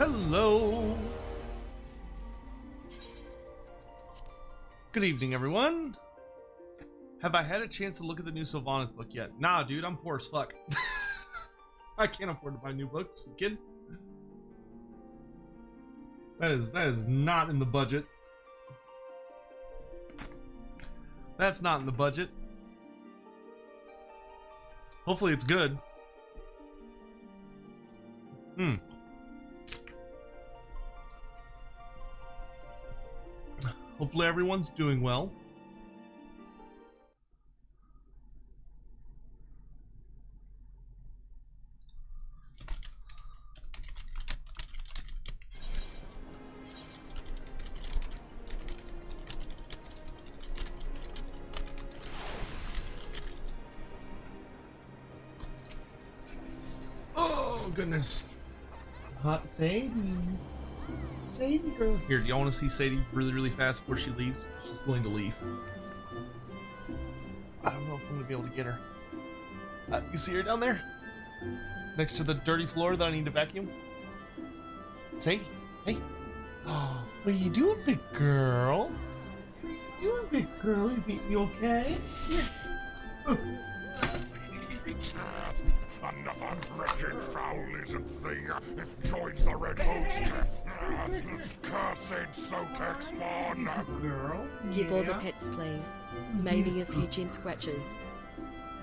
Hello. Good evening, everyone. Have I had a chance to look at the new Sylvanas book yet? Nah, dude, I'm poor as fuck. I can't afford to buy new books. You kidding? That is not in the budget. That's not in the budget. Hopefully it's good. Hopefully everyone's doing well. Oh goodness. Hot Sadie. Sadie girl. Here, do y'all want to see Sadie really fast before she leaves? She's going to leave. I don't know if I'm going to be able to get her. You see her down there? Next to the dirty floor that I need to vacuum? Sadie, hey. Oh, what are you doing, big girl? What are you doing, big girl? You okay? Here. Another wretched foul lizard thing joins the red host. Cursed Sotek spawn. Girl. Give all the pets, please. Maybe a few chin scratches.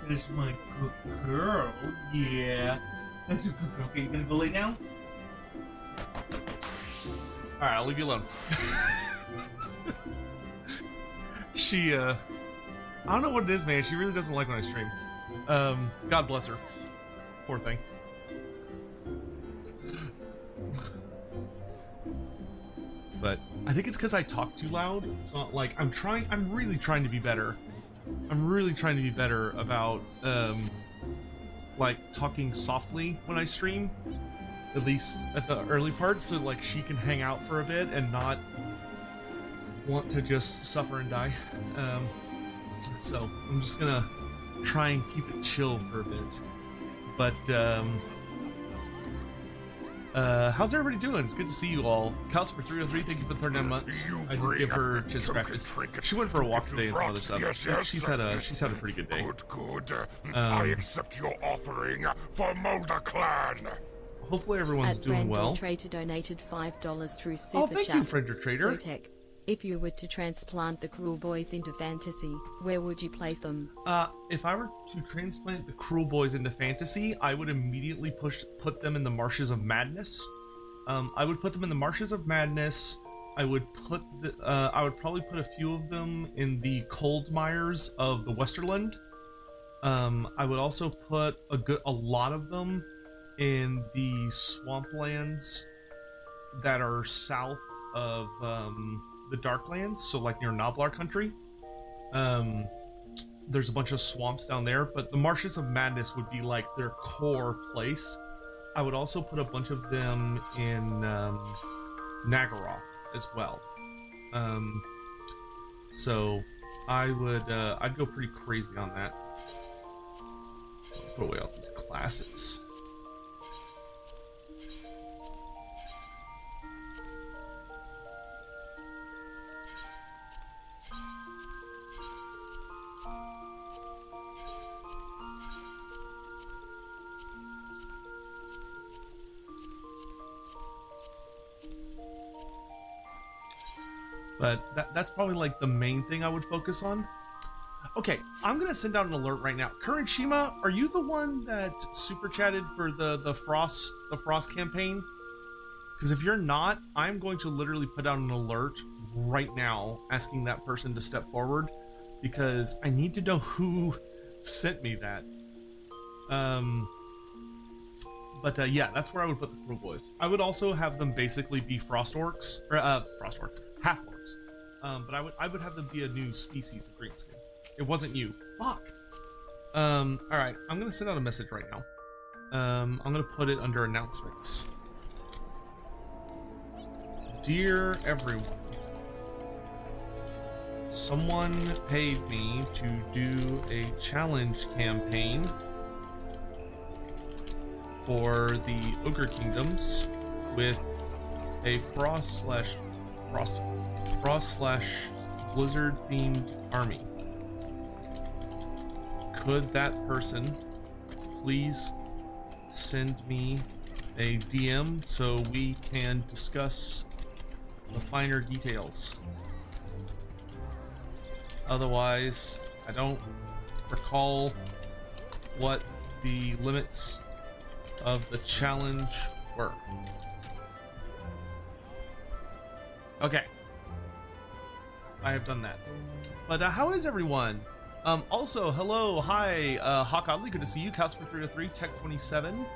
That's my good girl. Yeah. That's a good girl. Okay, you gonna go lay down? Alright, I'll leave you alone. She, I don't know what it is, man. She really doesn't like when I stream. God bless her. Poor thing. But I think it's because I talk too loud. So like I'm really trying to be better. I'm really trying to be better about like talking softly when I stream. At least at the early parts, so like she can hang out for a bit and not want to just suffer and die. So I'm just gonna try and keep it chill for a bit. But how's everybody doing? It's good to see you all. Calcifer 303, thank you for 39 months. I did give her chin scratches. She went for a walk today and some other stuff. Yes. She's had a pretty good day. Good. I accept your offering for Mulder Clan. Hopefully everyone's doing well. Trader donated $5 through Super Oh, thank Chat. you, Frederick Trader. Sotek, if you were to transplant the Cruel Boys into fantasy, where would you place them? If I were to transplant the Cruel Boys into fantasy, I would immediately put them in the Marshes of Madness. I would put them in the Marshes of Madness. I would probably put a few of them in the cold mires of the Westerland. I would also put a lot of them in the swamplands that are south of the Darklands, so like near Noblar country. There's a bunch of swamps down there, but the Marshes of Madness would be like their core place. I would also put a bunch of them in Nagaroth as well. So I'd go pretty crazy on that. Put away all these classes. But that's probably like the main thing I would focus on. Okay, I'm gonna send out an alert right now. Current Shima, are you the one that super chatted for the Frost campaign? Because if you're not, I'm going to literally put out an alert right now asking that person to step forward, because I need to know who sent me that. Yeah, that's where I would put the Cruel Boys. I would also have them basically be frost orcs, or half orcs. But I would have them be a new species of greenskin. It wasn't you. Fuck. All right, I'm gonna send out a message right now. I'm gonna put it under announcements. Dear everyone, someone paid me to do a challenge campaign for the Ogre Kingdoms with a frost slash blizzard themed army. Could that person please send me a DM so we can discuss the finer details? Otherwise, I don't recall what the limits of the challenge were. Okay. I have done that. But how is everyone? Also, hello, hi, Hawk Oddly, good to see you. Casper 303, Tech 27.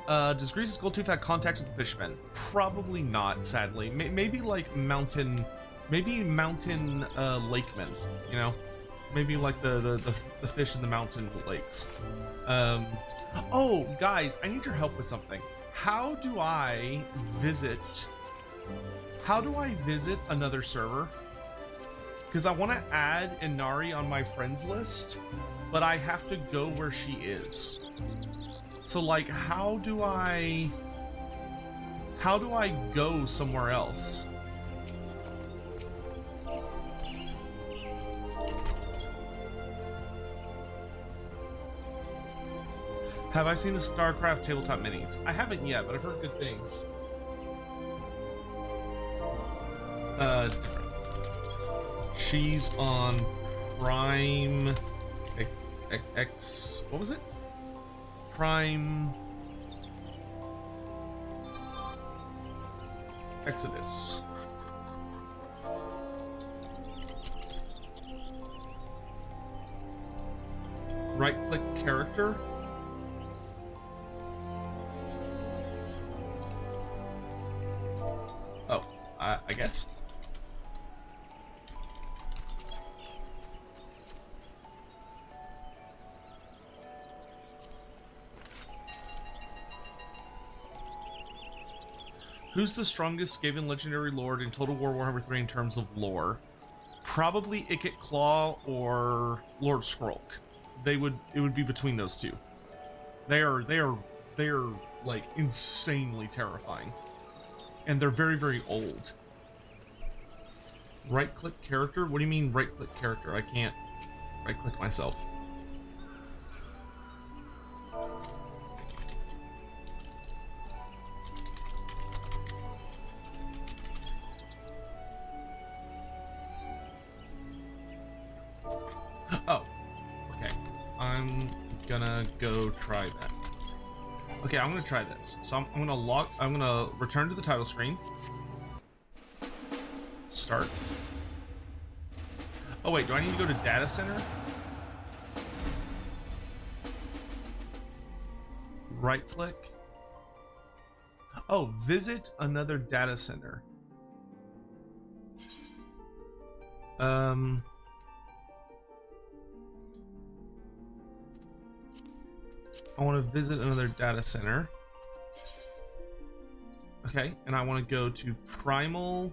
Does Grease's Goldtooth have contact with the fishmen? Probably not, sadly. Maybe like mountain lakemen, you know? Maybe like the fish in the mountain lakes. Oh, guys, I need your help with something. How do I visit another server? Because I want to add Inari on my friends list, but I have to go where she is. So like, how do I go somewhere else? Have I seen the StarCraft tabletop minis? I haven't yet, but I've heard good things. She's on Prime X. What was it? Prime Exodus. Right-click character. Oh, I guess. Who's the strongest Skaven legendary lord in Total War Warhammer 3 in terms of lore? Probably Ikit Claw or Lord Skrulk. It would be between those two. They are like insanely terrifying. And they're very, very old. Right click character? What do you mean right click character? I can't right click myself. Oh, okay. I'm gonna go try that. Okay, I'm gonna try this. So I'm gonna return to the title screen. Start. Oh wait, do I need to go to data center? Right click. Oh, visit another data center. I want to visit another data center. Okay, and I want to go to Primal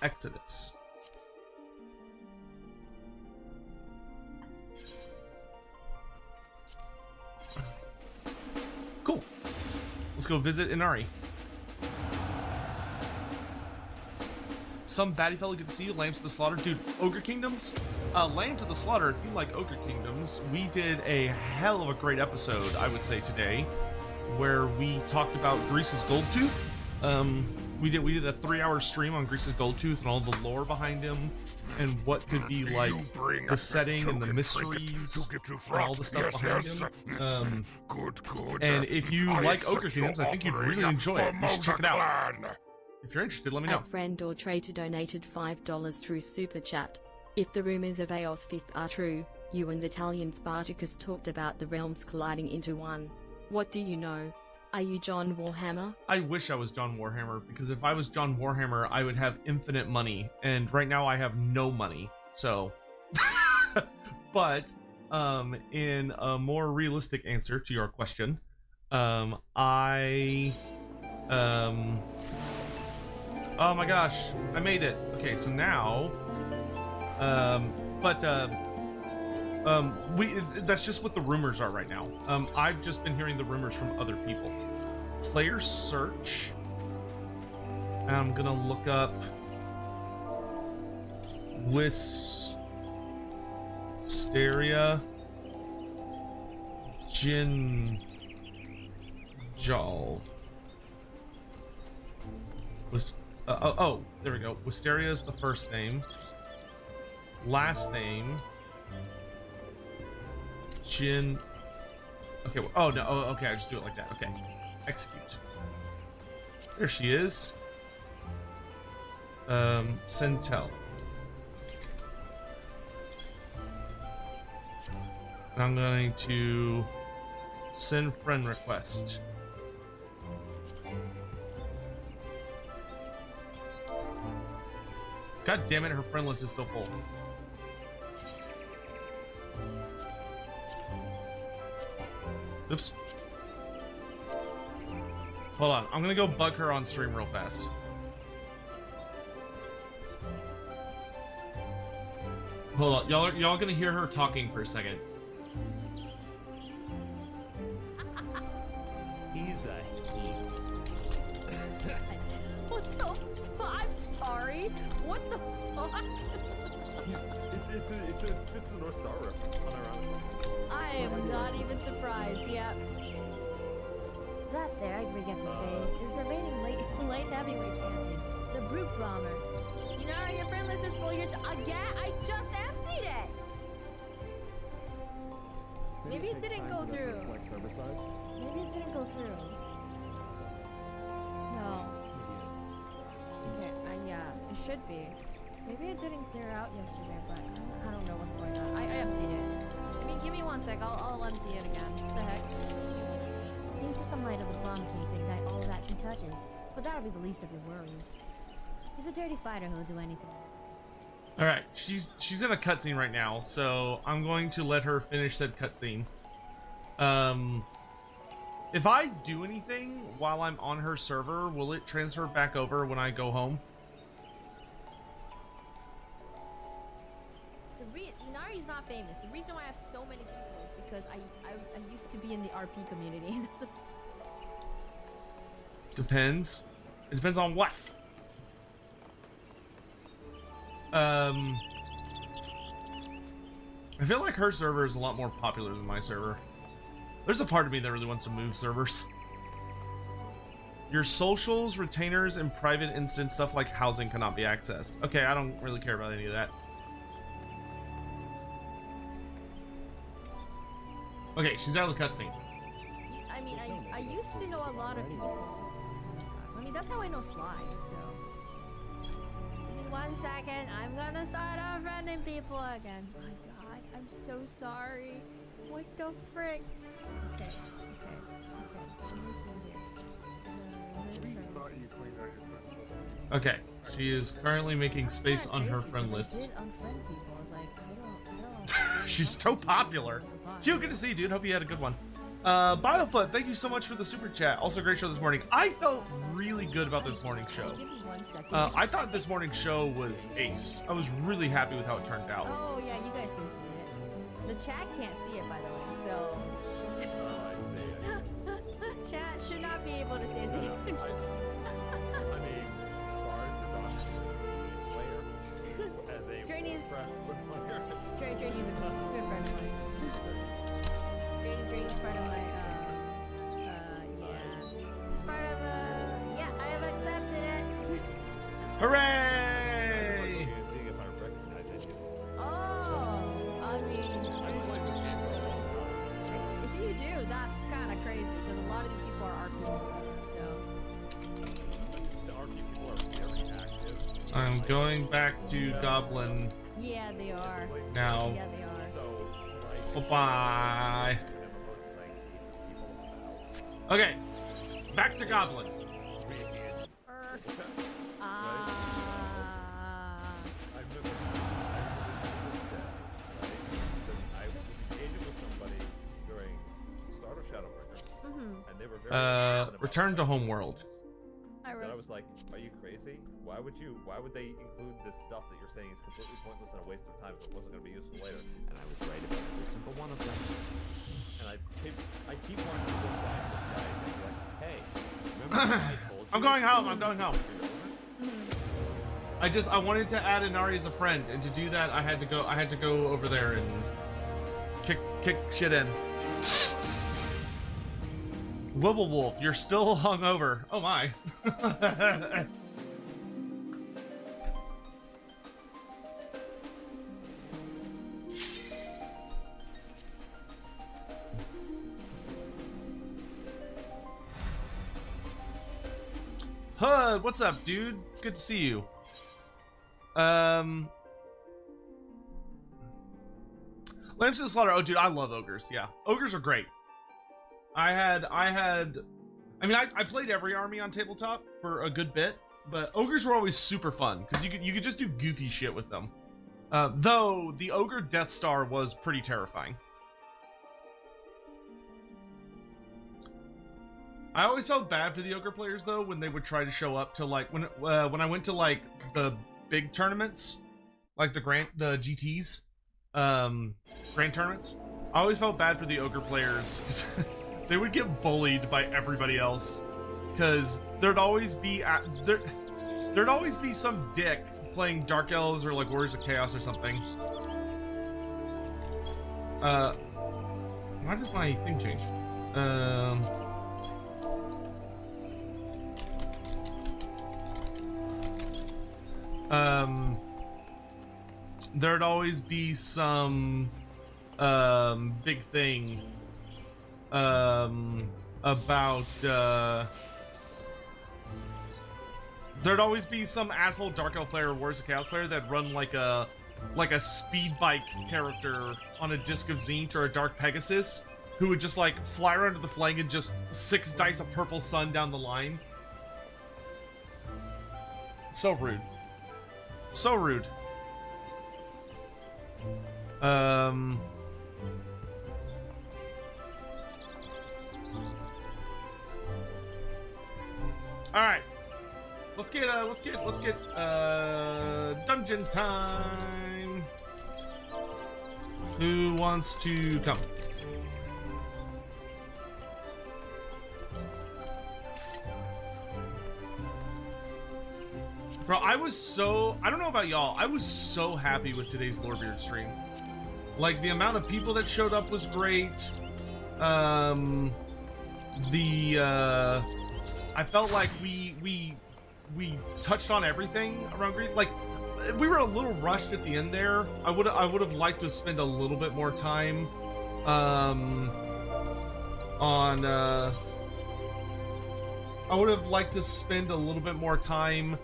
Exodus. Cool. Let's go visit Inari. Some baddie fellow, good to see you. Lambs to the Slaughter. Dude, Ogre Kingdoms? Lamb to the Slaughter, if you like Ogre Kingdoms, we did a hell of a great episode, I would say, today, where we talked about Grease's Goldtooth. We did a 3-hour stream on Grease's Goldtooth and all the lore behind him, and what could be like the setting and the mysteries and all the stuff behind him. Good. And if you like Ogre Kingdoms, I think you'd really enjoy it. You should check it out. Clan. If you're interested, let me know. Our friend or traitor donated $5 through Super Chat. If the rumors of FFXIV are true, you and Italian Spartacus talked about the realms colliding into one. What do you know? Are you John Warhammer? I wish I was John Warhammer, because if I was John Warhammer, I would have infinite money, and right now I have no money, so... But, in a more realistic answer to your question, oh my gosh, I made it. Okay, so now, that's just what the rumors are right now. I've just been hearing the rumors from other people. Player search And I'm gonna look up Wisteria Ginjal. Oh, there we go. Wisteria is the first name. Last name. Jin. Okay. Oh no. Oh, okay. I just do it like that. Okay. Execute. There she is. Centel. I'm going to send friend request. God damn it, her friend list is still full. Oops. Hold on, I'm gonna go bug her on stream real fast. Hold on, y'all gonna hear her talking for a second. He's a he. What the fuck? I'm sorry. What the fuck? It's the North Star reference, unironically. I am not even surprised. Yep. That there, I forget to say, is the reigning light heavyweight champion, the Brute Bomber. You know, your friend list is full. Again, I just emptied it. Maybe it didn't go through. Maybe it didn't go through. No. Okay, yeah, it should be. Maybe it didn't clear out yesterday, but I don't know what's going on. I emptied it. I mean, give me 1 sec. I'll empty it again. What the heck? He uses the might of the bomb king to ignite all that he touches, but that'll be the least of your worries. He's a dirty fighter who'll do anything. All right, she's in a cutscene right now, so I'm going to let her finish said cutscene. If I do anything while I'm on her server, will it transfer back over when I go home? Inari's not famous. The reason why I have so many people is because I used to be in the RP community. Depends. It depends on what. I feel like her server is a lot more popular than my server. There's a part of me that really wants to move servers. Your socials, retainers, and private instance stuff like housing cannot be accessed. Okay, I don't really care about any of that. Okay, she's out of the cutscene. I mean, I used to know a lot of people. I mean, that's how I know Sly, so... Give me 1 second, I'm gonna start unfriending people again. My god, I'm so sorry. What the frick? Okay. Let me see here. Okay, she is currently making space on her friend list. I did unfriend people. I was like, I don't She's so popular. Q, good to see you, dude. Hope you had a good one. Biofoot, thank you so much for the super chat. Also, great show this morning. I felt really good about this morning show. Give me 1 second. I thought this morning's show was ace. I was really happy with how it turned out. Oh, yeah, you guys can see it. The chat can't see it, by the way, so... Chat should not be able to see it. I mean, as far as the player, as a Drainy's player. Drainy's a good friend of mine. Drainy's part of my, yeah. It's part of, yeah, I have accepted it. Hooray! Seeing if I recognize it. Oh, I mean, if you do, that's kind of crazy, because a lot of these people are RP, so. The RP people are very active. I'm going back to Goblin Yeah, they are. now. Yeah, they are. So, like, Bye-bye. Okay, back to Goblin. I was engaging with somebody during Start of Shadowbringers, and they were very Return to Homeworld. I was like, are you crazy? Why would they include this stuff that you're saying is completely pointless and a waste of time if it wasn't going to be useful later? And I was right about every single one of them. And I keep wanting to go back to this guy and be like, hey, remember when I told you? I'm going home. I wanted to add Inari as a friend, and to do that I had to go over there and kick shit in. Wibble Wolf, you're still hungover. Oh my. Huh, what's up, dude? It's good to see you. Lambs to the Slaughter. Oh, dude, I love ogres. Yeah, ogres are great. I mean, I played every army on tabletop for a good bit, but ogres were always super fun because you could just do goofy shit with them. Though the ogre Death Star was pretty terrifying. I always felt bad for the ogre players though when they would try to show up to like when I went to like the big tournaments, like the GTs, grand tournaments. I always felt bad for the ogre players because they would get bullied by everybody else because there'd always be some dick playing Dark Elves or like Warriors of Chaos or something. Why does my thing change? There'd always be some big thing about there'd always be some asshole Dark Elf player or Warriors of Chaos player that run like a speed bike character on a Disc of Zinch or a Dark Pegasus who would just like fly around to the flank and just 6 dice of purple sun down the line. So rude. So rude. All right. Let's get dungeon time. Who wants to come? Bro, I don't know about y'all, I was so happy with today's Lorebeard stream. Like, the amount of people that showed up was great. I felt like we touched on everything around Greece. Like, we were a little rushed at the end there. I would have liked to spend a little bit more time I would have liked to spend a little bit more time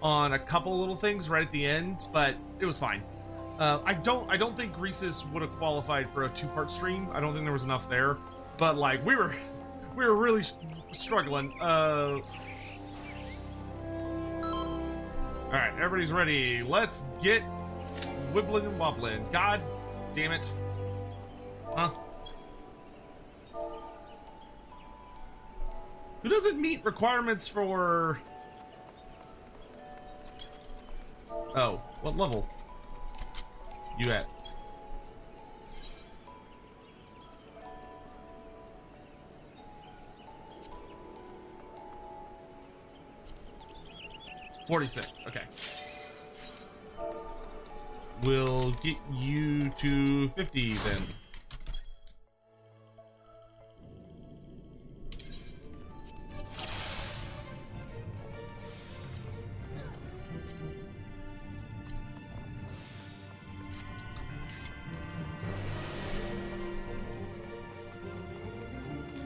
on a couple little things right at the end, but it was fine. I don't think Greases would have qualified for a 2-part stream. I don't think there was enough there, but like we were really struggling. All right, everybody's ready. Let's get wibbling and wobbling. God damn it. Huh? Who doesn't meet requirements for... Oh, what level? You at? $46. Okay. We'll get you to 50 then.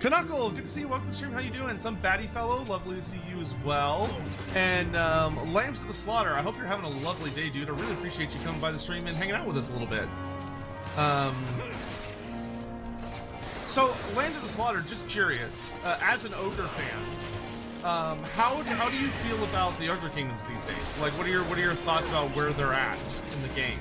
Knuckle, good to see you. Welcome to the stream. How you doing? Some baddie fellow, lovely to see you as well. And Lambs to the Slaughter, I hope you're having a lovely day, dude. I really appreciate you coming by the stream and hanging out with us a little bit. So, Land of the Slaughter, just curious, as an Ogre fan, how do you feel about the Ogre Kingdoms these days? Like, what are your thoughts about where they're at in the game?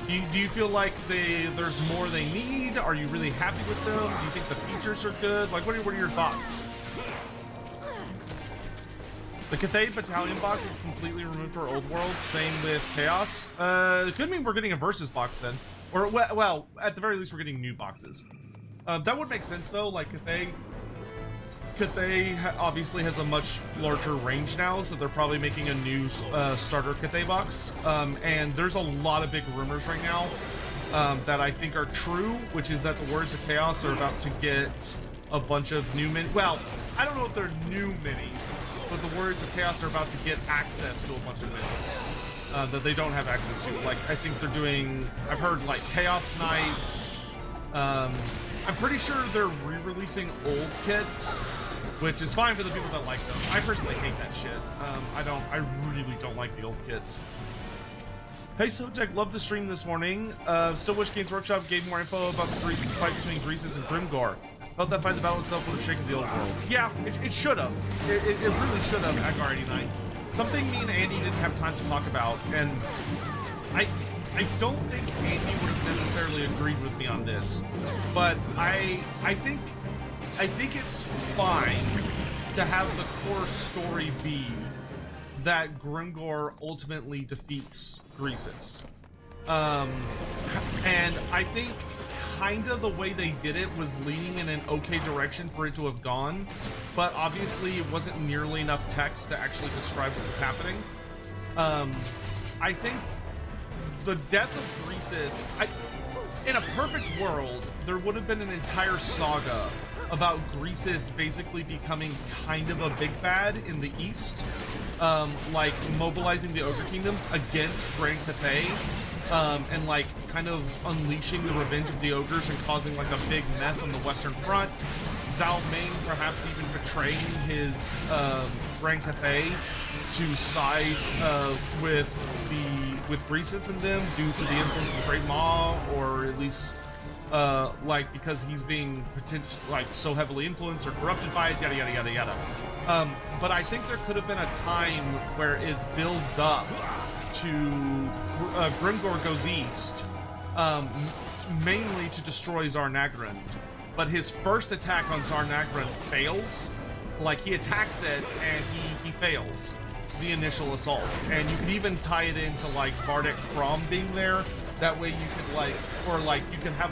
Do you feel like there's more they need? Are you really happy with them? Do you think the features are good? Like, what are your thoughts? The Cathay Battalion box is completely removed for Old World. Same with Chaos. It could mean we're getting a Versus box then. Or, well, at the very least, we're getting new boxes. That would make sense, though. Like, Cathay Cathay obviously has a much larger range now, so they're probably making a new starter Cathay box. And there's a lot of big rumors right now that I think are true, which is that the Warriors of Chaos are about to get a bunch of new well, I don't know if they're new minis, but the Warriors of Chaos are about to get access to a bunch of minis that they don't have access to. Like, I think they're doing, I've heard like Chaos Knights. I'm pretty sure they're re-releasing old kits, which is fine for the people that like them. I personally hate that shit. I really don't like the old kits. Hey Sotek, love the stream this morning. Still wish Games Workshop gave more info about the fight between Greases and Grimgor. Felt that fight the battle itself would have shaken the old world. Yeah, it should have. It really should have, Agar 89. Something me and Andy didn't have time to talk about, and I don't think Andy would have necessarily agreed with me on this, but I think it's fine to have the core story be that Grimgor ultimately defeats Greasus. And I think kinda the way they did it was leaning in an okay direction for it to have gone, but obviously it wasn't nearly enough text to actually describe what was happening. I think the death of Greasus, in a perfect world, there would have been an entire saga about Greasus basically becoming kind of a big bad in the East, like mobilizing the Ogre Kingdoms against Grand Cathay, and like kind of unleashing the revenge of the Ogres and causing like a big mess on the Western Front. Zhao Ming perhaps even betraying his Grand Cathay to side with Greasus and them due to the influence of the Great Maw, or at least like because he's being like so heavily influenced or corrupted by it, yada yada yada yada. But I think there could have been a time where it builds up to Grimgor goes east, mainly to destroy Zarnagrand. But his first attack on Zarnagrand fails. Like, he attacks it and he fails the initial assault. And you could even tie it into like Bardic Crom being there. That way you could like, or like you can have,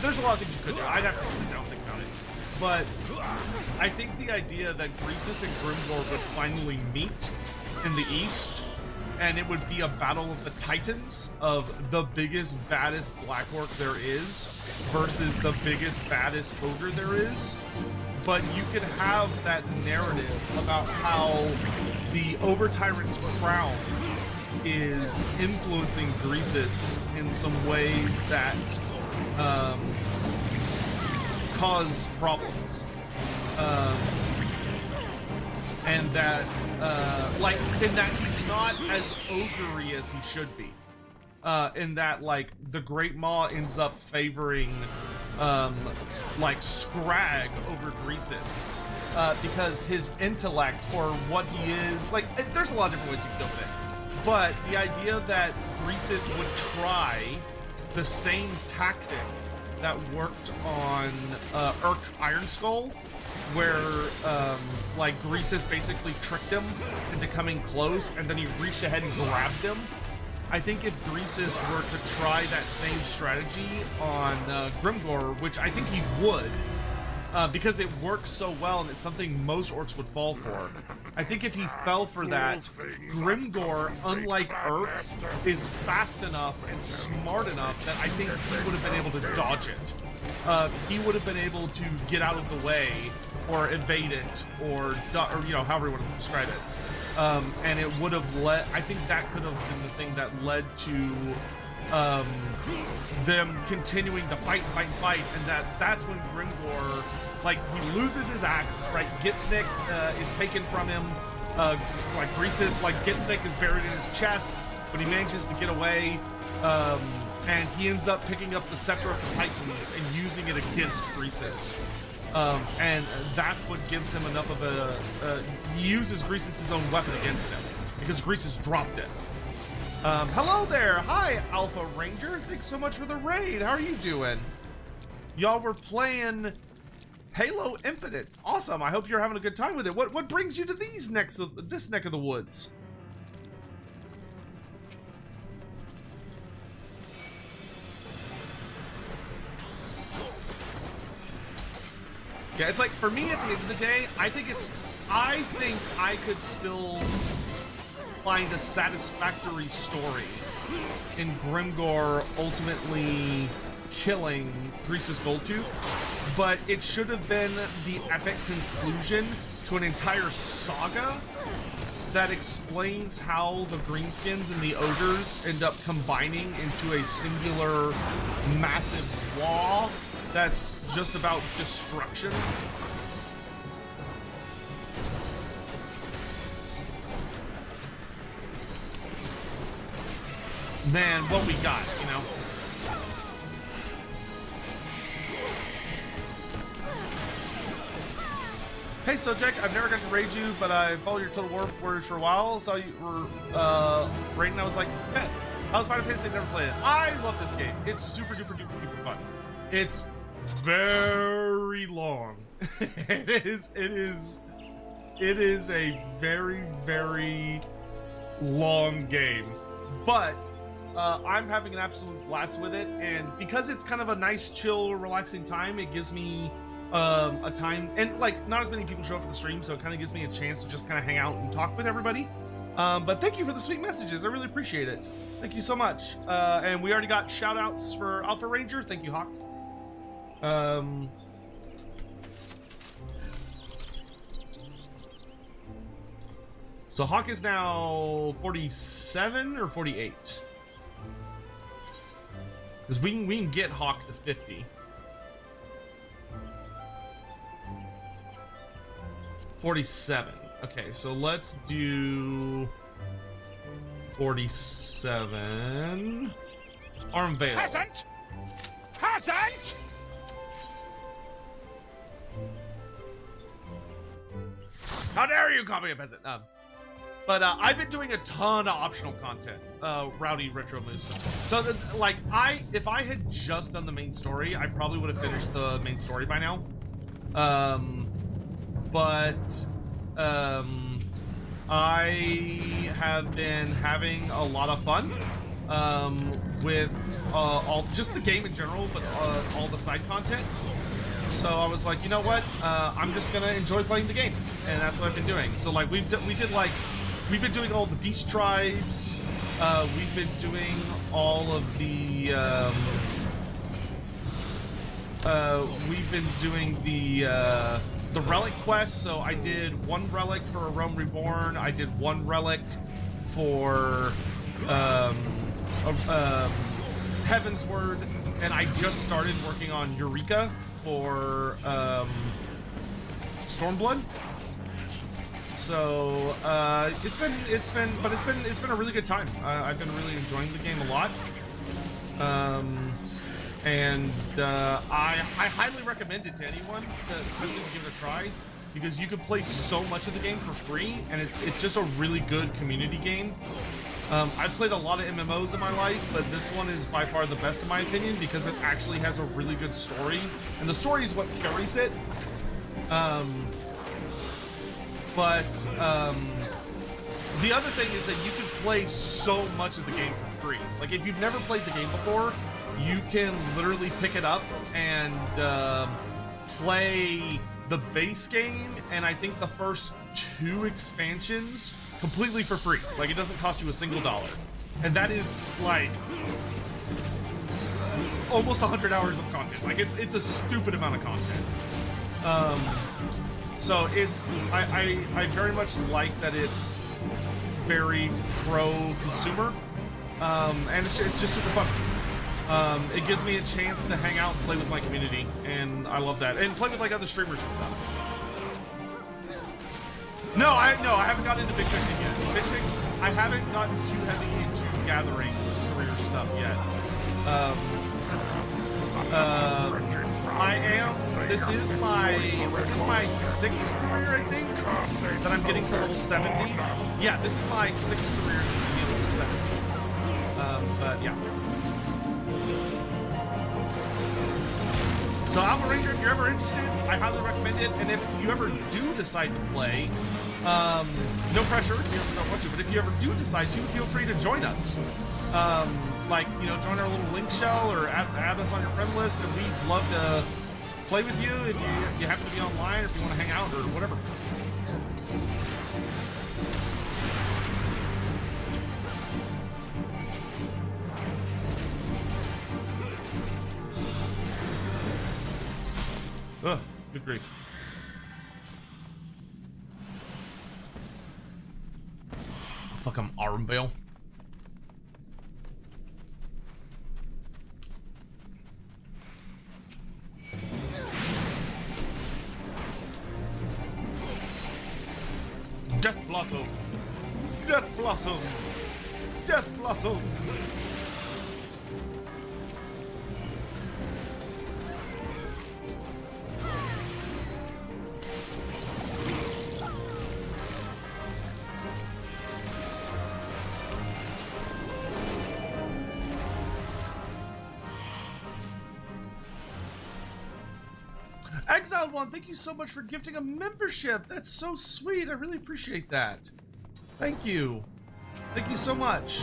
there's a lot of things you could do. I'd have to sit down and think about it. But I think the idea that Greasus and Grimgor would finally meet in the east, and it would be a battle of the titans of the biggest, baddest Black Orc there is versus the biggest, baddest Ogre there is. But you could have that narrative about how the Over-Tyrant's crown is influencing Greasus in some ways that cause problems. And that, like, in that he's not as ogre-y as he should be. In that, like, the Great Maw ends up favoring, like, Scrag over Greasus. Because his intellect, or what he is, like, there's a lot of different ways you can go with it. But the idea that Greasus would try the same tactic that worked on Urk Ironskull, where like Greasus basically tricked him into coming close, and then he reached ahead and grabbed him. I think if Greasus were to try that same strategy on Grimgor, which I think he would, because it works so well and it's something most orcs would fall for. I think if he fell for that, Grimgor, unlike Urk, is fast enough and smart enough that I think he would have been able to dodge it. He would have been able to get out of the way, or evade it, or you know, however you want to describe it. And it would have led, I think that could have been the thing that led to them continuing to fight, and that's when Grimgor, like, he loses his axe, right? Gitsnick is taken from him. Like, Greasus, like, Gitsnick is buried in his chest, but he manages to get away. And he ends up picking up the Scepter of the Titans and using it against Greasus. And that's what gives him enough of a... he uses Greasus' own weapon against him, because Greasus dropped it. Hello there! Hi, Alpha Ranger! Thanks so much for the raid! How are you doing? Y'all were playing Halo Infinite. Awesome! I hope you're having a good time with it. What brings you to this neck of the woods? Yeah, it's like, for me, at the end of the day, I think I could still find a satisfactory story in Grimgor ultimately killing Grease's Goldtooth, but it should have been the epic conclusion to an entire saga that explains how the greenskins and the ogres end up combining into a singular massive wall that's just about destruction. Than what we got, you know? Hey Sojek, I've never got to raid you, but I followed your Total War Warriors for a while. Saw you were raiding, I was like, bet. I was Final Fantasy, never played it. I love this game. It's super duper duper duper fun. It's very long. It is a very, very long game. But I'm having an absolute blast with it, and because it's kind of a nice, chill, relaxing time, it gives me a time, and like not as many people show up for the stream, so it kind of gives me a chance to just kind of hang out and talk with everybody. But thank you for the sweet messages. I really appreciate it. Thank you so much. And we already got shout outs for Alpha Ranger. Thank you, Hawk. So Hawk is now 47 or 48. Because we can get Hawk to 50. 47. Okay, so let's do 47. Arm Veil. Peasant! Peasant! How dare you call me a peasant? But I've been doing a ton of optional content, Rowdy Retro Moose. So that, like, if I had just done the main story, I probably would have finished the main story by now. But I have been having a lot of fun with all just the game in general, but all the side content. So I was like, you know what? I'm just gonna enjoy playing the game, and that's what I've been doing. So like we've been doing all the beast tribes. We've been doing all of the relic quests. So I did one relic for a Realm Reborn. I did one relic for Heaven's Word, and I just started working on Eureka for Stormblood. So it's been a really good time. I've been really enjoying the game a lot, and I highly recommend it to anyone, especially to give it a try, because you can play so much of the game for free, and it's just a really good community game. I've played a lot of MMOs in my life, but this one is by far the best in my opinion because it actually has a really good story, and the story is what carries it. But the other thing is that you can play so much of the game for free. Like, if you've never played the game before, you can literally pick it up and play the base game, and I think the first 2 expansions completely for free. Like, it doesn't cost you a single dollar. And that is, like, almost 100 hours of content. Like, it's a stupid amount of content. So it's, I very much like that it's very pro-consumer, and it's just super fun. It gives me a chance to hang out and play with my community, and I love that. And play with, like, other streamers and stuff. No, I haven't gotten into big fishing yet. Fishing, I haven't gotten too heavy into gathering career stuff yet. I am. This is my 6th career, I think, that I'm getting to level 70. Yeah, this is my 6th career that's getting level 70. But yeah. So Alpha Ranger, if you're ever interested, I highly recommend it. And if you ever do decide to play, no pressure if you ever don't want to, but if you ever do decide to, feel free to join us. Like, you know, join our little link shell or add us on your friend list, and we'd love to play with you if you happen to be online, or if you want to hang out or whatever. Ugh, good grief. Fuck, I'm Armvale. Death Blossom! Death Blossom! Death Blossom! Exiled One, thank you so much for gifting a membership. That's so sweet. I really appreciate that. Thank you. Thank you so much.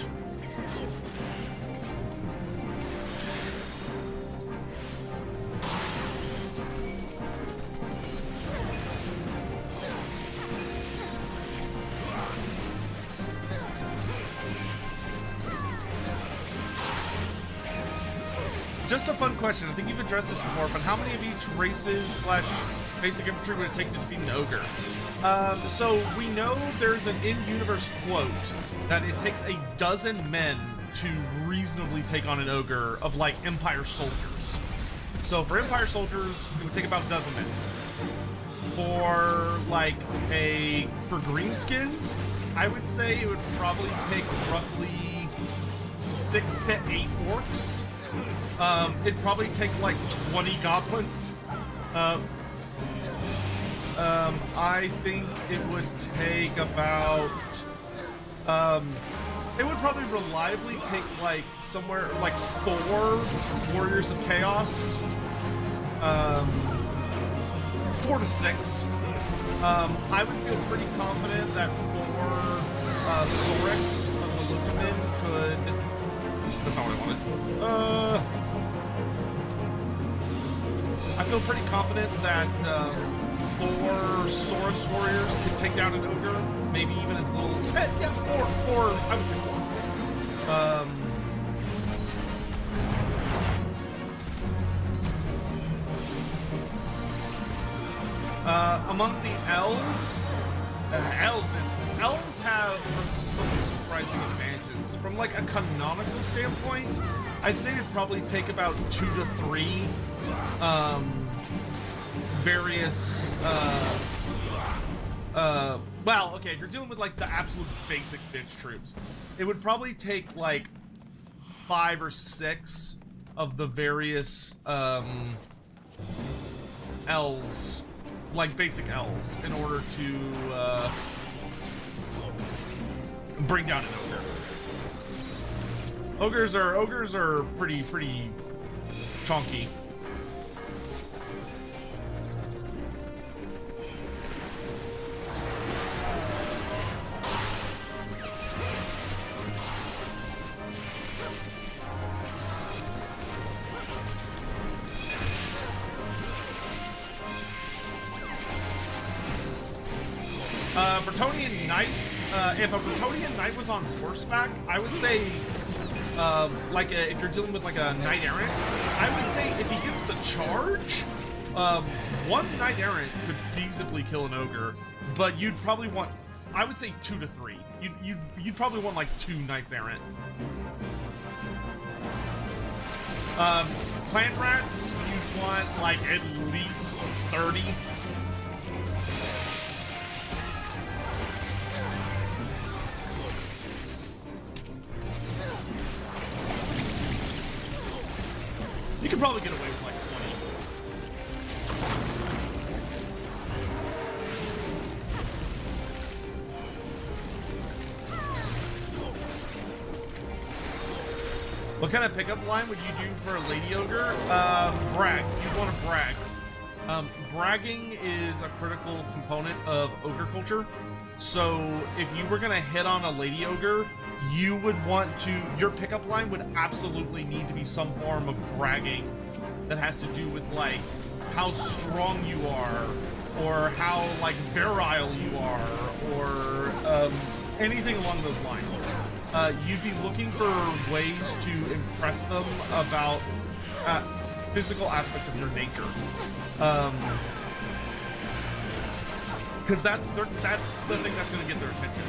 Just a fun question. I think you've addressed this before, but how many of each races / basic infantry would it take to defeat an ogre? So we know there's an in-universe quote that it takes 12 men to reasonably take on an ogre of like Empire soldiers. So for Empire soldiers, it would take about 12 men. For like for greenskins, I would say it would probably take roughly 6 to 8 orcs. It'd probably take like 20 goblins. I think it would take about, it would probably reliably take like somewhere like 4 Warriors of Chaos, 4 to 6. I would feel pretty confident that 4 Saurus of the Lizardmen could, that's not what I wanted. I feel pretty confident that 4 Saurus warriors could take down an ogre, maybe even as little. Yeah, 4. I would say 4. Among the elves, elves have some surprising advantages. From like a canonical standpoint, I'd say it'd probably take about 2 to 3 various well, okay, if you're dealing with like the absolute basic bitch troops, it would probably take like 5 or 6 of the various elves, like basic elves, in order to bring down an ogre. Ogres are pretty chunky. Bretonian Knights, if a Bretonian Knight was on horseback, I would say, if you're dealing with like a Knight Errant, I would say if he gets the charge, 1 Knight Errant could feasibly kill an ogre, but you'd probably want, I would say 2 to 3. You'd probably want like 2 Knight Errant. Plant Rats, you'd want like at least 30. You could probably get away with like 20. What kind of pickup line would you do for a Lady Ogre? Brag. You'd want to brag. Bragging is a critical component of ogre culture. So if you were going to hit on a Lady Ogre, you would want to, your pickup line would absolutely need to be some form of bragging that has to do with like how strong you are, or how like virile you are, or anything along those lines. You'd be looking for ways to impress them about physical aspects of your nature. Because that's the thing that's going to get their attention.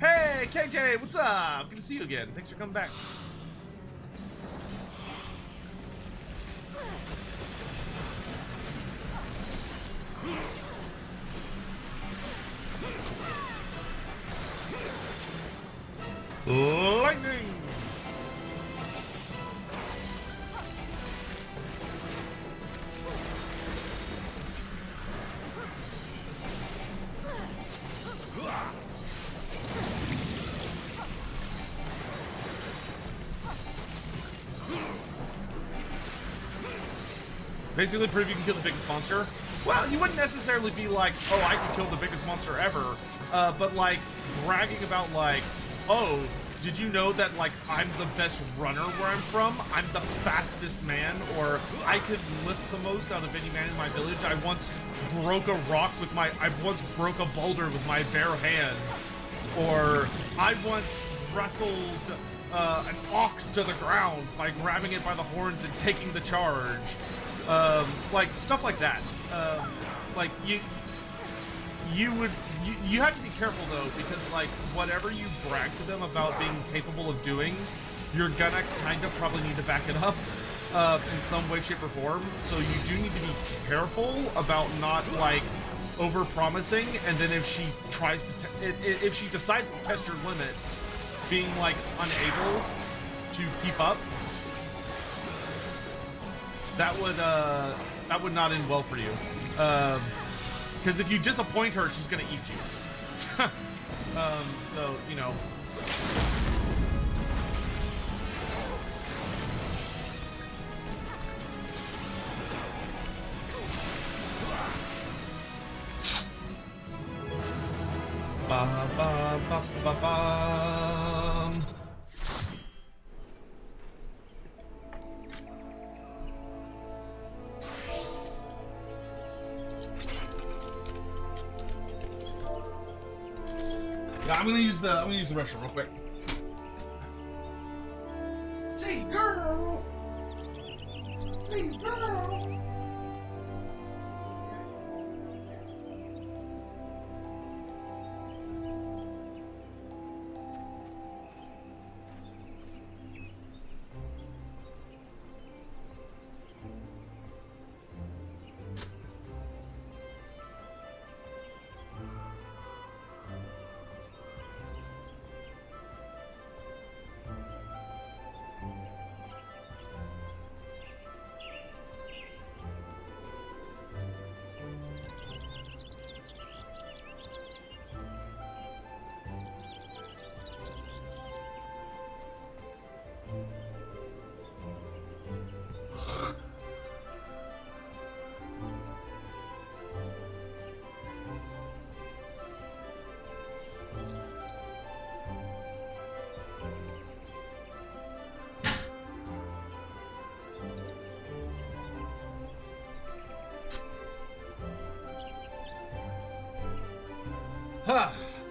Hey, KJ, what's up? Good to see you again. Thanks for coming back. Lightning! Basically prove you can kill the biggest monster. Well, you wouldn't necessarily be like, oh, I can kill the biggest monster ever, but like bragging about like, oh, did you know that like I'm the best runner where I'm from? I'm the fastest man, or I could lift the most out of any man in my village. I once broke a boulder with my bare hands, or I once wrestled an ox to the ground by grabbing it by the horns and taking the charge. Like stuff like that. Like you have to be careful though, because like whatever you brag to them about being capable of doing, you're gonna kind of probably need to back it up in some way, shape, or form. So you do need to be careful about not like over promising, and then if she tries to if she decides to test your limits, being like unable to keep up, that would not end well for you. Because if you disappoint her, she's gonna eat you. So, you know. Ba ba ba ba ba. I'm gonna use the restroom real quick. Say girl. Say girl.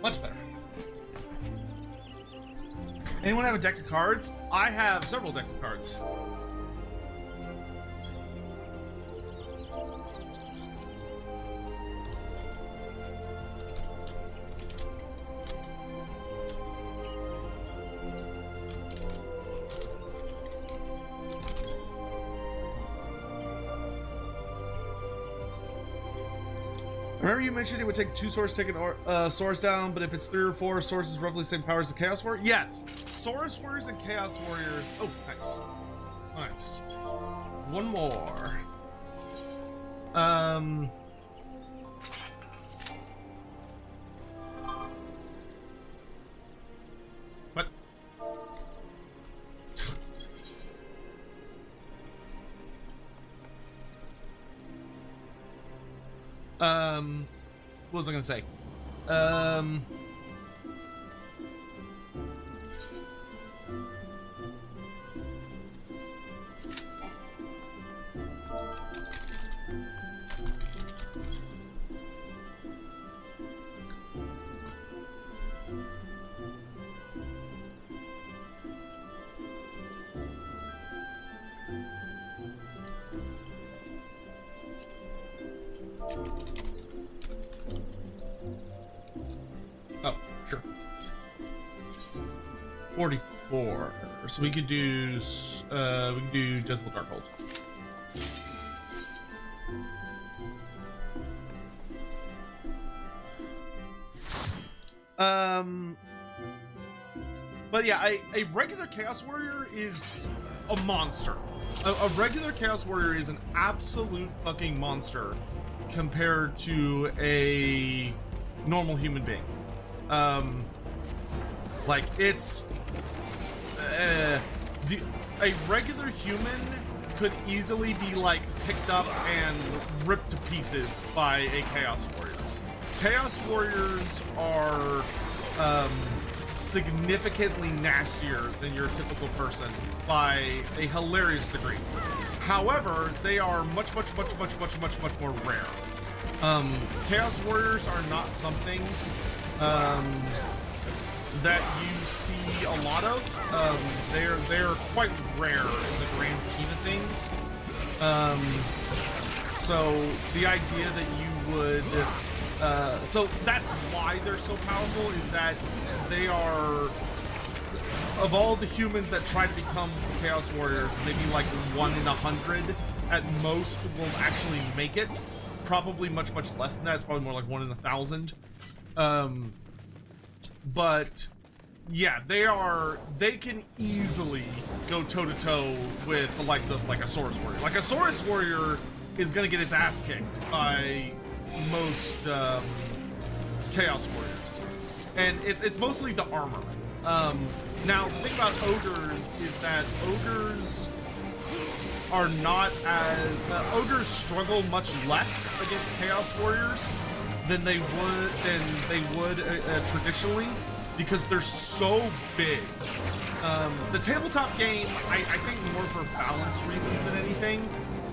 Much better. Anyone have a deck of cards? I have several decks of cards. Remember you mentioned it would take 2 swords to take an Saurus down, but if it's 3 or 4, Saurus is roughly the same power as the Chaos Warrior? Yes! Saurus Warriors and Chaos Warriors... Oh, nice. Nice. One more. What? What was I gonna say? Oh, sure. 44. So we could do Jezebel Darkhold. But yeah, a regular Chaos Warrior is a monster. A regular Chaos Warrior is an absolute fucking monster compared to a normal human being. Like it's a regular human could easily be like picked up and ripped to pieces by a Chaos Warrior. Chaos Warriors are significantly nastier than your typical person by a hilarious degree. However, they are much more rare. Chaos Warriors are not something that you see a lot of. They're quite rare in the grand scheme of things. So the idea that you would so that's why they're so powerful, is that they are, of all the humans that try to become Chaos Warriors, maybe like 1 in 100 at most will actually make it. Probably much less than that. It's probably more like 1 in 1,000. But yeah, they can easily go toe to toe with the likes of like a Saurus Warrior. Like a Saurus Warrior is gonna get its ass kicked by most Chaos Warriors, and it's mostly the armor. Now the thing about ogres is that ogres are not as ogres struggle much less against Chaos Warriors than they would traditionally, because they're so big. The tabletop game, I think more for balance reasons than anything,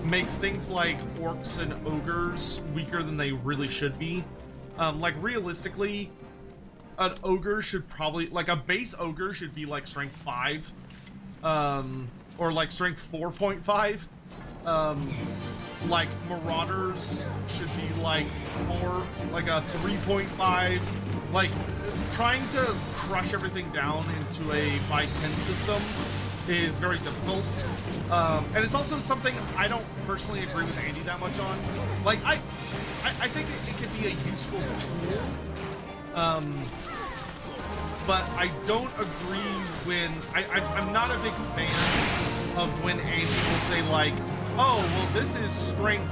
makes things like orcs and ogres weaker than they really should be. Like realistically, an ogre should probably, like a base ogre should be like strength 5, or like strength 4.5. Like marauders should be like more like a 3.5. Like trying to crush everything down into a by 10 system is very difficult. And it's also something I don't personally agree with Andy that much on. Like I think it could be a useful tool. But I don't agree when I'm not a big fan of when Andy will say like, oh, well, this is strength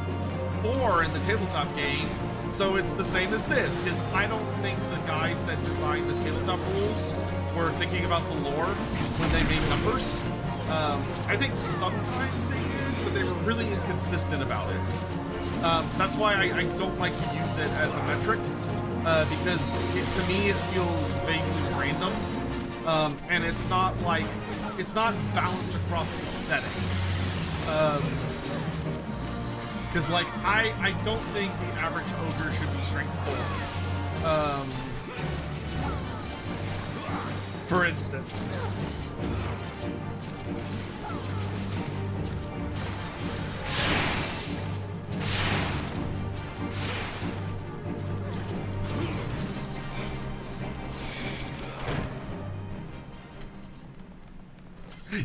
4 in the tabletop game, so it's the same as this, because I don't think the guys that designed the tabletop rules were thinking about the lore when they made numbers. I think sometimes they did, but they were really inconsistent about it. That's why I don't like to use it as a metric, because to me it feels vaguely random, and it's not balanced across the setting. Because like I don't think the average ogre should be strength 4. For instance.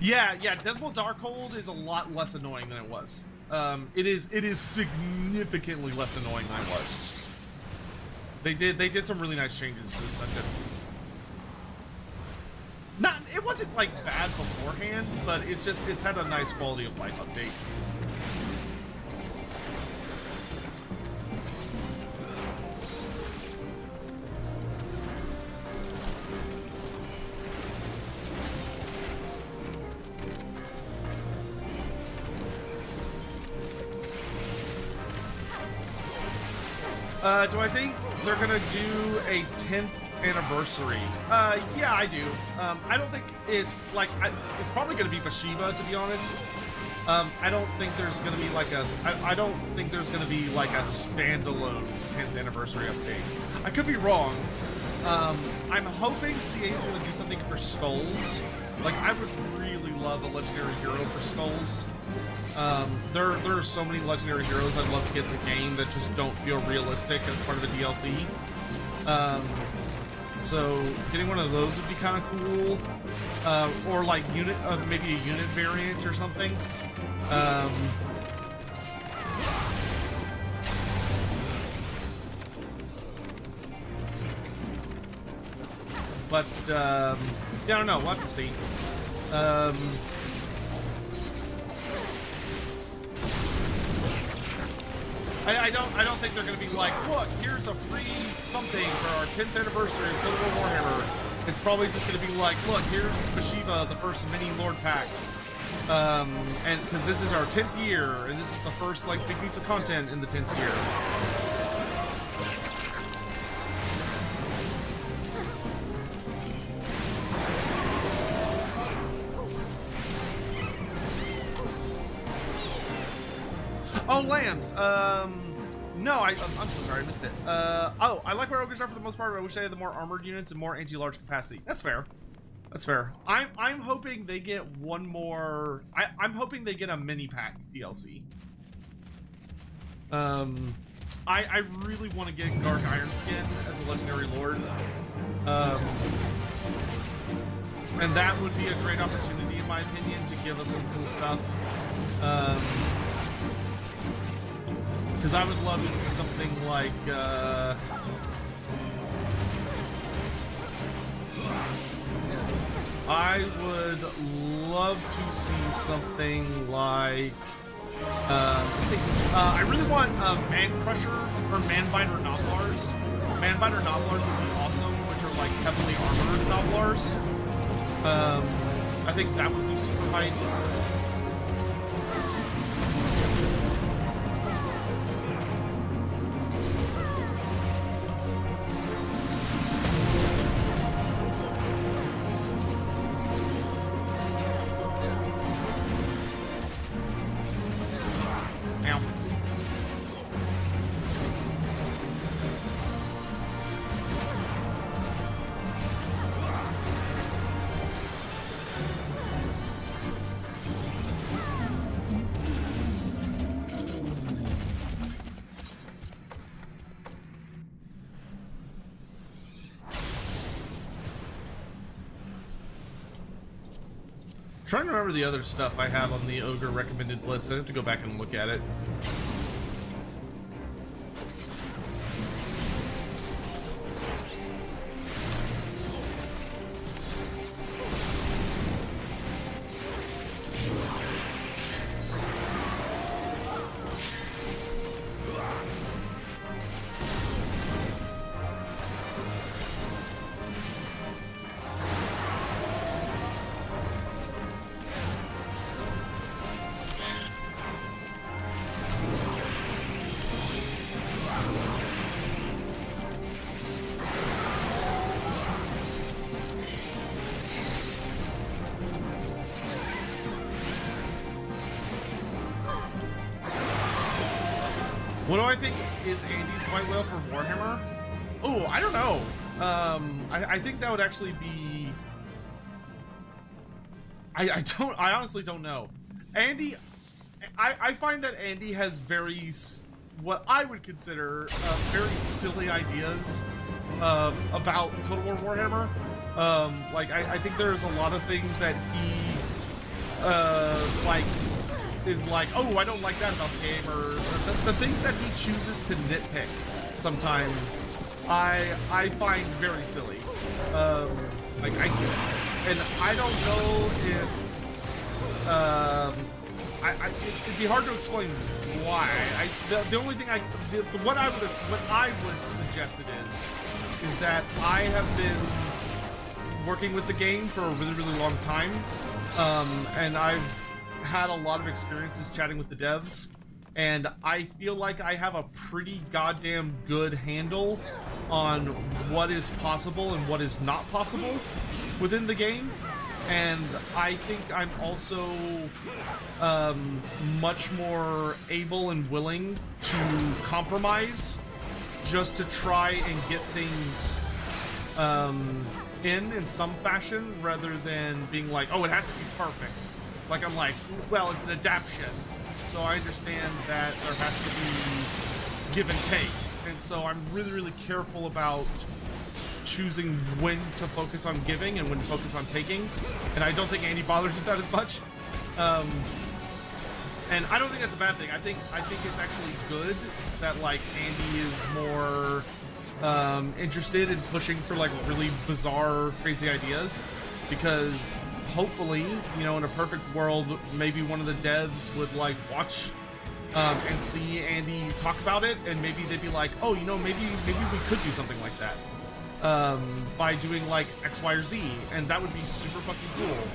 Yeah, Jezebel Darkhold is a lot less annoying than it was. It is significantly less annoying than it was. They did some really nice changes to this dungeon. It wasn't like bad beforehand, but it's had a nice quality of life update. Do I think they're gonna do a 10th anniversary? Yeah, I do. I don't think it's like it's probably gonna be Bathsheba, to be honest. I don't think there's gonna be like I don't think there's gonna be like a standalone 10th anniversary update. I could be wrong. I'm hoping CA is gonna do something for Skulls. Like, I would really love a legendary hero for Skulls. There are so many legendary heroes I'd love to get in the game that just don't feel realistic as part of a DLC. So getting one of those would be kind of cool. Or like maybe a unit variant or something. But yeah, I don't know. We'll have to see. I don't think they're gonna be like, look, here's a free something for our 10th anniversary of Total War Warhammer. It's probably just gonna be like, look, here's Bathsheba, the first mini Lord Pack. And because this is our 10th year, and this is the first like big piece of content in the 10th year. Oh, lambs. No, I'm so sorry, I missed it. Oh, I like where ogres are for the most part, but I wish I had the more armored units and more anti-large capacity. That's fair. That's fair. I'm hoping they get one more. I'm hoping they get a mini pack DLC. I really want to get Garg Ironskin as a legendary lord. And that would be a great opportunity, in my opinion, to give us some cool stuff. Because I would love to see something like, I would love to see something like, let's see, I really want Man Crusher or Manbiter Noblars. Manbiter Noblars would be awesome, which are like heavily armored Noblars. I think that would be super hype. Trying to remember the other stuff I have on the Ogre recommended list. I have to go back and look at it. What do I think is Andy's white whale for Warhammer? Oh, I don't know. I think that would actually be. I honestly don't know. Andy, I find that Andy has what I would consider very silly ideas about Total War Warhammer. Like I think there's a lot of things that he is like, oh, I don't like that about the game, or the things that he chooses to nitpick sometimes I find very silly. Like and I don't know if it'd be hard to explain why. The only thing what I would suggest it is that I have been working with the game for a really, really long time, and I've had a lot of experiences chatting with the devs, And I feel like I have a pretty goddamn good handle on what is possible and what is not possible within the game. And I think I'm also much more able and willing to compromise just to try and get things in some fashion, rather than being like, oh, it has to be perfect. Like, I'm like, well, it's an adaptation, so I understand that there has to be give and take. And so I'm really, really careful about choosing when to focus on giving and when to focus on taking. And I don't think Andy bothers with that as much. And I don't think that's a bad thing. I think it's actually good that, like, Andy is more interested in pushing for, like, really bizarre, crazy ideas, because hopefully, you know, in a perfect world, maybe one of the devs would, like, watch and see Andy talk about it, and maybe they'd be like, oh, you know, maybe we could do something like that by doing, like, X, Y, or Z, and that would be super fucking cool.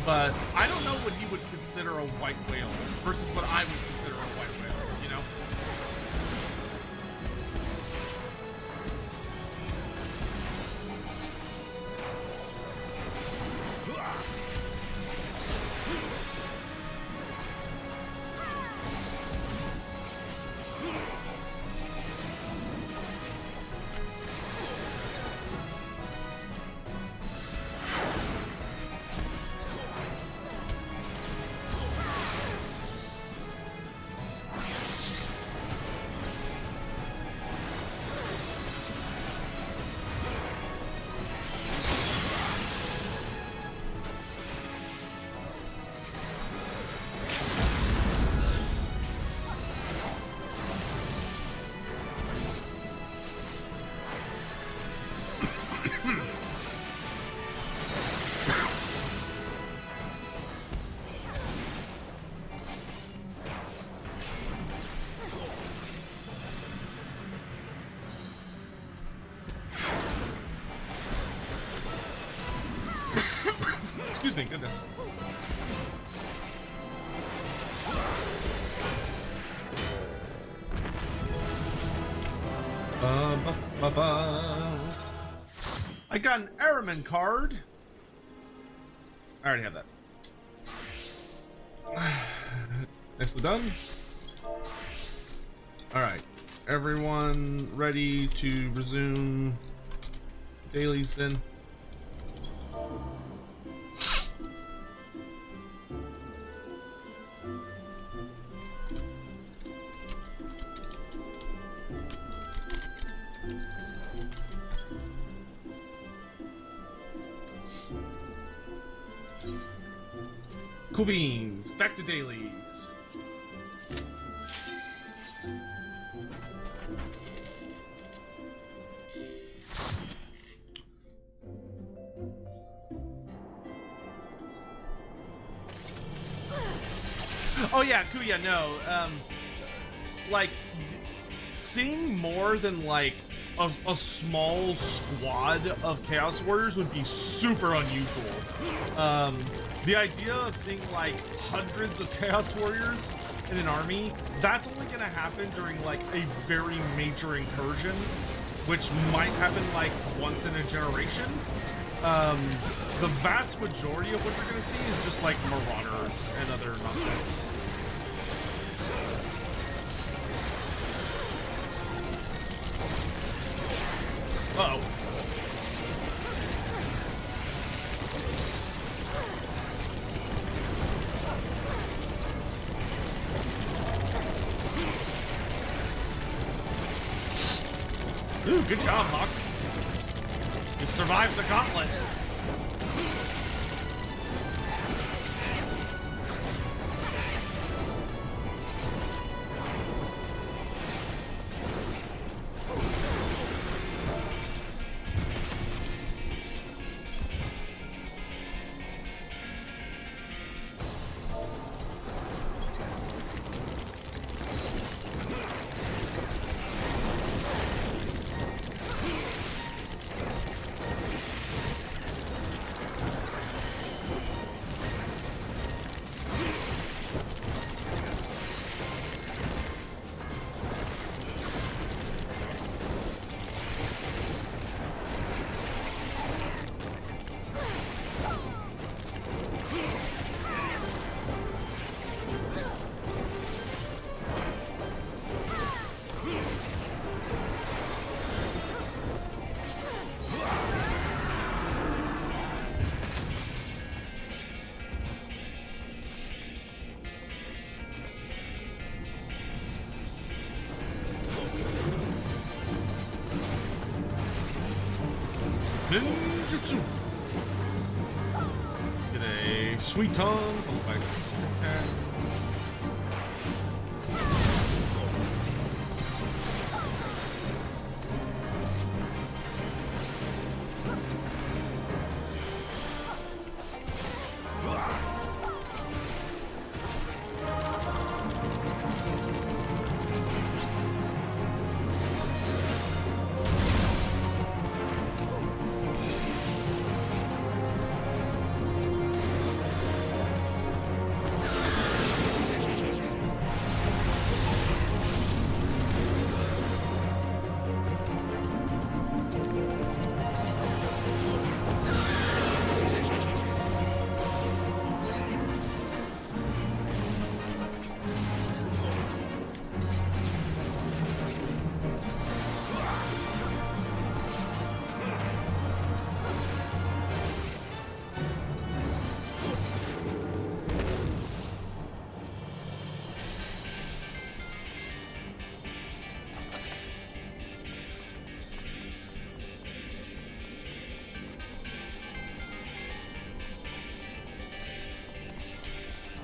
But I don't know what he would consider a white whale versus what I would consider a white whale, you know? Excuse me, goodness. I got an airman card. I already have that. Nicely done. Alright. Everyone ready to resume dailies then? Cool beans. Back to dailies. Oh yeah, Kuya, no. Like, seeing more than, like, a small squad of Chaos Warriors would be super unusual. The idea of seeing, like, hundreds of Chaos Warriors in an army, that's only gonna happen during, like, a very major incursion, which might happen, like, once in a generation. The vast majority of what you're gonna see is just, like, marauders and other nonsense. Uh-oh. Ooh, good job, Hawk. You survived the gauntlet. Ninjutsu. Get a sweet tongue. Followed by okay.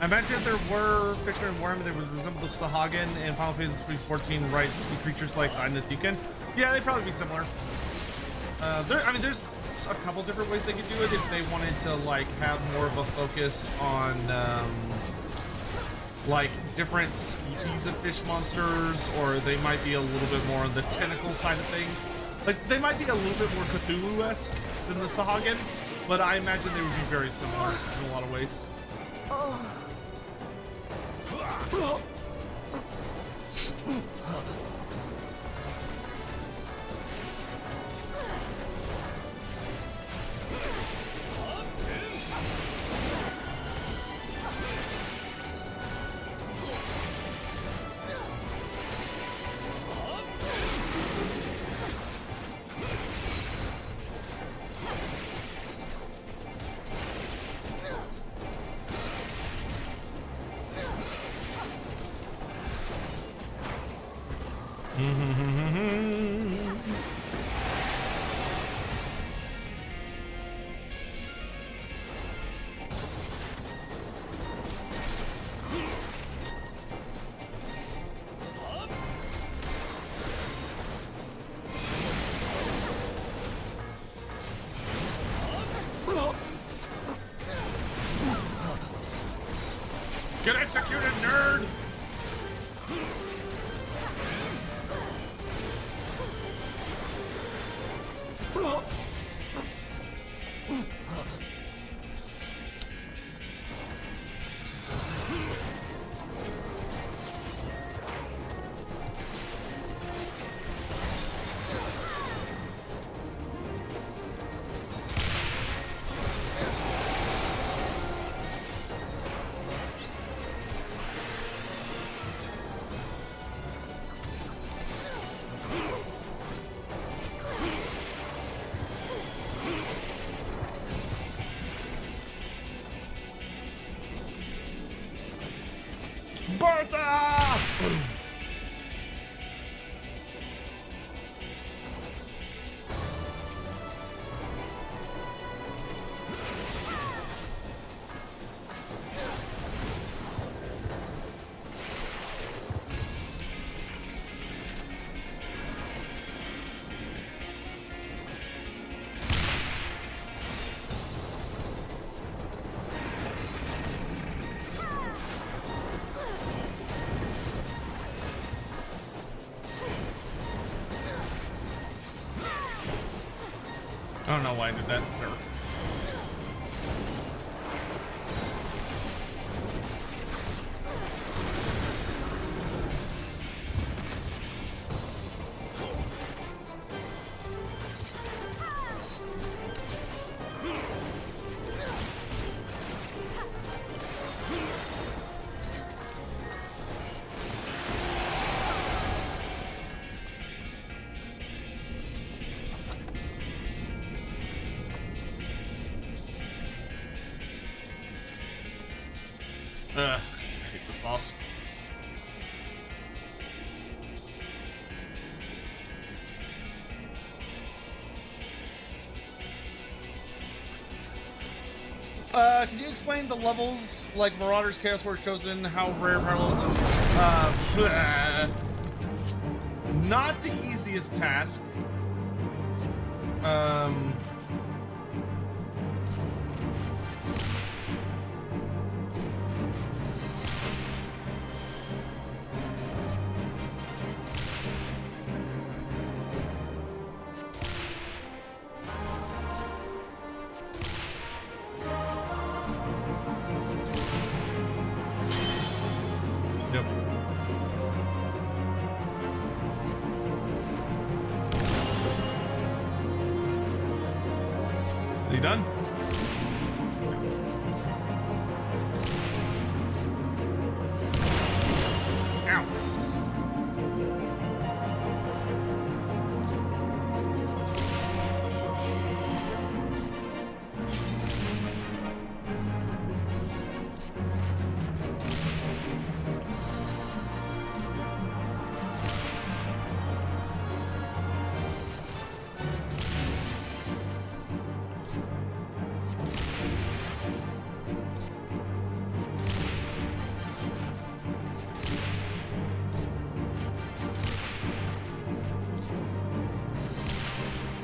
I imagine if there were fishermen worm that would resemble the Sahagin in Final Fantasy XIV rights sea creatures like Inathukan. Yeah, they'd probably be similar. I mean, there's a couple different ways they could do it if they wanted to like have more of a focus on like different species of fish monsters, or they might be a little bit more on the tentacle side of things. Like they might be a little bit more Cthulhu-esque than the Sahagin, but I imagine they would be very similar in a lot of ways. Get executed, nerd! Bertha! I don't know why I did that. Sure. I hate this boss. can you explain the levels like Marauders, Chaos Wars Chosen, how rare parallels and not the easiest task. Yep. Are you done? Ow.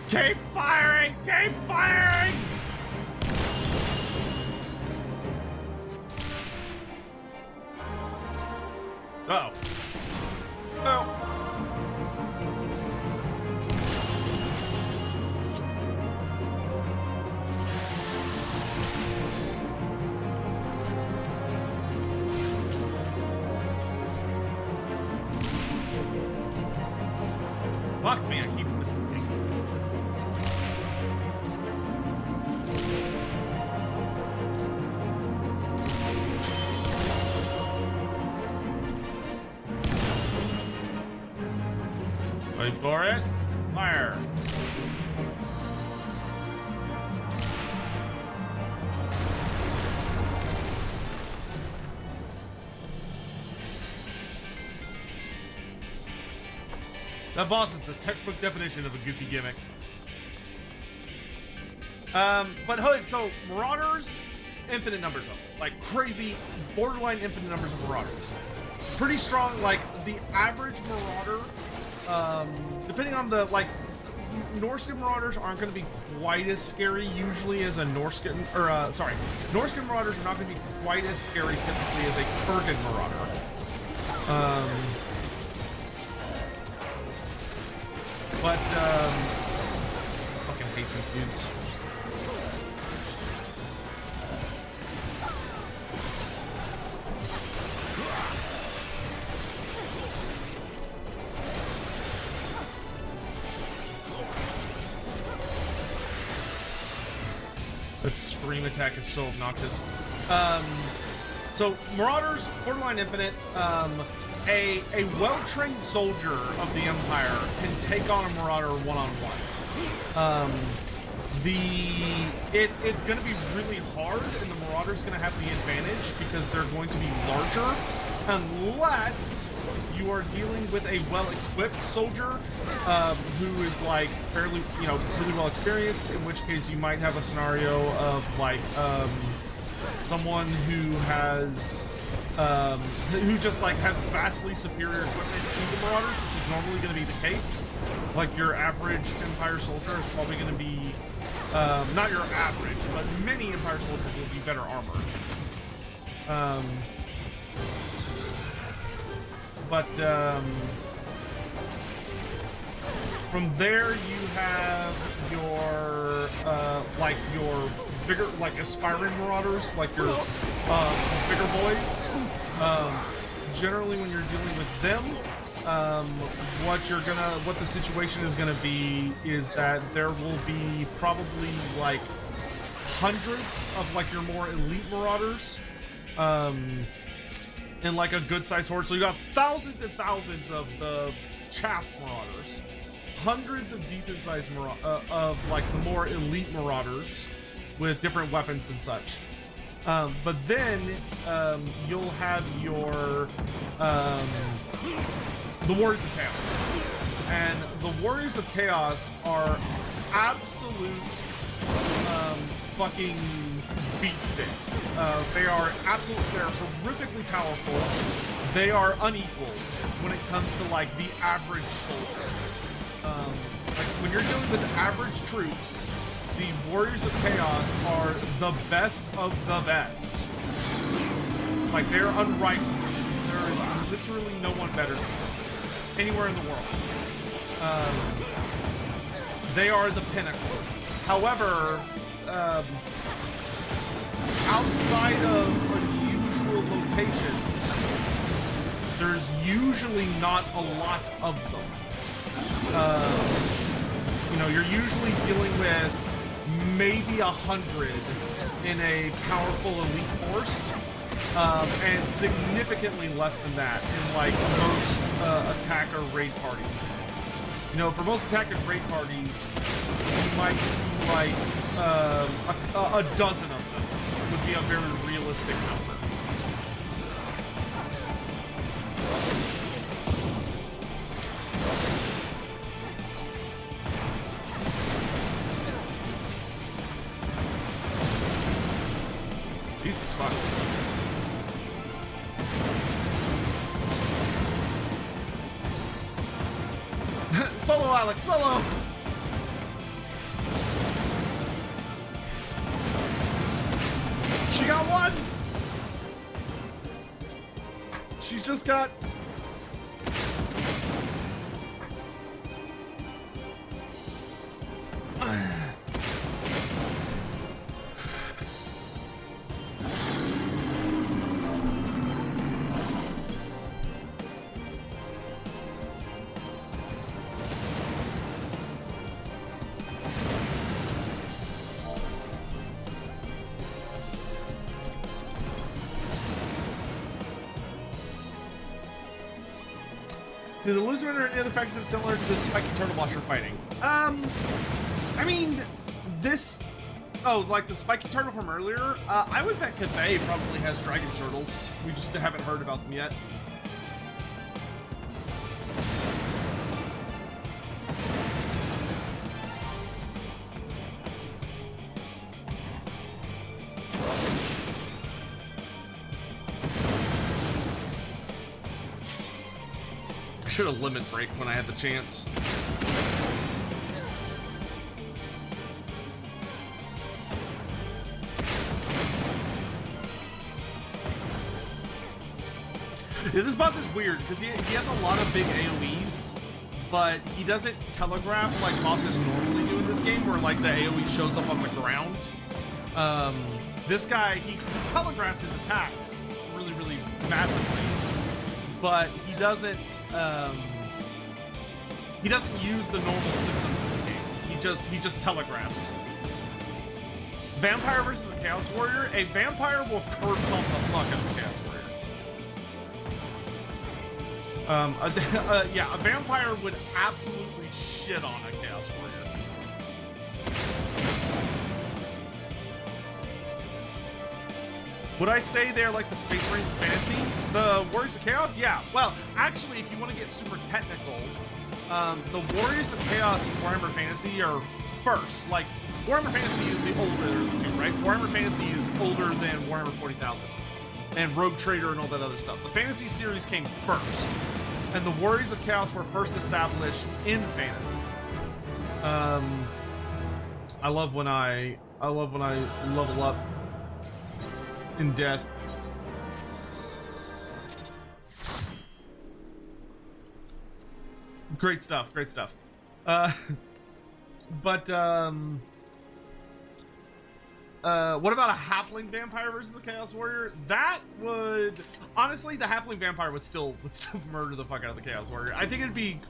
Keep firing! Keep firing! Uh-oh. Oh. Fuck me, I keep missing things. Wait for it. Fire. That boss is the textbook definition of a goofy gimmick. But Hood, so Marauders, infinite numbers of them. Like crazy, borderline infinite numbers of Marauders. Pretty strong, like the average Marauder, depending on the, like, Norscan Marauders aren't going to be quite as scary usually as a Norscan, or, Norscan Marauders are not going to be quite as scary typically as a Kurgan Marauder. Fucking hate these dudes. That scream attack is so obnoxious. So Marauders, borderline infinite. A well-trained soldier of the Empire can take on a Marauder one-on-one. It's going to be really hard, and the Marauder's going to have the advantage because they're going to be larger, unless you are dealing with a well-equipped soldier who is like fairly, really well experienced. In which case, you might have a scenario of like someone who has. Who just like has vastly superior equipment to the Marauders, which is normally going to be the case. Like your average Empire soldier is probably going to be, not your average, but many Empire soldiers will be better armored. From there you have your, like your bigger, like aspiring Marauders, like your bigger boys. Generally, when you're dealing with them, what the situation is gonna be is that there will be probably like hundreds of like your more elite Marauders, and like a good sized horde. So you got thousands and thousands of the chaff Marauders, hundreds of decent sized of like the more elite Marauders with different weapons and such. But then you'll have your the Warriors of Chaos, and the Warriors of Chaos are absolute fucking beat sticks. They're horrifically powerful. They are unequal when it comes to like the average soldier. Like when you're dealing with average troops, the Warriors of Chaos are the best of the best. Like they're unrivaled. There is literally no one better than them anywhere in the world. They are the pinnacle. However, outside of unusual locations, there's usually not a lot of them. You know, you're usually dealing with maybe 100 in a powerful elite force, and significantly less than that in like most attack or raid parties. You know, for most attack and raid parties, you might see like a dozen of them would be a very realistic number. Jesus fuck. Solo, Alex, solo! She got one! She's just got... Do the Luzman or any other factions similar to this spiky turtle boss you're fighting? I mean, this... Oh, like the spiky turtle from earlier? I would bet Cathay probably has dragon turtles. We just haven't heard about them yet. Should have limit break when I had the chance. Yeah, this boss is weird because he has a lot of big AoEs, but he doesn't telegraph like bosses normally do in this game, where like the AoE shows up on the ground. This guy, he telegraphs his attacks really, really massively. But he doesn't use the normal systems in the game. He just telegraphs. Vampire versus a Chaos Warrior. A vampire will curb stomp the fuck out of a Chaos Warrior. Yeah, a vampire would absolutely shit on a Chaos Warrior. Would I say they're like the Space Marines of fantasy? The Warriors of Chaos? Yeah. Well, actually, if you want to get super technical, the Warriors of Chaos and Warhammer Fantasy are first. Like, Warhammer Fantasy is the older of the two, right? Warhammer Fantasy is older than Warhammer 40,000 and Rogue Trader and all that other stuff. The Fantasy series came first, and the Warriors of Chaos were first established in fantasy. I love when I level up in death. Great stuff, great stuff. What about a halfling vampire versus a chaos warrior? That would, honestly, the halfling vampire would still murder the fuck out of the chaos warrior. I think it'd be,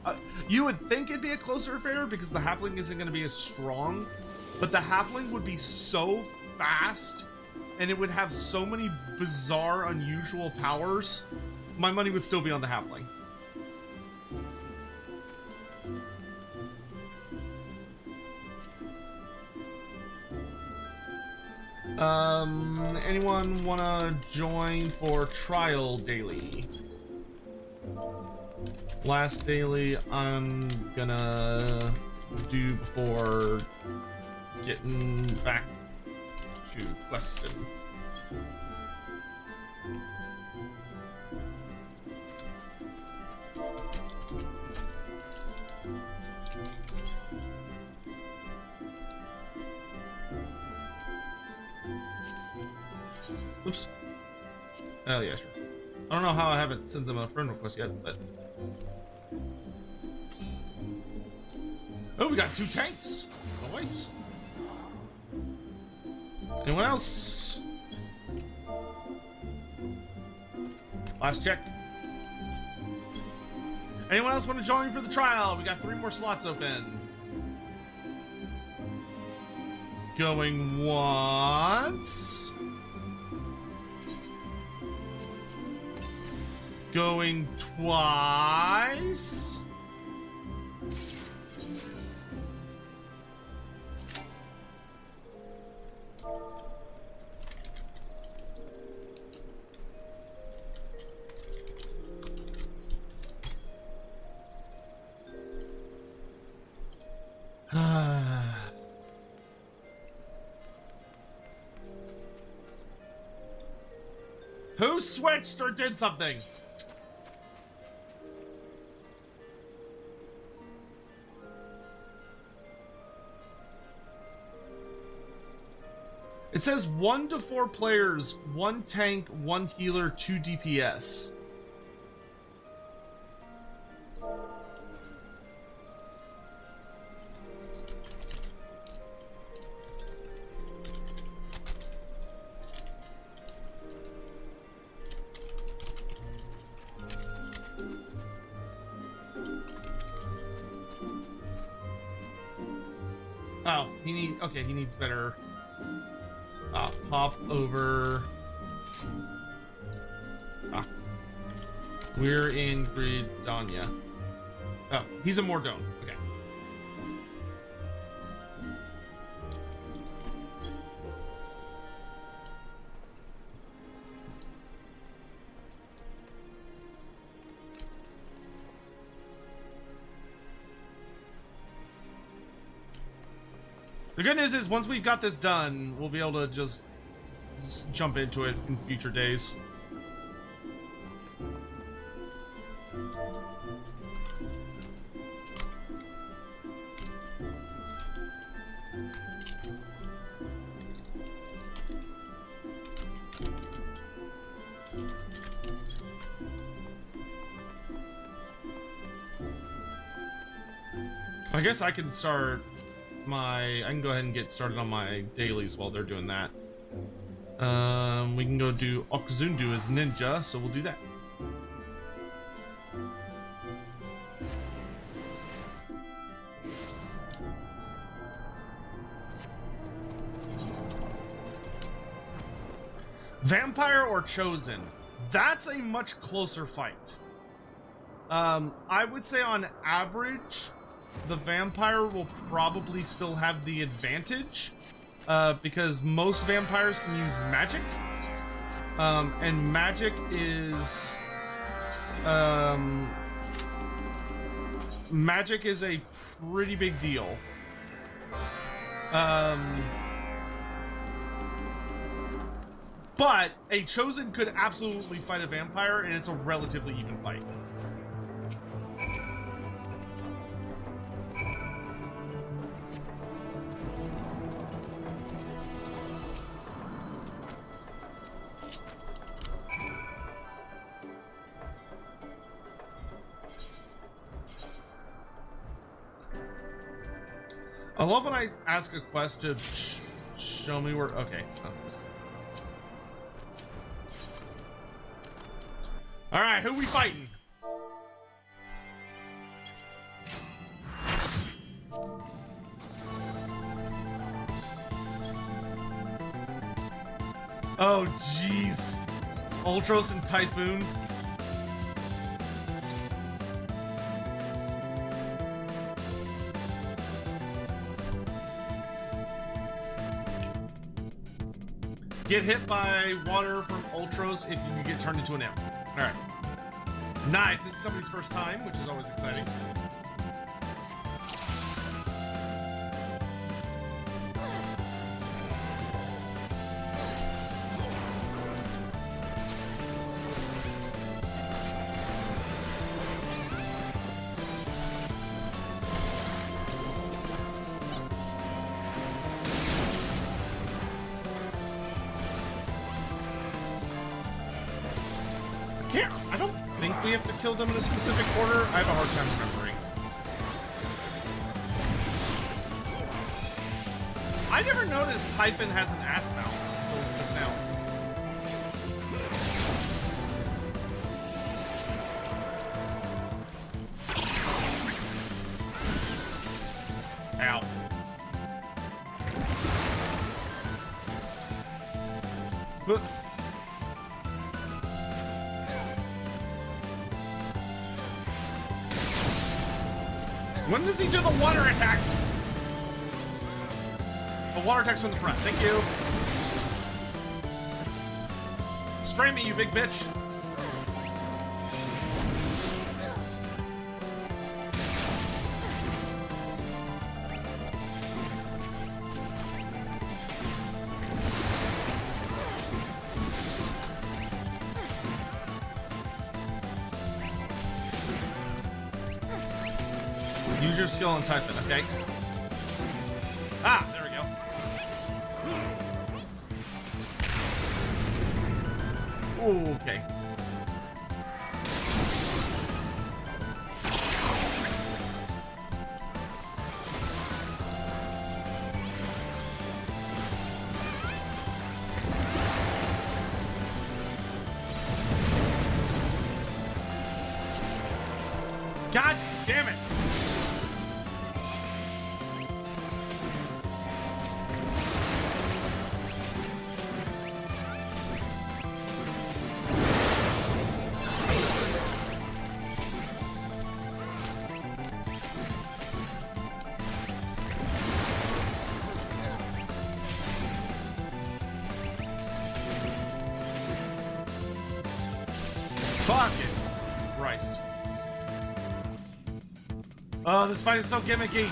you would think it'd be a closer affair because the halfling isn't going to be as strong, but the halfling would be so fast and it would have so many bizarre, unusual powers. My money would still be on the halfling. Anyone wanna join for trial daily? Last daily I'm gonna do before getting back Good question. Oops. Oh yeah, sure. I don't know how I haven't sent them a friend request yet, but oh, we got 2 tanks. Nice. Anyone else? Last check. Anyone else want to join for the trial? We got 3 more slots open. Going once. Going twice. Who switched or did something? It says 1 to 4 players, 1 tank, 1 healer, 2 DPS. Oh, he needs better. Pop over. We're in Grindin. Oh, he's a Mordone. Okay. The good news is once we've got this done, we'll be able to just jump into it in future days. I guess I can start I can go ahead and get started on my dailies while they're doing that. We can go do Okzundu as ninja, so we'll do that. Vampire or Chosen? That's a much closer fight. I would say on average, the vampire will probably still have the advantage because most vampires can use magic, and magic is a pretty big deal. But a Chosen could absolutely fight a vampire, and it's a relatively even fight. I love when I ask a quest to show me where. Okay. All right, who we fighting? Oh, jeez. Ultros and Typhoon. Get hit by water from Ultros if you get turned into an imp. Alright. Nice. This is somebody's first time, which is always exciting. we have to kill them in a specific order? I have a hard time remembering. I never noticed Typhon has an ass mouth until just now. Ow. But when does he do the water attack? The water attack's from the front. Thank you. Spray me, you big bitch. Use your skill and type it, okay? Ah, there we go. Okay. God damn it! Fuck it! Christ. Oh, this fight is so gimmicky!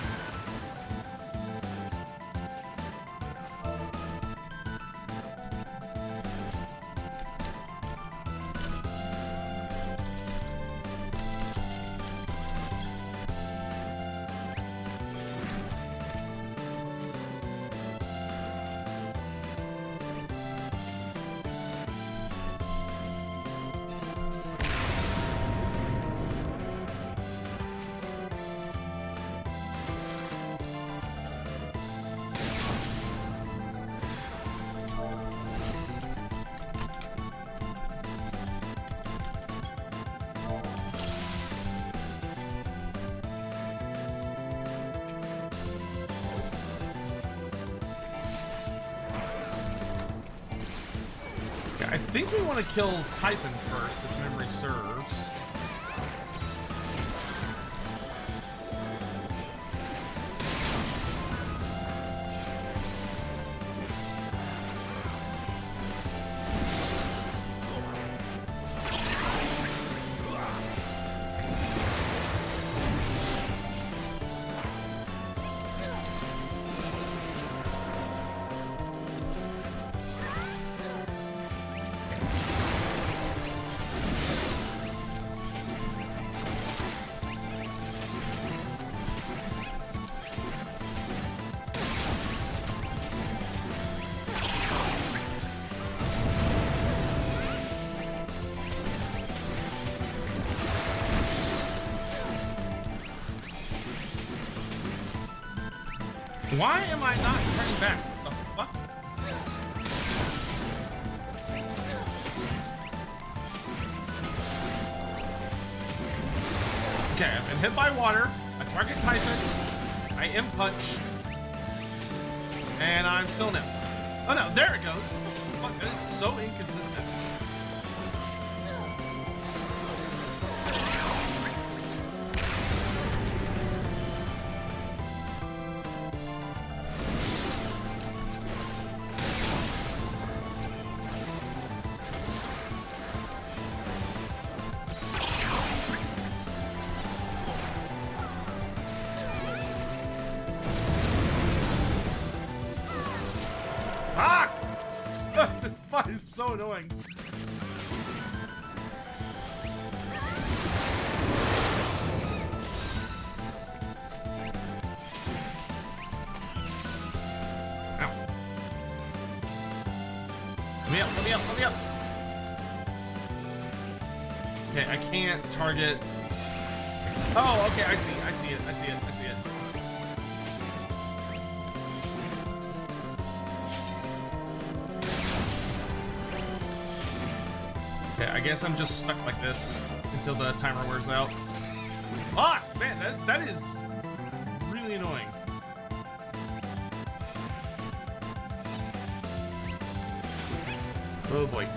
I think we want to kill Typhon first, if memory serves. Why am I not turning back? What the fuck? Okay, I've been hit by water. I target Typhon. I imp punch. And I'm still nil. Oh no, there it goes. Fuck, that is so inconsistent. This fight is so annoying. Ow. Let me up, let me up, let me up. Okay, I can't target. Oh, okay, I see it. Okay, I guess I'm just stuck like this until the timer wears out. Ah, man, that is really annoying. Oh boy.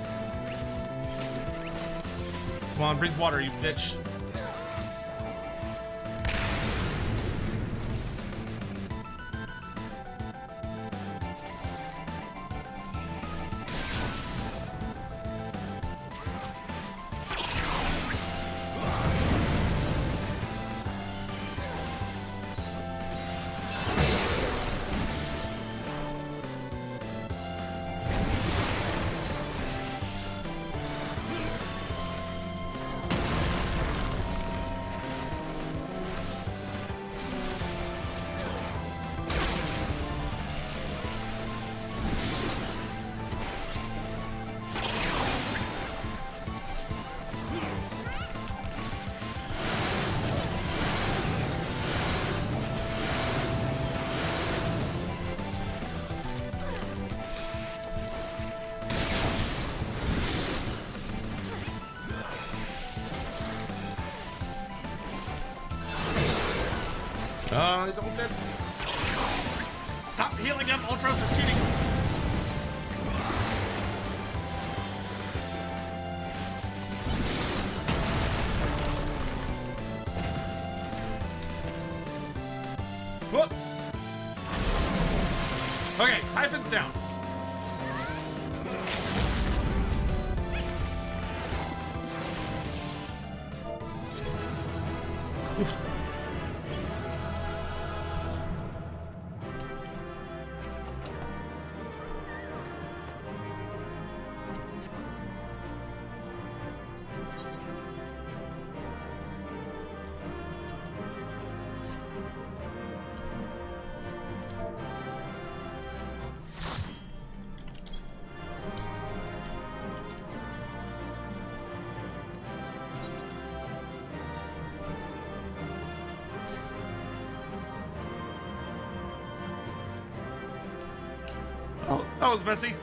Come on, drink water, you bitch. He's almost dead. Stop healing him, Ultros is cheating. Whoop. Okay, Typhon's down. Oh, that was messy.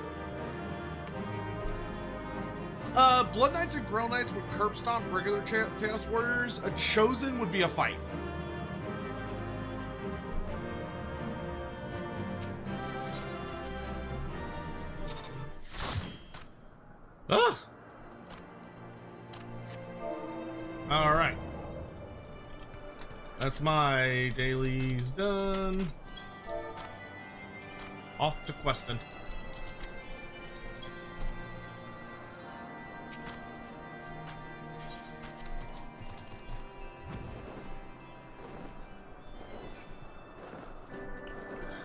Blood Knights and Grail Knights would curb stomp regular Chaos Warriors. A Chosen would be a fight. Ah! Alright. That's my dailies done. Off to Queston.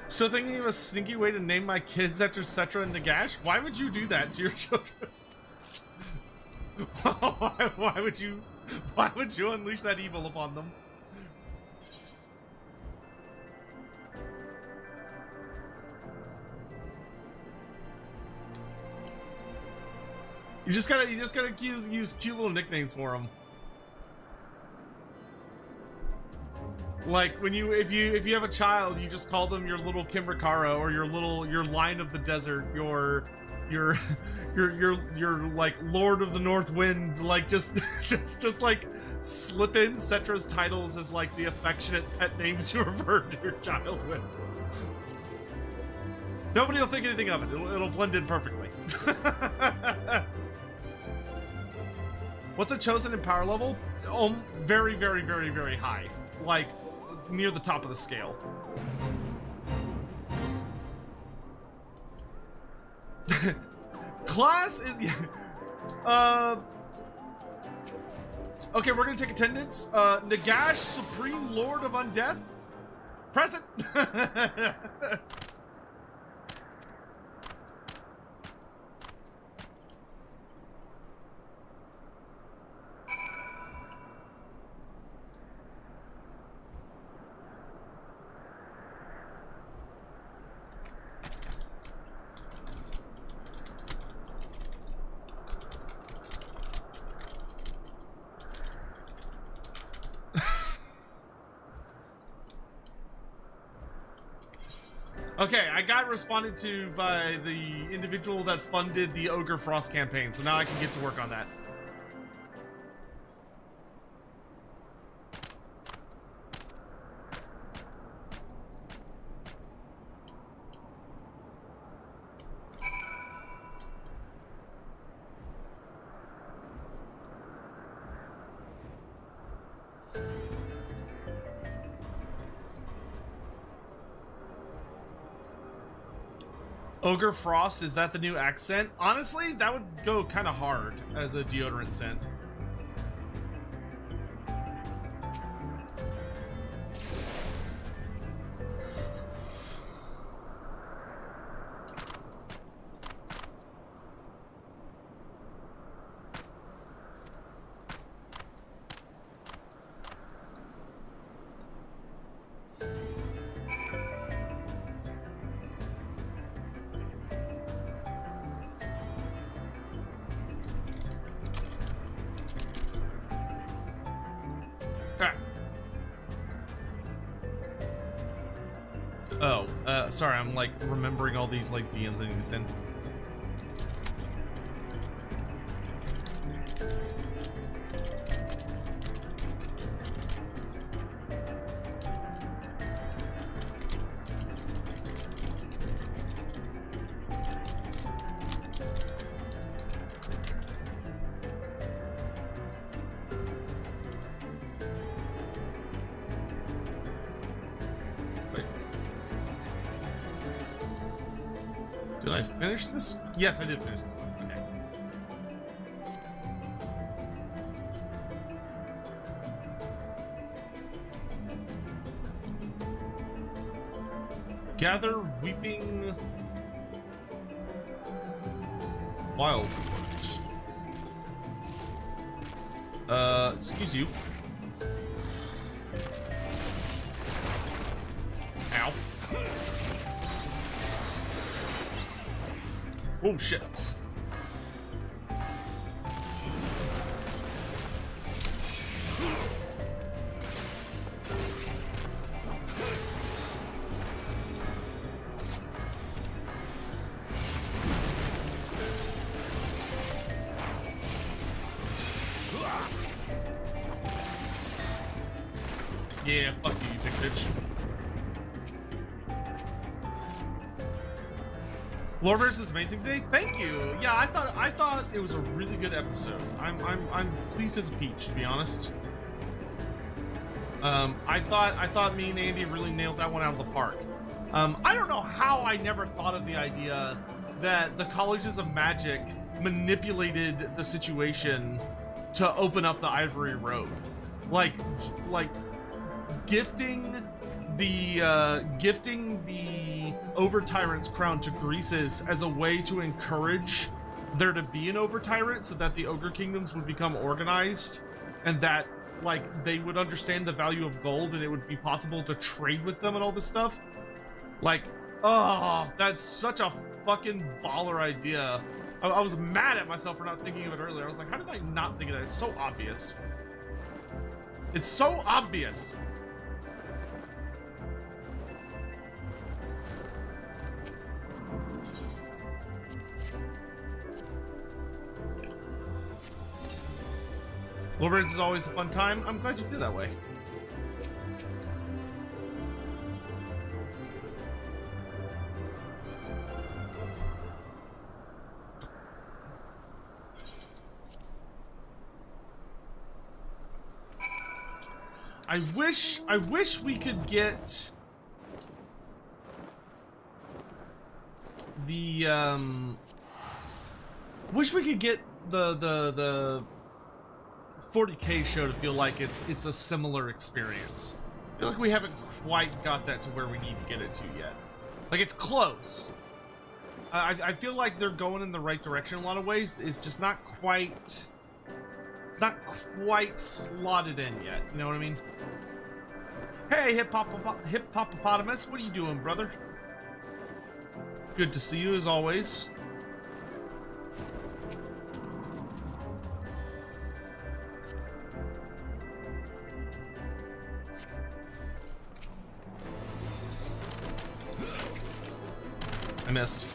So thinking of a sneaky way to name my kids after Cetra and Nagash? Why would you do that to your children? why would you unleash that evil upon them? You just gotta use cute little nicknames for them. Like when if you have a child, you just call them your little Kimrakara or your Lion of the Desert, your like Lord of the North Wind. Like just like slip in Cetra's titles as like the affectionate pet names you refer to your child with. Nobody will think anything of it. It'll blend in perfectly. What's a Chosen in power level? Oh, very, very, very, very high. Like, near the top of the scale. Class is... Okay, we're gonna take attendance. Nagash, Supreme Lord of Undeath. Present! Okay, I got responded to by the individual that funded the Ogre Frost campaign, so now I can get to work on that. Ogre Frost, is that the new accent? Honestly, that would go kind of hard as a deodorant scent. Sorry, I'm like remembering all these like DMs I need to send. Did I finish this? Yes, I did finish this quest. Okay. Gather weeping wild. Excuse you. Ow. Oh shit. Yeah, fuck you, you big bitch. Lore versus Amazing Day, thank you. Yeah, I thought it was a really good episode. I'm pleased as a peach, to be honest. I thought me and Andy really nailed that one out of the park. I don't know how I never thought of the idea that the colleges of magic manipulated the situation to open up the Ivory Road, like gifting the Over Tyrant's crown to Greases as a way to encourage there to be an Over Tyrant, so that the Ogre Kingdoms would become organized, and that like they would understand the value of gold, and it would be possible to trade with them and all this stuff. Like, oh, that's such a fucking baller idea. I was mad at myself for not thinking of it earlier. I was like, how did I not think of that? It's so obvious. It's so obvious. Wolverines is always a fun time. I'm glad you feel that way. I wish we could get the wish we could get the 40K show to feel like it's a similar experience. I feel like we haven't quite got that to where we need to get it to yet. Like, it's close. I feel like they're going in the right direction in a lot of ways. It's just not quite... It's not quite slotted in yet. You know what I mean? Hey, Hippopotamus, what are you doing, brother? Good to see you, as always. I missed.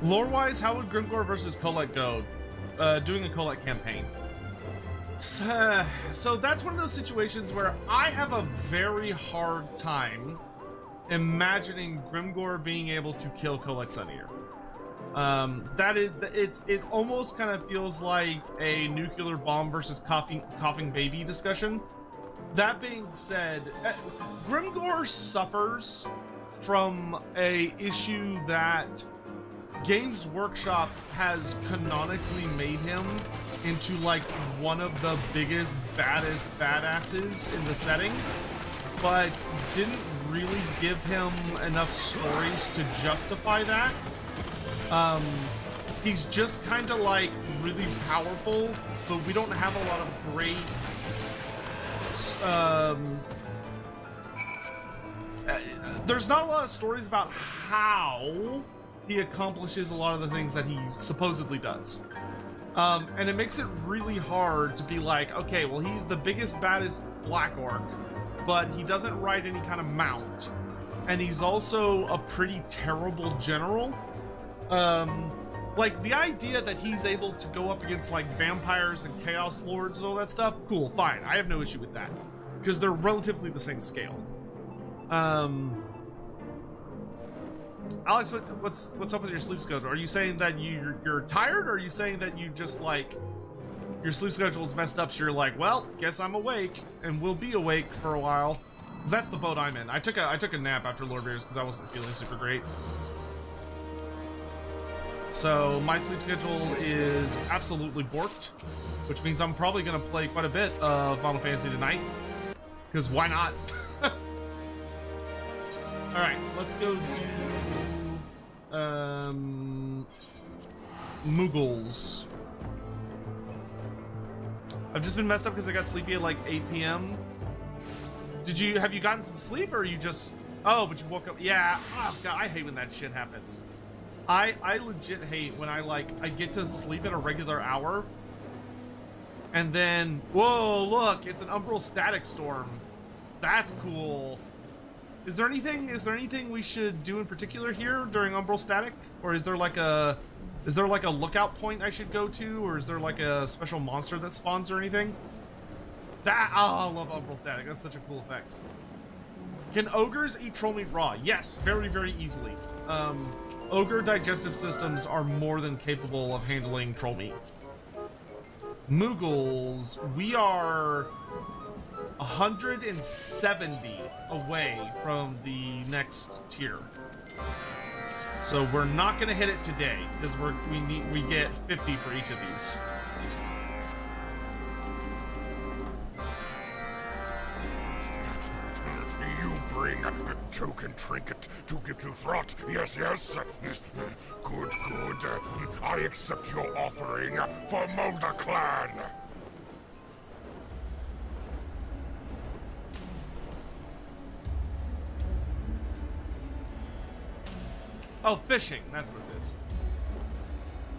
Lore-wise, how would Grimgor versus Colette go? Doing a Colette campaign. So that's one of those situations where I have a very hard time imagining Grimgor being able to kill Colette Suneer. It almost kind of feels like a nuclear bomb versus coughing baby discussion. That being said, Grimgor suffers from a issue that Games Workshop has canonically made him into like one of the biggest, baddest badasses in the setting, but didn't really give him enough stories to justify that. He's just kind of like really powerful, but we don't have a lot of great there's not a lot of stories about how he accomplishes a lot of the things that he supposedly does. And it makes it really hard to be like, okay, well, he's the biggest, baddest Black Orc, but he doesn't ride any kind of mount. And he's also a pretty terrible general. Like, the idea that he's able to go up against, like, vampires and chaos lords and all that stuff, cool, fine. I have no issue with that. Because they're relatively the same scale. Alex, what's up with your sleep schedule? Are you saying that you're tired, or are you saying that you just, like, your sleep schedule is messed up, so you're like, well, guess I'm awake, and will be awake for a while? Because that's the boat I'm in. I took a nap after Lord Bears because I wasn't feeling super great. So my sleep schedule is absolutely borked, which means I'm probably going to play quite a bit of Final Fantasy tonight. Because why not? Alright, let's go do... Moogles. I've just been messed up because I got sleepy at like 8 p.m. Have you gotten some sleep, or are you just... Oh, but you woke up... Yeah, oh god, I hate when that shit happens. I legit hate when I get to sleep at a regular hour, and then, whoa, look, it's an Umbral Static Storm. That's cool. Is there anything we should do in particular here during Umbral Static? Or is there like a lookout point I should go to? Or is there like a special monster that spawns or anything? Oh, I love Umbral Static. That's such a cool effect. Can ogres eat troll meat raw? Yes, very, very easily. Ogre digestive systems are more than capable of handling troll meat. Moogles, we are 170 away from the next tier. So we're not gonna hit it today, because we get 50 for each of these. Bring a token trinket to give to Throt. Yes, yes. Good, good. I accept your offering for Molder Clan. Oh, fishing. That's what it is.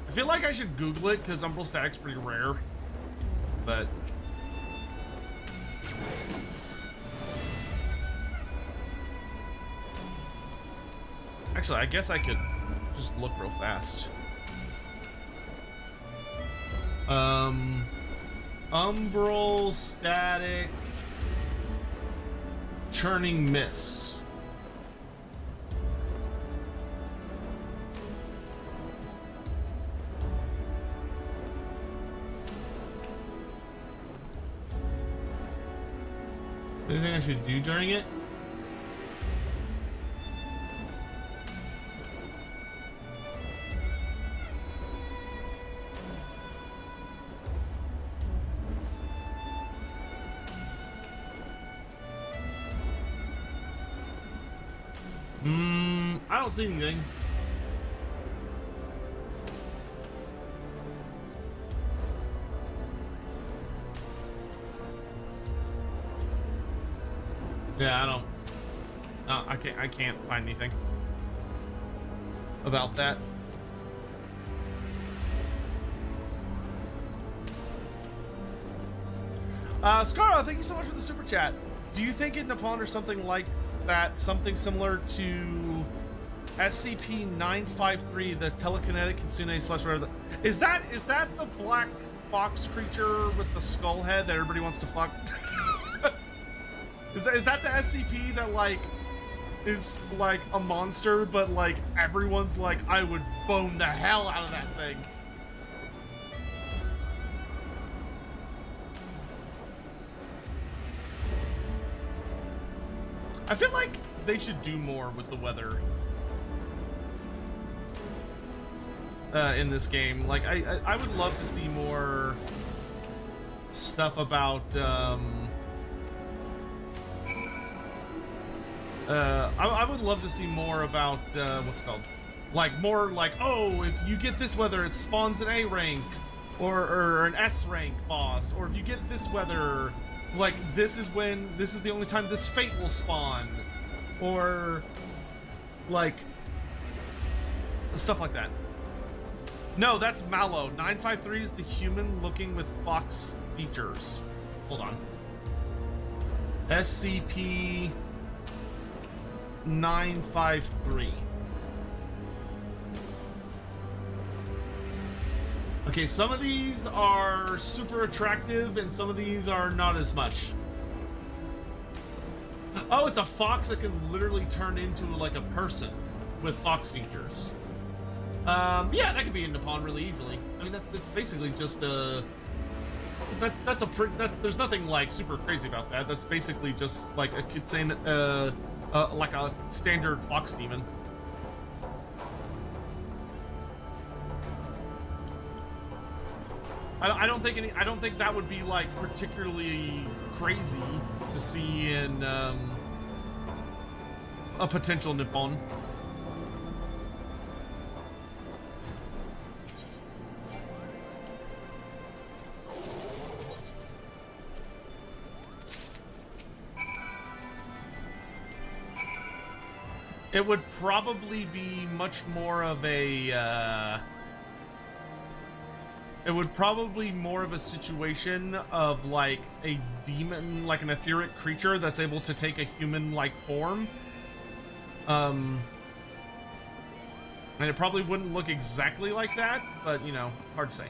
I feel like I should Google it, because Umbral Static's pretty rare. But... Actually, I guess I could just look real fast. Umbral Static Churning Miss. Anything I should do during it? I don't see anything. Yeah, I don't. No, I can't find anything about that. Scarra, thank you so much for the super chat. Do you think in Nippon or something like that, something similar to SCP-953, the telekinetic kitsune slash whatever? Is that the black fox creature with the skull head that everybody wants to fuck? Is that the SCP that like is like a monster, but like everyone's like, I would bone the hell out of that thing? I feel like they should do more with the weather in this game. Like, I would love to see more stuff about I would love to see more about what's it called? Like more like, oh, if you get this weather, it spawns an A rank or an S rank boss, or if you get this weather, like this is the only time this fate will spawn, or like stuff like that. No, that's Mallow. 953 is the human looking with fox features. Hold on. SCP 953. Okay, some of these are super attractive and some of these are not as much. Oh, it's a fox that can literally turn into like a person with fox features. Yeah, that could be in Nippon really easily. I mean, that's basically just a... there's nothing like super crazy about that. That's basically just like a kitsune, like a standard fox demon. I don't think that would be like particularly crazy to see in a potential Nippon. It would probably be much more of a, it would probably more of a situation of like a demon, like an etheric creature that's able to take a human-like form. And it probably wouldn't look exactly like that, but you know, hard to say.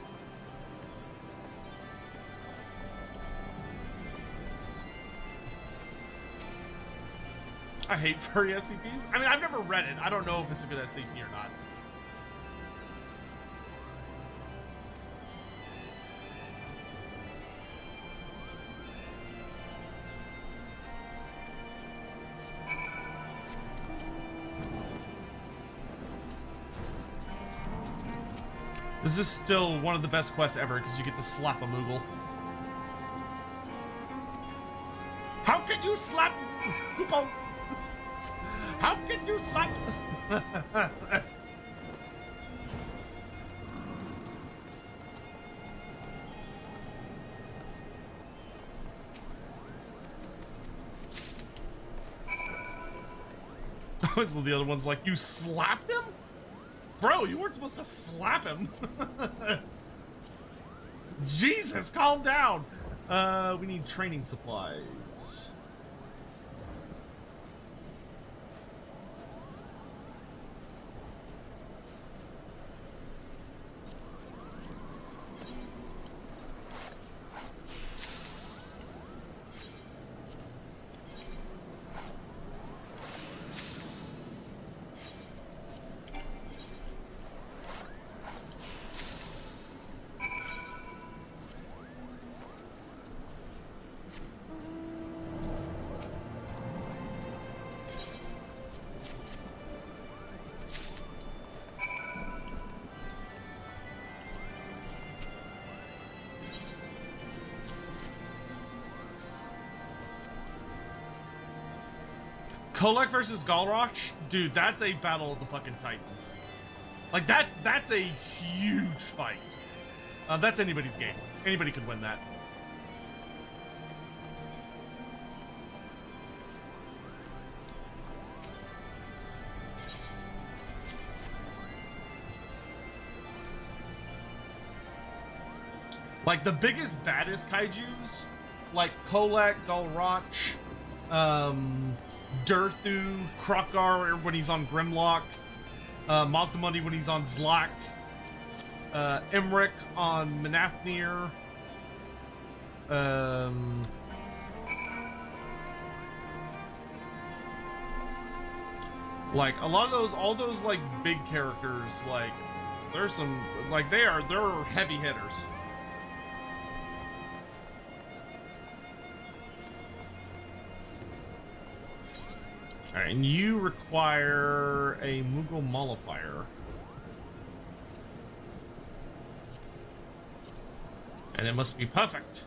I hate furry SCPs. I mean, I've never read it. I don't know if it's a good SCP or not. This is still one of the best quests ever because you get to slap a Moogle. How can you slap Hoopo? How can you slap? The other one's like, you slapped him? Bro, you weren't supposed to slap him. Jesus, calm down. We need training supplies. Kolek versus Galroch, dude, that's a battle of the fucking titans. Like that's a huge fight. That's anybody's game. Anybody could win that. Like the biggest, baddest kaijus, like Kolek, Galroch, Durthu, Krokar when he's on Grimlock, Mazdamundi when he's on Zlak, Emmerich on Menathnir, like a lot of those, all those like big characters, like there's some, like they're heavy hitters. Alright, and you require a Moogle Mollifier. And it must be perfect.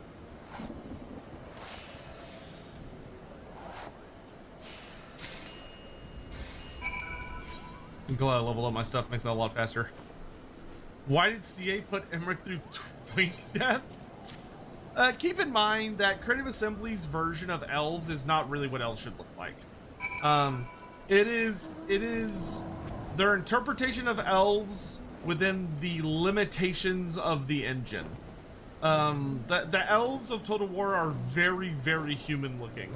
I'm glad I leveled up my stuff, makes it a lot faster. Why did CA put Emmerich through twink death? Keep in mind that Creative Assembly's version of elves is not really what elves should look like. It is their interpretation of elves within the limitations of the engine. The elves of Total War are very, very human looking.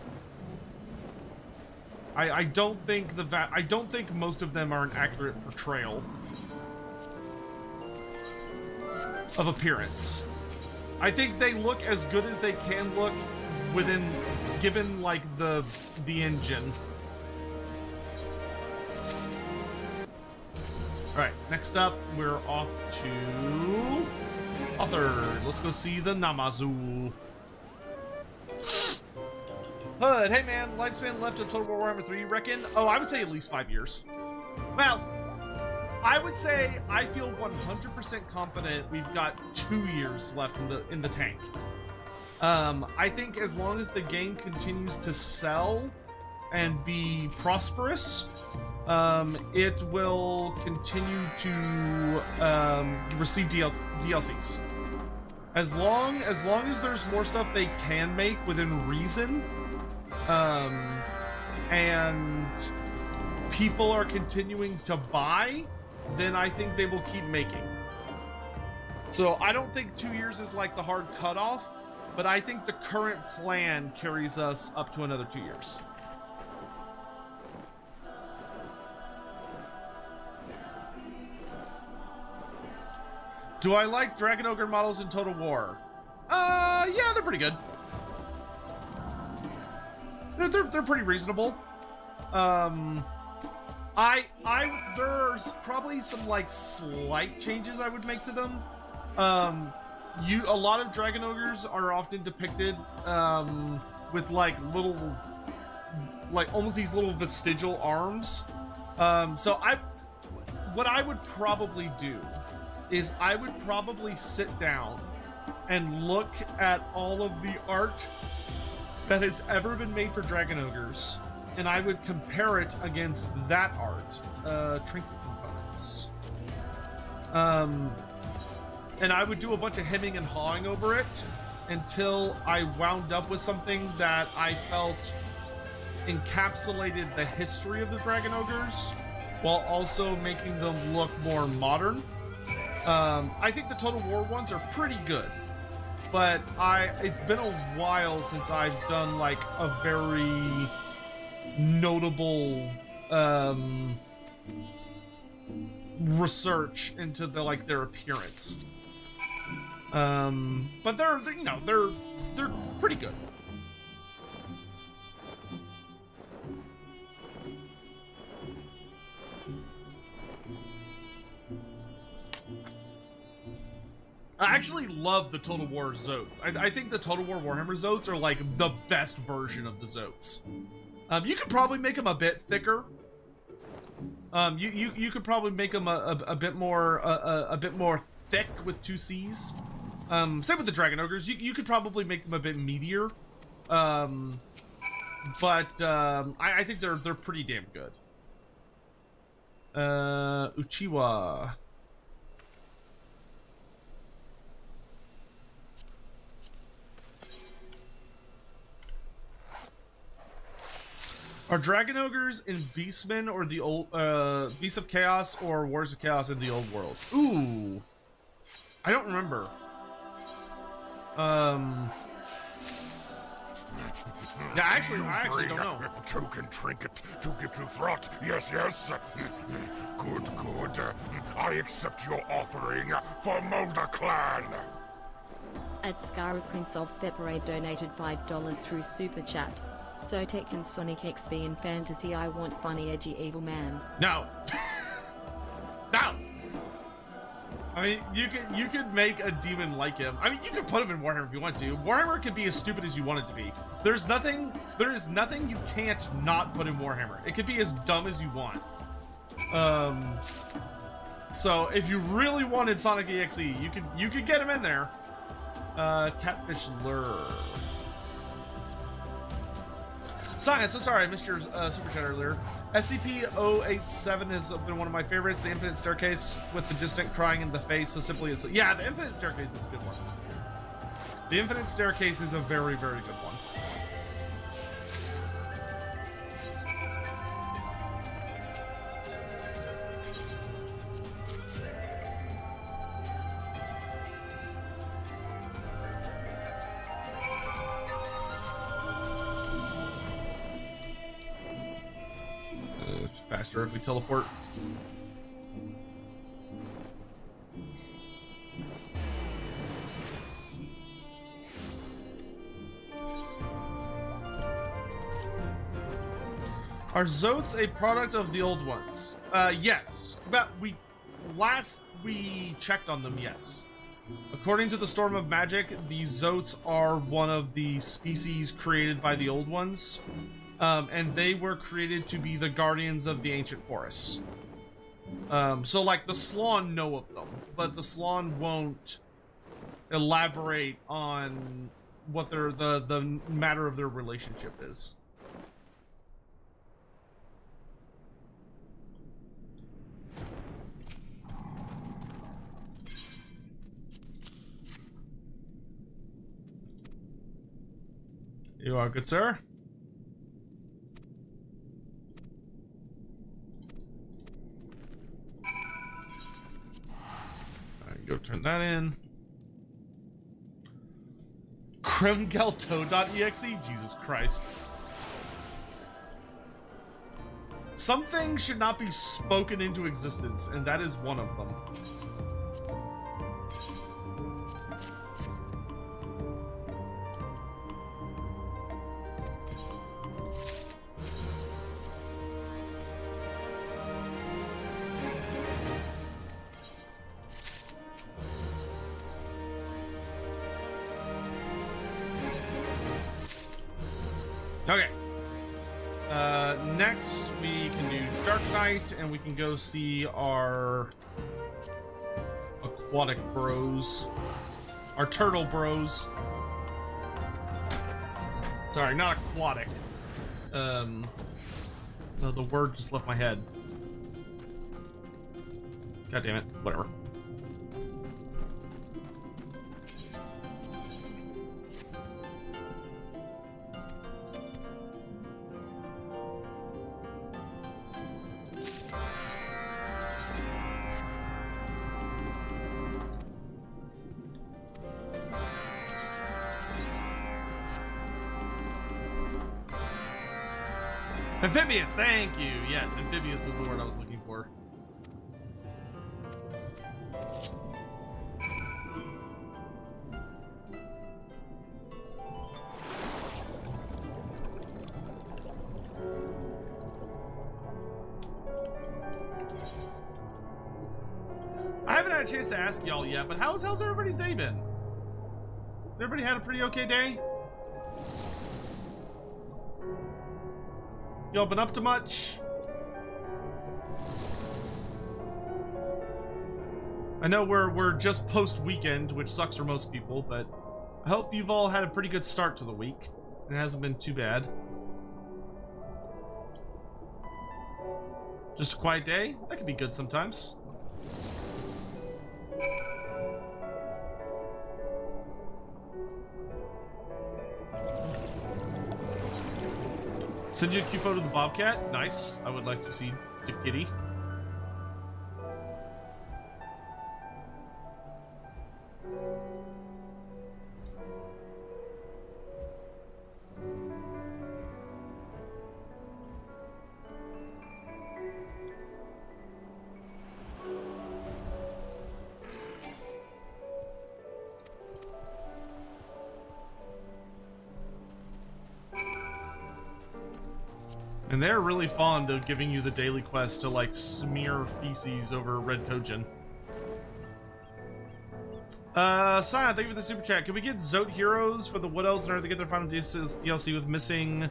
I don't think I don't think most of them are an accurate portrayal of appearance. I think they look as good as they can look within, given like the engine. Alright, next up, we're off to Author. Let's go see the Namazu. Hood, hey man, lifespan left of Total War Warhammer 3, you reckon? Oh, I would say at least 5 years. Well, I would say I feel 100% confident we've got 2 years left in the tank. I think as long as the game continues to sell and be prosperous, it will continue to receive DLCs. As long as there's more stuff they can make within reason, and people are continuing to buy, then I think they will keep making. So I don't think 2 years is like the hard cutoff, but I think the current plan carries us up to another 2 years. Do I like Dragon Ogre models in Total War? Yeah, they're pretty good. They're pretty reasonable. There's probably some like slight changes I would make to them. A lot of Dragon Ogres are often depicted with like little, like almost these little vestigial arms. What I would probably do is I would probably sit down and look at all of the art that has ever been made for Dragon Ogres, and I would compare it against that art, trinket components. And I would do a bunch of hemming and hawing over it until I wound up with something that I felt encapsulated the history of the Dragon Ogres while also making them look more modern. I think the Total War ones are pretty good, but it's been a while since I've done like a very notable research into their appearance. But they're pretty good. I actually love the Total War Zotes. I think the Total War Warhammer Zotes are like the best version of the Zotes. You could probably make them a bit thicker. You could probably make them a bit more thick with 2 C's. Same with the Dragon Ogres. You could probably make them a bit meatier. but I think they're pretty damn good. Uchiwa. Are Dragon Ogres in Beastmen or the old Beasts of Chaos or Wars of Chaos in the old world? Ooh, I don't remember. Yeah, I actually don't know. Token trinket to give to Throt. Yes, yes. Good, good. I accept your offering for Molder Clan. At Skara Prince of Thepere donated $5 through Super Chat. Sotek and Sonic XB in fantasy. I want funny, edgy, evil man. No. No. I mean, you could make a demon like him. I mean, you could put him in Warhammer if you want to. Warhammer can be as stupid as you want it to be. There is nothing you can't not put in Warhammer. It could be as dumb as you want. So if you really wanted Sonic EXE, you could get him in there. Catfish Lure. Science, so sorry, I missed your super chat earlier. SCP-087 has been one of my favorites. The Infinite Staircase with the distant crying in the face, so simply it's... Yeah, the Infinite Staircase is a good one. The Infinite Staircase is a very, very good one. Faster if we teleport. Are Zotes a product of the old ones? Yes. But we checked on them, yes. According to the Storm of Magic, the Zotes are one of the species created by the old ones. And they were created to be the guardians of the ancient forests. So like the Slawn know of them, but the Slawn won't elaborate on what the matter of their relationship is. You are good, sir. Go turn that in. Kremgelto.exe? Jesus Christ. Some things should not be spoken into existence, and that is one of them. Okay. Next we can do Dark Knight, and we can go see our aquatic bros. Our turtle bros. Sorry, not aquatic. No, the word just left my head. God damn it. Whatever. Amphibious, thank you. Yes, amphibious was the word I was looking for. I haven't had a chance to ask y'all yet, but how's everybody's day been? Everybody had a pretty okay day? Y'all been up to much? I know we're just post-weekend, which sucks for most people, but I hope you've all had a pretty good start to the week. It hasn't been too bad. Just a quiet day? That could be good sometimes. Send you a cute photo of the bobcat. Nice. I would like to see the kitty. And they're really fond of giving you the daily quest to, like, smear feces over Red Kojin. Sion, thank you for the super chat. Can we get Zote heroes for the Wood Elves in order to get their final DLC with missing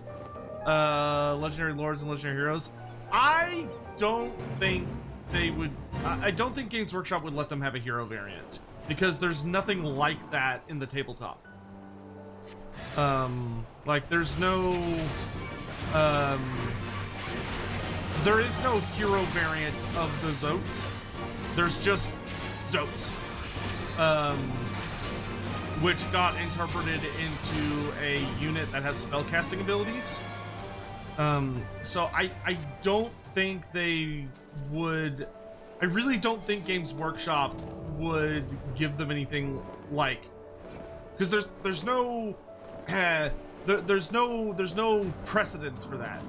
legendary lords and legendary heroes? I don't think they would. I don't think Games Workshop would let them have a hero variant because there's nothing like that in the tabletop. Like there's no. There is no hero variant of the Zotes. There's just Zotes. Which got interpreted into a unit that has spellcasting abilities. So I don't think they would. I really don't think Games Workshop would give them anything like, because there's no there's no precedence for that.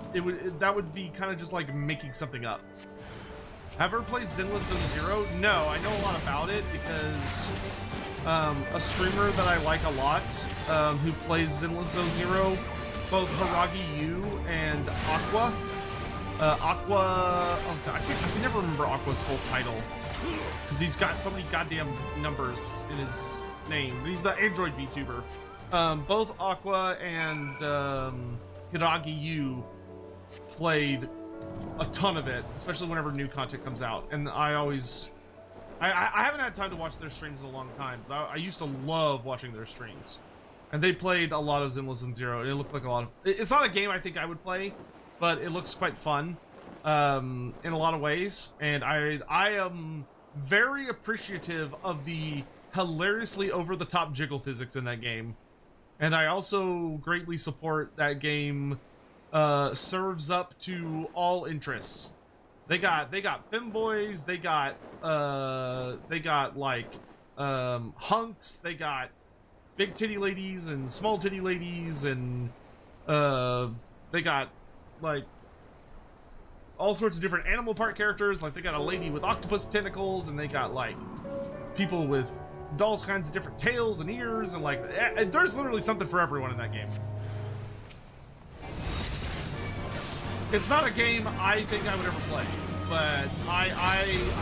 That would be kind of just like making something up. Have ever played Zenless Zone Zero? No, I know a lot about it because a streamer that I like a lot who plays Zenless Zone Zero, both Hiragi Yu and Aqua. Aqua, oh god, I can never remember Aqua's full title because he's got so many goddamn numbers in his name. He's the Android VTuber. Both Aqua and Hiragi Yu played a ton of it, especially whenever new content comes out. And I haven't had time to watch their streams in a long time, but I used to love watching their streams. And they played a lot of Zenless Zone Zero, and it looked like a lot of... It's not a game I think I would play, but it looks quite fun in a lot of ways. And I am very appreciative of the hilariously over-the-top jiggle physics in that game. And I also greatly support that game serves up to all interests. They got femboys, they got like hunks, they got big titty ladies and small titty ladies, and they got like all sorts of different animal part characters. Like they got a lady with octopus tentacles, and they got like people with all kinds of different tails and ears, and like there's literally something for everyone in that game. It's not a game I think I would ever play, but I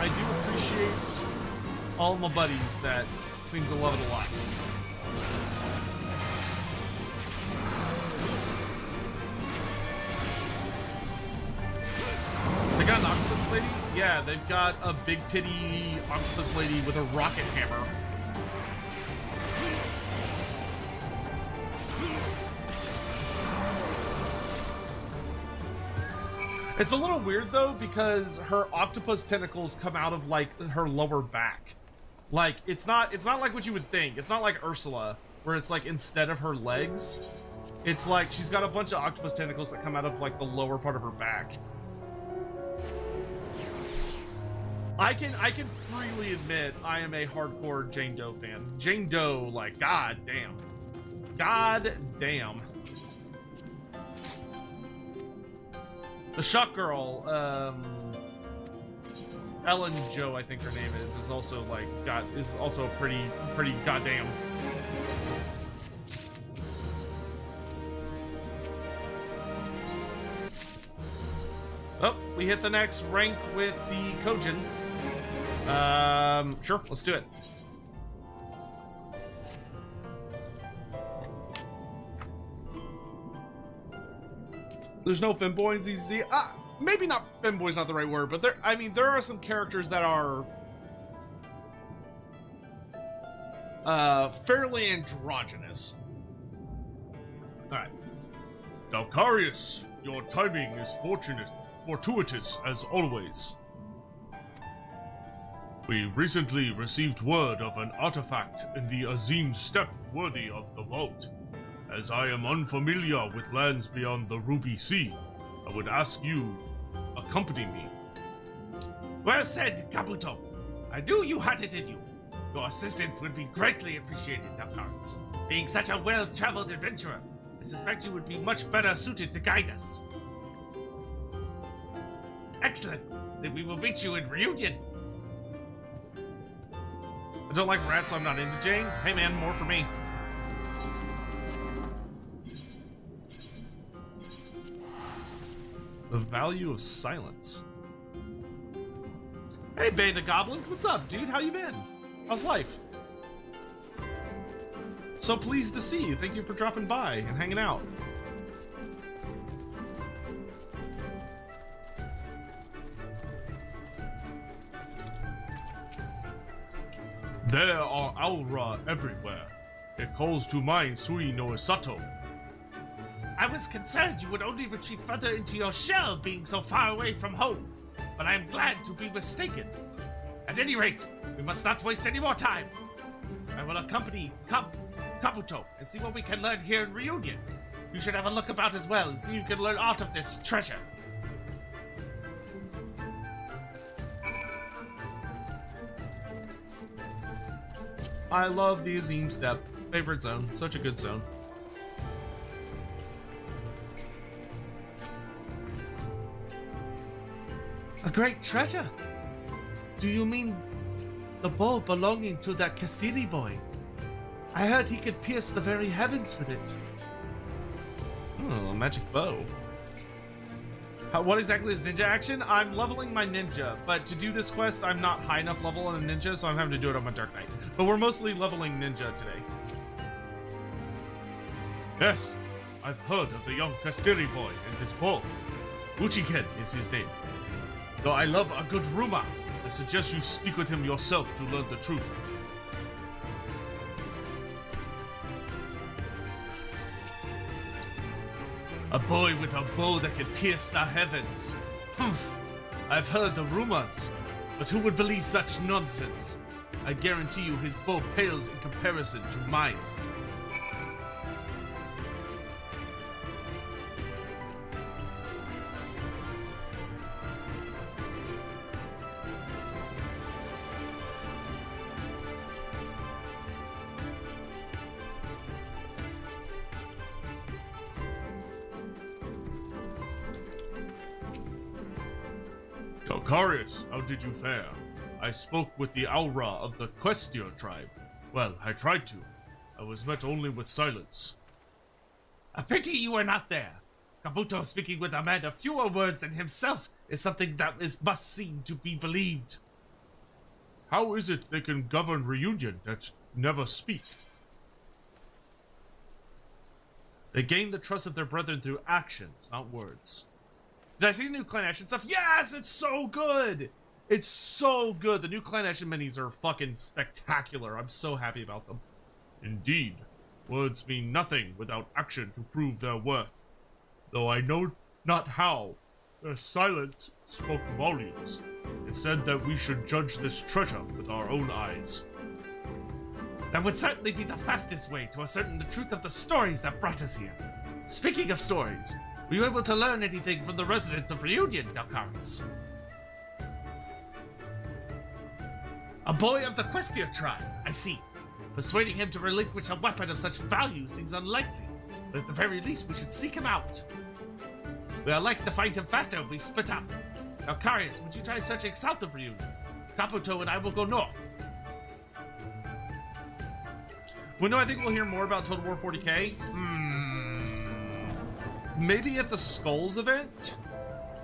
do appreciate all my buddies that seem to love it a lot. They got an octopus lady? Yeah, they've got a big titty octopus lady with a rocket hammer. It's a little weird though because her octopus tentacles come out of like her lower back. Like it's not like what you would think. It's not like Ursula where it's like instead of her legs, it's like she's got a bunch of octopus tentacles that come out of like the lower part of her back. I can freely admit I am a hardcore Jane Doe fan. Jane Doe, like god damn. God damn. The Shock Girl, Ellen Joe, I think her name is also like is also pretty goddamn. Oh, we hit the next rank with the Kojin. Sure, let's do it. There's no femboy in ZZ. Maybe not femboy's not the right word, but there are some characters that are fairly androgynous. Alright. Dalcarius, your timing is fortunate. fortuitous as always. We recently received word of an artifact in the Azim Steppe worthy of the vault. As I am unfamiliar with lands beyond the Ruby Sea, I would ask you accompany me. Well said, Kabuto. I knew you had it in you. Your assistance would be greatly appreciated, Duckards. Being such a well-traveled adventurer, I suspect you would be much better suited to guide us. Excellent. Then we will meet you in Reunion. I don't like rats, so I'm not into Jane. Hey man, more for me. The value of silence. Hey Beta Goblins, what's up, dude? How you been? How's life? So pleased to see you. Thank you for dropping by and hanging out. There are aura everywhere. It calls to mind Sui no Sato. I was concerned you would only retreat further into your shell being so far away from home, but I am glad to be mistaken. At any rate, we must not waste any more time. I will accompany Kabuto and see what we can learn here in Reunion. You should have a look about as well and see if you can learn aught of this treasure. I love the Azim Steppe. Favorite zone. Such a good zone. A great treasure? Do you mean the bow belonging to that Castiri boy? I heard he could pierce the very heavens with it. Oh, a magic bow. What exactly is ninja action? I'm leveling my ninja, but to do this quest, I'm not high enough level on a ninja, so I'm having to do it on my Dark Knight. But we're mostly leveling ninja today. Yes, I've heard of the young Castiri boy and his bow. Uchiken is his name. Though I love a good rumor, I suggest you speak with him yourself to learn the truth. A boy with a bow that can pierce the heavens. Humph. I've heard the rumors, but who would believe such nonsense? I guarantee you his bow pales in comparison to mine. Calcarius, how did you fare? I spoke with the aura of the Questio tribe. Well, I tried to. I was met only with silence. A pity you were not there. Kabuto speaking with a man of fewer words than himself is something that must seem to be believed. How is it they can govern Reunion that never speak? They gain the trust of their brethren through actions, not words. Did I see the new Clan Action stuff? Yes, it's so good! It's so good! The new Clan Action minis are fucking spectacular. I'm so happy about them. Indeed, words mean nothing without action to prove their worth. Though I know not how, their silence spoke volumes. It said that we should judge this treasure with our own eyes. That would certainly be the fastest way to ascertain the truth of the stories that brought us here. Speaking of stories, were you able to learn anything from the residents of Reunion, Delcaris? A boy of the Questio tribe, I see. Persuading him to relinquish a weapon of such value seems unlikely, but at the very least we should seek him out. We are likely to find him faster if we split up. Delcarius, would you try searching south of Reunion? Kabuto and I will go north. When do I think we'll hear more about Total War 40k? Maybe at the Skulls event,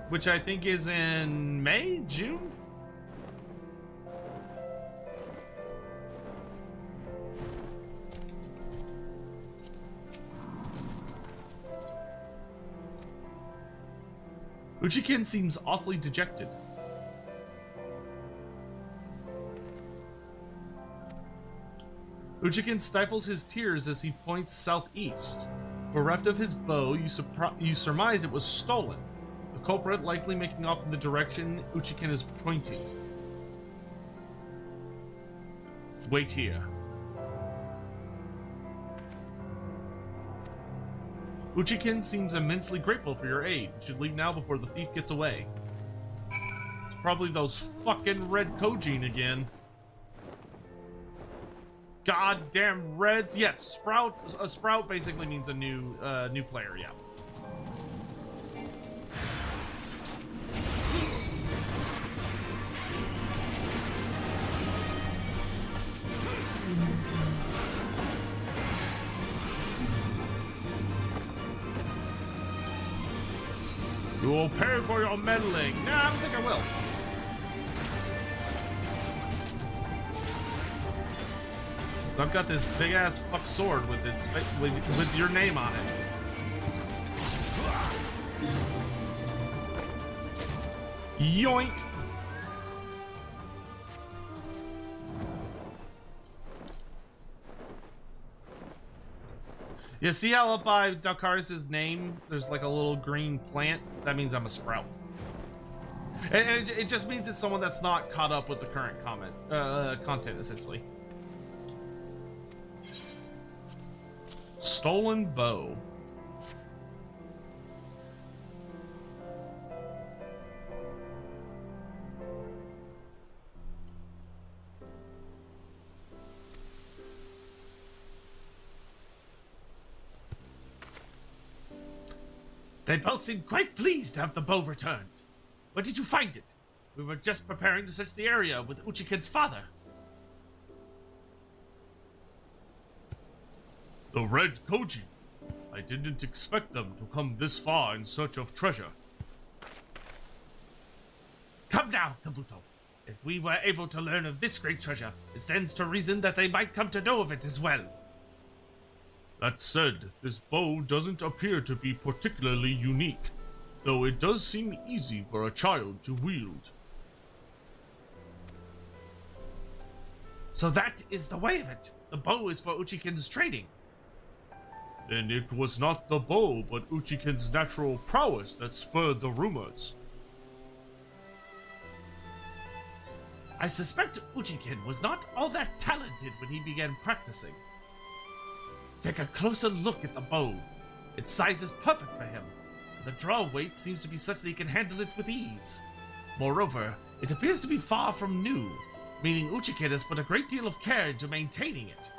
which I think is in May, June? Uchiken seems awfully dejected. Uchiken stifles his tears as he points southeast. Bereft of his bow, you surmise it was stolen. The culprit, likely making off in the direction Uchiken is pointing. Wait here. Uchiken seems immensely grateful for your aid. You should leave now before the thief gets away. It's probably those fucking red Kojin again. Goddamn reds. Yes, Sprout. A Sprout basically means a new player, yeah. You will pay for your meddling. Nah, I don't think I will. So I've got this big ass fuck sword with its with your name on it. Yoink! Yeah, see how up by Dalkaris' name, there's like a little green plant? That means I'm a Sprout. And it just means it's someone that's not caught up with the current content, essentially. Stolen bow. They both seemed quite pleased to have the bow returned. Where did you find it? We were just preparing to search the area with Uchiken's father. The red Koji. I didn't expect them to come this far in search of treasure. Come now, Kabuto. If we were able to learn of this great treasure, it stands to reason that they might come to know of it as well. That said, this bow doesn't appear to be particularly unique, though it does seem easy for a child to wield. So that is the way of it. The bow is for Uchiken's trading. Then it was not the bow, but Uchiken's natural prowess that spurred the rumors. I suspect Uchiken was not all that talented when he began practicing. Take a closer look at the bow. Its size is perfect for him. The draw weight seems to be such that he can handle it with ease. Moreover, it appears to be far from new, meaning Uchiken has put a great deal of care into maintaining it.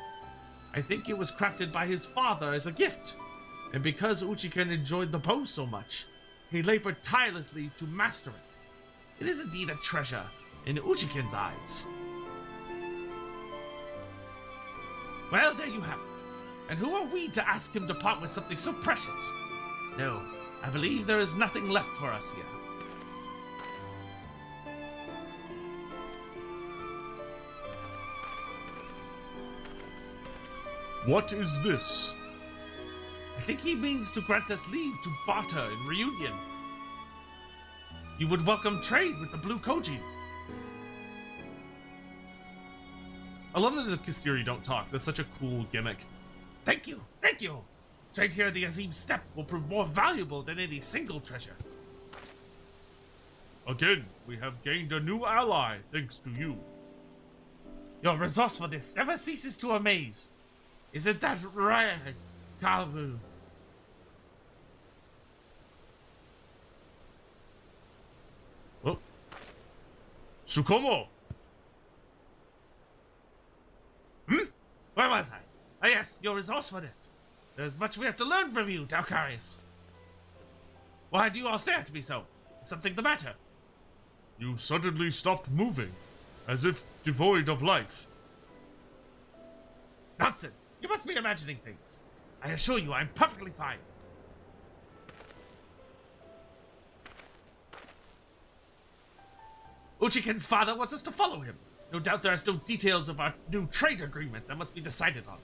I think it was crafted by his father as a gift, and because Uchiken enjoyed the bow so much, he labored tirelessly to master it. It is indeed a treasure in Uchiken's eyes. Well, there you have it. And who are we to ask him to part with something so precious? No, I believe there is nothing left for us here. What is this? I think he means to grant us leave to barter in reunion. You would welcome trade with the Blue Koji. I love that the Kistiri don't talk. That's such a cool gimmick. Thank you, thank you. Trade here at the Azim Steppe will prove more valuable than any single treasure. Again, we have gained a new ally thanks to you. Your resourcefulness never ceases to amaze. Isn't that right, Kabu? Oh. Tsukumo! Where was I? Ah yes, your resourcefulness. There's much we have to learn from you, Dalkarius. Why do you all stare at me so? Is something the matter? You suddenly stopped moving, as if devoid of life. Nonsense! You must be imagining things. I assure you I'm perfectly fine. Uchiken's father wants us to follow him. No doubt there are still details of our new trade agreement that must be decided on.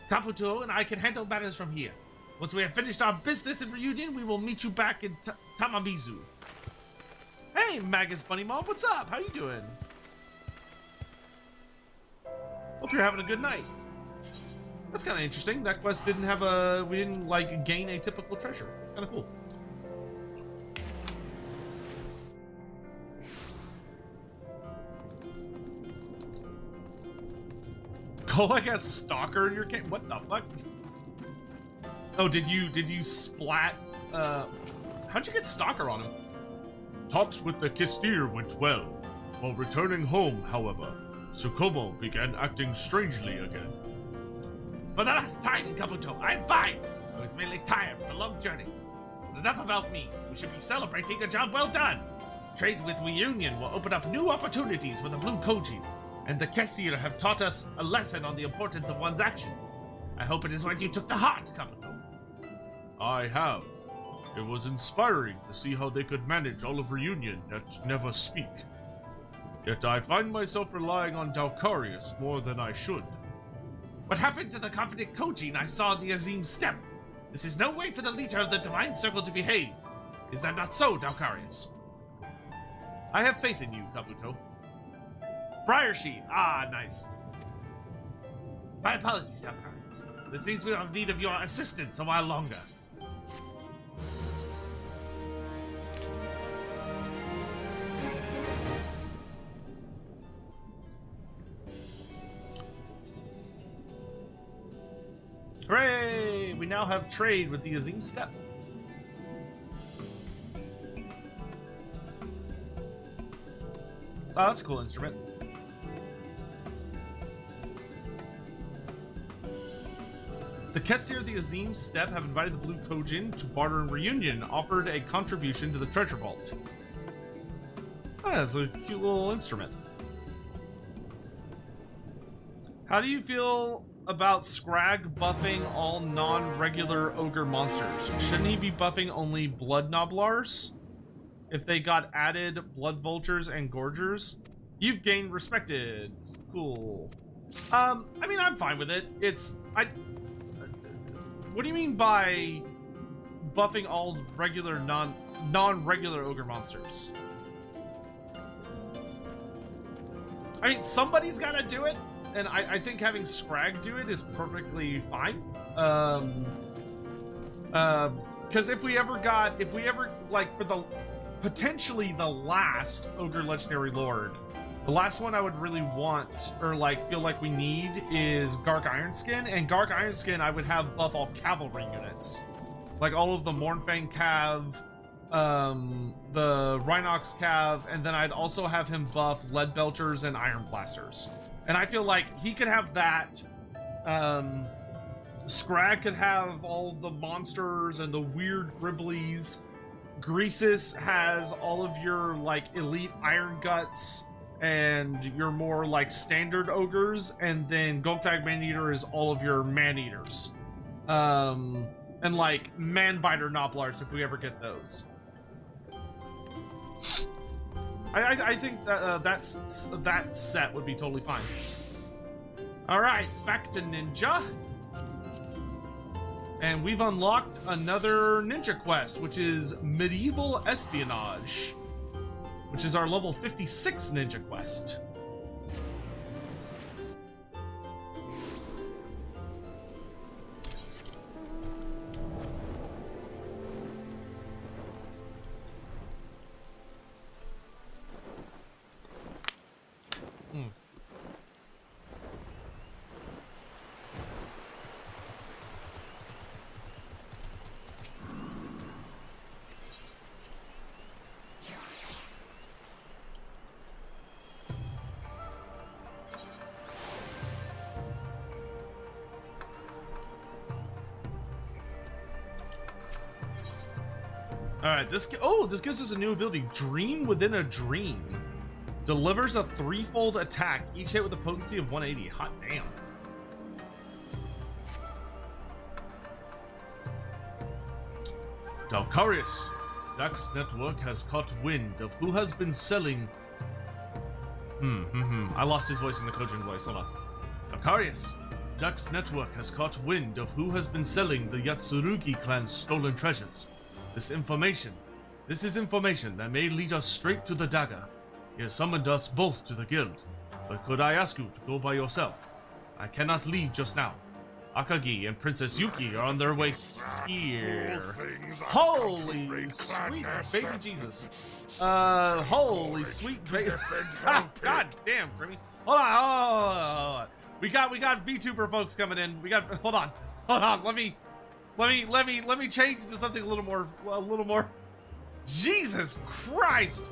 Kabuto and I can handle matters from here. Once we have finished our business in reunion, we will meet you back in Tamamizu. Hey, Magus Bunny Mom, what's up? How you doing? Hope you're having a good night. That's kind of interesting. That quest didn't have we didn't, like, gain a typical treasure. That's kind of cool. Oh, like a stalker in your game? What the fuck? Oh, did you splat? How'd you get stalker on him? Talks with the Kestir went well. While returning home, however, Tsukumo began acting strangely again. For the last time, Kabuto, I'm fine. I was merely tired from the long journey. But enough about me. We should be celebrating a job well done. Trade with Reunion will open up new opportunities for the Blue Koji, and the Kestir have taught us a lesson on the importance of one's actions. I hope it is what you took to heart, Kabuto. I have. It was inspiring to see how they could manage all of Reunion yet never speak. Yet I find myself relying on Dalkarius more than I should. What happened to the confident Kojin I saw in the Azim Step? This is no way for the leader of the Divine Circle to behave. Is that not so, Dalkarius? I have faith in you, Kabuto. Briar Sheet. Ah, nice. My apologies, Dalkarius. It seems we are in need of your assistance a while longer. Hooray! We now have trade with the Azim Step. Oh, that's a cool instrument. The Kestir of the Azim Step have invited the Blue Kojin to barter and Reunion, offered a contribution to the treasure vault. Oh, that's a cute little instrument. How do you feel about Scrag buffing all non-regular ogre monsters? Shouldn't he be buffing only blood noblars? If they got added blood vultures and gorgers? You've gained respected. Cool. I mean, I'm fine with it. What do you mean by buffing all regular non-regular ogre monsters? I mean, somebody's gotta do it. And I think having Scrag do it is perfectly fine. Because if we ever, like, for the, potentially the last Ogre Legendary Lord, the last one I would really want, or, like, feel like we need is Gark Ironskin, and Gark Ironskin I would have buff all cavalry units. Like, all of the Mournfang Cav, the Rhinox Cav, and then I'd also have him buff Lead Belchers and Iron Blasters. And I feel like he could have that. Scrag could have all the monsters and the weird Gribblies. Greasus has all of your, like, elite Iron Guts and your more, like, standard ogres. And then Gomtag Maneater is all of your Maneaters. And, like, Manbiter Noblars if we ever get those. I think that that set would be totally fine. All right, back to Ninja. And we've unlocked another Ninja quest, which is Medieval Espionage, which is our level 56 Ninja quest. Alright, this gives us a new ability. Dream Within a Dream. Delivers a 3-fold attack, each hit with a potency of 180. Hot damn. Dalkarius. Dax Network has caught wind of who has been selling... I lost his voice in the Kojin voice, hold on. Dalkarius. Dax Network has caught wind of who has been selling the Yatsurugi clan's stolen treasures. This is information that may lead us straight to the dagger. He has summoned us both to the guild, but could I ask you to go by yourself? I cannot leave just now. Akagi and Princess Yuki are on their way here. Holy sweet baby Jesus. Holy sweet baby. God damn, Grimmy. Hold on. We got VTuber folks coming in. Hold on. Let me change to something a little more. Jesus Christ.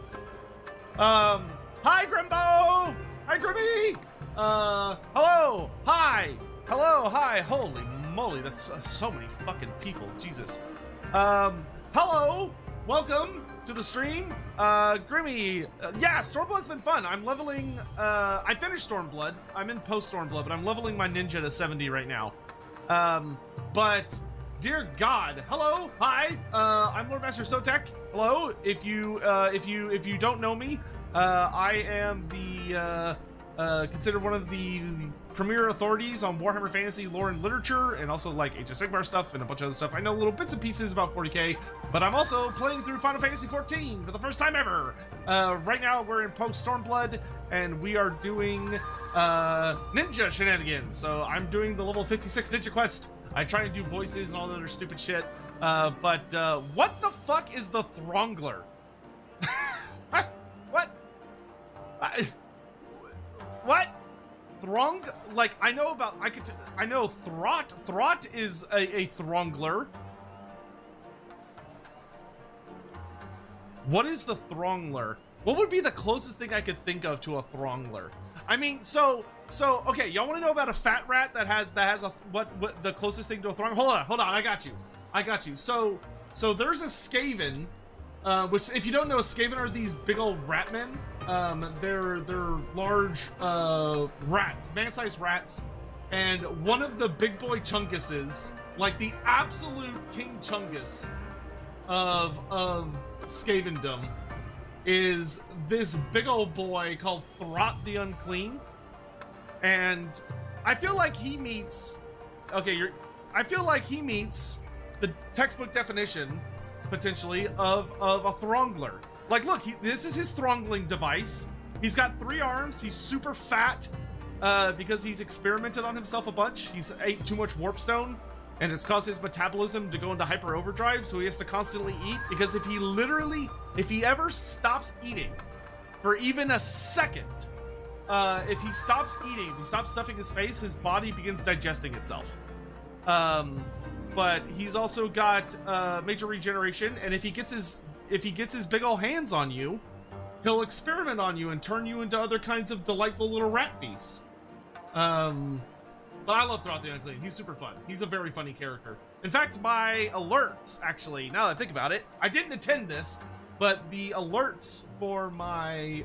Hi Grimbo. Hi Grimmy. Hello. Hi. Hello. Hi. Holy moly, that's so many fucking people. Jesus. Hello. Welcome to the stream. Grimmy. Yeah, Stormblood's been fun. I'm leveling. I finished Stormblood. I'm in post Stormblood, but I'm leveling my ninja to 70 right now. But dear God, hello, hi. I'm Lord Master Sotek. Hello. If you don't know me, I am the considered one of the premier authorities on Warhammer Fantasy lore and literature, and also like Age of Sigmar stuff and a bunch of other stuff. I know little bits and pieces about 40k, but I'm also playing through Final Fantasy XIV for the first time ever. Right now we're in post Stormblood, and we are doing ninja shenanigans. So I'm doing the level 56 ninja quest. I try to do voices and all that other stupid shit. But what the fuck is the Throngler? What? What? Throng? Like, I know about, I know Throt. Throt is a Throngler. What is the Throngler? What would be the closest thing I could think of to a Throngler? I mean, so okay, y'all want to know about a fat rat that has what the closest thing to a Throngler? Hold on, I got you. So there's a Skaven, which if you don't know, Skaven are these big old rat men. They're large rats, man-sized rats, and one of the big boy chunguses, like the absolute King Chungus of Skavendom, is this big old boy called Throt the Unclean. And I feel like he meets the textbook definition potentially of a Throngler. Like, look, this is his throngling device. He's got 3 arms. He's super fat because he's experimented on himself a bunch. He's ate too much warpstone, and it's caused his metabolism to go into hyper overdrive, so he has to constantly eat. Because if he ever stops eating for even a second, if he stops eating, if he stops stuffing his face, his body begins digesting itself. But he's also got major regeneration, and if he gets his big ol' hands on you, he'll experiment on you and turn you into other kinds of delightful little rat beasts. But I love Throt the Unclean. He's super fun. He's a very funny character. In fact, my alerts, actually, now that I think about it, I didn't attend this, but the alerts for my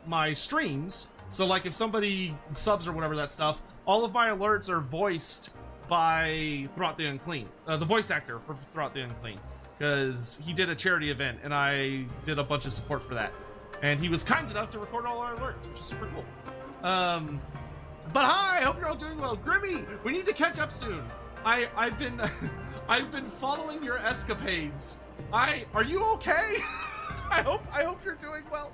my streams, so like if somebody subs or whatever that stuff, all of my alerts are voiced by Throt the Unclean, the voice actor for Throt the Unclean, because he did a charity event and I did a bunch of support for that, and he was kind enough to record all our alerts, which is super cool. But hi, I hope you're all doing well. Grimmy, we need to catch up soon. I've been I've been following your escapades. Are you okay? I hope you're doing well.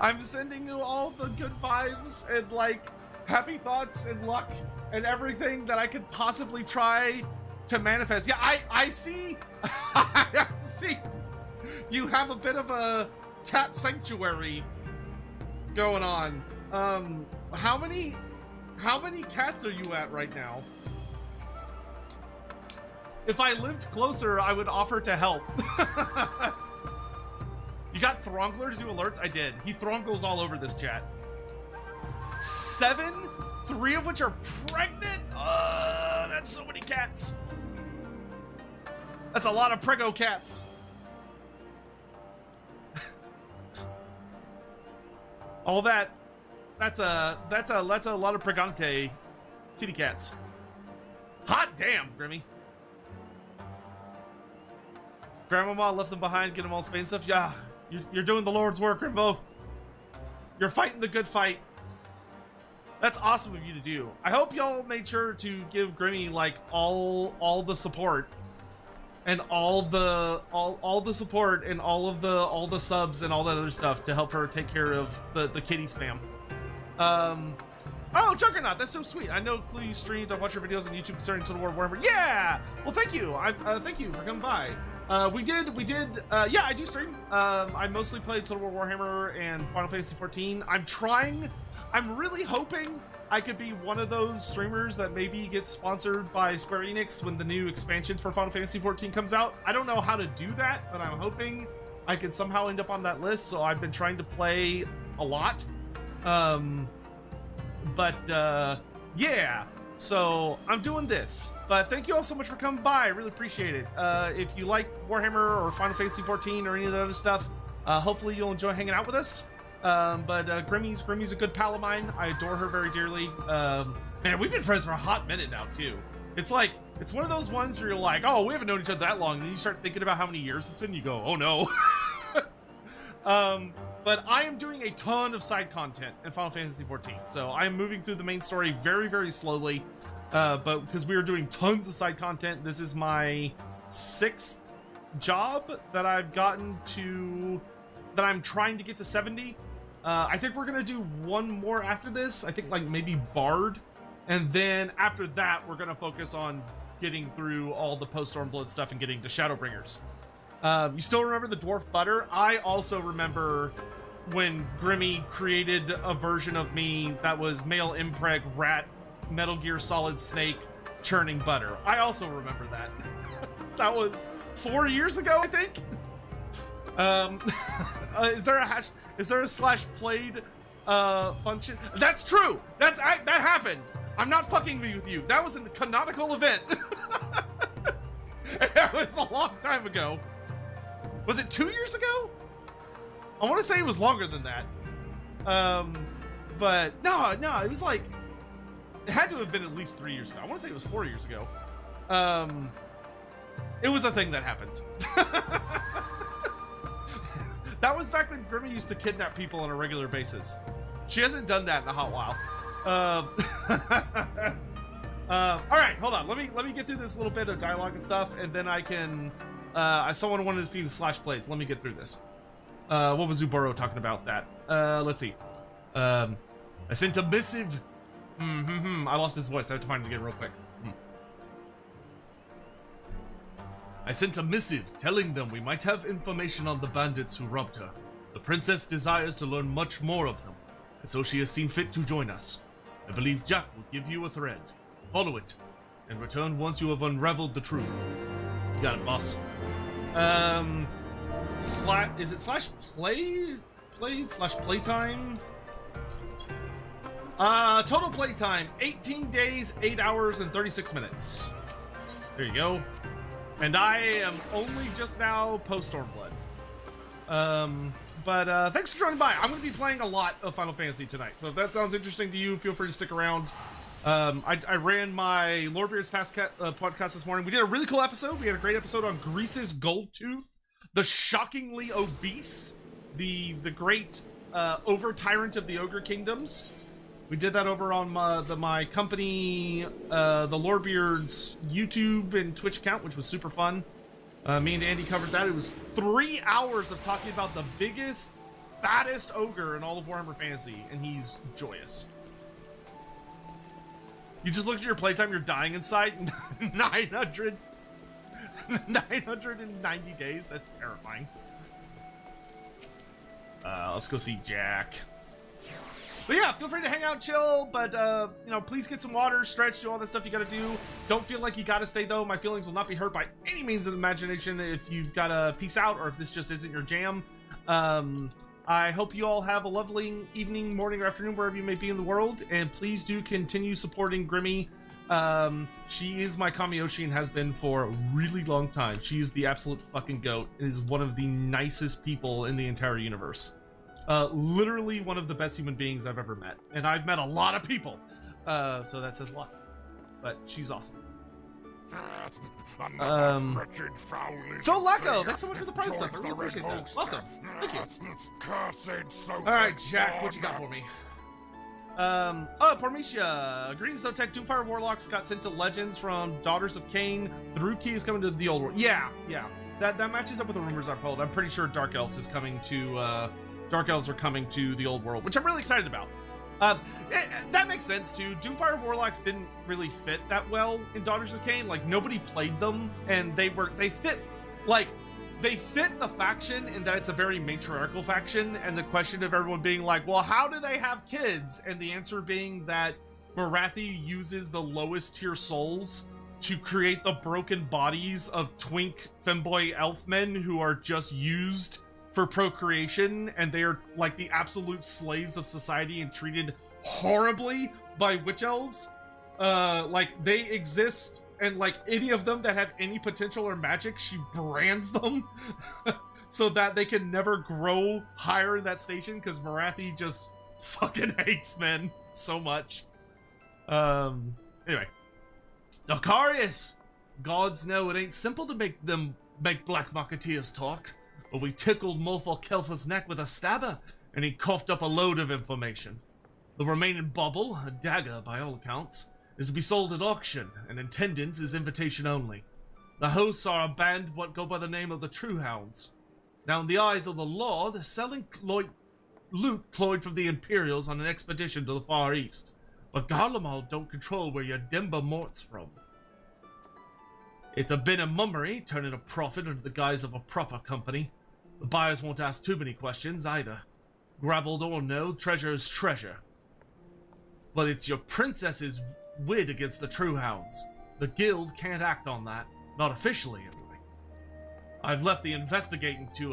I'm sending you all the good vibes and like happy thoughts and luck and everything that I could possibly try to manifest. Yeah, I see. I see. You have a bit of a cat sanctuary going on. How many cats are you at right now? If I lived closer, I would offer to help. You got Throngler to do alerts? I did. He throngles all over this chat. 7? 3 of which are pregnant? That's so many cats. That's a lot of prego cats. All that. That's a lot of pregante kitty cats. Hot damn, Grimmy. Grandmama left them behind, get them all Spain and stuff. Yeah, you're doing the Lord's work, Grimbo. You're fighting the good fight. That's awesome of you to do. I hope y'all made sure to give Grimmy like all the support and all the support and all the subs and all that other stuff to help her take care of the kitty spam. Oh, Juggernaut, that's so sweet. I know you streamed. I watch your videos on YouTube concerning Total War Warhammer. Yeah! Well, thank you. Thank you for coming by. Yeah, I do stream. I mostly play Total War Warhammer and Final Fantasy XIV. I'm really hoping I could be one of those streamers that maybe gets sponsored by Square Enix when the new expansion for Final Fantasy XIV comes out. I don't know how to do that, but I'm hoping I could somehow end up on that list, so I've been trying to play a lot. Yeah, so I'm doing this. But thank you all so much for coming by. I really appreciate it. If you like Warhammer or Final Fantasy XIV or any of the other stuff, hopefully you'll enjoy hanging out with us. Grimmy's a good pal of mine. I adore her very dearly. Man, we've been friends for a hot minute now, too. It's like, it's one of those ones where you're like, oh, we haven't known each other that long, and then you start thinking about how many years it's been, and you go, oh no. But I am doing a ton of side content in Final Fantasy XIV, so I am moving through the main story very, very slowly, but because we are doing tons of side content, this is my 6th job that I've gotten to, that I'm trying to get to 70. I think we're gonna do one more after this, I think like maybe Bard, and then after that, we're gonna focus on getting through all the post-Stormblood stuff and getting to Shadowbringers. You still remember the Dwarf Butter? I also remember when Grimmy created a version of me that was male impreg rat, Metal Gear Solid Snake, churning butter. I also remember that. That was 4 years ago, I think. Is there a /played function? That's true. That happened. I'm not fucking with you. That was a canonical event. That was a long time ago. Was it 2 years ago? I want to say it was longer than that. But no, it was like, it had to have been at least 3 years ago. I want to say it was 4 years ago. It was a thing that happened. That was back when Grimmy used to kidnap people on a regular basis. She hasn't done that in a hot while. All right, hold on. Let me get through this little bit of dialogue and stuff, and then I can. Someone wanted to see the /blades. Let me get through this. What was Zuboro talking about that? Let's see. I sent a missive. I lost his voice. I have to find it again real quick. I sent a missive telling them we might have information on the bandits who robbed her. The princess desires to learn much more of them, and so she has seen fit to join us. I believe Jack will give you a thread. Follow it, and return once you have unraveled the truth. You got it, boss. Is it /playtime? Total playtime, 18 days, 8 hours, and 36 minutes. There you go. And I am only just now post-Stormblood. But thanks for joining by. I'm going to be playing a lot of Final Fantasy tonight, so if that sounds interesting to you, feel free to stick around. I ran my Lorebeard's podcast this morning. We did a really cool episode. We had a great episode on Greece's Goldtooth, the shockingly obese, the great over-tyrant of the Ogre Kingdoms. We did that over on my company, the Lorebeard's YouTube and Twitch account, which was super fun. Me and Andy covered that. It was 3 hours of talking about the biggest, fattest ogre in all of Warhammer Fantasy, and he's joyous. You just looked at your playtime, you're dying inside. 990 days. That's terrifying. Let's go see Jack. But yeah, feel free to hang out, chill, but, you know, please get some water, stretch, do all that stuff you gotta do. Don't feel like you gotta stay, though. My feelings will not be hurt by any means of imagination if you've gotta peace out or if this just isn't your jam. I hope you all have a lovely evening, morning, or afternoon, wherever you may be in the world, and please do continue supporting Grimmy. She is my Kamiyoshi and has been for a really long time. She is the absolute fucking goat and is one of the nicest people in the entire universe. Literally one of the best human beings I've ever met. And I've met a lot of people. So that says a lot. But she's awesome. Phil Lacko, thanks so much for the pride stuff. I really appreciate that. Welcome. Thank you. Alright, Jack, what you got for me? Pormecia. Greetings, Zotek. Doomfire Warlocks got sent to Legends from Daughters of Cain. The Root Key is coming to the Old World. Yeah. That matches up with the rumors I've heard. I'm pretty sure Dark Elves is coming to, Dark Elves are coming to the Old World, which I'm really excited about. That makes sense too. Doomfire Warlocks didn't really fit that well in Daughters of Cain. Like, nobody played them, and they fit the faction in that it's a very matriarchal faction, and the question of everyone being like, well, how do they have kids? And the answer being that Marathi uses the lowest tier souls to create the broken bodies of twink femboy elfmen who are just used for procreation, and they are like the absolute slaves of society and treated horribly by witch elves. Like they exist, and like any of them that have any potential or magic, she brands them so that they can never grow higher in that station, because Marathi just fucking hates men so much. Anyway. Nocarius! Gods know it ain't simple to make black marketeers talk, but we tickled Mulfar Kelfa's neck with a stabber, and he coughed up a load of information. The remaining bauble, a dagger by all accounts, is to be sold at auction, and attendance is invitation only. The hosts are a band what go by the name of the True Hounds. Now, in the eyes of the law, they're selling loot cloyed from the Imperials on an expedition to the Far East. But Garlemald don't control where your Demba Mort's from. It's a bit of mummery, turning a profit under the guise of a proper company. The buyers won't ask too many questions, either. Grabbled or no, treasure is treasure. But it's your princess's wid against the True Hounds. The guild can't act on that. Not officially, anyway. I've left the investigating to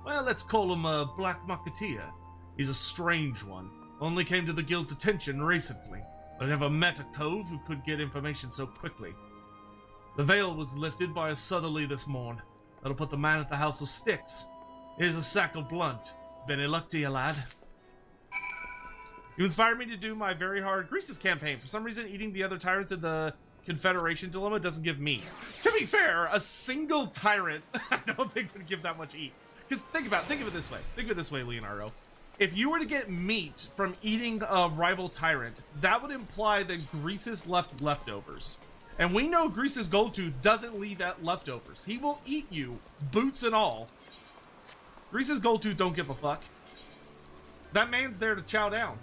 well, let's call him a black marketeer. He's a strange one. Only came to the guild's attention recently, but I never met a cove who could get information so quickly. The veil was lifted by a southerly this morn. That'll put the man at the House of Sticks. Here's a sack of blunt. Benny luck to you, lad. You inspired me to do my very hard Greases campaign. For some reason, eating the other tyrants in the Confederation dilemma doesn't give meat. To be fair, a single tyrant I don't think would give that much eat. Because think of it this way. Think of it this way, Leonardo. If you were to get meat from eating a rival tyrant, that would imply that Greases left leftovers. And we know Greases Goldtooth doesn't leave out leftovers. He will eat you, boots and all. Greases Goldtooth don't give a fuck. That man's there to chow down.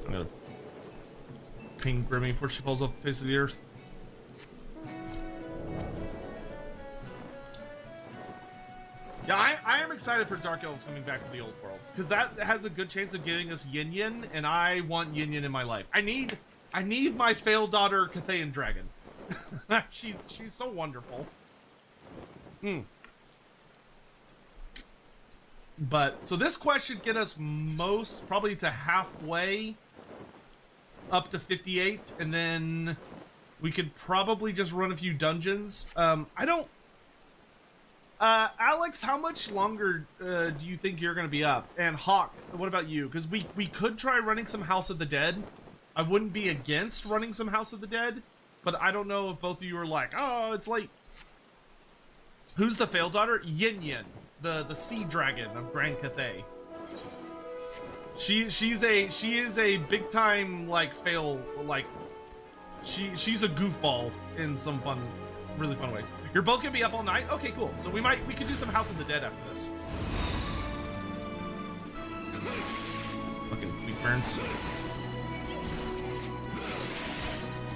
I'm gonna ping Grimmy before she falls off the face of the earth. Yeah, I am excited for Dark Elves coming back to the old world, because that has a good chance of giving us Yin Yin, and I want Yin Yin in my life. I need my failed daughter Cathayan Dragon. she's so wonderful. But so this quest should get us probably to halfway up to 58, and then we could probably just run a few dungeons. Alex, how much longer do you think you're going to be up? And Hawk, what about you? Because we could try running some House of the Dead. I wouldn't be against running some House of the Dead, but I don't know if both of you are like, oh, it's late. Who's the failed daughter? Yin Yin, the sea dragon of Grand Cathay. She is a big time like fail, like she's a goofball in some really fun ways. You're both gonna be up all night? Okay, cool. So we could do some House of the Dead after this. Fucking Wheat Burns.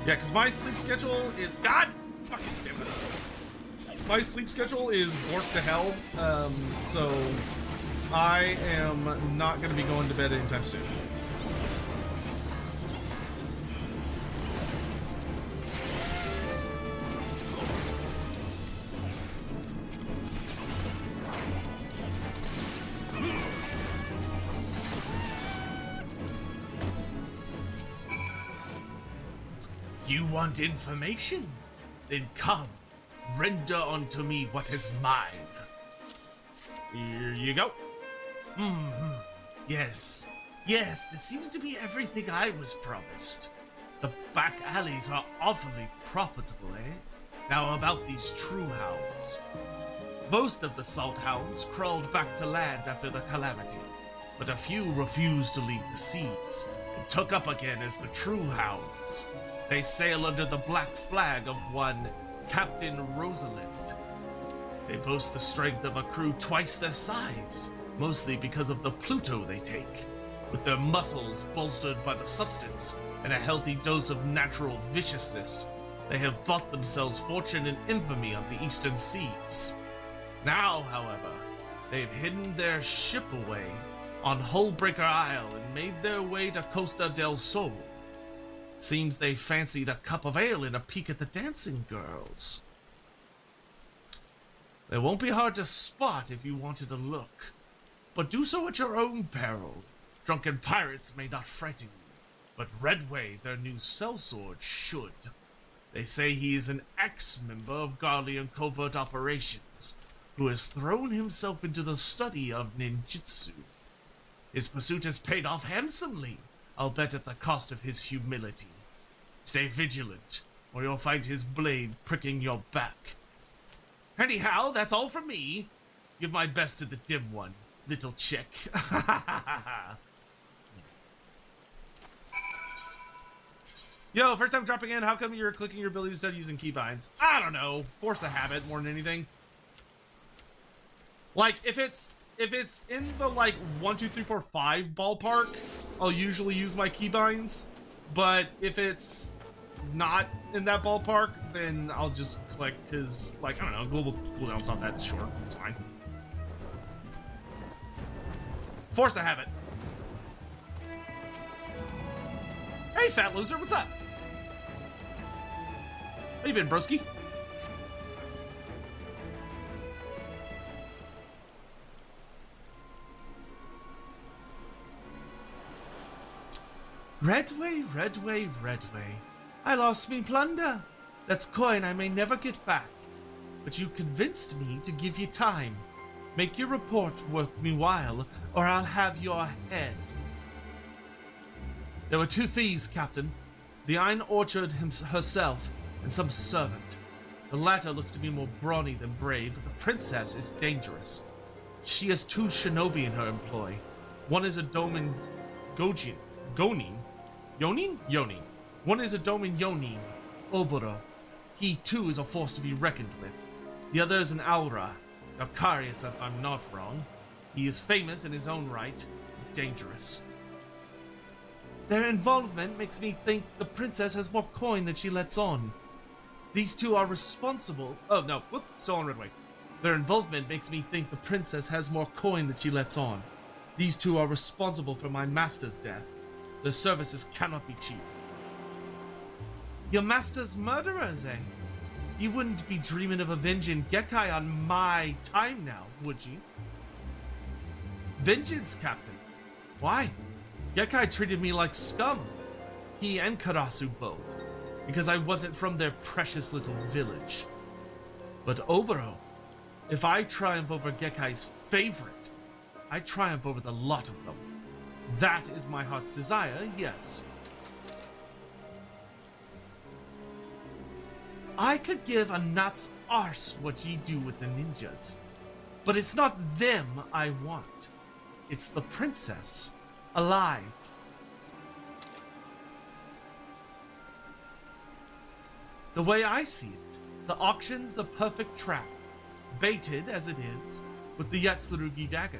Yeah, because my sleep schedule is God fucking damn it. My sleep schedule is borked to hell. So I am not gonna be going to bed anytime soon. You want information? Then come, render unto me what is mine. Here you go. Yes, this seems to be everything I was promised. The back alleys are awfully profitable, eh? Now about these true hounds. Most of the salt hounds crawled back to land after the calamity, but a few refused to leave the seas and took up again as the true hounds. They sail under the black flag of one Captain Rosalind. They boast the strength of a crew twice their size, mostly because of the Pluto they take. With their muscles bolstered by the substance and a healthy dose of natural viciousness, they have bought themselves fortune and infamy on the eastern seas. Now, however, they've hidden their ship away on Hullbreaker Isle and made their way to Costa del Sol. Seems they fancied a cup of ale and a peek at the dancing girls. They won't be hard to spot if you wanted to look, but do so at your own peril. Drunken pirates may not frighten you, but Redway, their new sellsword, should. They say he is an ex-member of Garlean Covert Operations, who has thrown himself into the study of ninjutsu. His pursuit has paid off handsomely, I'll bet at the cost of his humility. Stay vigilant, or you'll find his blade pricking your back. Anyhow, that's all from me. Give my best to the dim one, little chick. Yo, first time dropping in, how come you're clicking your abilities instead of using keybinds? I don't know. Force a habit more than anything. Like, if it's in the, like, 1, 2, 3, 4, 5 ballpark, I'll usually use my keybinds. But if it's not in that ballpark, then I'll just click, because, like, I don't know, global cooldown's not that short. It's fine. Force a habit. Hey, fat loser, what's up? How you been, broski? Redway, Redway, Redway. I lost me plunder. That's coin I may never get back. But you convinced me to give you time. Make your report worth me while, or I'll have your head. There were 2 thieves, Captain. The Iron Orchard herself, and some servant. The latter looks to be more brawny than brave, but the princess is dangerous. She has 2 shinobi in her employ. One is a Domin Yonin. One is a Domin Yonin, Oboro. He too is a force to be reckoned with. The other is an Aura, Alcarius if I'm not wrong. He is famous in his own right, dangerous. Their involvement makes me think the princess has more coin than she lets on. These 2 are responsible. Oh no, whoop, still on Redway. Their involvement makes me think the princess has more coin than she lets on. These 2 are responsible for my master's death. Their services cannot be cheap. Your master's murderers, eh? You wouldn't be dreaming of avenging Gekkai on my time now, would you? Vengeance, Captain. Why? Gekkai treated me like scum. He and Karasu both. Because I wasn't from their precious little village. But Oboro, if I triumph over Gekkai's favorite, I triumph over the lot of them. That is my heart's desire, yes. I could give a nut's arse what ye do with the ninjas. But it's not them I want. It's the princess, alive. The way I see it, the auction's the perfect trap, baited as it is, with the Yatsurugi dagger.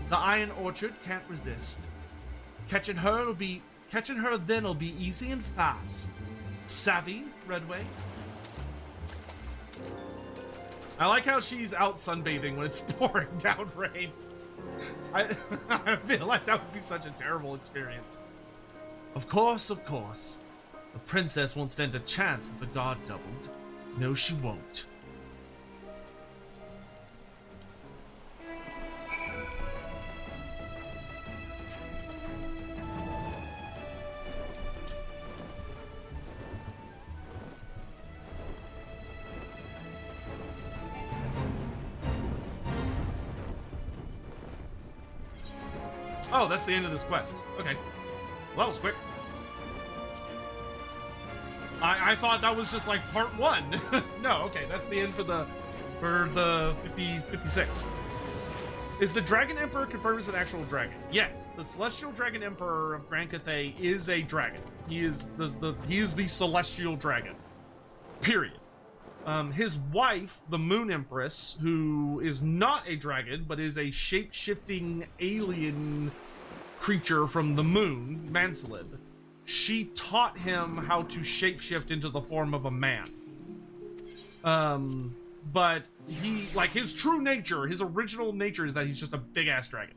The Iron Orchard can't resist. Catching her then'll be easy and fast. Savvy, Redway? I like how she's out sunbathing when it's pouring down rain. I feel like that would be such a terrible experience. Of course, of course. The princess won't stand a chance with the guard doubled. No, she won't. Oh, that's the end of this quest. Okay. Well, that was quick. I thought that was just like part 1. No, okay, that's the end for the 56. Is the Dragon Emperor confirmed as an actual dragon? Yes, the Celestial Dragon Emperor of Grand Cathay is a dragon. He is the Celestial Dragon. Period. His wife, the Moon Empress, who is not a dragon but is a shape-shifting alien creature from the moon, Manslid. She taught him how to shapeshift into the form of a man. But he, like, his true nature, his original nature is that he's just a big-ass dragon.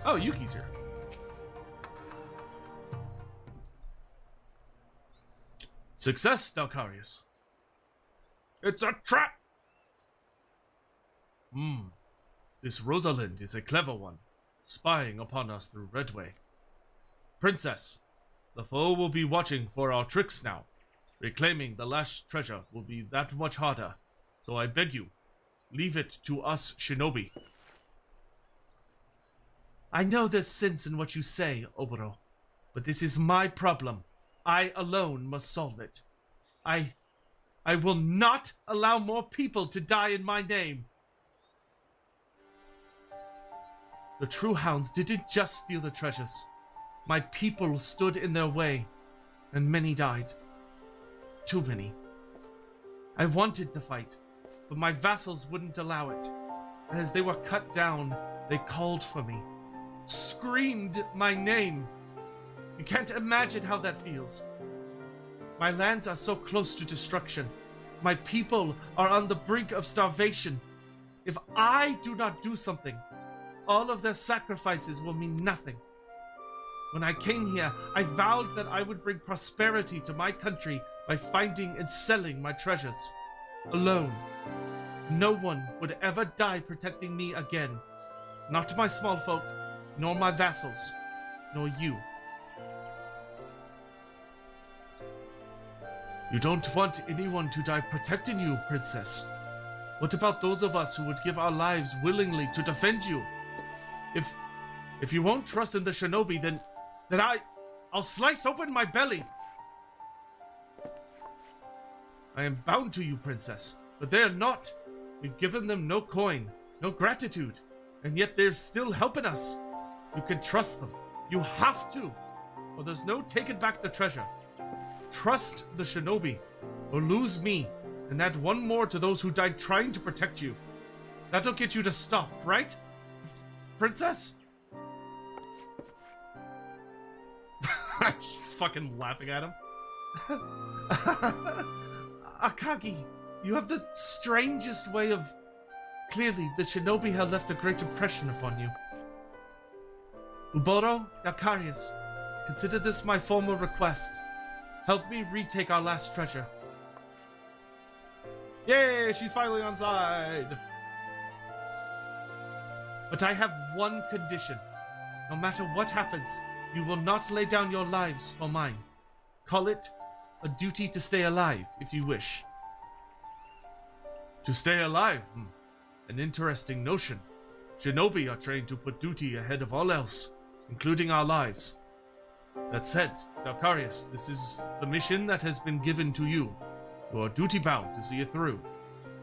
Oh, Yuki's here. Success, Dalcarius. It's a trap! This Rosalind is a clever one, spying upon us through Redway. Princess, the foe will be watching for our tricks now. Reclaiming the last treasure will be that much harder, so I beg you, leave it to us shinobi. I know there's sense in what you say, Oboro, but this is my problem. I alone must solve it. I will not allow more people to die in my name. The true hounds didn't just steal the treasures. My people stood in their way, and many died. Too many. I wanted to fight, but my vassals wouldn't allow it. And as they were cut down, they called for me. Screamed my name. You can't imagine how that feels. My lands are so close to destruction. My people are on the brink of starvation. If I do not do something, all of their sacrifices will mean nothing. When I came here, I vowed that I would bring prosperity to my country by finding and selling my treasures. Alone. No one would ever die protecting me again. Not my small folk, nor my vassals, nor you. You don't want anyone to die protecting you, Princess. What about those of us who would give our lives willingly to defend you? If you won't trust in the shinobi, then I'll slice open my belly. I am bound to you, Princess, but they are not. We've given them no coin, no gratitude, and yet they're still helping us. You can trust them. You have to, or there's no taking back the treasure. Trust the shinobi, or lose me, and add one more to those who died trying to protect you. That'll get you to stop, right? Princess? I'm just fucking laughing at him. Akagi, you have the strangest way of... Clearly, the shinobi have left a great impression upon you. Uboro, Yakarius, consider this my formal request. Help me retake our last treasure. Yay, she's finally on side. But I have one condition. No matter what happens, you will not lay down your lives for mine. Call it a duty to stay alive, if you wish. To stay alive? An interesting notion. Shinobi are trained to put duty ahead of all else, including our lives. That said, Dalcarius, this is the mission that has been given to you. You are duty-bound to see it through.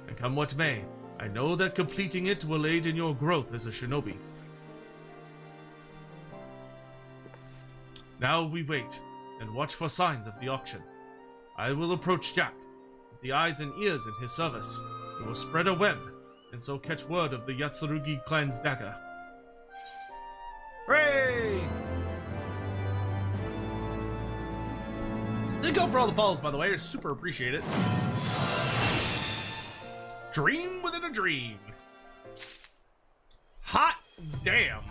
And come what may, I know that completing it will aid in your growth as a shinobi. Now we wait, and watch for signs of the auction. I will approach Jack, with the eyes and ears in his service. He will spread a web, and so catch word of the Yatsurugi clan's dagger. Hooray! Thank you for all the follows, by the way. I super appreciate it. Dream within a dream. Hot damn.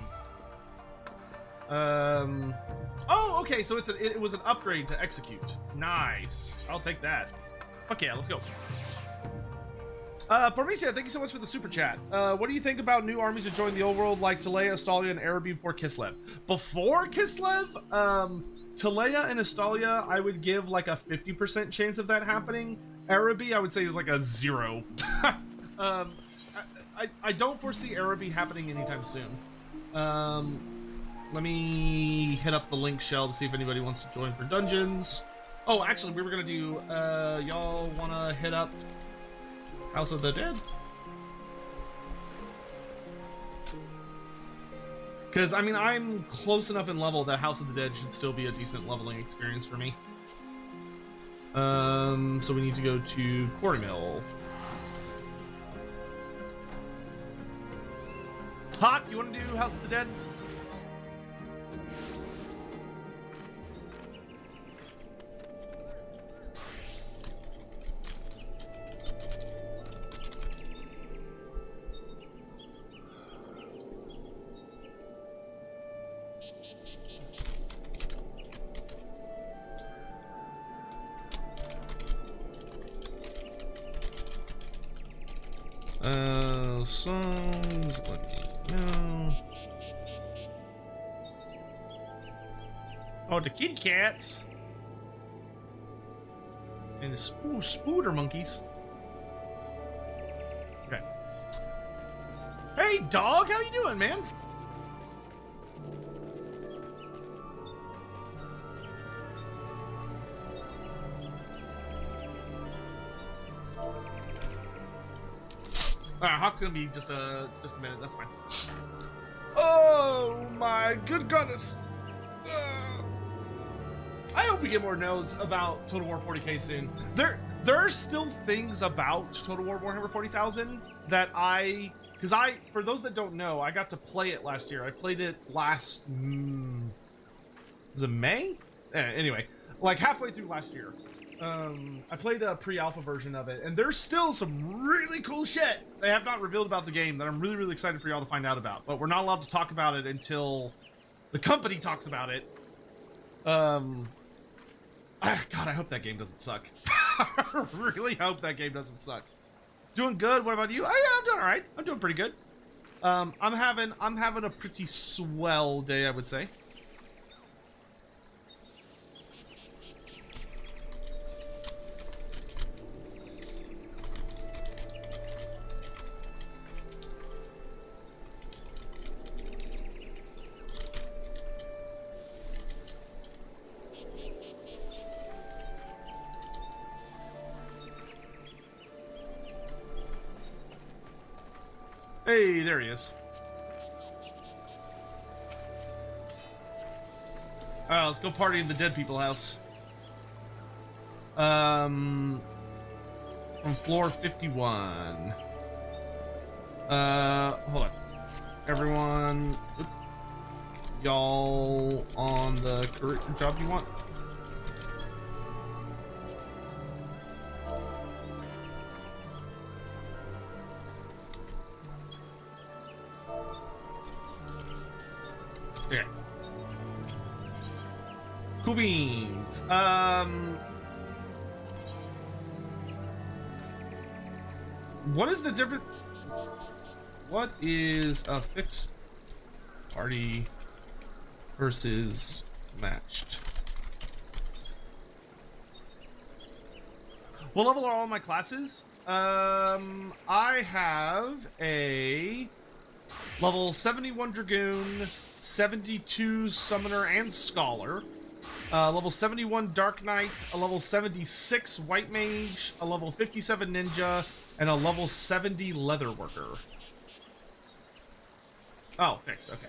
Oh, okay. So it was an upgrade to execute. Nice. I'll take that. Fuck yeah, let's go. Parmesia, thank you so much for the super chat. What do you think about new armies that join the old world like Talea, Astalia, and Araby before Kislev? Before Kislev, Talea and Astalia, I would give like a 50% chance of that happening. Araby, I would say is like a 0. I don't foresee Araby happening anytime soon. Let me hit up the link shell to see if anybody wants to join for dungeons. Oh, actually, we were gonna do, y'all wanna hit up House of the Dead? Because, I mean, I'm close enough in level that House of the Dead should still be a decent leveling experience for me. So we need to go to Quarry Mill. Hot, you want to do House of the Dead? Songs, let me know. Oh, the kitty cats. And the spooder monkeys. Okay. Hey, dog, how you doing, man? Alright, Hawk's gonna be just a minute, that's fine. Oh my good goodness! I hope we get more knows about Total War 40k soon. There are still things about Total War Warhammer 40,000 that for those that don't know, I got to play it last year. I played it last, was it May? Anyway, like halfway through last year. I played a pre-alpha version of it, and there's still some really cool shit they have not revealed about the game that I'm really, really excited for y'all to find out about. But we're not allowed to talk about it until the company talks about it. God, I hope that game doesn't suck. I really hope that game doesn't suck. Doing good. What about you? Oh, yeah, I'm doing all right. I'm doing pretty good. I'm having a pretty swell day, I would say. Hey, there he is. Alright, let's go party in the dead people house. From floor 51. Hold on. Everyone, y'all on the career job you want? Okay. Cool beans. What is the difference? What is a fixed party versus matched? What level are all my classes? I have a level 71 Dragoon, 72 Summoner and Scholar, level 71 Dark Knight, a level 76 White Mage, a level 57 Ninja, and a level 70 Leather Worker. Oh, thanks, okay.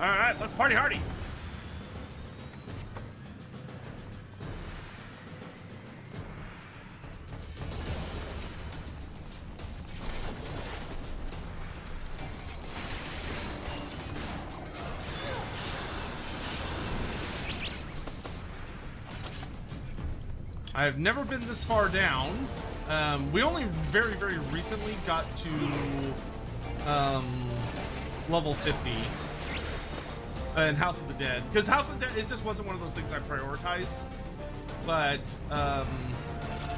All right, let's party hardy. I have never been this far down. We only very, very recently got to level 50. In House of the Dead, because House of the Dead, it just wasn't one of those things I prioritized, but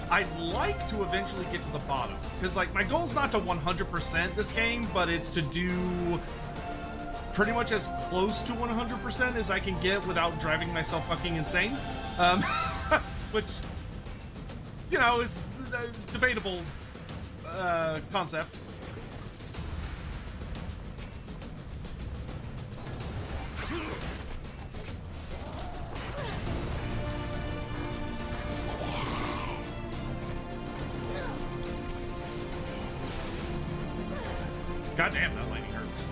I'd like to eventually get to the bottom, because like my goal is not to 100% this game, but it's to do pretty much as close to 100% as I can get without driving myself fucking insane, which, you know, is a debatable concept. Goddamn, that lightning hurts.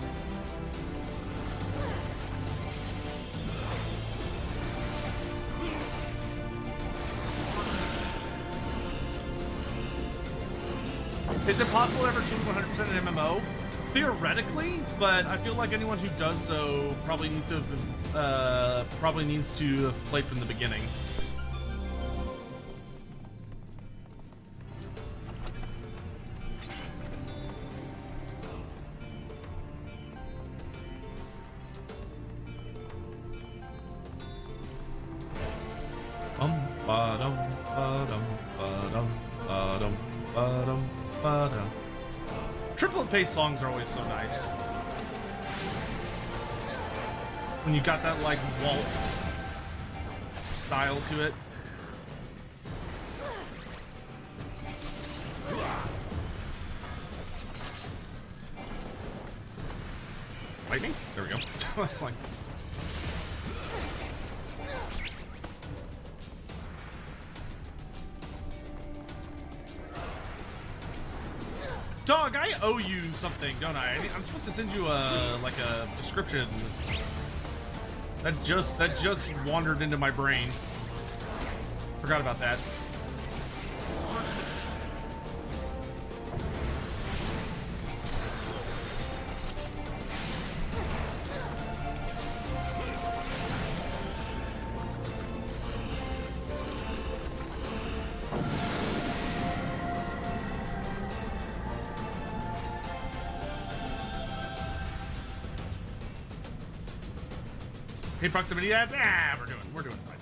Is it possible to ever choose 100% an MMO? Theoretically, but I feel like anyone who does so probably needs to have played from the beginning. Triplet pace songs are always so nice. When you got that like waltz style to it. Lightning? There we go. It's like Dog, I owe you something, don't I? I'm supposed to send you a description. That just wandered into my brain. Forgot about that. Hey, proximity ads? Ah, we're doing fine.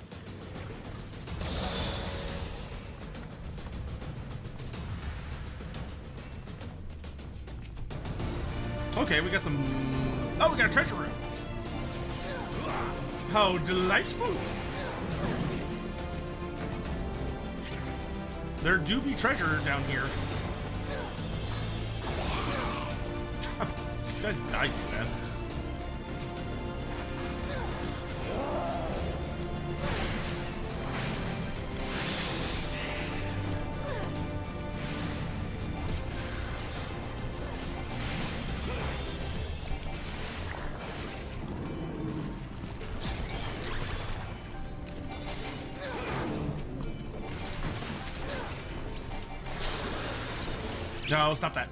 Okay, we got some. Oh, we got a treasure room. How delightful! There do be treasure down here. You guys die too fast. No, stop that.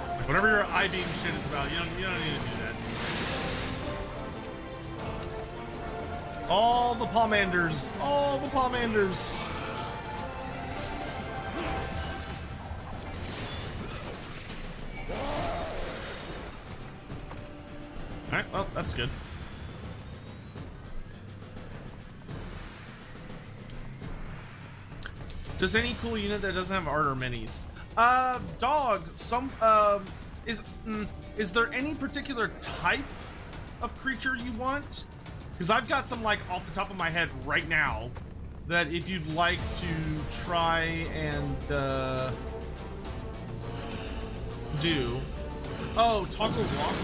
It's like whatever your eye beam shit is about, you don't need to do that. All the Palmanders. All the Palmanders. Alright, well, that's good. Just any cool unit that doesn't have art or minis. Dog, is there any particular type of creature you want? Because I've got some, like, off the top of my head right now that if you'd like to try and, do. Oh, toggle walk.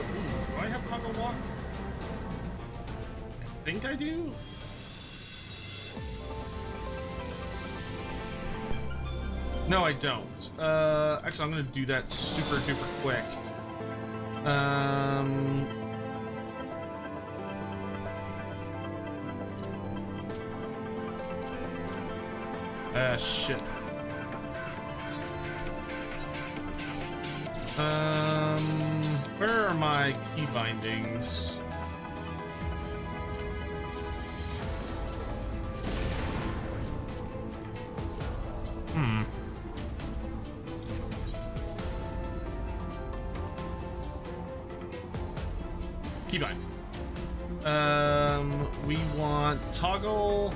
Ooh, do I have toggle walk? I think I do. No, I don't. Actually, I'm gonna do that super duper quick. Shit. Where are my key bindings? Keybind. We want toggle.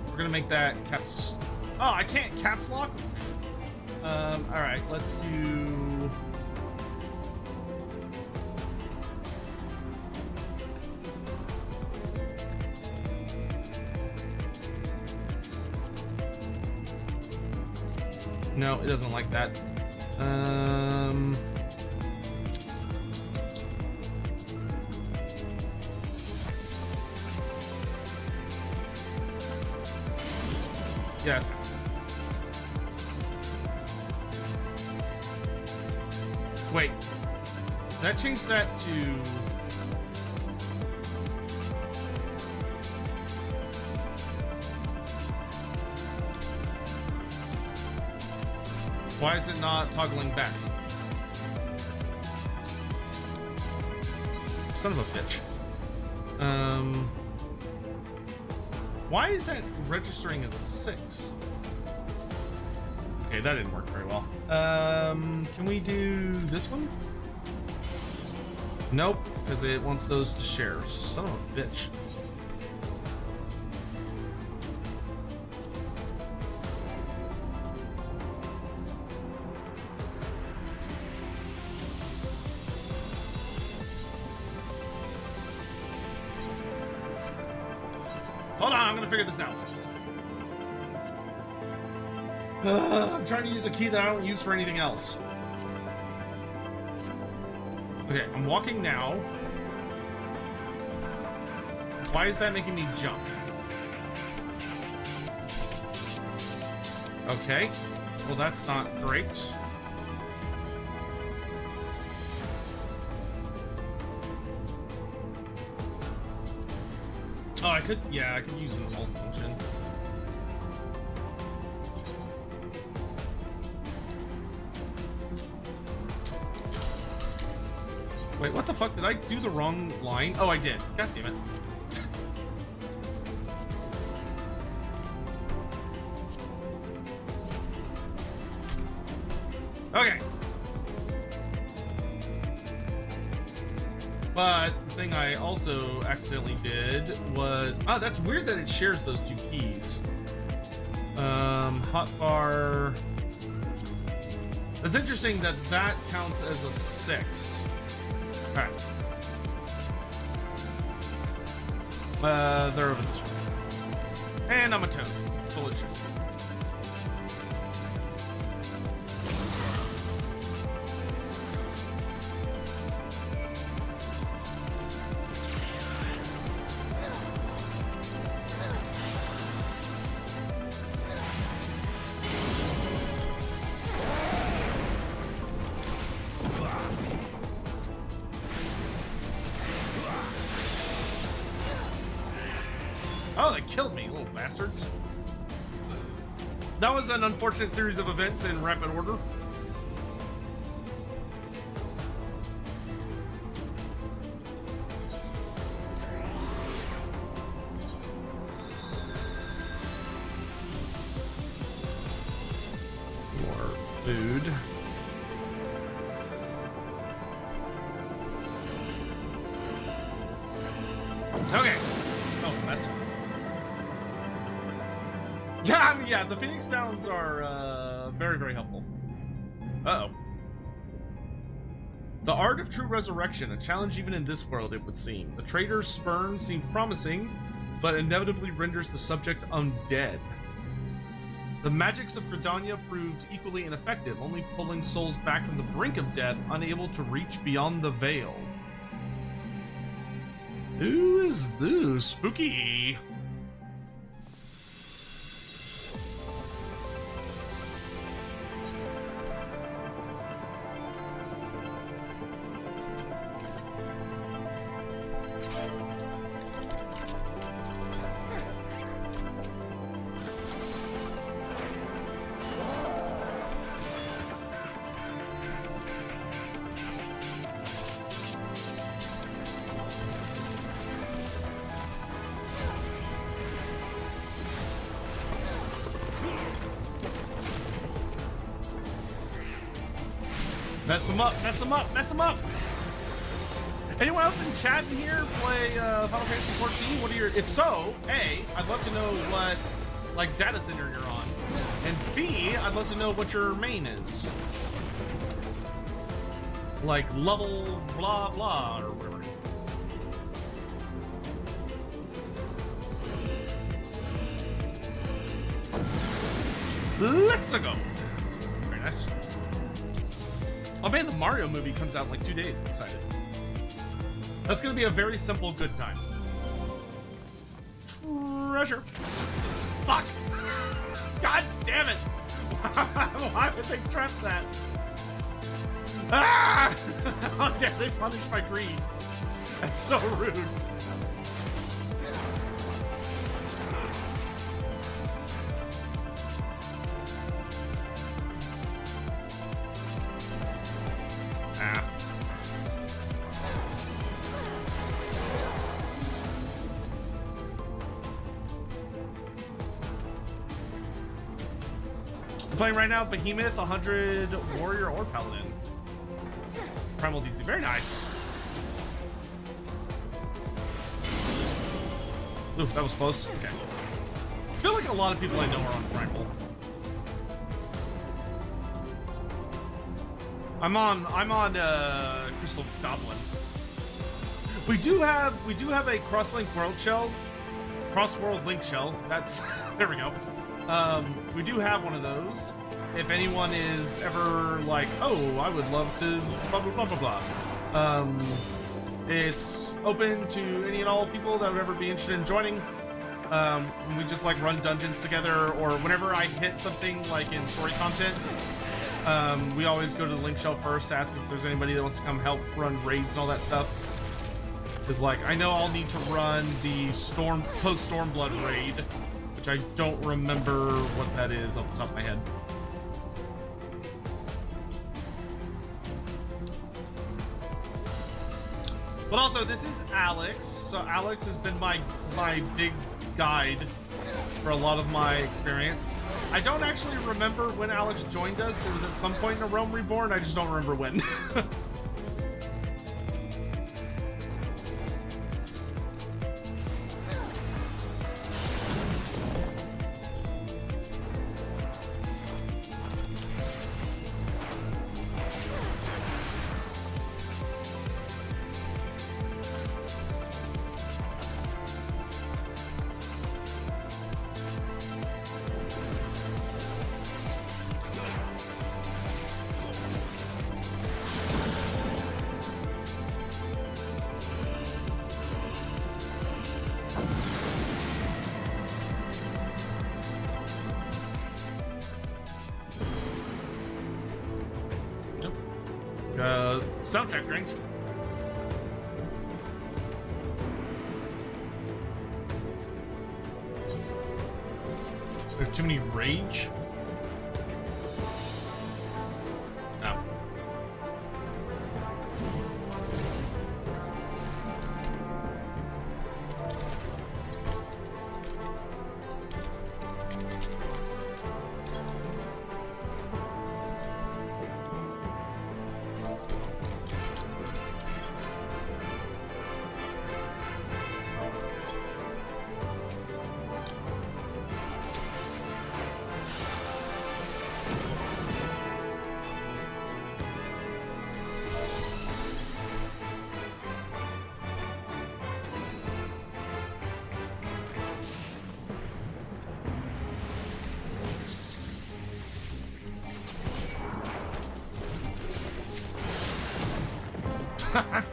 We're gonna make that caps. Oh, I can't caps lock. All right, let's do. No, it doesn't like that. Yeah, that's fine. Wait. That changed that to... Why is it not toggling back? Son of a bitch. Why is that registering as a 6? Okay, that didn't work very well. Can we do this one? Nope, because it wants those to share. Son of a bitch. Hold on, I'm gonna figure this out. I'm trying to use a key that I don't use for anything else. Okay, I'm walking now. Why is that making me jump? Okay, well that's not great. Oh, I could use an alt function. Wait, what the fuck? Did I do the wrong line? Oh, I did. God damn it. Okay. But the thing I also accidentally did was... Oh, that's weird that it shares those two keys. Hotbar... That's interesting that that counts as a 6. Alright. They're over this way. And I'm a toad. Full interest. Oh, they killed me, little bastards. That was an unfortunate series of events in rapid order. More food. Okay. That was a mess. Yeah, the Phoenix Downs are very, very helpful. Uh-oh. The art of true resurrection, a challenge even in this world, it would seem. The trader's spurn seemed promising, but inevitably renders the subject undead. The magics of Gridania proved equally ineffective, only pulling souls back from the brink of death, unable to reach beyond the veil. Who is this? Spooky. Mess him up, mess him up, mess him up! Anyone else in chat in here play Final Fantasy 14? What are your... If so, A, I'd love to know what, like, data center you're on. And B, I'd love to know what your main is. Like, level blah blah, or whatever. Let's go! Very nice. Oh man, the Mario movie comes out in like 2 days. I'm excited. That's gonna be a very simple good time. Treasure. Fuck! God damn it! Why would they trap that? Ah! How dare they punish my greed? That's so rude. Ah. I'm playing right now Behemoth, 100 Warrior or Paladin. Primal DC, very nice. Ooh, that was close. Okay. I feel like a lot of people I know are on Primal. I'm on Crystal Goblin. We do have a cross-link world shell. Cross-world link shell. That's there we go. We do have one of those. If anyone is ever like, oh, I would love to blah blah blah blah blah. It's open to any and all people that would ever be interested in joining. We just like run dungeons together, or whenever I hit something like in story content, we always go to the link shell first to ask if there's anybody that wants to come help run raids and all that stuff. Because like I know I'll need to run the post Stormblood raid, which I don't remember what that is off the top of my head. But also, this is Alex. So Alex has been my big guide for a lot of my experience. I don't actually remember when Alex joined us. It was at some point in A Realm Reborn. I just don't remember when. Soundtrack range. There's too many rage. Oh.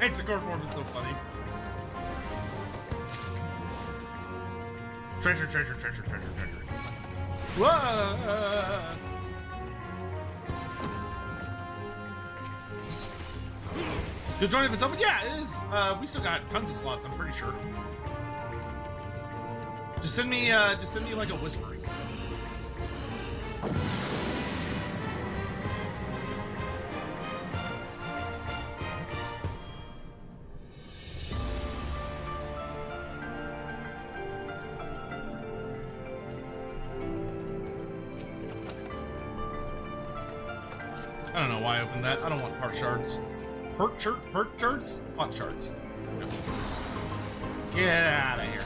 Manticore form is so funny. Treasure, treasure, treasure, treasure, treasure. Whoa! You'll join if it's open? Yeah, it is. We still got tons of slots, I'm pretty sure. Just send me like a whispering. I don't know why I opened that. I don't want heart shards. Hurt shards? What shards? No. Get out of here.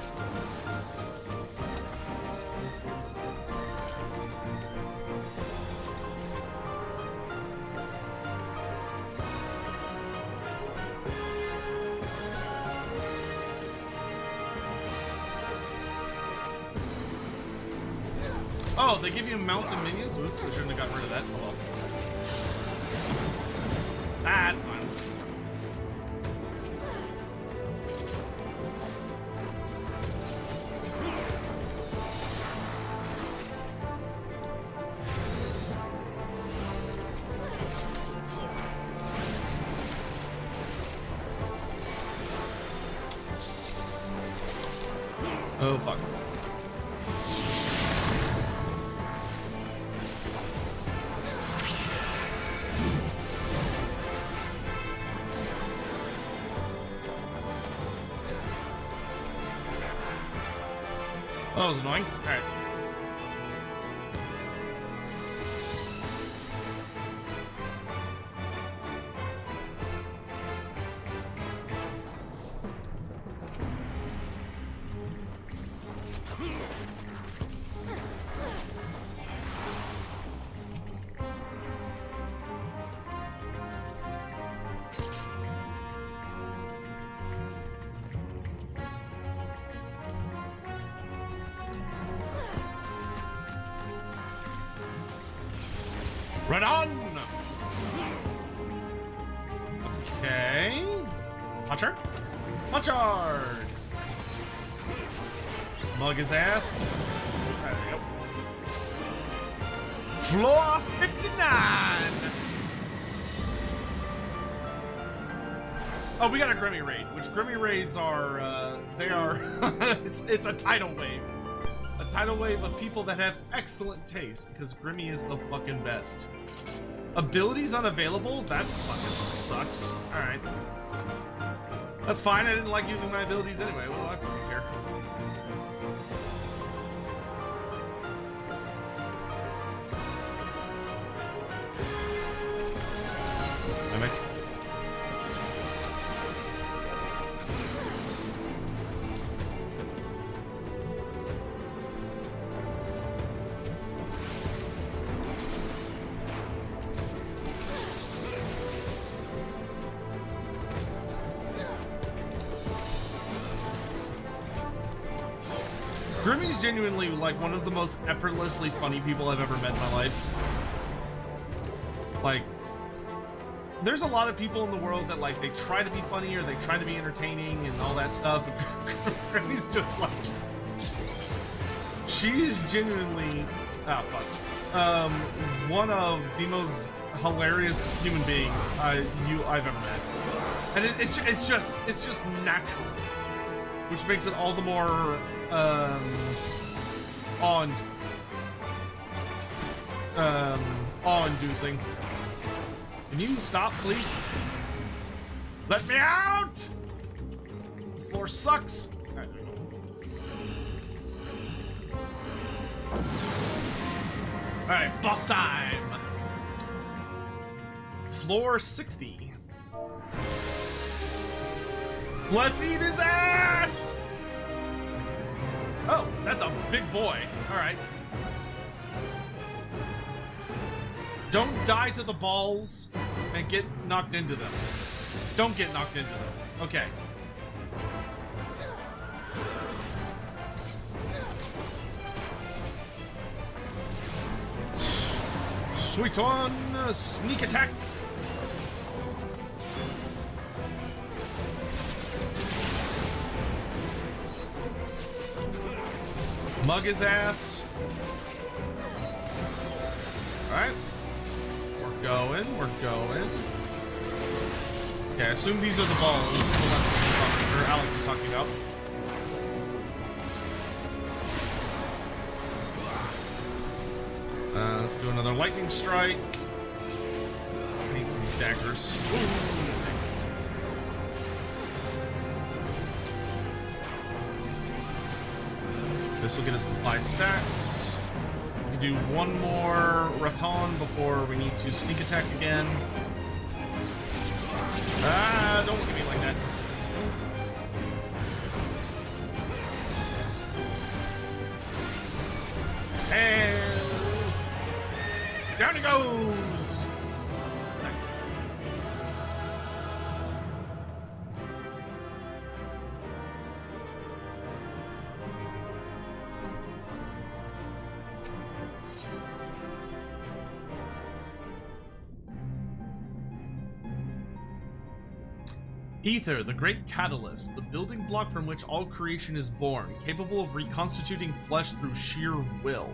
Oh, they give you mounts and minions? Oops, I shouldn't have gotten rid of that. Oh well. That's fine. Oh, fuck. That was annoying. Alright. Run on! Okay. Puncher? Punchard! Mug his ass. There we go. Floor 59! Oh, we got a Grimmy raid, which Grimmy raids are, they are, it's a tidal wave. A tidal wave of people that have excellent taste, because Grimmy is the fucking best. Abilities unavailable? That fucking sucks. Alright. That's fine, I didn't like using my abilities anyway. What do I fucking care? Mimic. Grimmy's genuinely like one of the most effortlessly funny people I've ever met in my life. Like, there's a lot of people in the world that like they try to be funny or they try to be entertaining and all that stuff. But Grimmy's just like, she's genuinely one of the most hilarious human beings I've ever met, and it's just natural, which makes it all the more awe-inducing. Can you stop, please? Let me out! This floor sucks. Alright, there we go. Alright, boss time! Floor 60. Let's eat his ass! Oh, that's a big boy. Alright. Don't die to the balls and get knocked into them. Don't get knocked into them. Okay. Sweet one, sneak attack. Mug his ass. Alright. We're going, we're going. Okay, I assume these are the balls Alex is talking about. Let's do another lightning strike. I need some daggers. Ooh. This will get us the 5 stats. We can do one more Raton before we need to sneak attack again. Ah, don't look at me like that. And down it goes! Nice. Ether, the great catalyst, the building block from which all creation is born, capable of reconstituting flesh through sheer will.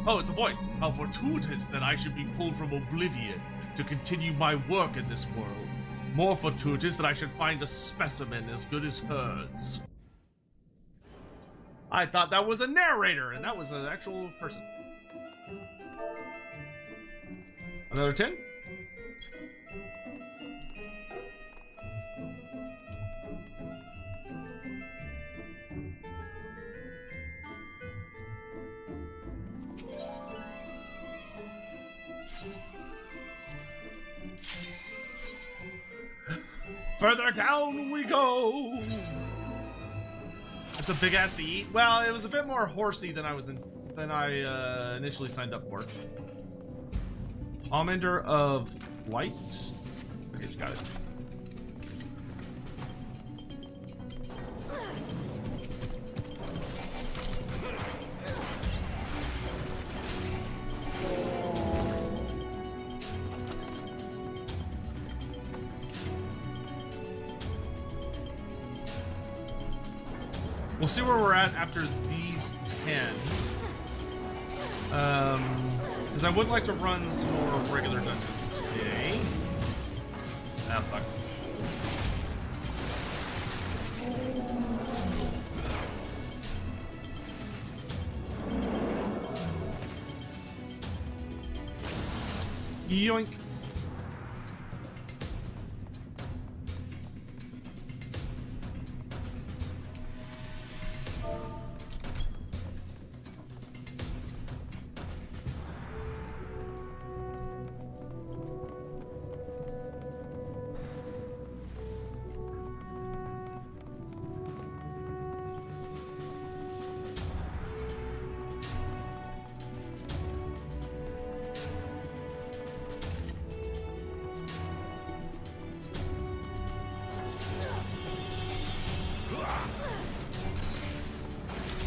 Oh, it's a voice. How fortuitous that I should be pulled from oblivion to continue my work in this world. More fortuitous that I should find a specimen as good as hers. I thought that was a narrator, and that was an actual person. Another 10? Further down we go. It's a big ass to eat. Well, it was a bit more horsey than I initially signed up for. Commander of Flight. Okay, just got it. We'll see where we're at after these 10. Because I would like to run some more regular dungeons today. Ah, fuck. Yoink.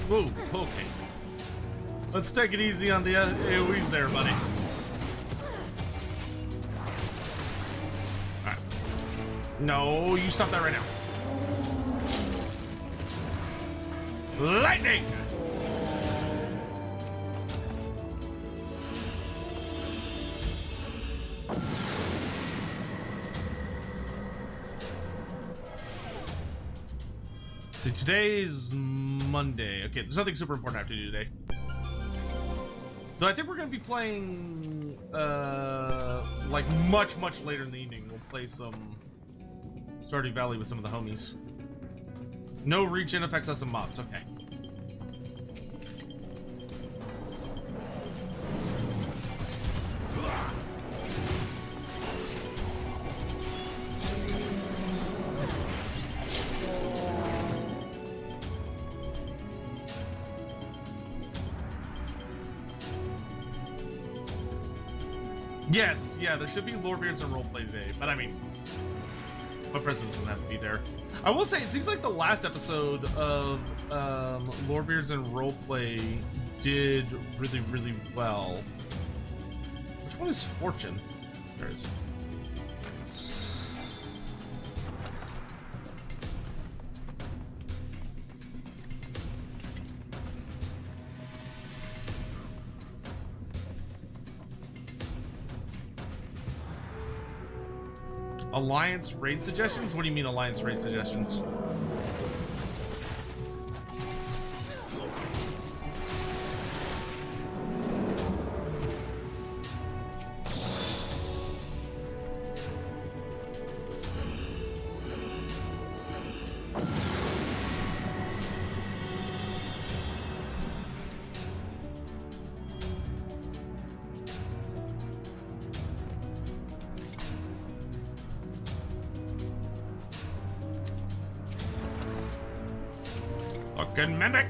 Whoa, okay. Let's take it easy on the AoEs there, buddy. Alright. No, you stop that right now. Lightning! See, today's Monday. Okay, there's nothing super important I have to do today. Though I think we're gonna be playing, like much later in the evening. We'll play some Stardew Valley with some of the homies. No regen affects us and mobs. Okay. Yes, yeah, there should be Lorebeards and roleplay today, but I mean, my presence doesn't have to be there. I will say, it seems like the last episode of Lorebeards and roleplay did really well. Which one is Fortune? Where is it? Alliance raid suggestions? What do you mean alliance raid suggestions? Fucking mimic!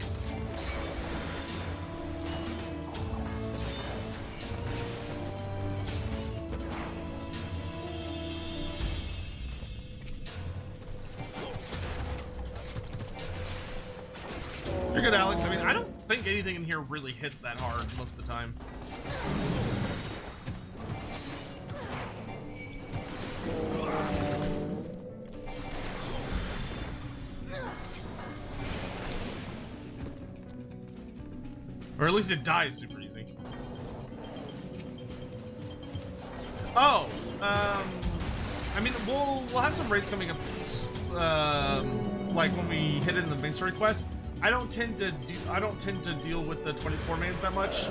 You're good, Alex. I mean, I don't think anything in here really hits that hard most of the time. Or at least it dies super easy. I mean, we'll have some raids coming up, like when we hit it in the main story quest. I don't tend to deal with the 24 mans that much.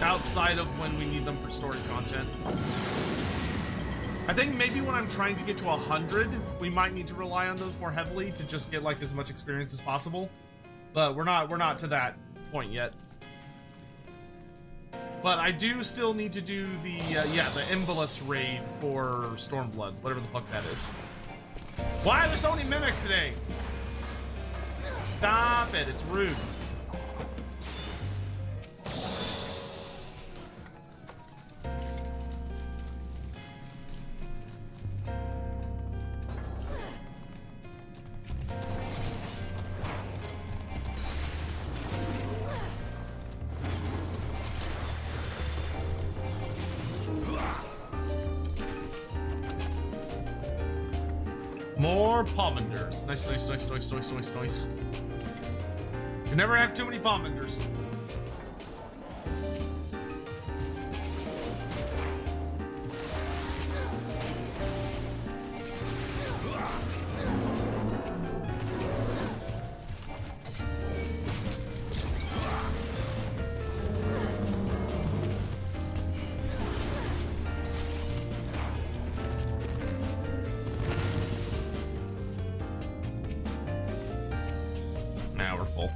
Outside of when we need them for story content. I think maybe when I'm trying to get to 100, we might need to rely on those more heavily to just get like as much experience as possible. But we're not to that point yet. But I do still need to do the the Embolus raid for Stormblood, whatever the fuck that is. Why are there so many mimics today? Stop it, it's rude. More Palmenders. Nice, nice, nice, nice, nice, nice, nice. You never have too many Palmenders. Now we're full.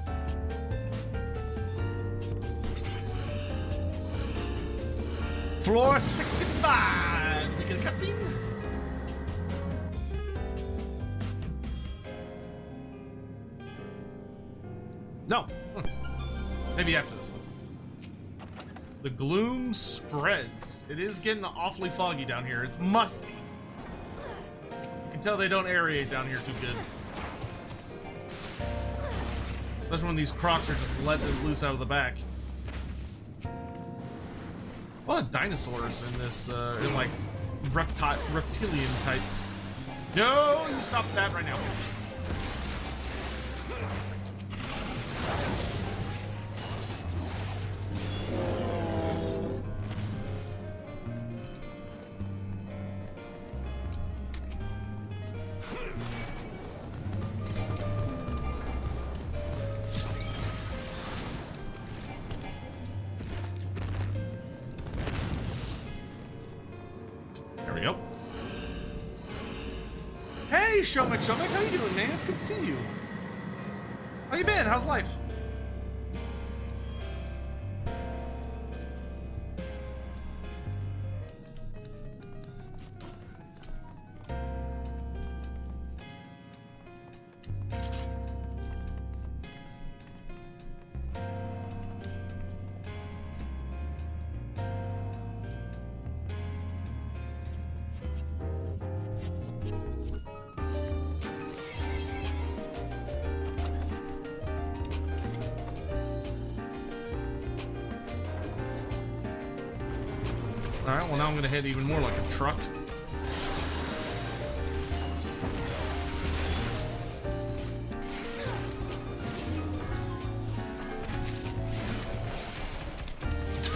Floor 65! We get a cutscene? No. Maybe after this one. The gloom spreads. It is getting awfully foggy down here. It's musty. You can tell they don't aerate down here too good. Especially when these crocs are just letting it loose out of the back. A lot of dinosaurs in this, in like reptilian types. No, you stop that right now. There we go. Hey, Shomek, how you doing, man? It's good to see you. How you been? How's life? Alright, well now I'm gonna hit even more like a truck.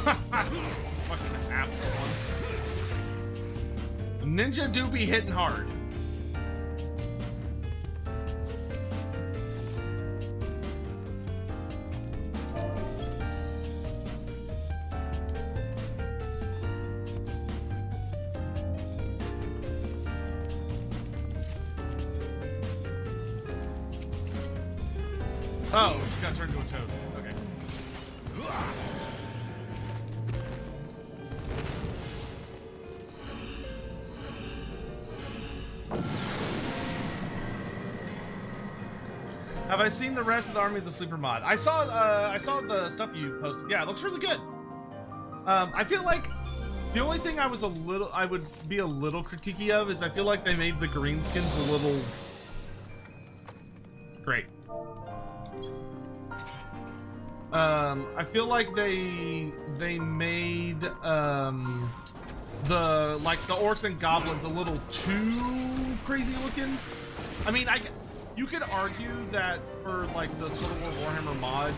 Fucking absolute. Ninja do be hitting hard. Oh, she got turned into a toad. Okay. Have I seen the rest of the Army of the Sleeper mod? I saw the stuff you posted. Yeah, it looks really good. I feel like the only thing I would be a little critiquey of is I feel like they made the green skins a little great. I feel like they made the orcs and goblins a little too crazy looking. I mean, you could argue that for like the Total War Warhammer mod,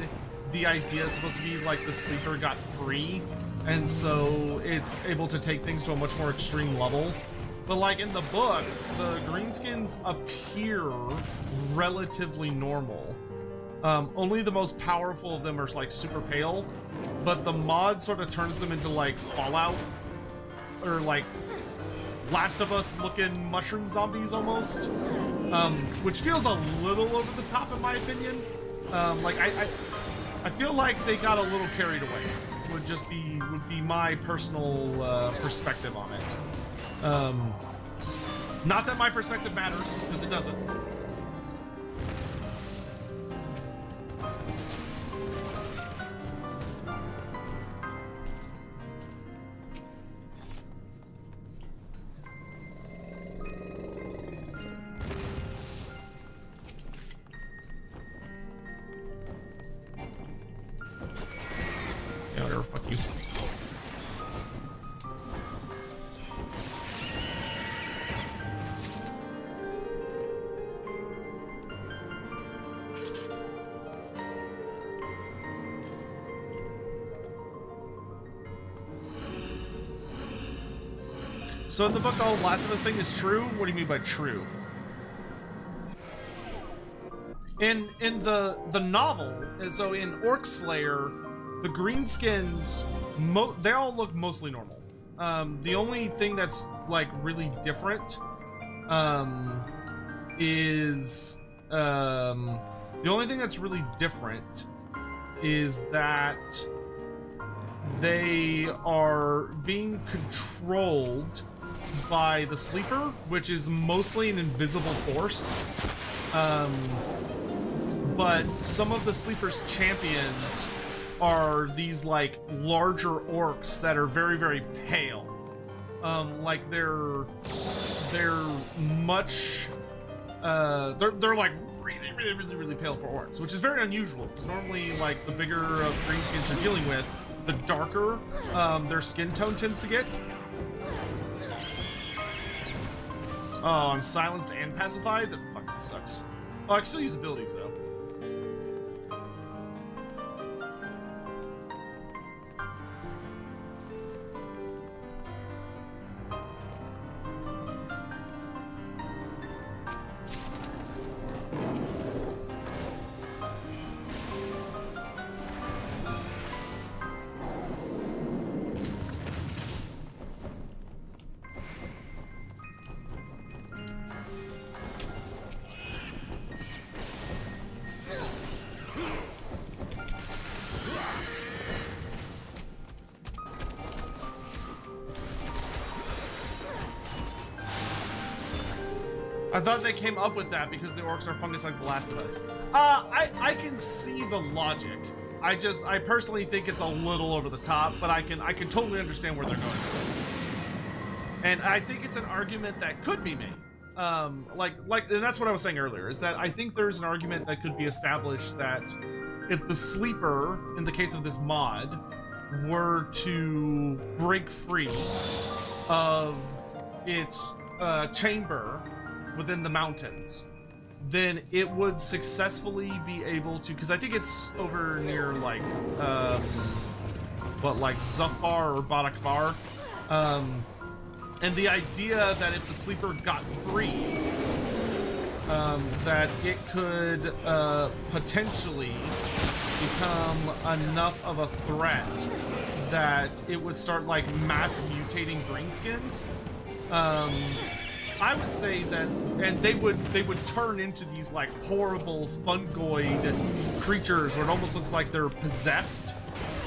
the idea is supposed to be like the sleeper got free, and so it's able to take things to a much more extreme level. But like in the book, the greenskins appear relatively normal. Only the most powerful of them are like super pale, but the mod sort of turns them into like Fallout or like Last of Us looking mushroom zombies almost, which feels a little over the top in my opinion. Like I feel like they got a little carried away. Would be my personal perspective on it. Not that my perspective matters, because it doesn't. Yeah, whatever, fuck you. So in the book, the whole Last of Us thing is true? What do you mean by true? In the novel, and so in Orc Slayer, the greenskins, they all look mostly normal. The only thing that's like really different is the only thing that's really different is that they are being controlled by the Sleeper, which is mostly an invisible force. But some of the Sleeper's champions are these like larger orcs that are very, very pale. Like they're much they're like really pale for orcs, which is very unusual because normally like the bigger greenskins you're dealing with, the darker their skin tone tends to get. Oh, I'm silenced and pacified? That fucking sucks. Oh, I can still use abilities though. I thought they came up with that because the orcs are fungus like The Last of Us. I can see the logic. I personally think it's a little over the top, but I can totally understand where they're going with it. And I think it's an argument that could be made. And that's what I was saying earlier, is that I think there's an argument that could be established that if the Sleeper, in the case of this mod, were to break free of its chamber within the mountains, then it would successfully be able to, because I think it's over near like like Zufar or Badakbar, and the idea that if the Sleeper got free, that it could potentially become enough of a threat that it would start like mass mutating greenskins. I would say that, and they would turn into these like horrible fungoid creatures where it almost looks like they're possessed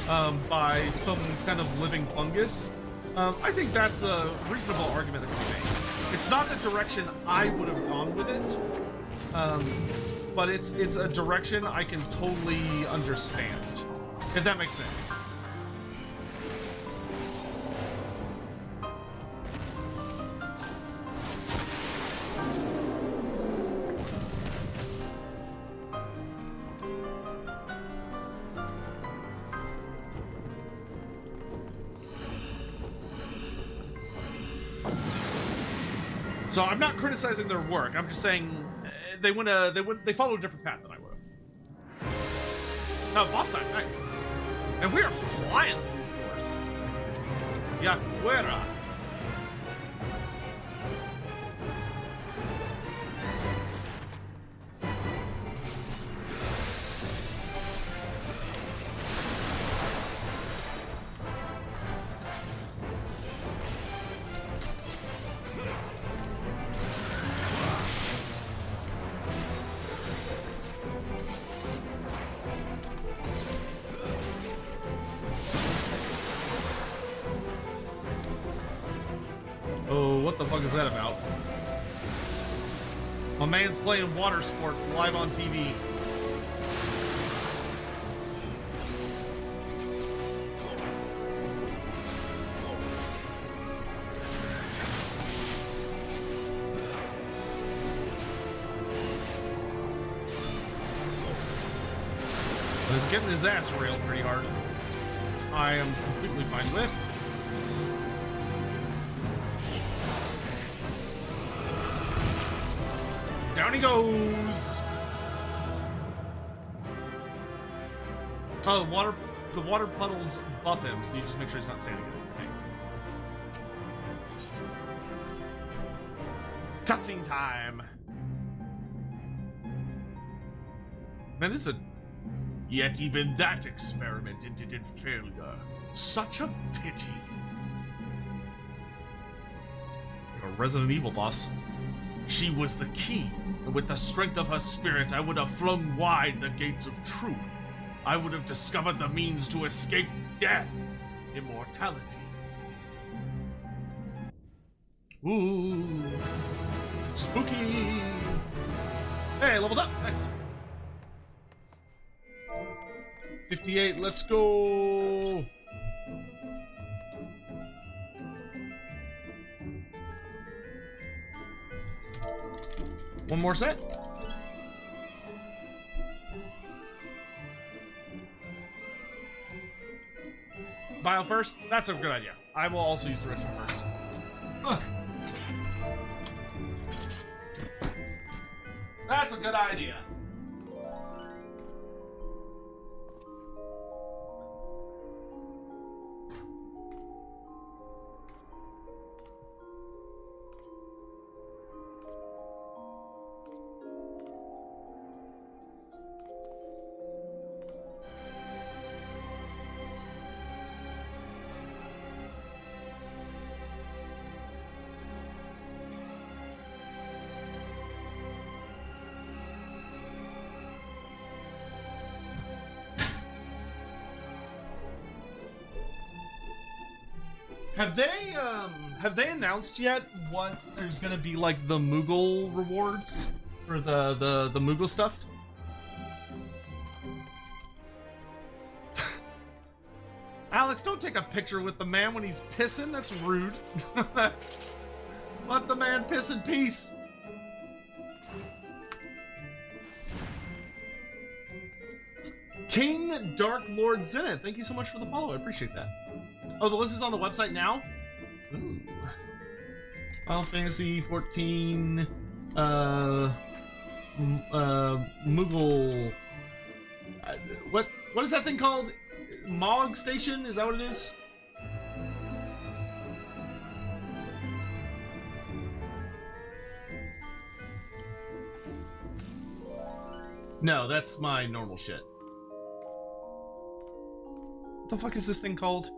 by some kind of living fungus. I think that's a reasonable argument that can be made. It's not the direction I would have gone with it, but it's a direction I can totally understand, if that makes sense. So I'm not criticizing their work. I'm just saying they followed a different path than I would have. Oh, boss time, nice. And we are flying through these floors. Yaquera. Oh, what the fuck is that about? My man's playing water sports live on TV. But he's getting his ass railed pretty hard. I am completely fine with. Down he goes. Oh, the water puddles buff him, so you just make sure he's not standing in it. Okay. Cutscene time. Man, this is a... Yet even that experiment ended in failure. Such a pity. Like a Resident Evil boss. She was the key, and with the strength of her spirit, I would have flung wide the gates of truth. I would have discovered the means to escape death, immortality. Ooh, spooky. Hey, leveled up, nice. 58, let's go. One more set. Bio first? That's a good idea. I will also use the restroom first. Ugh. That's a good idea. Have they announced yet what there's gonna be like the Moogle rewards for the Moogle stuff? Alex, don't take a picture with the man when he's pissing. That's rude. Let the man piss in peace. King Dark Lord Zenith, thank you so much for the follow. I appreciate that. Oh, the list is on the website now? Ooh. Final Fantasy 14, Moogle, what is that thing called? Mog Station? Is that what it is? No, that's my normal shit. What the fuck is this thing called?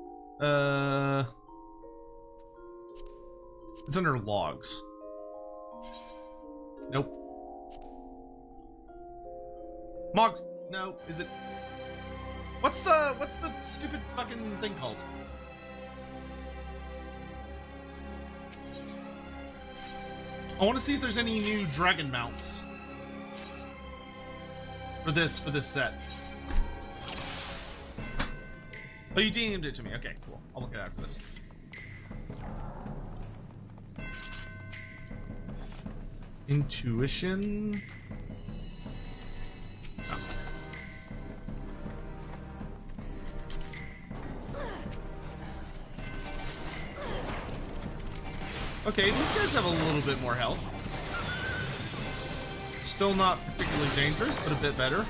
It's under logs. Nope. Mogs. No, is it? What's the stupid fucking thing called? I want to see if there's any new dragon mounts for this set. Oh, you DM'd it to me. Okay, cool. I'll look at it after this. Intuition. Oh. Okay, these guys have a little bit more health. Still not particularly dangerous, but a bit better.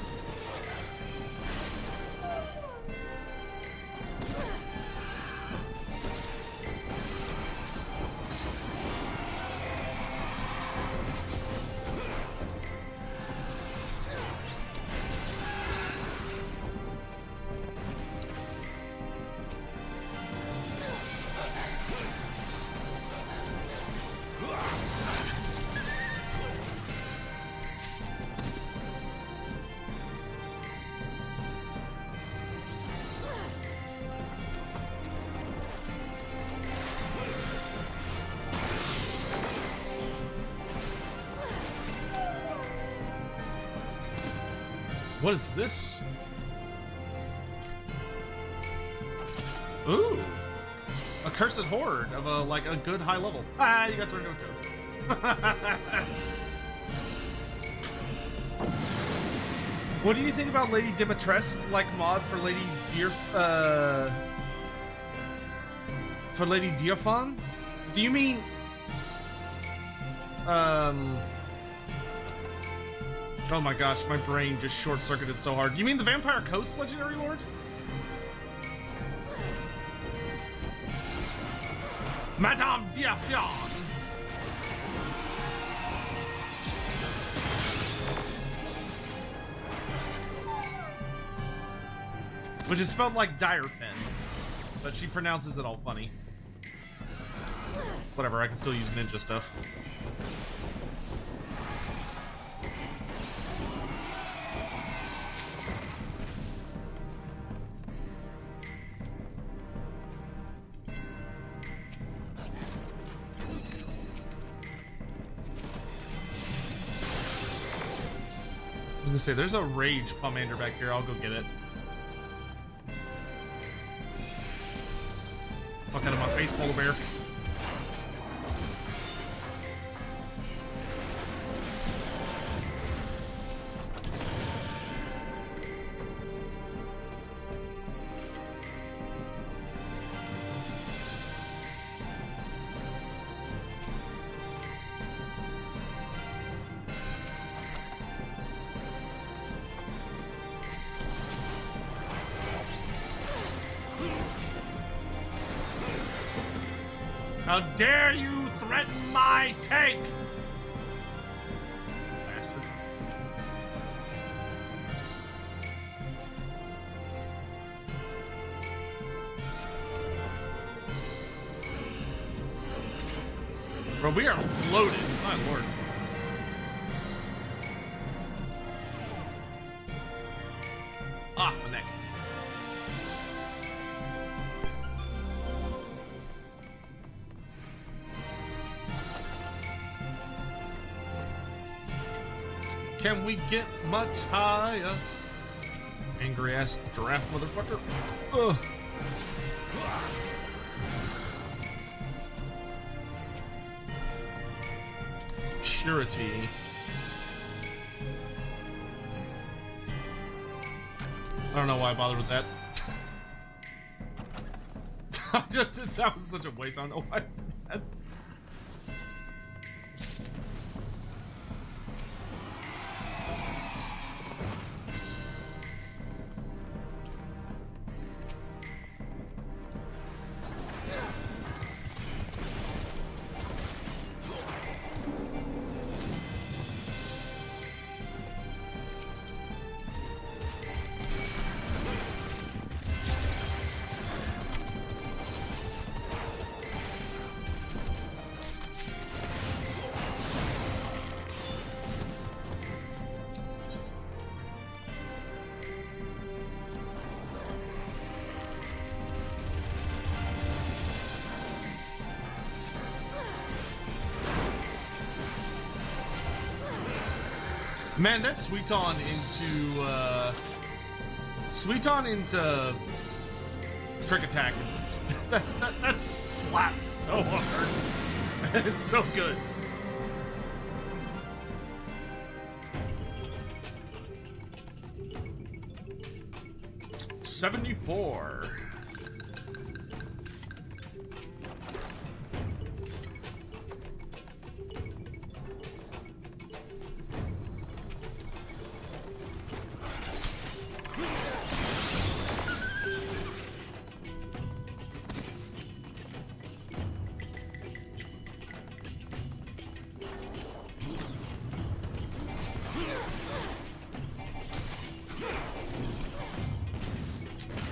What is this? Ooh. A cursed horde of a good high level. Ah, you got turned into a joke. What do you think about Lady Dimitrescu mod for Lady for Lady Diaphon? Do you mean oh my gosh, my brain just short-circuited so hard. You mean the Vampire Coast Legendary Lord? Madame Diaphon! Which is spelled like Direfin, but she pronounces it all funny. Whatever, I can still use ninja stuff. I was gonna say, there's a rage Pomander back here. I'll go get it. Fuck out of my face, polar bear. How dare you threaten my tank! Bastard. Bro, we are loaded. My lord. Ah, my neck. Can we get much higher? Angry ass giraffe motherfucker. Ugh. Purity. I don't know why I bothered with that. That was such a waste. I don't know why I did that. Man, that Sweeton into Trick Attack. That slaps so hard. It's so good. $74.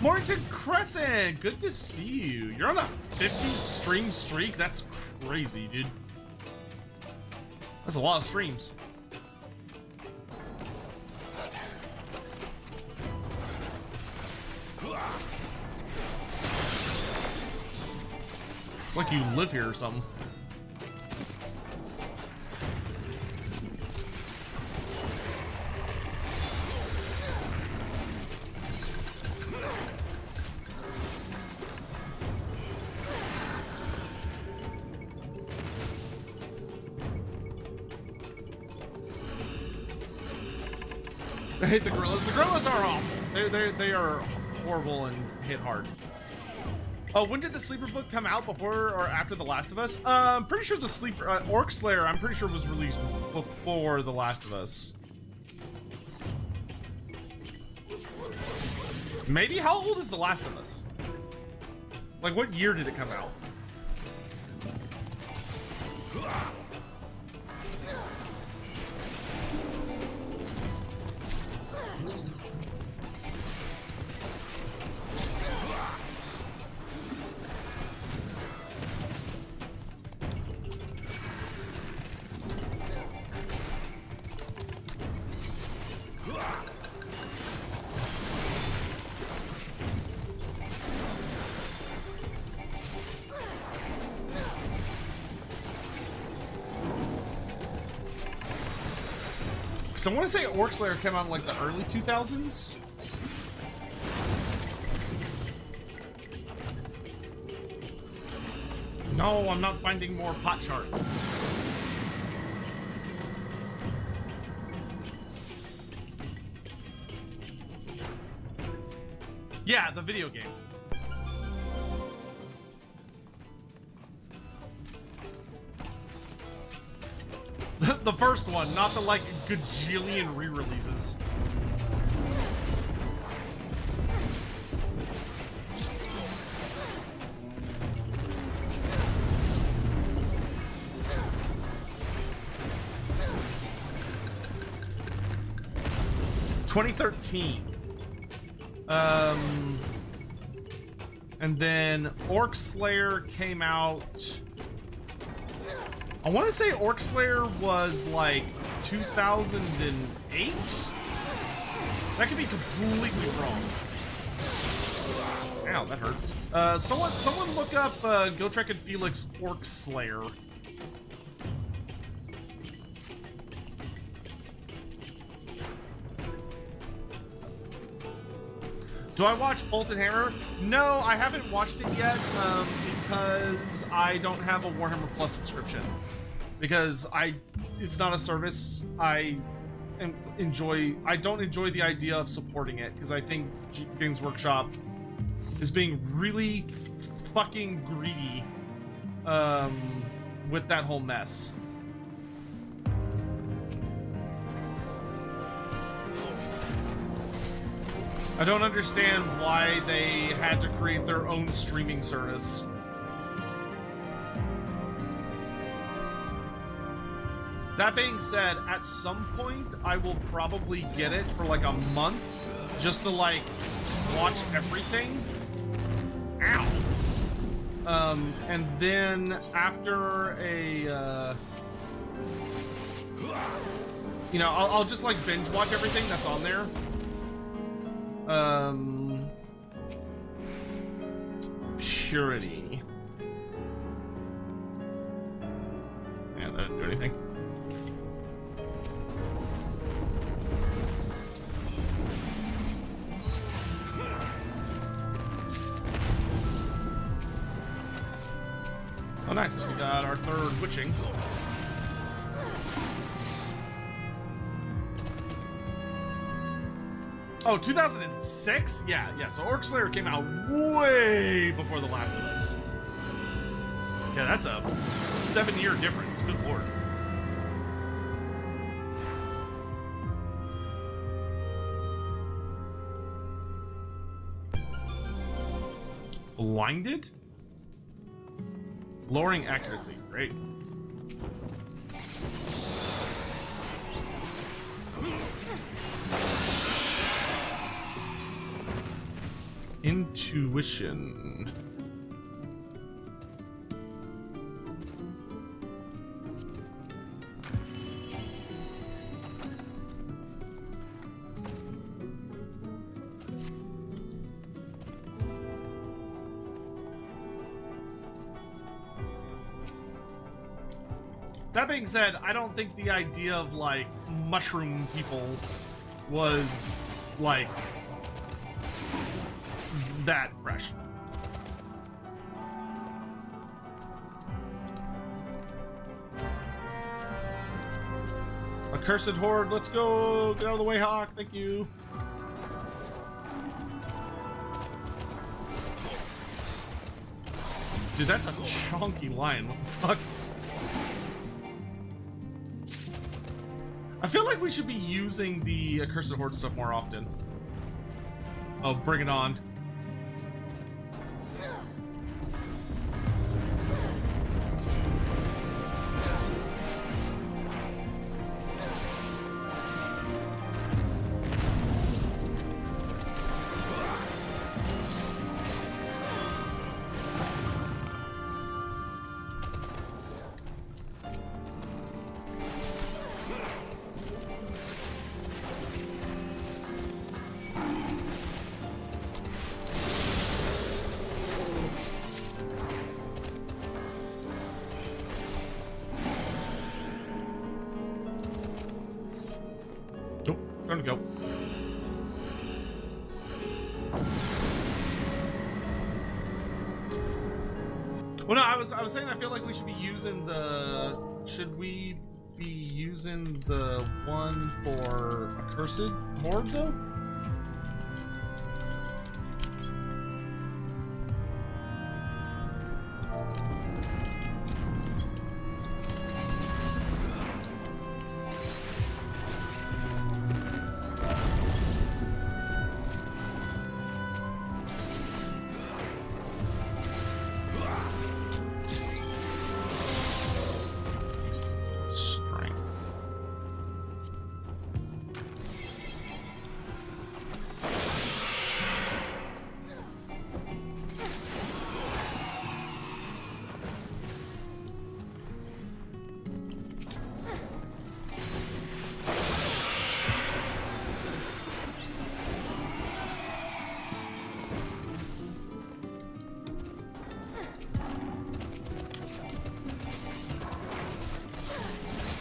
Morton Crescent, good to see you. You're on a 50 stream streak? That's crazy, dude. That's a lot of streams. It's like you live here or something. I hate the gorillas. The gorillas are awful. They are horrible and hit hard. Oh, when did the Sleeper book come out? Before or after The Last of Us? I'm pretty sure the Sleeper Orc Slayer, I'm pretty sure was released before The Last of Us. Maybe? How old is The Last of Us? Like, what year did it come out? So I want to say Orc Slayer came out in like the early 2000s. No, I'm not finding more pot charts. Yeah, the video game. The first one, not the like gajillion re-releases. (2013). And then Orc Slayer came out. I want to say Orc Slayer was like 2008. That could be completely wrong. Ow, that hurt. Someone look up Gotrek and Felix Orc Slayer. Do I watch Bolt and Hammer? No, I haven't watched it yet because I don't have a Warhammer Plus subscription. Because it's not a service I don't enjoy the idea of supporting it because I think Games Workshop is being really fucking greedy with that whole mess. I don't understand why they had to create their own streaming service. That being said, at some point, I will probably get it for like a month just to like watch everything. Ow. And then after a, you know, I'll just like binge watch everything that's on there. Purity. Yeah, that didn't do anything. Oh, nice. We got our third witching. Oh, 2006? Yeah, so Orc Slayer came out way before The Last of Us. Yeah, that's a 7-year difference. Good lord. Blinded? Lowering accuracy. Great. Intuition. That being said, I don't think the idea of like mushroom people was like that fresh. A accursed horde. Let's go. Get out of the way, Hawk. Thank you. Dude, that's a chunky lion. What the fuck? I feel like we should be using the accursed horde stuff more often. Oh, bring it on. Time to go. Well, no, I was saying I feel like we should be using the. Should we be using the one for accursed horde though?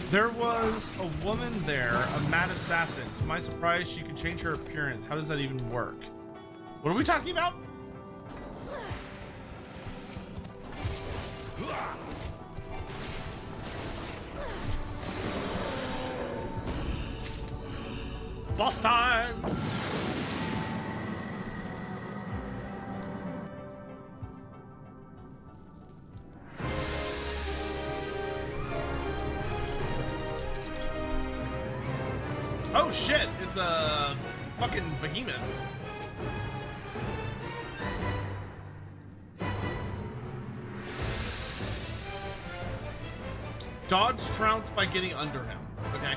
There was a woman there, a mad assassin. To my surprise, she could change her appearance. How does that even work? What are we talking about? Boss time! Oh shit, it's a fucking behemoth. Dodge trounce by getting under him. Okay.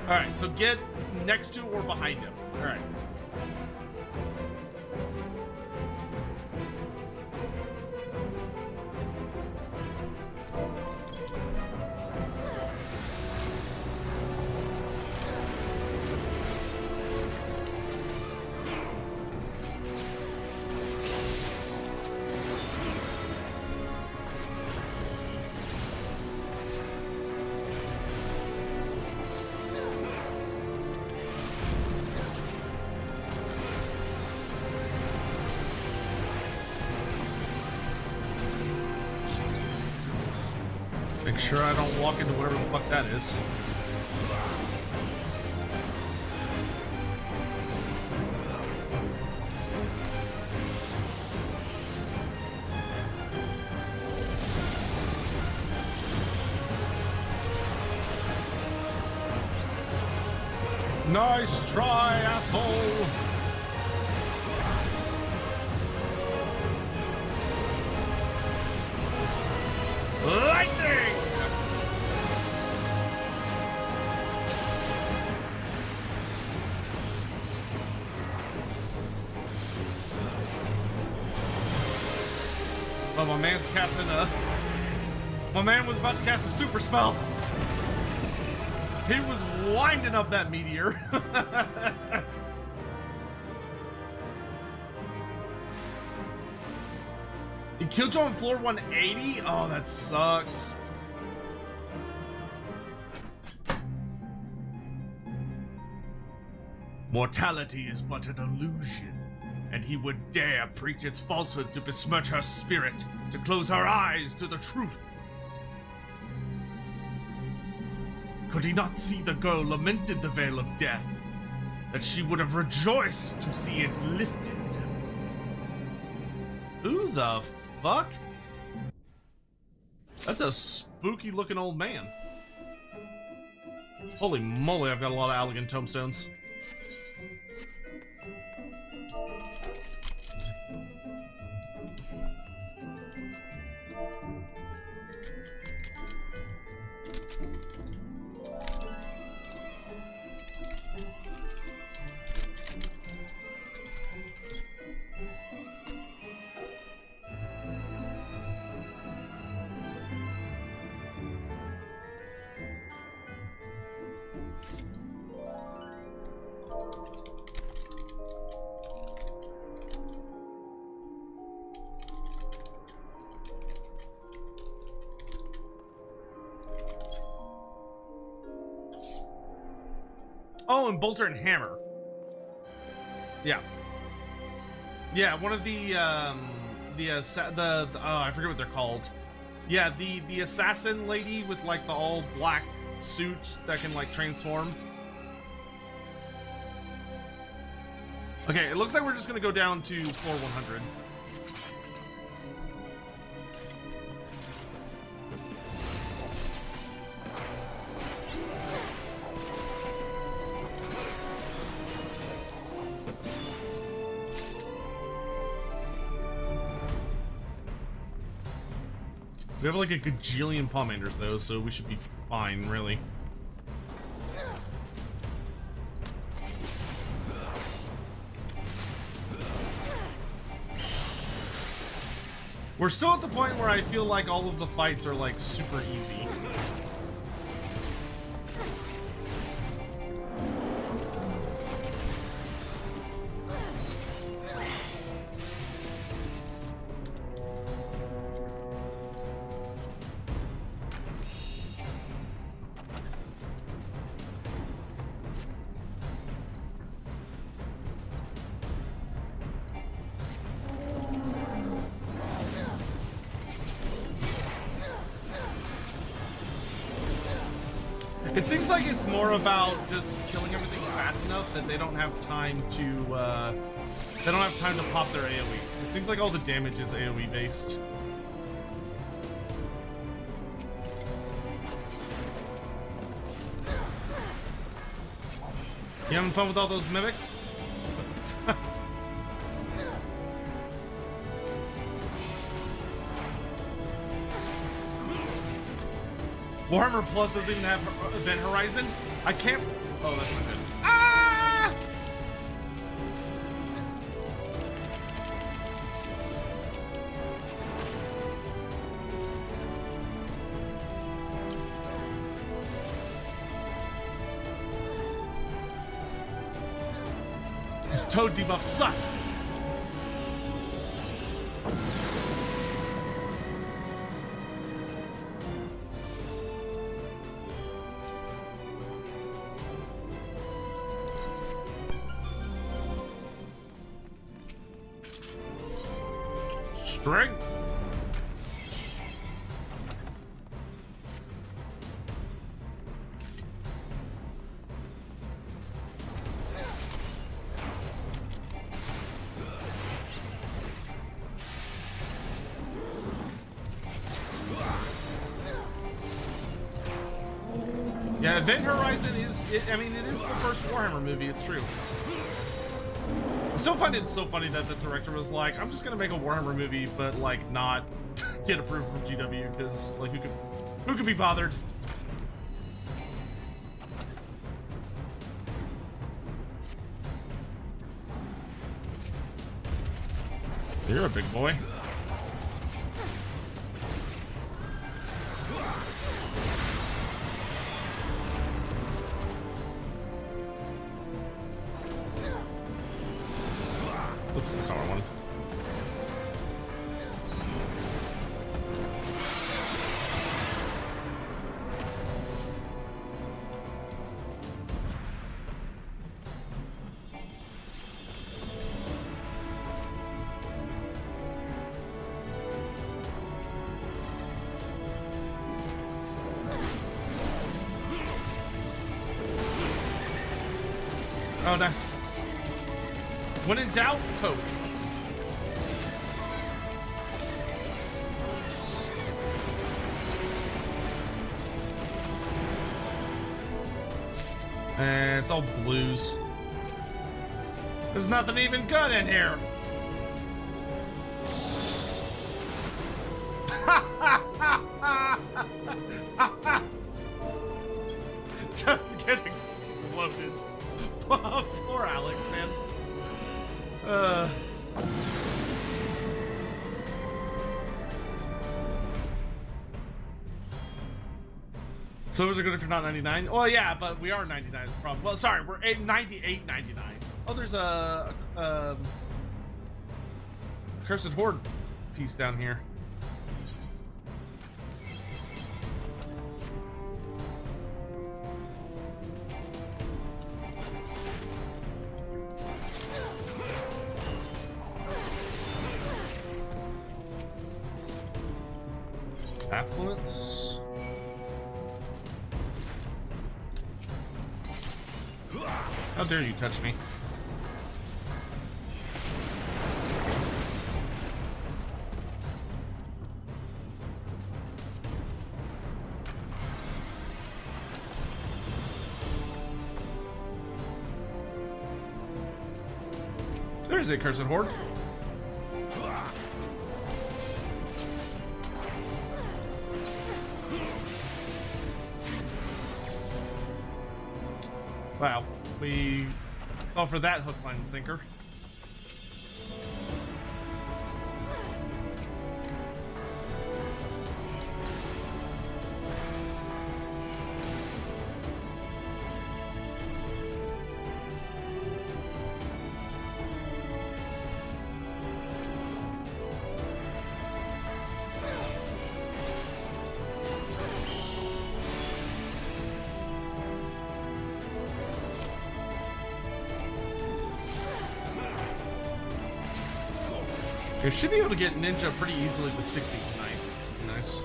Alright, so get next to or behind him. Alright. Make sure I don't walk into whatever the fuck that is. Nice try, asshole! Lightning! Oh, my man's casting a... My man was about to cast a super spell. He was winding up that meteor. He killed you on floor 180? Oh, that sucks. Mortality is but an illusion. and he would dare preach its falsehoods to besmirch her spirit, to close her eyes to the truth. Could he not see the girl lamented the veil of death, that she would have rejoiced to see it lifted? Who the fuck? That's a spooky looking old man. Holy moly, I've got a lot of elegant tombstones. Oh, and Bolter and Hammer. Yeah. Yeah, one of the oh, I forget what they're called. Yeah, the assassin lady with like the all black suit that can like transform. Okay, it looks like we're just gonna go down to floor 100. We have like a gajillion Palmanders though, so we should be fine, really. We're still at the point where I feel like all of the fights are like super easy. It seems like it's more about just killing everything fast enough that they don't have time to pop their AoEs. It seems like all the damage is AoE based. You having fun with all those mimics? Warhammer Plus doesn't even have Event Horizon. I can't. Oh, that's not good. Ah! This toad debuff sucks. String. Yeah, Event Horizon is, I mean, it is the first Warhammer movie, it's true. I still find it so funny that the director was like, I'm just gonna make a Warhammer movie, but like not get approved from GW, because like who could be bothered? You're a big boy. Oops, that's not what I wanted. Oh, nice. When in doubt, poke. And it's all blues. There's nothing even good in here. Just get exploded. Poor Alex, man. Silvers are good if you're not 99. Well, yeah, but we are 99 is the problem. Well, sorry, we're 98, 99. Oh, there's a Cursed Horde piece down here. Affluence. How dare you touch me? There's a Cursed Horde. Wow, we fell for that hook, line, and sinker. You should be able to get Ninja pretty easily to 60 tonight. Nice.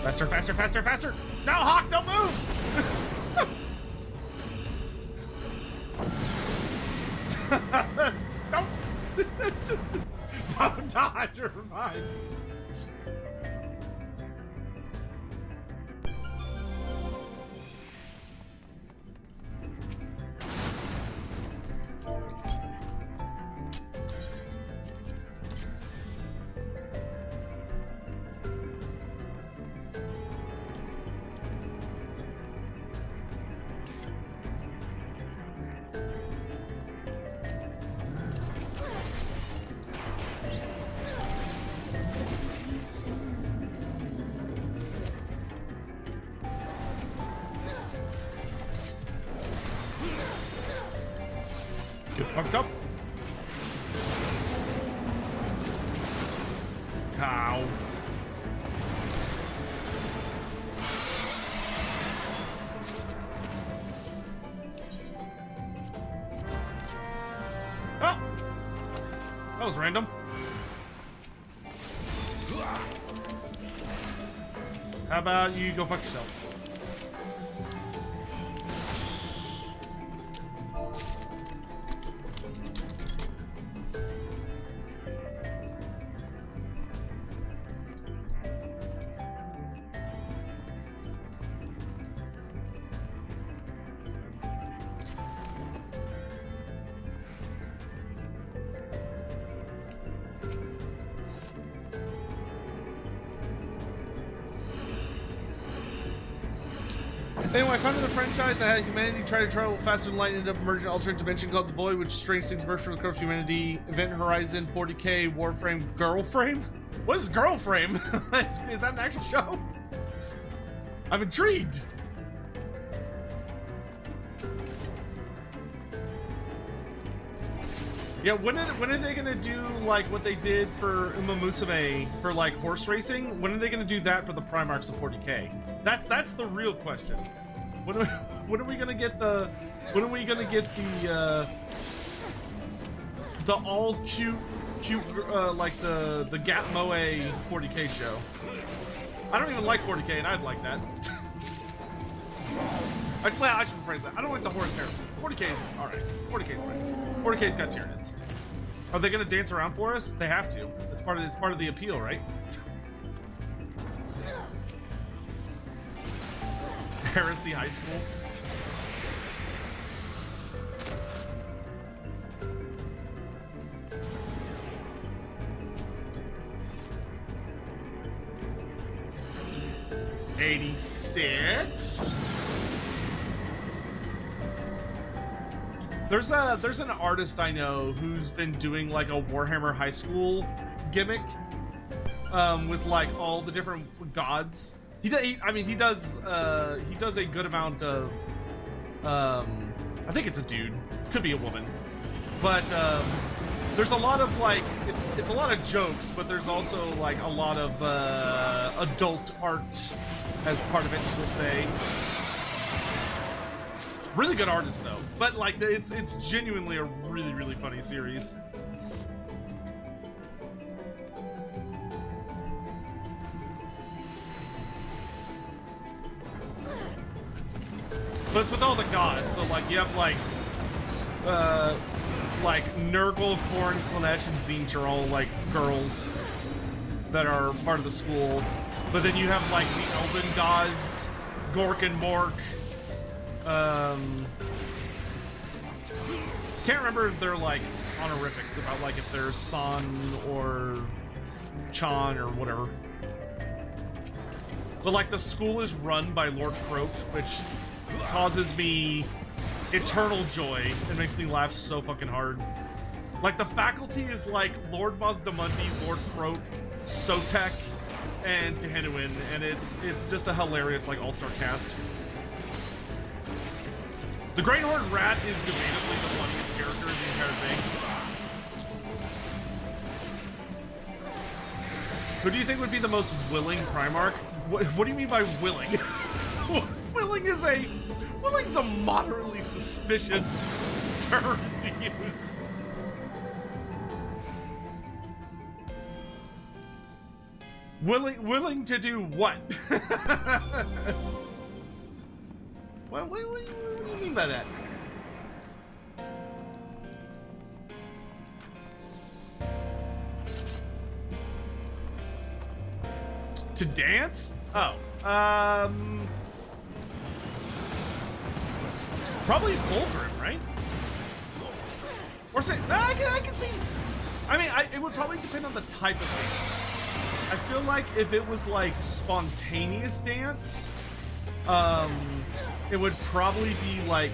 Faster, faster, faster, faster! No, Hawk, don't move! Don't! Don't dodge or remind. Get fucked up. Cow. Oh! That was random. How about you go fuck yourself? Anyway, I found another franchise that had humanity try to travel faster than light into an emergent alternate dimension called The Void, which strange things emerge from the corpse of humanity. Event Horizon 40K Warframe Girlframe? What is Girlframe? Is that an actual show? I'm intrigued. Yeah, when are they gonna do like what they did for Uma Musume for like horse racing? When are they gonna do that for the Primarchs of 40K? That's the real question. When are we gonna get the? When are we gonna get the all cute, like the Gap Moe 40K show? I don't even like 40K, and I'd like that. Well, I should rephrase that. I don't like the Horus Heresy. 40K's alright. 40K's fine. 40K's got Tyranids. Are they gonna dance around for us? They have to. It's part of the appeal, right? Heresy High School. '86. There's an artist I know who's been doing like a Warhammer High School gimmick, with like all the different gods. He does a good amount of, I think it's a dude, could be a woman, but there's a lot of like, it's a lot of jokes, but there's also like a lot of adult art as part of it, we'll say. Really good artist though, but like it's genuinely a really, really funny series. But it's with all the gods, so like you have like Nurgle, Khorne, Slaanesh, and Tzeentch are all like girls that are part of the school. But then you have like the Elven gods, Gork and Mork. Can't remember if they're like honorifics about like if they're San or Chan or whatever. But like the school is run by Lord Croak, which causes me eternal joy. It makes me laugh so fucking hard. Like the faculty is like Lord Mazdamundi, Lord Croak, Sotek, and Tehenuin, and it's just a hilarious like all-star cast. The Great Horde Rat is debatably the funniest character in the entire thing. Who do you think would be the most willing Primarch? What do you mean by willing? Willing's a moderately suspicious term to use. Willing to do what? What do you mean by that? To dance? Oh, probably Fulgrim, right? Or say, I can see. I mean, it would probably depend on the type of dance. I feel like if it was like spontaneous dance, it would probably be like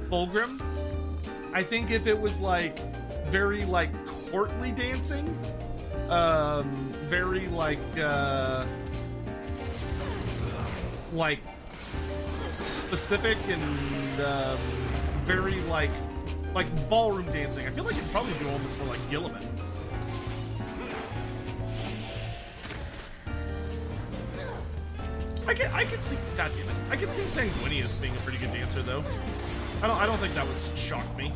Fulgrim. I think if it was like very like courtly dancing, very like specific and very like ballroom dancing, I feel like it'd probably be almost more like Gilliman. I can see, goddammit, I can see Sanguinius being a pretty good dancer though. I don't think that would shock me.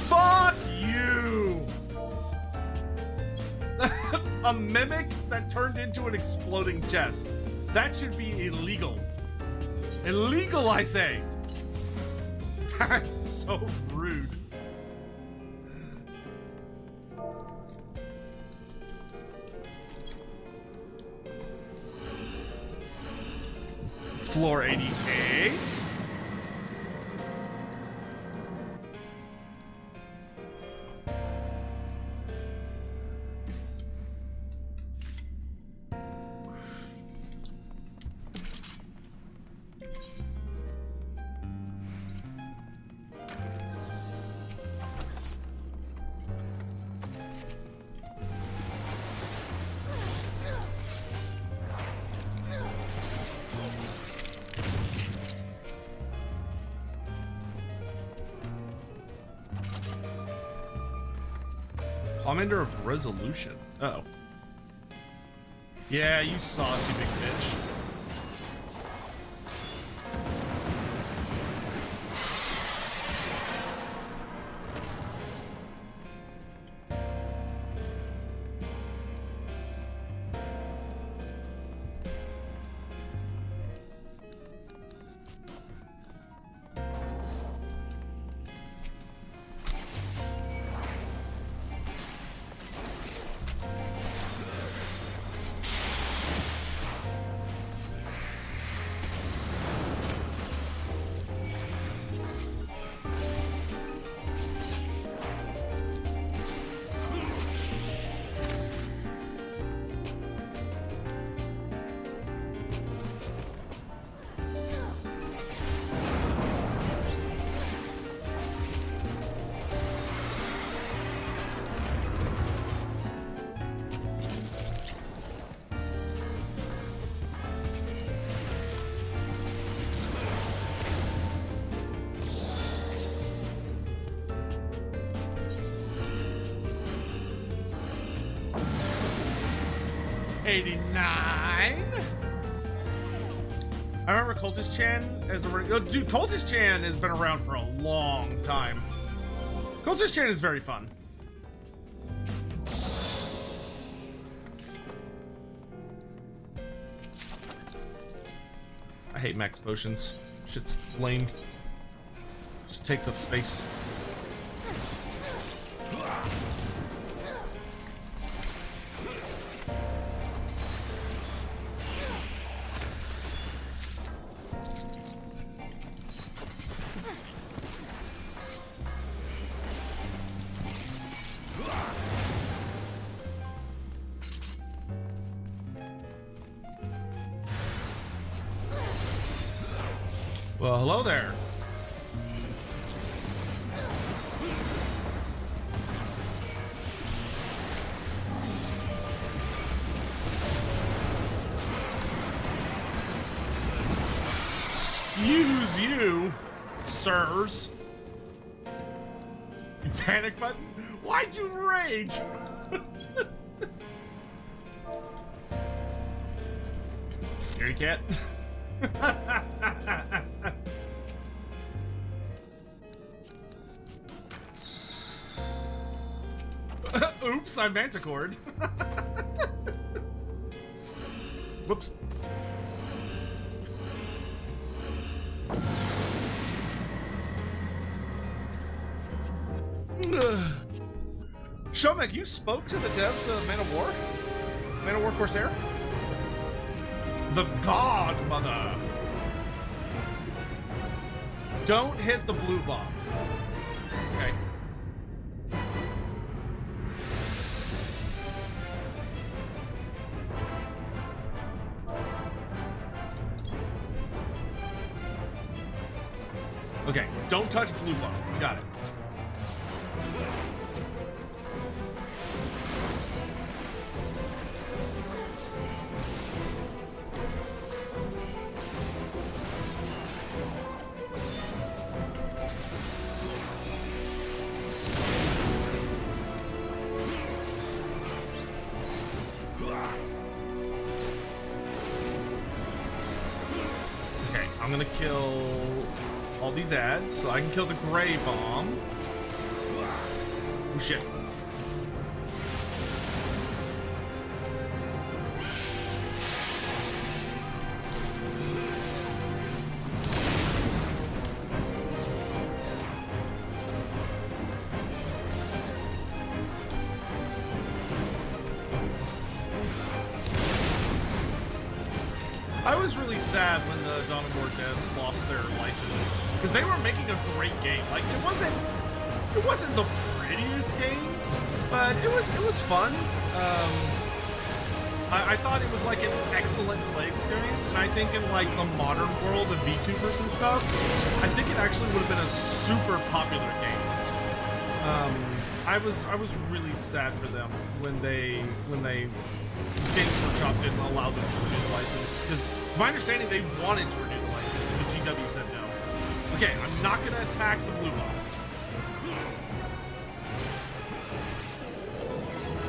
Fuck you! A mimic that turned into an exploding chest. That should be illegal. Illegal, I say! That's so rude. Floor 88. Commander of Resolution. Uh-oh. Yeah, you saucy big bitch. '89. I remember Cultist Chan as a dude. Cultist Chan has been around for a long time. Cultist Chan is very fun. I hate max potions. Shit's lame. Just takes up space. Well, hello there. Excuse you, sirs. You panic button? Why'd you rage? Scary cat. Oops, I manticored. Whoops. Shomek, you spoke to the devs of Man of War? Man of War Corsair? The Godmother. Don't hit the blue bomb. Okay. Okay, don't touch blue bomb. Got it. Okay, I'm gonna kill all these ads so I can kill the gray bomb. Oh shit. I was really sad when the Dawn of War devs lost their license because they were making a great game. Like it wasn't the prettiest game, but it was fun. I thought it was like an excellent play experience, and I think in like the modern world of VTubers and stuff, I think it actually would have been a super popular game. I was really sad for them when Games Workshop didn't allow them to renew the license, because my understanding they wanted to renew the license, but GW said no. Okay, I'm not gonna attack the blue bomb.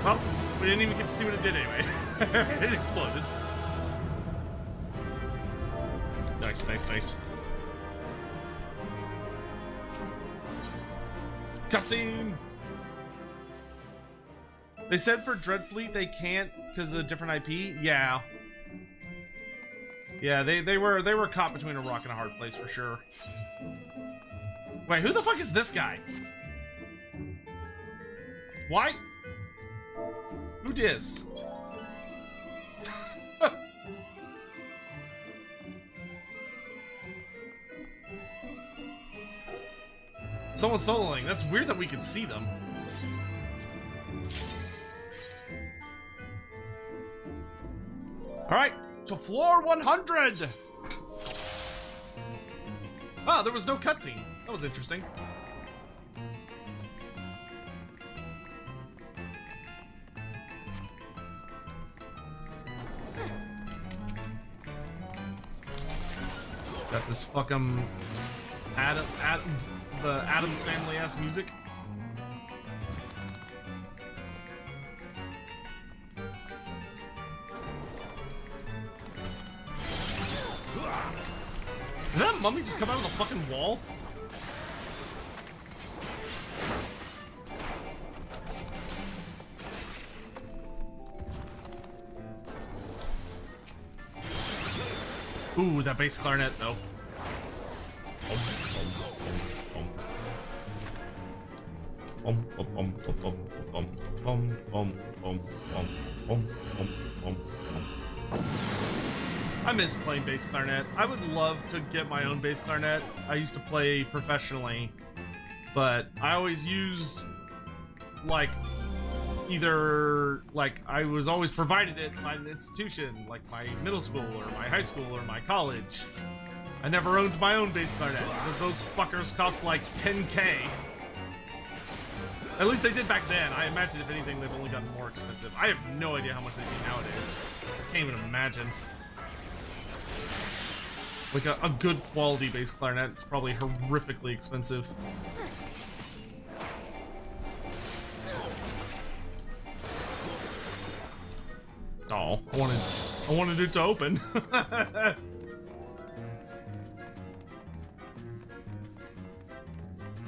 Well, We didn't even get to see what it did anyway. It exploded. Nice, nice, nice. Cutscene! They said for Dreadfleet they can't because of a different IP. Yeah. Yeah, they were caught between a rock and a hard place for sure. Wait, who the fuck is this guy? Why? Who dis? Someone's soloing. That's weird that we can see them. Alright, to floor 100! Ah, there was no cutscene. That was interesting. Got this fucking the Addams Family-ass music. Did that mummy just come out of the fucking wall? Ooh, that bass clarinet though. I miss playing bass clarinet. I would love to get my own bass clarinet. I used to play professionally, but I always used like either like I was always provided it by an institution, like my middle school or my high school or my college. I never owned my own bass clarinet because those fuckers cost like 10K. At least they did back then. I imagine if anything they've only gotten more expensive. I have no idea how much they do nowadays. I can't even imagine. Like a good quality bass clarinet is probably horrifically expensive. Oh, I wanted it to open.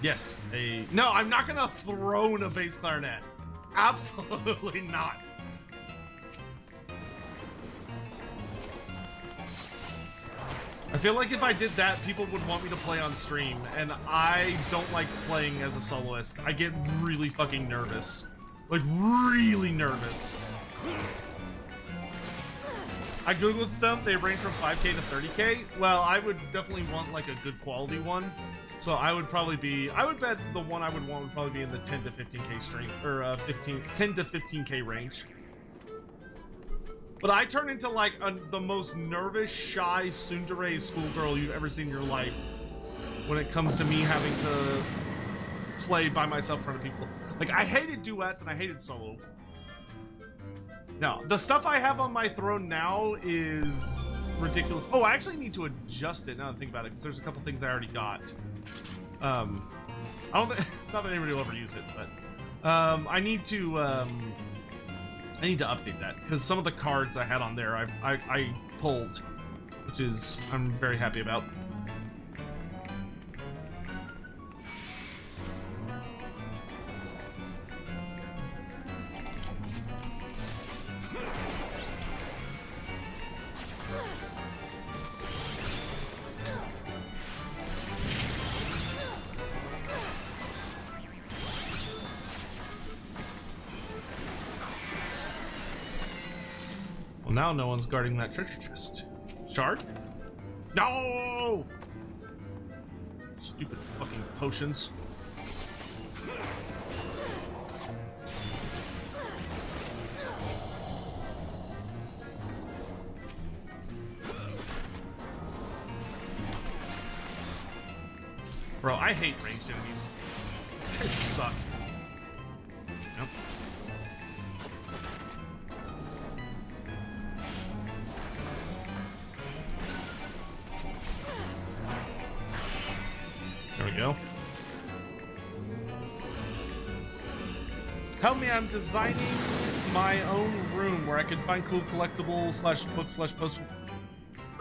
Yes, no, I'm not gonna throw a bass clarinet. Absolutely not. I feel like if I did that, people would want me to play on stream, and I don't like playing as a soloist. I get really fucking nervous. Like, really nervous. I googled them, they range from 5K to 30K. Well, I would definitely want like a good quality one. So I would bet the one I would want would probably be in the 10 to 15K stream, or 10 to 15K range. But I turn into like the most nervous, shy, tsundere schoolgirl you've ever seen in your life when it comes to me having to play by myself in front of people. Like, I hated duets and I hated solo. No, the stuff I have on my throne now is ridiculous. Oh, I actually need to adjust it now that I think about it, because there's a couple things I already got. I don't think, not that anybody will ever use it, but I need to update that, because some of the cards I had on there I pulled, which is I'm very happy about. Now no one's guarding that treasure chest. Shard? No! Stupid fucking potions. Bro, I hate ranged enemies. These guys suck. Nope. There we go. Help me, I'm designing my own room where I can find cool collectibles slash books slash poster.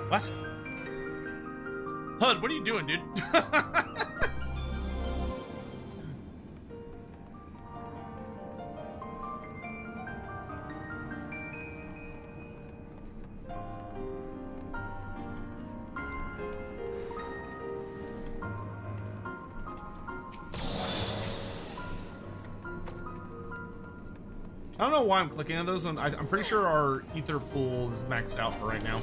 What? HUD, what are you doing, dude? I don't know why I'm clicking on those. I'm pretty sure our ether pool is maxed out for right now.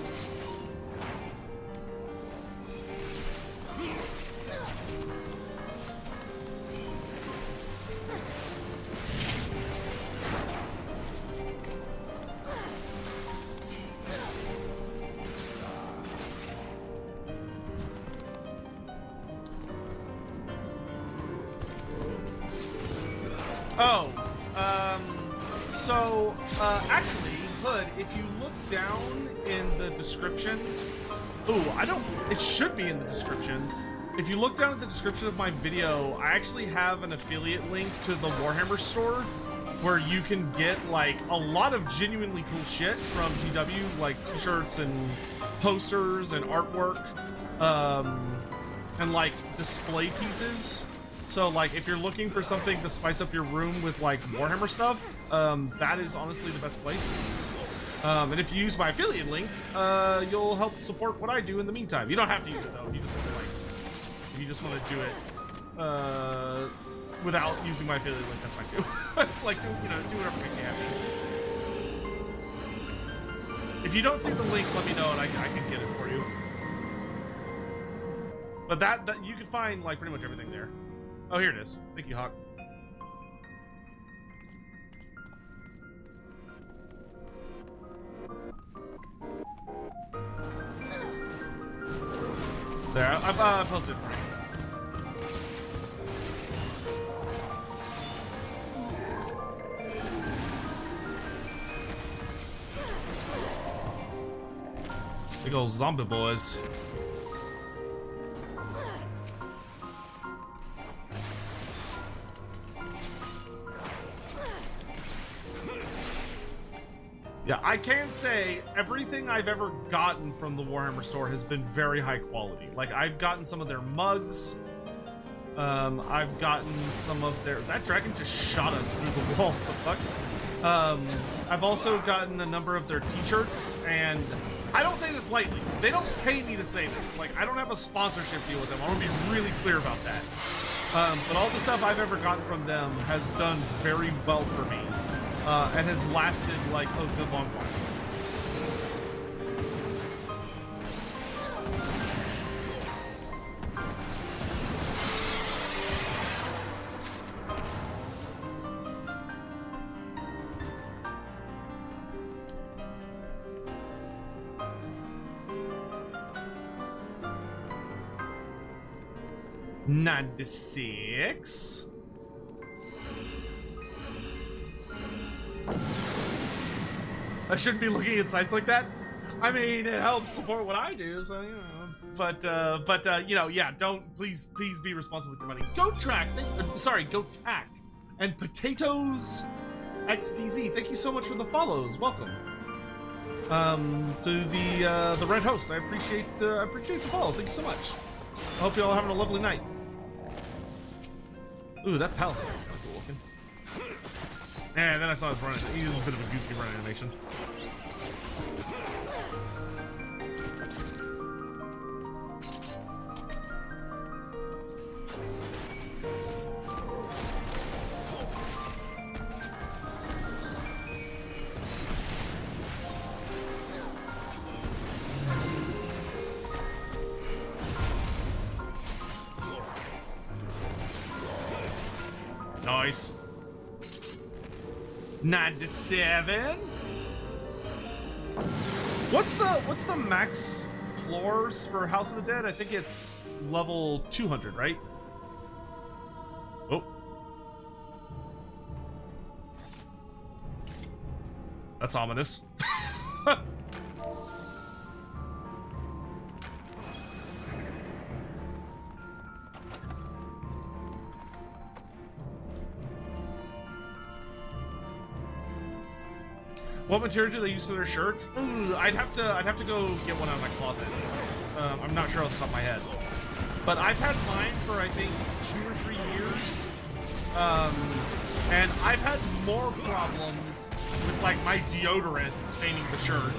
Oh, actually, Hood, if you look down in the description, it should be in the description. If you look down at the description of my video, I actually have an affiliate link to the Warhammer store where you can get, like, a lot of genuinely cool shit from GW, like t-shirts and posters and artwork, and, like, display pieces. So, like, if you're looking for something to spice up your room with, like, Warhammer stuff, that is honestly the best place. And if you use my affiliate link, you'll help support what I do in the meantime. You don't have to use it, though. If you just want to do it without using my affiliate link, that's fine, too. Like, do whatever makes you happy. If you don't see the link, let me know, and I can get it for you. But that you can find, like, pretty much everything there. Oh, here it is. Thank you, Hawk. There, I posted it for you. Big old zombie boys. Yeah, I can say everything I've ever gotten from the Warhammer store has been very high quality. Like, I've gotten some of their mugs. I've gotten some of their... That dragon just shot us through the wall. What the fuck? I've also gotten a number of their t-shirts, and I don't say this lightly. They don't pay me to say this. Like, I don't have a sponsorship deal with them. I want to be really clear about that. But all the stuff I've ever gotten from them has done very well for me. And has lasted, like, a good long while. $96. I shouldn't be looking at sites like that. I mean, it helps support what I do, so, you know. But you know, yeah, please be responsible with your money. Goat Tack, and Potatoes XDZ, thank you so much for the follows. Welcome. To the Red Host, I appreciate the follows. Thank you so much. I hope you all are having a lovely night. Ooh, that Palisade's kind of cool looking. And then I saw his run. He was a bit of a goofy run animation. Nice. 97. What's the max floors for House of the Dead? I think it's level 200, right? Oh. That's ominous. What material do they use for their shirts? Ooh, I'd have to go get one out of my closet. I'm not sure off the top of my head. But I've had mine for I think 2 or 3 years. And I've had more problems with like my deodorant staining the shirt,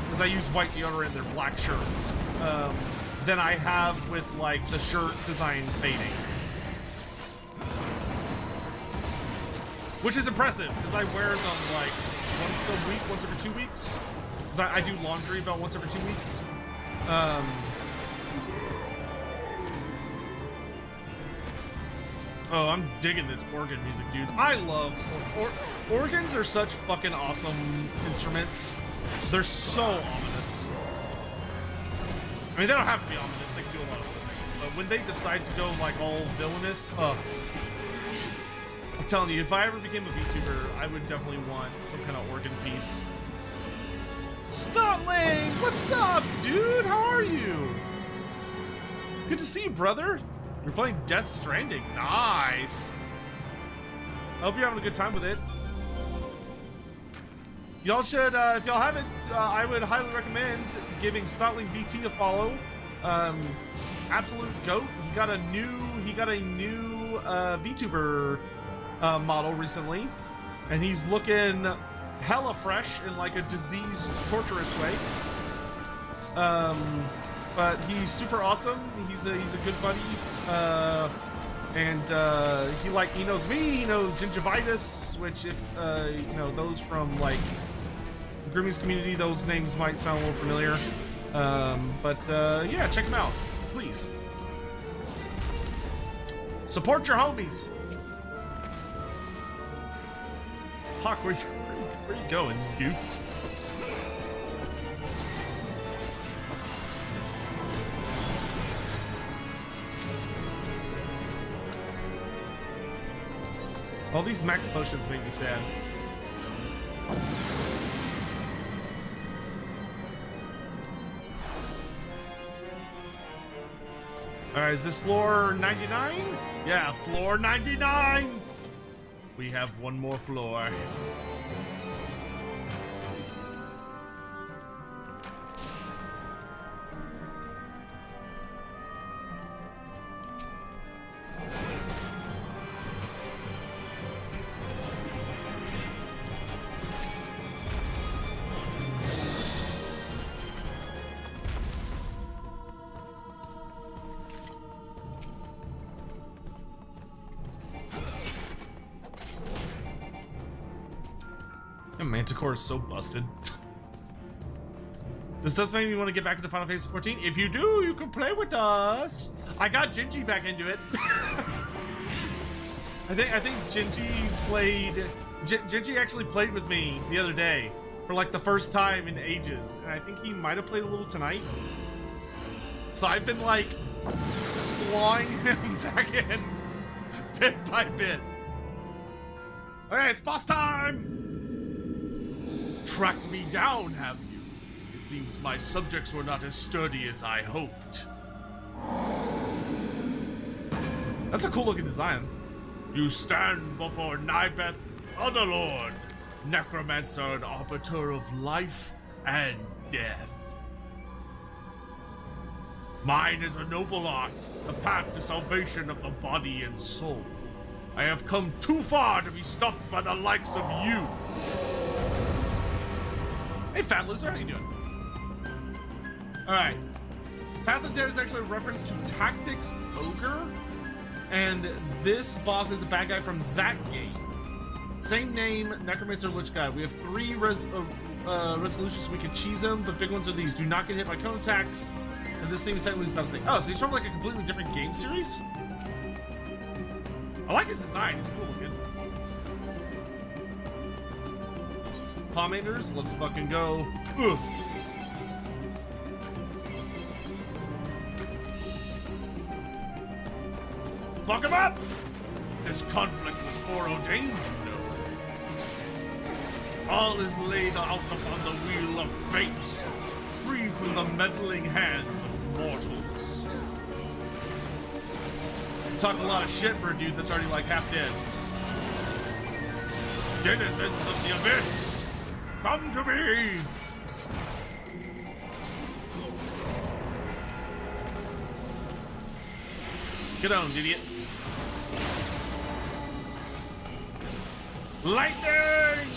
because I use white deodorant in their black shirts, than I have with like the shirt design fading. Which is impressive, because I wear them like once a week, once every 2 weeks. Because I do laundry about once every 2 weeks. Oh, I'm digging this organ music, dude. I love organs are such fucking awesome instruments. They're so ominous. I mean, they don't have to be ominous. They can do a lot of other things. But when they decide to go like all villainous, I'm telling you, if I ever became a VTuber, I would definitely want some kind of organ piece. Starling, what's up, dude? How are you? Good to see you, brother. You're playing Death Stranding. Nice. I hope you're having a good time with it. Y'all should, if y'all haven't, I would highly recommend giving Starling BT a follow. Absolute goat. He got a new VTuber model recently, and he's looking hella fresh in like a diseased, torturous way. But he's super awesome. He's a good buddy, and he knows me. He knows gingivitis, which if you know those from like the Groomies community, those names might sound a little familiar. But yeah, check him out, please. Support your homies. Hawk, where you going, goof? All these max potions make me sad. Alright, is this floor 99? Yeah, floor 99! We have one more floor. Manticore is so busted. This does make me want to get back into Final Fantasy 14. If you do, you can play with us. I got Gingy back into it. I think Gingy played. Gingy actually played with me the other day for like the first time in ages, and I think he might have played a little tonight. So I've been like clawing him back in bit by bit. Okay, it's boss time. Tracked me down, have you? It seems my subjects were not as sturdy as I hoped. That's a cool looking design. You stand before Nibeth, Underlord, Necromancer and Arbiter of life and death. Mine is a noble art, the path to salvation of the body and soul. I have come too far to be stopped by the likes of you. Hey, fat loser, how you doing? Alright. Path of Death is actually a reference to Tactics Ogre, and this boss is a bad guy from that game. Same name, Necromancer Lich Guy. We have 3 resolutions we can cheese him. The big ones are these: do not get hit by cone attacks, and this thing is technically his best thing. Oh, so he's from like a completely different game series? I like his design, it's cool looking. Pommaders, let's fucking go. Ugh. Fuck him up! This conflict was foreordained, you know. All is laid out upon the wheel of fate, free from the meddling hands of mortals. You talk a lot of shit for a dude that's already like half dead. Denizens of the abyss! Come to me! Get on, idiot. Lightning!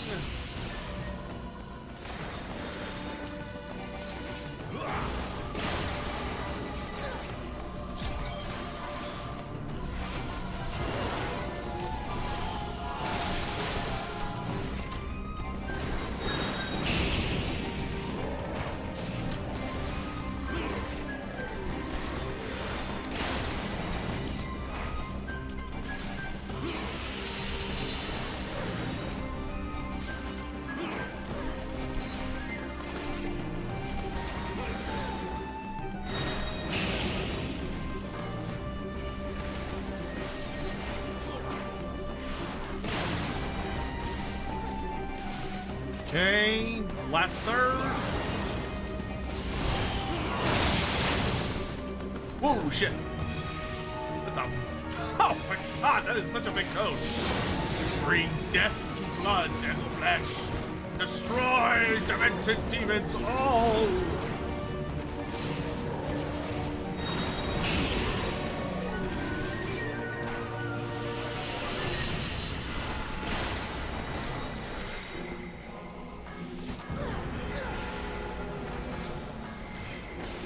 Okay, last third. Whoa, shit. That's a... Oh my god, that is such a big code. Bring death to blood and flesh. Destroy demented demons all.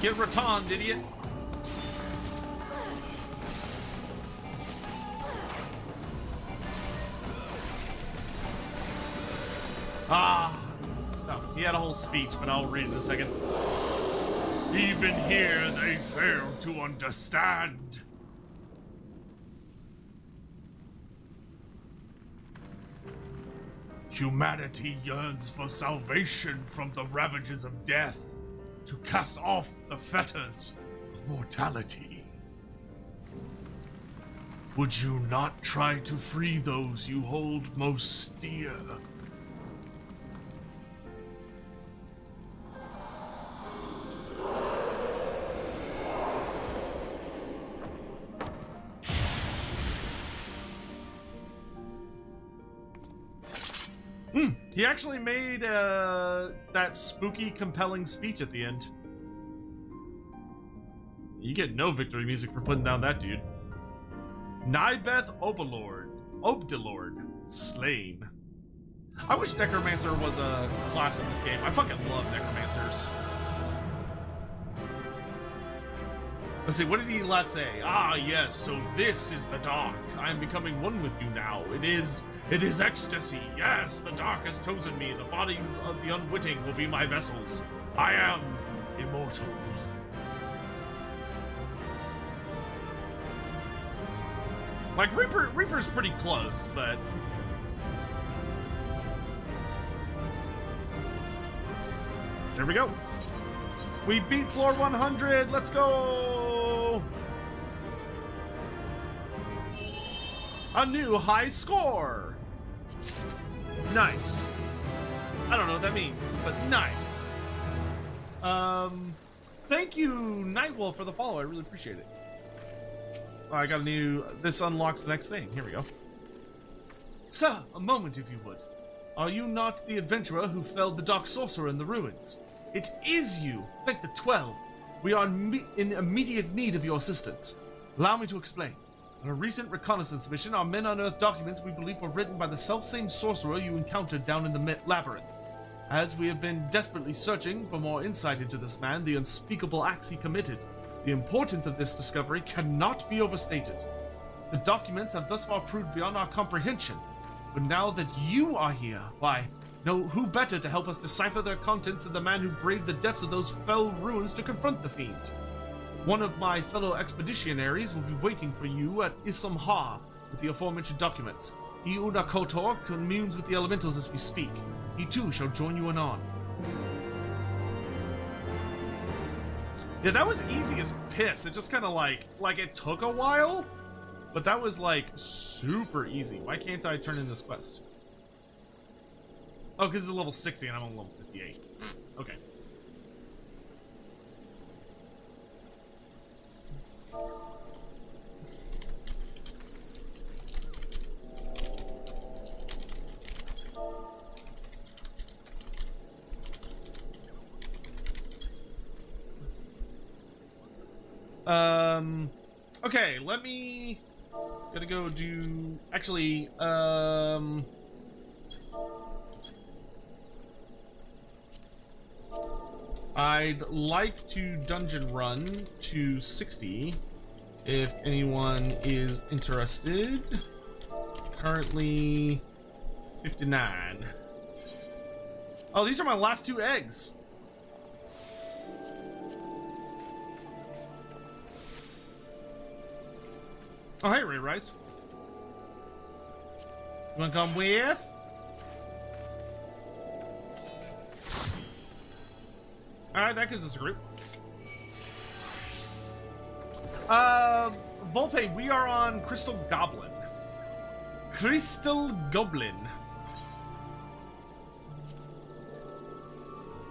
Get ratonned, idiot. Ah. No, he had a whole speech, but I'll read it in a second. Even here they fail to understand. Humanity yearns for salvation from the ravages of death, to cast off the fetters of mortality. Would you not try to free those you hold most dear? He actually made that spooky, compelling speech at the end. You get no victory music for putting down that dude. Nybeth Obdelord, slain. I wish Necromancer was a class in this game. I fucking love Necromancers. Let's see, what did he last say? Ah, yes, so this is the dark. I am becoming one with you now. It is ecstasy. Yes, the dark has chosen me. The bodies of the unwitting will be my vessels. I am immortal. Like, Reaper's pretty close, but... There we go. We beat floor 100. Let's go! A new high score! Nice. I don't know what that means, but nice. Thank you, Nightwolf, for the follow. I really appreciate it. Oh, I got a new... This unlocks the next thing. Here we go. Sir, a moment if you would. Are you not the adventurer who felled the Dark Sorcerer in the ruins? It is you! Thank the 12. We are in immediate need of your assistance. Allow me to explain. On a recent reconnaissance mission, our men unearthed documents we believe were written by the selfsame sorcerer you encountered down in the labyrinth. As we have been desperately searching for more insight into this man, the unspeakable acts he committed, the importance of this discovery cannot be overstated. The documents have thus far proved beyond our comprehension, but now that you are here, why, no, who better to help us decipher their contents than the man who braved the depths of those fell ruins to confront the fiend? One of my fellow expeditionaries will be waiting for you at Isam Ha with the aforementioned documents. The Udakotor communes with the elementals as we speak. He too shall join you anon. Yeah, that was easy as piss. It just kind of like it took a while, but that was like super easy. Why can't I turn in this quest? Oh, because it's level 60 and I'm on level 58. Okay. Okay, let me... Gotta go do... Actually, I'd like to dungeon run to 60 if anyone is interested. Currently 59. Oh, these are my last 2 eggs. Oh, hey, Ray Rice. You wanna come with? Alright, that gives us a group. Volpe, we are on Crystal Goblin. Crystal Goblin.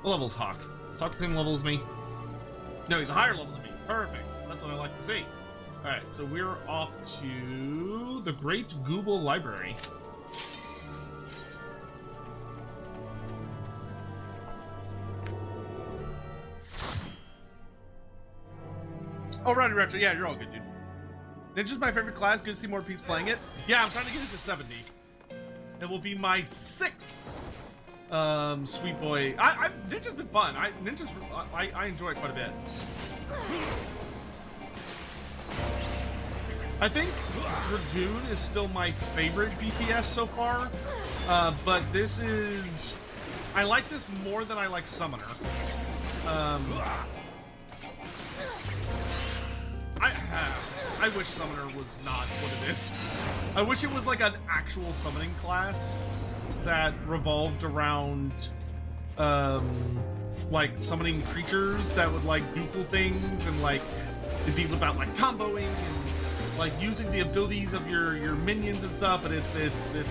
What level's Hawk? Is Hawk the same level as me? No, he's a higher level than me. Perfect. That's what I like to see. Alright, so we're off to the Great Google Library. Oh, Roddy Retro, yeah, you're all good, dude. Ninja's my favorite class. Good to see more peeps playing it. Yeah, I'm trying to get it to 70. It will be my 6th Sweet Boy. Ninja's been fun. I enjoy it quite a bit. I think Dragoon is still my favorite DPS so far, but this is... I like this more than I like Summoner. I wish Summoner was not what it is. I wish it was like an actual summoning class that revolved around, like summoning creatures that would like do cool things and like it'd be about like comboing and like using the abilities of your minions and stuff. But it's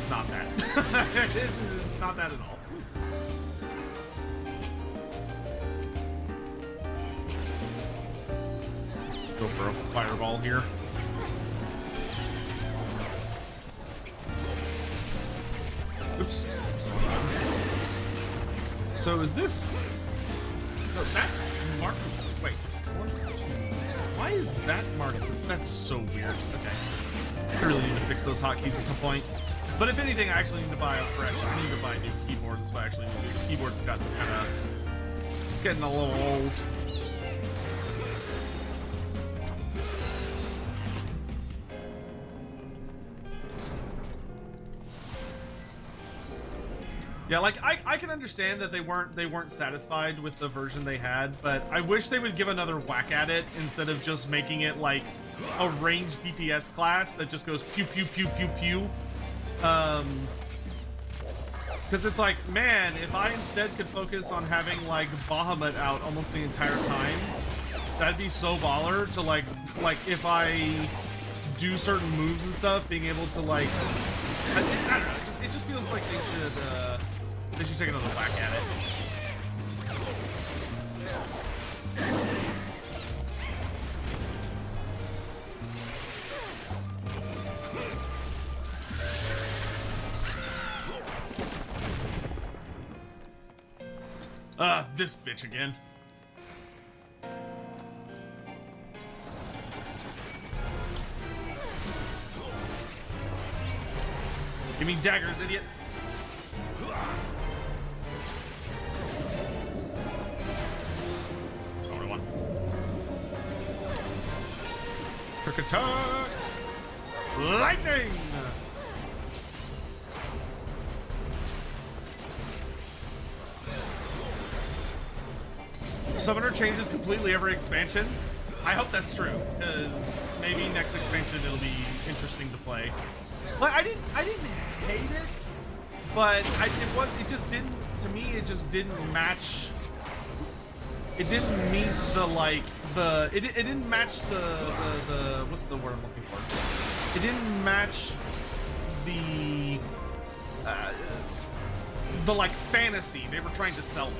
not that. It's not that at all. Let's go for a fireball here. Oops. So is this... So that's marked... Wait. 1, 2... Why is that marked? That's so weird. Okay. I really need to fix those hotkeys at some point. But if anything, I actually need to buy a fresh... I need to buy a new keyboard. That's what I actually need to do. This keyboard's gotten kind of... It's getting a little old. Yeah, like I can understand that they weren't satisfied with the version they had, but I wish they would give another whack at it instead of just making it like a ranged DPS class that just goes pew pew pew pew pew. Because it's like, man, if I instead could focus on having like Bahamut out almost the entire time, that'd be so baller to like if I do certain moves and stuff, being able to like, I don't know, it just feels like they should take another whack at it. This bitch again. Give me daggers, idiot. That's all I want. Trick attack! Lightning! Summoner changes completely every expansion. I hope that's true, because maybe next expansion it'll be interesting to play. Like I didn't hate it, but it just didn't, to me it just didn't match. It didn't meet the like the it didn't match the what's the word I'm looking for? It didn't match the like fantasy they were trying to sell me.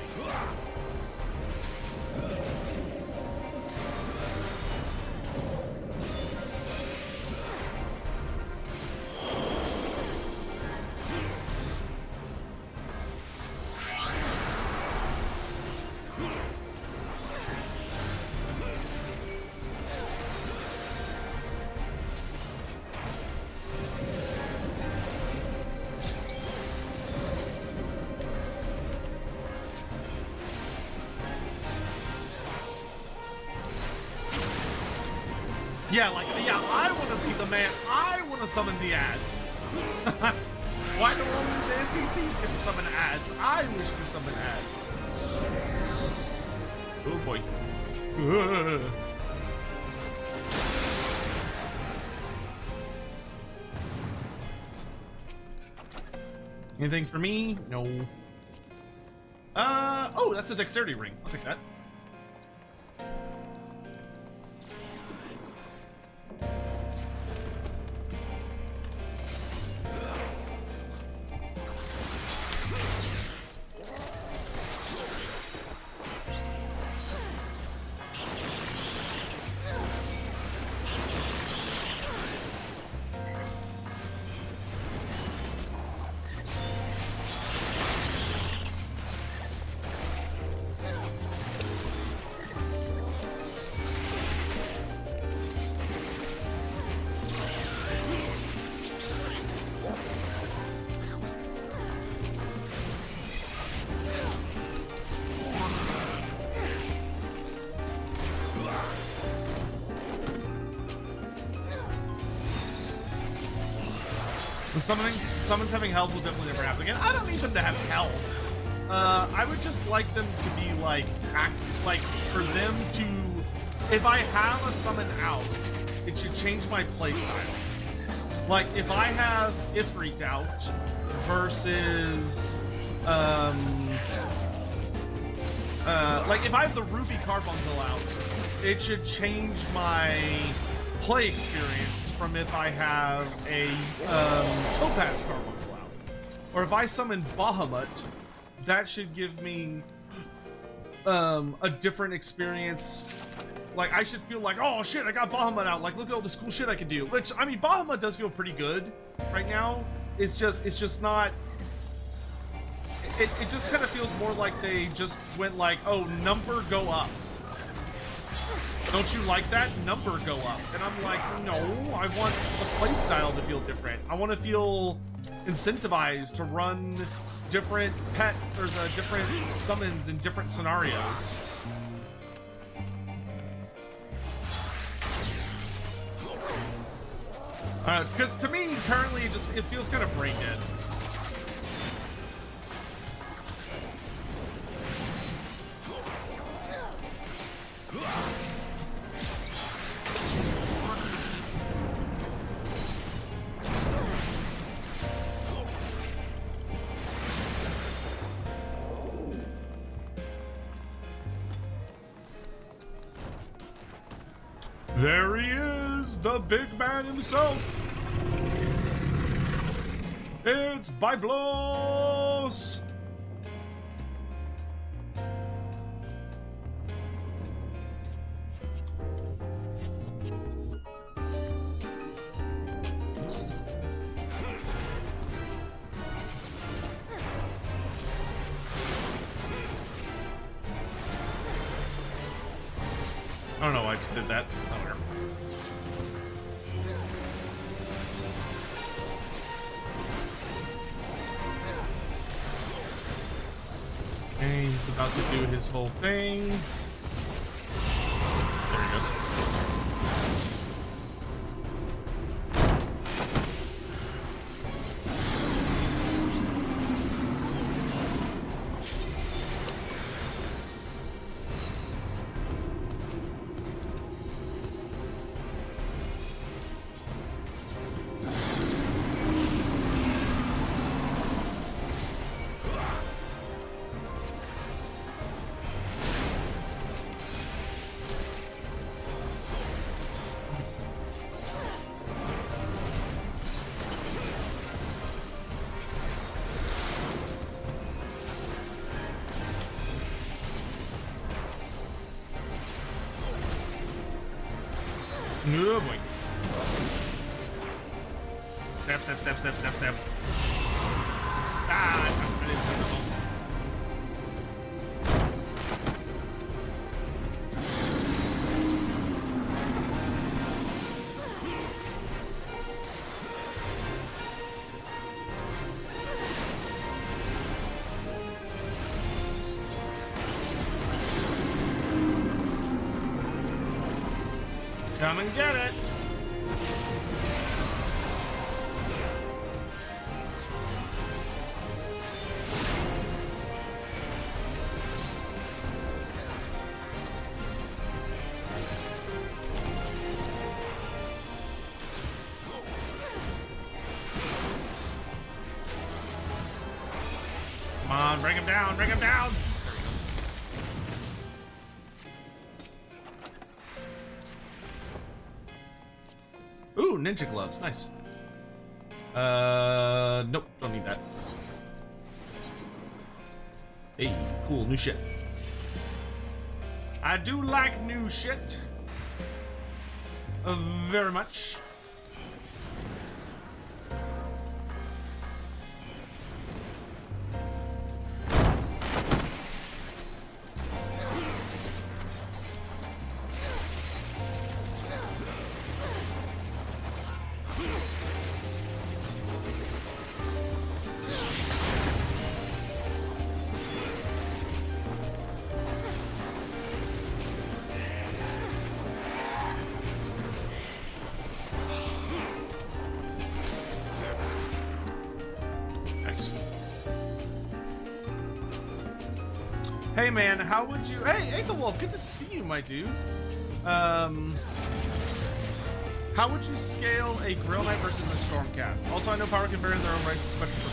Yeah, like, yeah, I want to be the man. I want to summon the ads. Why do only the NPCs get to summon ads? I wish to summon ads. Oh boy. Anything for me? No. Oh, that's a dexterity ring. I'll take that. The summons having health will definitely never happen again. I don't need them to have health. I would just like them to be like, for them to, if I have a summon out, it should change my playstyle. Like, if I have Ifrit out versus, like, if I have the Ruby Carbuncle out, it should change my play experience from if I have a Topaz Carbuncle out. Or if I summon Bahamut, that should give me a different experience. Like, I should feel like, oh shit, I got Bahamut out, like, look at all this cool shit I can do. Which, I mean, Bahamut does feel pretty good right now. It's just not, it just kind of feels more like they just went like, oh, number go up. Don't you like that? Number go up. And I'm like, no, I want the playstyle to feel different. I want to feel incentivized to run different pets or the different summons in different scenarios. Because to me, currently, it feels kind of brain dead. There he is, the big man himself. It's Byblos! I don't know why I just did that. I don't know. Okay, he's about to do his whole thing. There he goes. Oh boy. Step, step, step, step, step, step. Ah, that's not really acceptable. Come and get it. Come on, bring him down, bring him down. There he goes. Ooh, ninja gloves, nice. Nope, don't need that. Hey, cool, new shit. I do like new shit. Very much. Hey man, how would you... Hey, the Wolf, good to see you, my dude. How would you scale a Grail Knight versus a Stormcast? Also, I know power can vary in their own rights, especially for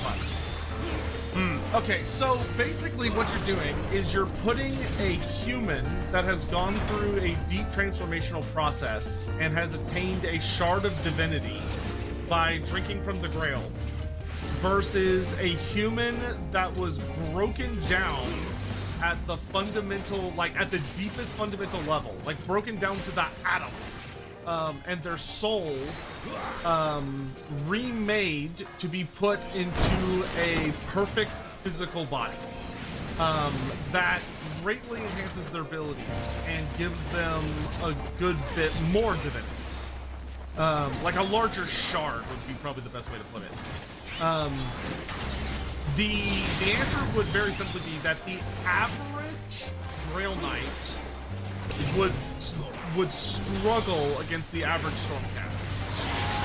fun. Okay, so basically what you're doing is you're putting a human that has gone through a deep transformational process and has attained a shard of divinity by drinking from the Grail versus a human that was broken down at the fundamental, like at the deepest fundamental level, like broken down to the atom, and their soul remade to be put into a perfect physical body that greatly enhances their abilities and gives them a good bit more divinity. Like a larger shard would be probably the best way to put it. The answer would very simply be that the average Grail Knight would struggle against the average Stormcast.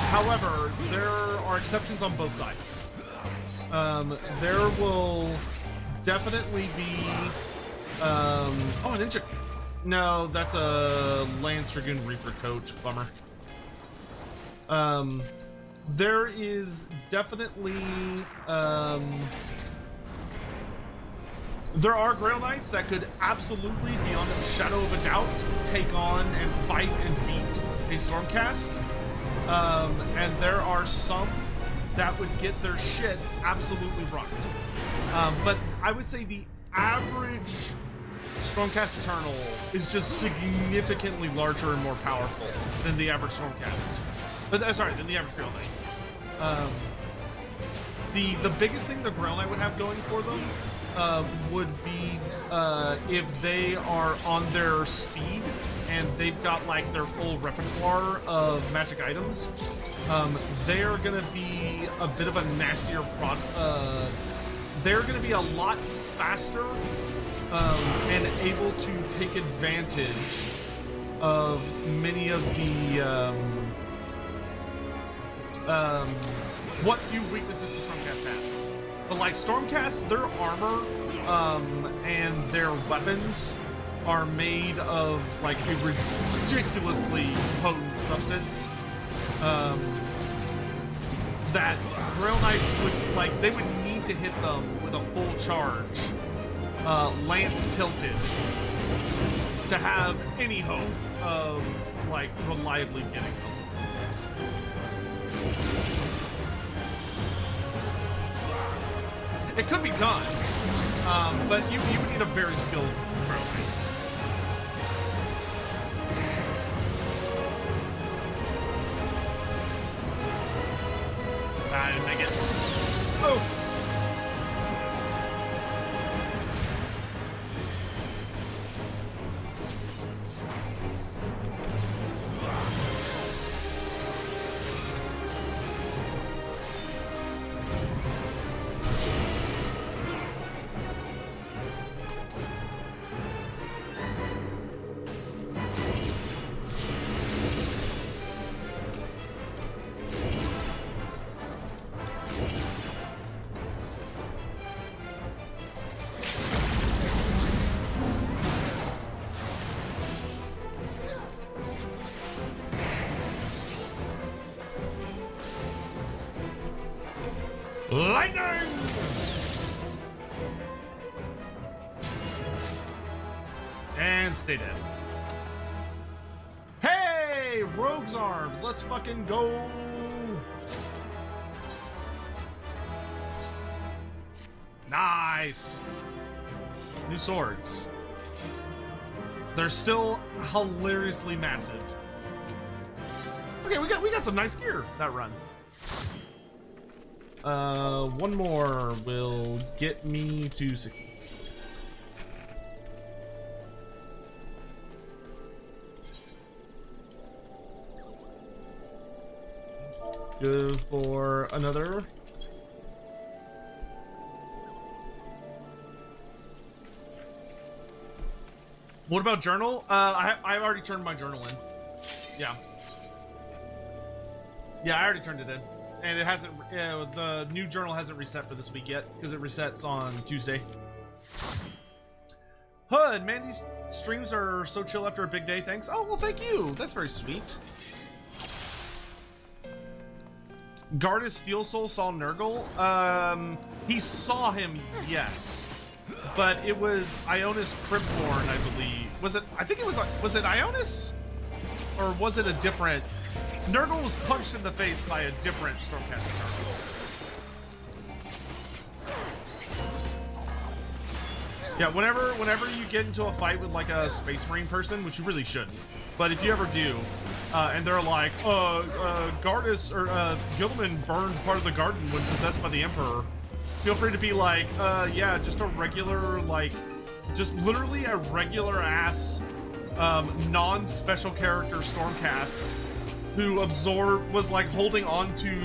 However, there are exceptions on both sides. There will definitely be oh, a ninja. No, that's a Lance Dragoon Reaper coat. Bummer. There is definitely there are Grail Knights that could absolutely, beyond a shadow of a doubt, take on and fight and beat a Stormcast. And there are some that would get their shit absolutely rocked. But I would say the average Stormcast Eternal is just significantly larger and more powerful than the average Stormcast. Sorry, than the average Grail Knight. The biggest thing the Grail Knight would have going for them would be if they are on their speed and they've got like their full repertoire of magic items. They are going to be a bit of a nastier they're going to be a lot faster and able to take advantage of many of the what few weaknesses the Stormcast have. But like Stormcast, their armor and their weapons are made of like a ridiculously potent substance that Grail Knights would like. They would need to hit them with a full charge, lance tilted, to have any hope of like reliably getting them. It could be done, but you would need a very skilled Grail Knight. I didn't make it. Oh! Lightning! And stay dead. Hey, Rogue's Arms, let's fucking go. Nice. New swords. They're still hilariously massive. Okay, we got some nice gear that run. One more will get me to 60. Go for another. What about journal? I already turned my journal in. Yeah. Yeah, I already turned it in. And it hasn't, the new journal hasn't reset for this week yet, because it resets on Tuesday. Hood, man, these streams are so chill after a big day, thanks. Oh, well, thank you. That's very sweet. Gardas Steel Soul saw Nurgle. He saw him, yes. But it was Ionis Cryptborn, I believe. Was it, I think it was it Ionis? Or was it a different... Nurgle was punched in the face by a different Stormcaster Nurgle. Yeah, whenever you get into a fight with like a Space Marine person, which you really shouldn't, but if you ever do, and they're like, Gardas or Gilman burned part of the garden when possessed by the Emperor, feel free to be like, yeah, just a regular, like, just literally a regular ass, non-special character Stormcast who was like holding on to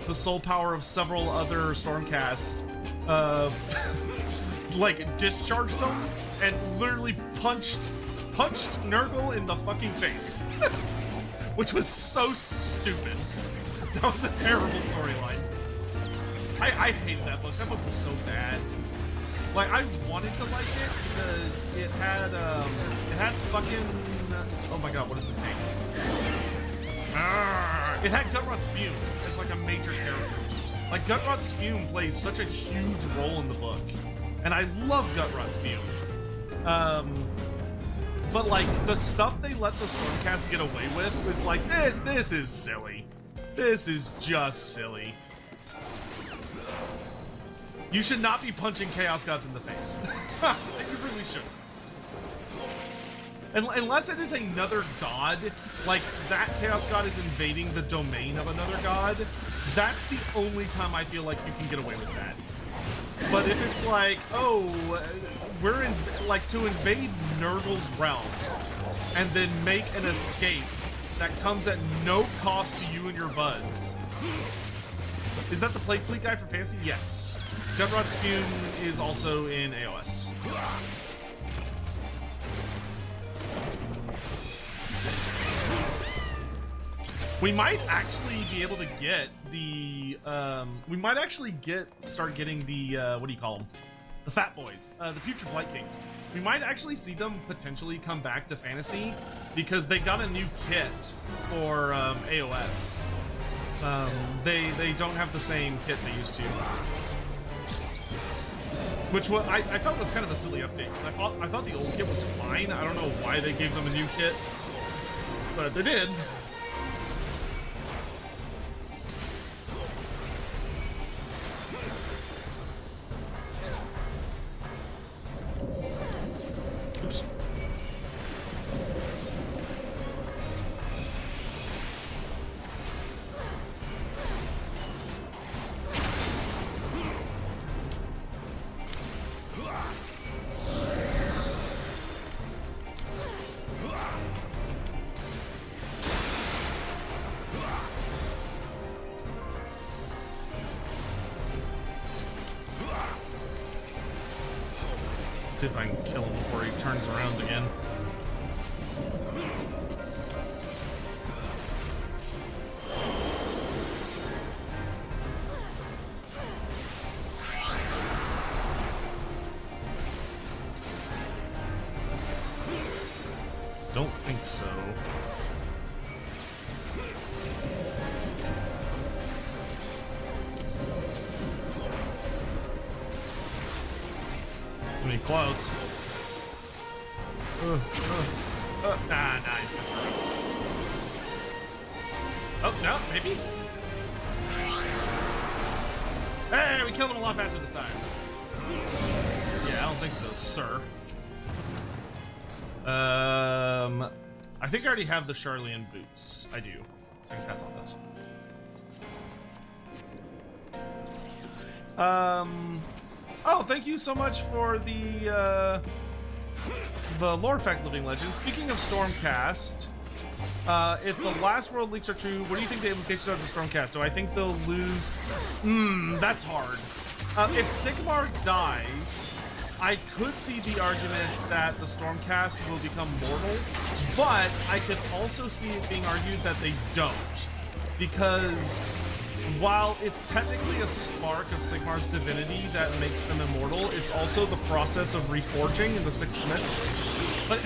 the soul power of several other Stormcast, like discharged them and literally punched Nurgle in the fucking face. Which was so stupid. That was a terrible storyline. I hated that book. That book was so bad. Like, I wanted to like it because it had fucking, oh my god, what is his name? It had Gutrot Spume as like a major character. Like, Gutrot Spume plays such a huge role in the book. And I love Gutrot Spume. But like, the stuff they let the Stormcast get away with was like, this is silly. This is just silly. You should not be punching Chaos Gods in the face. You really shouldn't. Unless it is another god, like that Chaos God is invading the domain of another god, that's the only time I feel like you can get away with that. But if it's like, oh, we're in, like, to invade Nurgle's realm and then make an escape that comes at no cost to you and your buds. Is that the Plague Fleet guy for Fantasy? Yes. Gutrot Spume is also in AOS. We might actually be able to get the, we might actually start getting the, what do you call them? The Fat Boys, the Future Blight Kings. We might actually see them potentially come back to Fantasy because they got a new kit for AOS. They don't have the same kit they used to. Which I thought was kind of a silly update because I thought the old kit was fine. I don't know why they gave them a new kit, but they did. Oops. See if I can kill him before he turns around again. Don't think so. close. Nah, he's gonna. Oh, no, maybe? Hey, we killed him a lot faster this time. Yeah, I don't think so, sir. I think I already have the Charlian boots. I do. So I can pass on this. Oh, thank you so much for the lore effect living legend. Speaking of Stormcast, if the last world leaks are true, what do you think the implications are of the Stormcast? Do I think they'll lose? That's hard. If Sigmar dies, I could see the argument that the Stormcast will become mortal, but I could also see it being argued that they don't, because while it's technically a spark of Sigmar's divinity that makes them immortal, it's also the process of reforging in the Six Smiths. But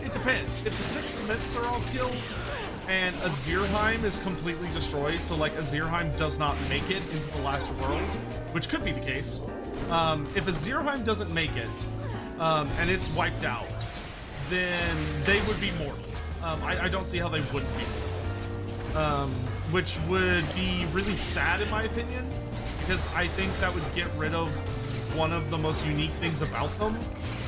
it depends. If the Six Smiths are all killed and Azirheim is completely destroyed, so like Azirheim does not make it into the last world, which could be the case. If Azirheim doesn't make it, and it's wiped out, then they would be mortal. I don't see how they wouldn't be mortal. Which would be really sad in my opinion, because I think that would get rid of one of the most unique things about them,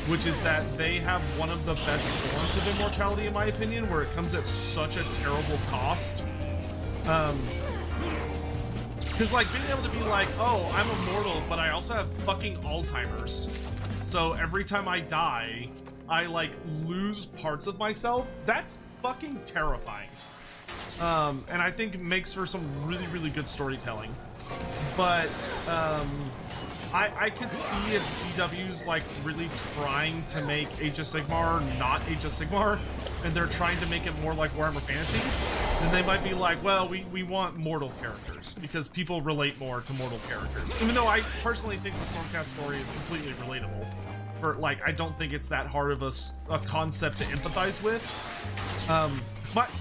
which is that they have one of the best forms of immortality in my opinion, where it comes at such a terrible cost. Because like being able to be like, oh, I'm immortal, but I also have fucking Alzheimer's. So every time I die, I like lose parts of myself. That's fucking terrifying. And I think it makes for some really, really good storytelling. But I could see if GW's like really trying to make Age of Sigmar not Age of Sigmar, and they're trying to make it more like Warhammer Fantasy, then they might be like, well, we want mortal characters because people relate more to mortal characters. Even though I personally think the Stormcast story is completely relatable. For like, I don't think it's that hard of a concept to empathize with.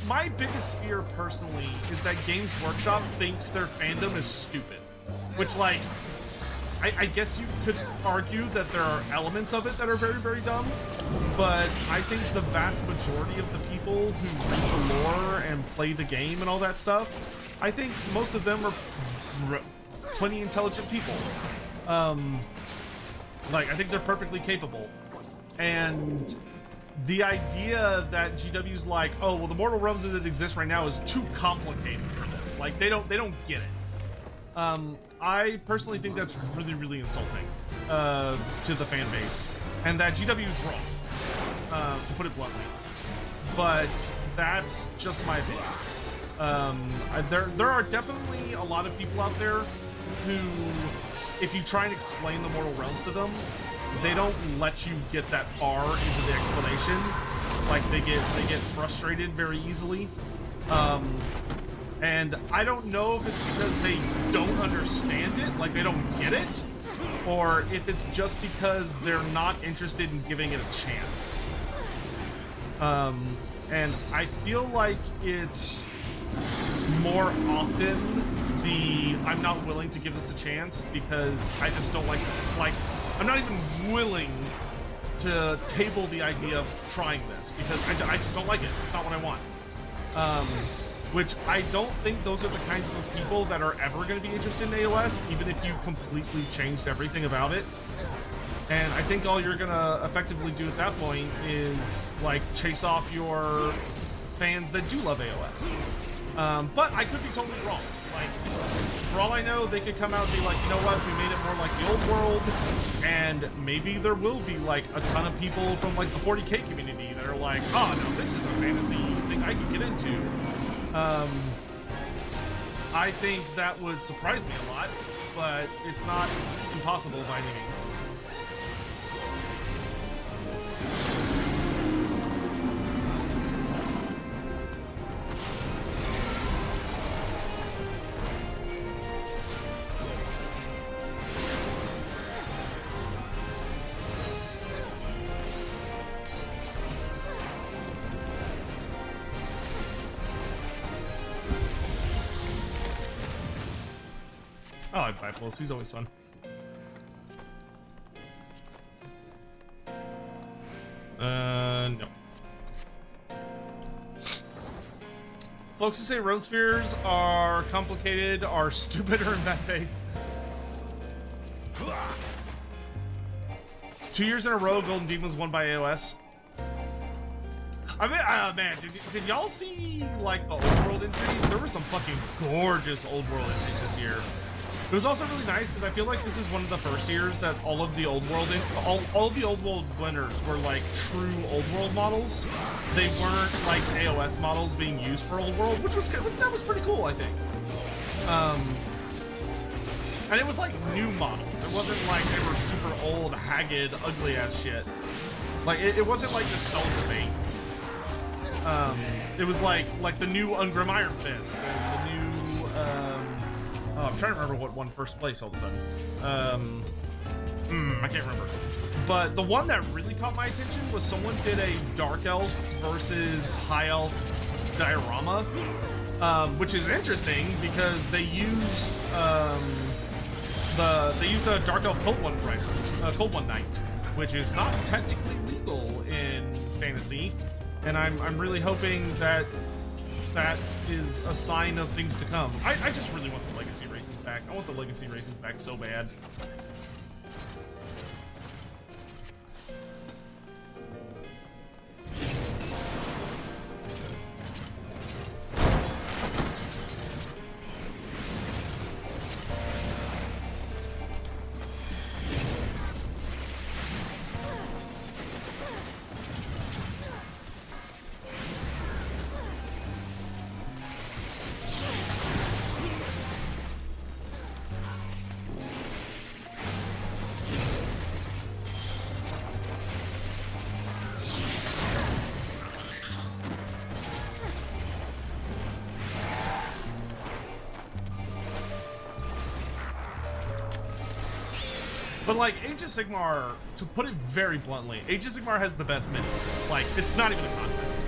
My biggest fear personally is that Games Workshop thinks their fandom is stupid, which like, I guess you could argue that there are elements of it that are very, very dumb, but I think the vast majority of the people who read the lore and play the game and all that stuff, I think most of them are plenty intelligent people. Like, I think they're perfectly capable. And the idea that GW's like, oh, well, the Mortal Realms as it exists right now is too complicated for them. Like, they don't get it. I personally think that's really, really insulting to the fan base, and that GW is wrong, to put it bluntly. But that's just my opinion. There are definitely a lot of people out there who, if you try and explain the Mortal Realms to them, they don't let you get that far into the explanation. Like they get frustrated very easily. And I don't know if it's because they don't understand it, like they don't get it, or if it's just because they're not interested in giving it a chance. And I feel like it's more often the I'm not willing to give this a chance because I just don't like this. Like, I'm not even willing to table the idea of trying this because I just don't like it. It's not what I want. Which I don't think those are the kinds of people that are ever going to be interested in AOS, even if you completely changed everything about it. And I think all you're going to effectively do at that point is, like, chase off your fans that do love AOS. But I could be totally wrong. Like, for all I know, they could come out and be like, you know what, we made it more like the old world, and maybe there will be, like, a ton of people from, like, the 40k community that are like, oh, no, this is a fantasy thing I can get into. I think that would surprise me a lot, but it's not impossible by any means. Oh, I'd buy Pulse. He's always fun. No. Folks who say realm spheres are complicated are stupid or in bad faith. 2 years in a row, Golden Demon was won by AOS. I mean, man, did y'all see, like, the old world entries? There were some fucking gorgeous old world entries this year. It was also really nice because I feel like this is one of the first years that all of the old world all of the old world winners were like true old world models. They weren't like AOS models being used for old world, which was that was pretty cool, I think. And it was like new models. It wasn't like they were super old, haggard, ugly ass shit. Like it wasn't like Nostalgia Bait. It was like the new Ungrim Iron Fist and the new oh, I'm trying to remember what won first place all of a sudden. I can't remember. But the one that really caught my attention was someone did a Dark Elf versus High Elf diorama, which is interesting because they used a Dark Elf Cold One Rider, Cold One Knight, which is not technically legal in fantasy, and I'm really hoping that that is a sign of things to come. I just really want the legacy races back. I want the legacy races back so bad. But like Age of Sigmar, to put it very bluntly, Age of Sigmar has the best minis. Like, it's not even a contest.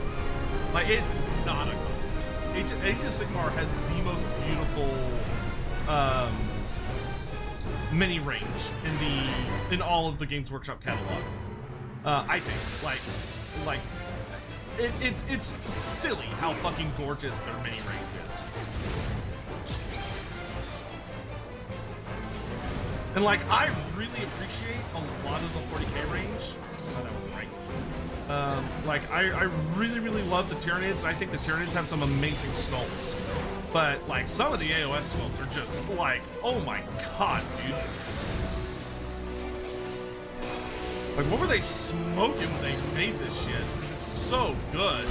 Like, it's not a contest. Age of Sigmar has the most beautiful mini range in all of the Games Workshop catalog. I think. Like it's silly how fucking gorgeous their mini range is. And like, I really appreciate a lot of the 40k range. Oh, that wasn't right. Like, I really, really love the Tyranids. I think the Tyranids have some amazing sculpts. But like, some of the AOS sculpts are just like, oh my god, dude. Like, what were they smoking when they made this shit? Because it's so good.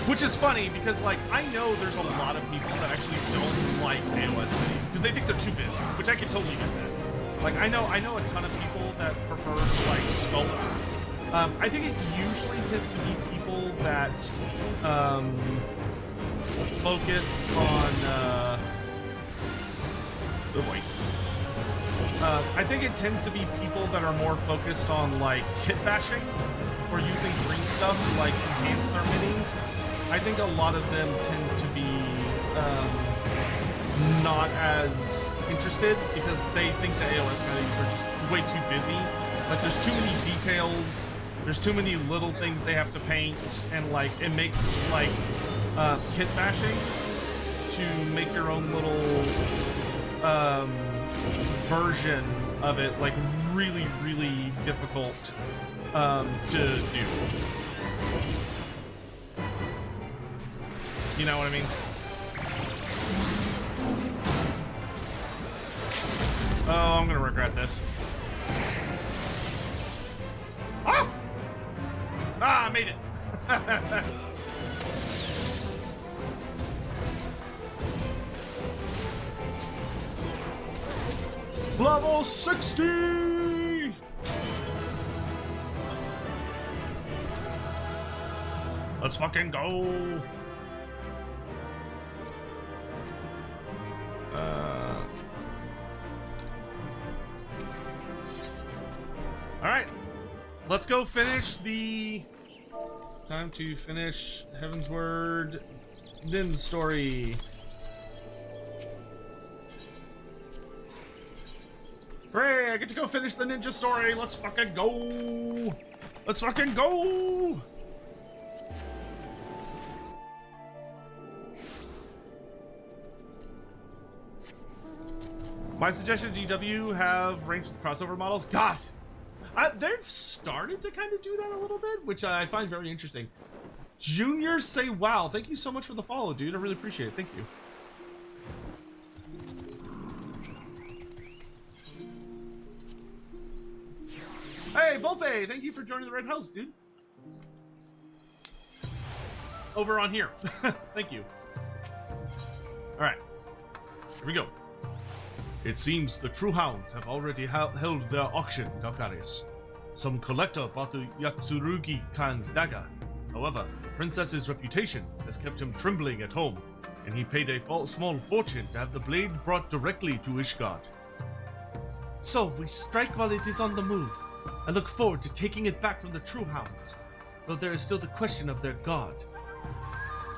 Which is funny because, like, I know there's a lot of people that actually don't like AOS minis because they think they're too busy, which I can totally get that. Like, I know a ton of people that prefer to like sculpt. I think it usually tends to be people that focus on. Oh boy. I think it tends to be people that are more focused on like kit bashing or using green stuff to like enhance their minis. I think a lot of them tend to be not as interested because they think the AOS minis are just way too busy. Like, there's too many details, there's too many little things they have to paint, and like it makes like kit bashing to make your own little version of it like really, really difficult to do. You know what I mean? Oh, I'm gonna regret this. Oh! Ah, I made it. Level 60! Let's fucking go! Alright. Let's go finish the Time to finish Heaven's Word Din's story. Hooray, I get to go finish the ninja story. Let's fucking go. Let's fucking go. My suggestion, GW, have ranged with crossover models. God, they've started to kind of do that a little bit, which I find very interesting. Junior say wow. Thank you so much for the follow, dude. I really appreciate it. Thank you. Hey, Volpe, thank you for joining the Red House, dude. Over on here. Thank you. All right, here we go. It seems the True Hounds have already held their auction, Dalkarius. Some collector bought the Yatsurugi Khan's dagger. However, the princess's reputation has kept him trembling at home, and he paid a small fortune to have the blade brought directly to Ishgard. So, we strike while it is on the move. I look forward to taking it back from the True Hounds, though there is still the question of their god.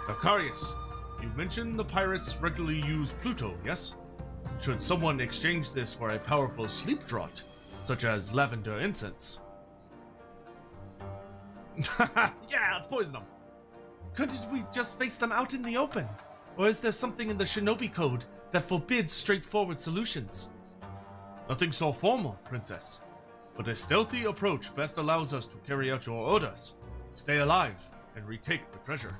Dalkarius, you mentioned the pirates regularly use Pluto, yes? Should someone exchange this for a powerful sleep draught, such as lavender incense? Yeah, let's poison them. Couldn't we just face them out in the open? Or is there something in the shinobi code that forbids straightforward solutions? Nothing so formal, Princess. But a stealthy approach best allows us to carry out your orders, stay alive, and retake the treasure.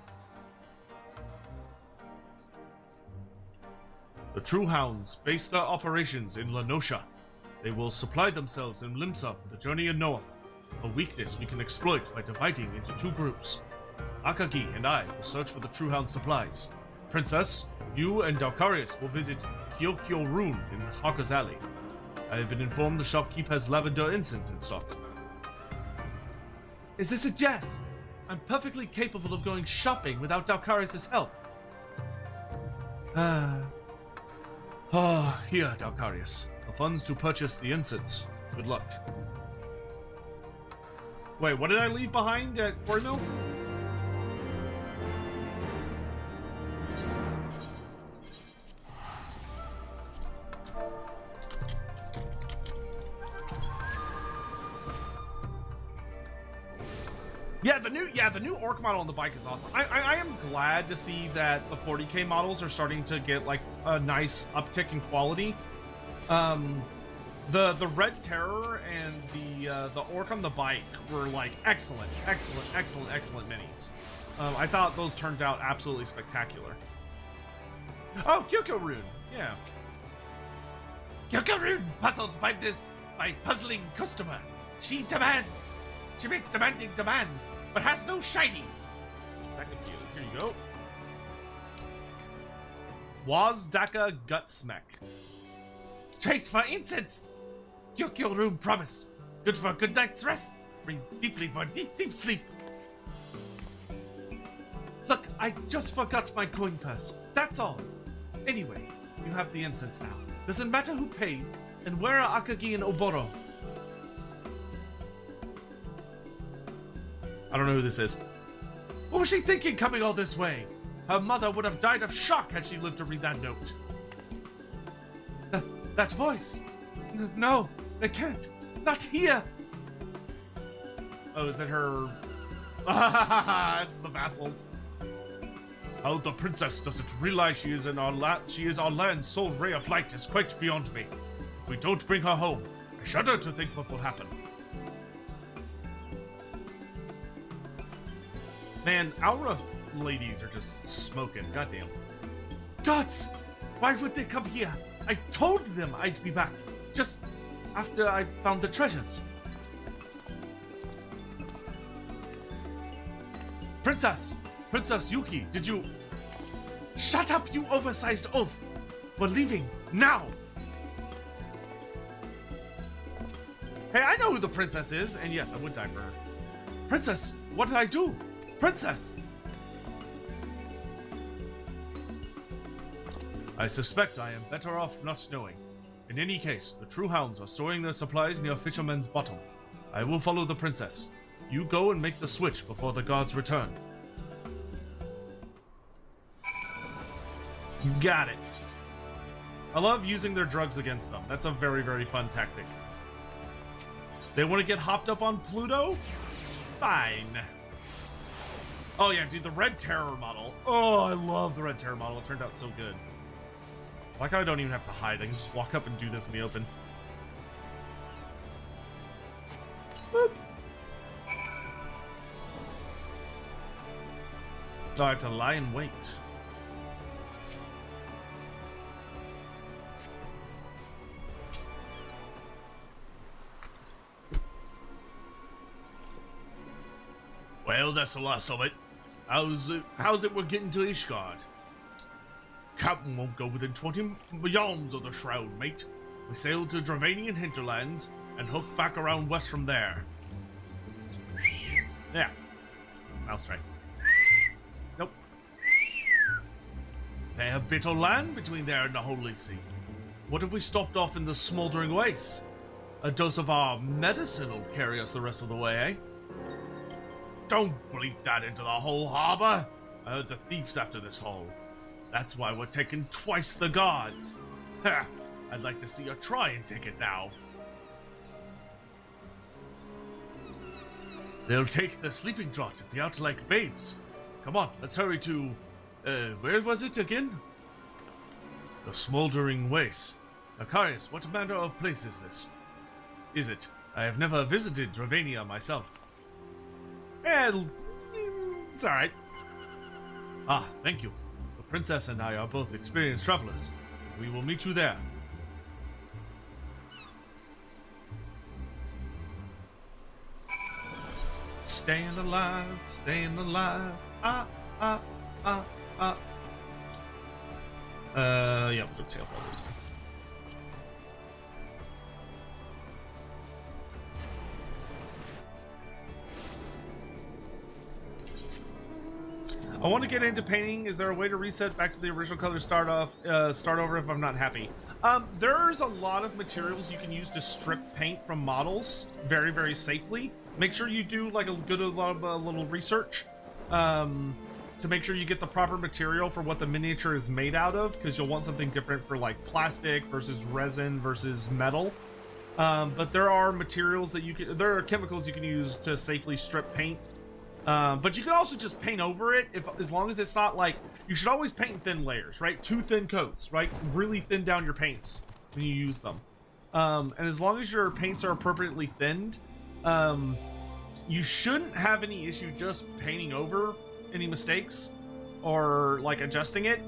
The True Hounds base their operations in Lenosha. They will supply themselves in Limsa for the journey north, a weakness we can exploit by dividing into two groups. Akagi and I will search for the True Hound supplies. Princess, you and Dalkarius will visit Kyokyo Rune in Hawker's Alley. I have been informed the shopkeep has lavender incense in stock. Is this a jest? I'm perfectly capable of going shopping without Dalkarius' help. Here, Dalkarius. The funds to purchase the incense. Good luck. Wait, what did I leave behind at Quarry Mill? Yeah, the new orc model on the bike is awesome. I am glad to see that the 40k models are starting to get like a nice uptick in quality. The Red Terror and the orc on the bike were like excellent minis. I thought those turned out absolutely spectacular. Oh, Kyoko Rune, yeah. Kyoko Rune puzzled by puzzling customer. She makes demanding demands, but has no shinies. Second view. Here you go. Wazdaka Gutsmack. Trade for incense. Kyokyo Room promise. Good for a good night's rest. Bring deeply for deep sleep. Look, I just forgot my coin purse. That's all. Anyway, you have the incense now. Doesn't matter who paid, and where are Akagi and Oboro? I don't know who this is. What was she thinking coming all this way? Her mother would have died of shock had she lived to read that note. That voice. No, they can't. Not here. Oh, is it her? It's the vassals. How the princess doesn't realize she is our land's sole ray of light is quite beyond me. If we don't bring her home, I shudder to think what will happen. Man, Aura ladies are just smoking. Goddamn. Gods! Why would they come here? I told them I'd be back. Just after I found the treasures. Princess! Princess Yuki, did you... Shut up, you oversized oaf! We're leaving, now! Hey, I know who the princess is, and yes, I would die for her. Princess, what did I do? Princess! I suspect I am better off not knowing. In any case, the True Hounds are storing their supplies near Fisherman's Bottom. I will follow the princess. You go and make the switch before the guards return. Got it. I love using their drugs against them. That's a very, very fun tactic. They want to get hopped up on Pluto? Fine. Oh yeah, dude, the Red Terror model. Oh, I love the Red Terror model. It turned out so good. Like how I don't even have to hide. I can just walk up and do this in the open. Boop. So I have to lie in wait. Well, that's the last of it. How's it we're getting to Ishgard? Captain won't go within 20 yards of the shroud, mate. We sail to Dravanian hinterlands and hook back around west from there. Yeah. Mouse try. Nope. Fair bit of land between there and the Holy See. What if we stopped off in the smoldering wastes? A dose of our medicine will carry us the rest of the way, eh? Don't bleed that into the whole harbor. I heard the thieves after this hole. That's why we're taking twice the guards. Ha! I'd like to see you try and take it now. They'll take the sleeping draught and be out like babes. Come on, let's hurry to... where was it again? The Smoldering Waste. Akarius, what manner of place is this? Is it? I have never visited Dravania myself. It's alright. Ah, thank you. The princess and I are both experienced travelers. We will meet you there. Staying alive, staying alive. Ah, ah, ah, ah. Yeah, we'll go tail feathers. I want to get into painting. Is there a way to reset back to the original color, start over if I'm not happy? There's a lot of materials you can use to strip paint from models very, very safely. Make sure you do like a little research to make sure you get the proper material for what the miniature is made out of, because you'll want something different for like plastic versus resin versus metal. But there are materials that there are chemicals you can use to safely strip paint. But you can also just paint over it as long as it's not like, you should always paint in thin layers, right? 2 thin coats, right? Really thin down your paints when you use them. And as long as your paints are appropriately thinned, you shouldn't have any issue just painting over any mistakes or like adjusting it.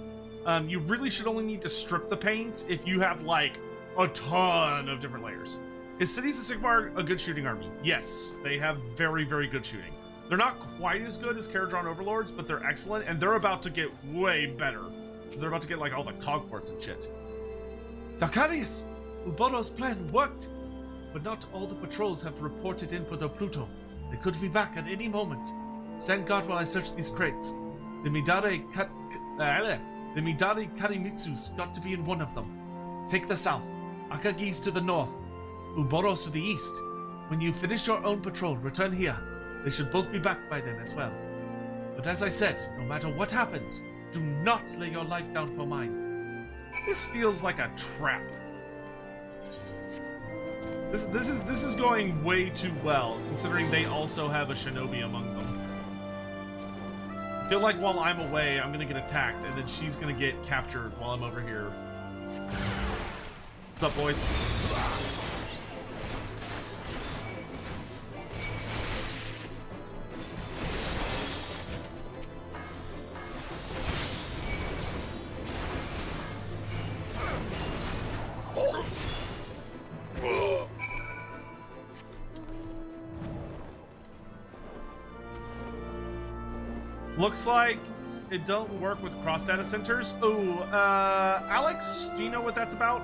You really should only need to strip the paints if you have like a ton of different layers. Is Cities of Sigmar a good shooting army? Yes, they have very, very good shooting. They're not quite as good as Caradron Overlords, but they're excellent, and they're about to get way better. They're about to get like all the cogports and shit. Dakarius! Uboro's plan worked! But not all the patrols have reported in for their Pluto. They could be back at any moment. Stand guard while I search these crates. The Midare Karimitsu's got to be in one of them. Take the south, Akagi's to the north, Uboro's to the east. When you finish your own patrol, return here. They should both be back by then as well. But as I said, no matter what happens, do not lay your life down for mine. This feels like a trap. This is going way too well, considering they also have a shinobi among them. I feel like while I'm away, I'm gonna get attacked, and then she's gonna get captured while I'm over here. What's up, boys? Looks like it don't work with cross data centers. Ooh, Alex, do you know what that's about?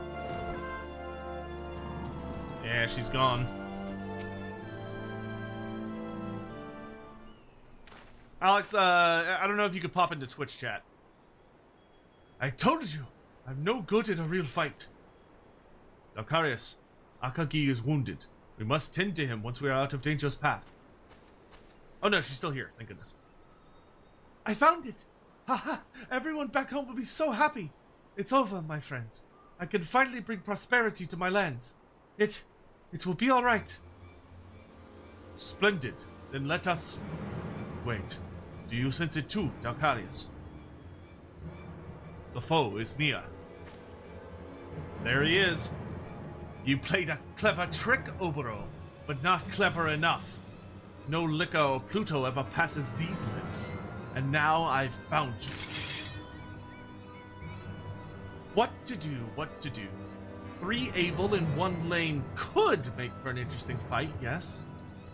Yeah, she's gone. Alex, I don't know if you could pop into Twitch chat. I told you, I'm no good at a real fight. Dakarius, Akagi is wounded. We must tend to him once we are out of danger's path. Oh no, she's still here. Thank goodness. I found it! Haha! Everyone back home will be so happy! It's over, my friends. I can finally bring prosperity to my lands. It will be alright. Splendid. Then let us... Wait. Do you sense it too, Dalcarius? The foe is near. There he is. You played a clever trick, Oboro, but not clever enough. No liquor or Pluto ever passes these lips. And now I've found you. What to do, what to do. 3 able in 1 lane could make for an interesting fight, yes.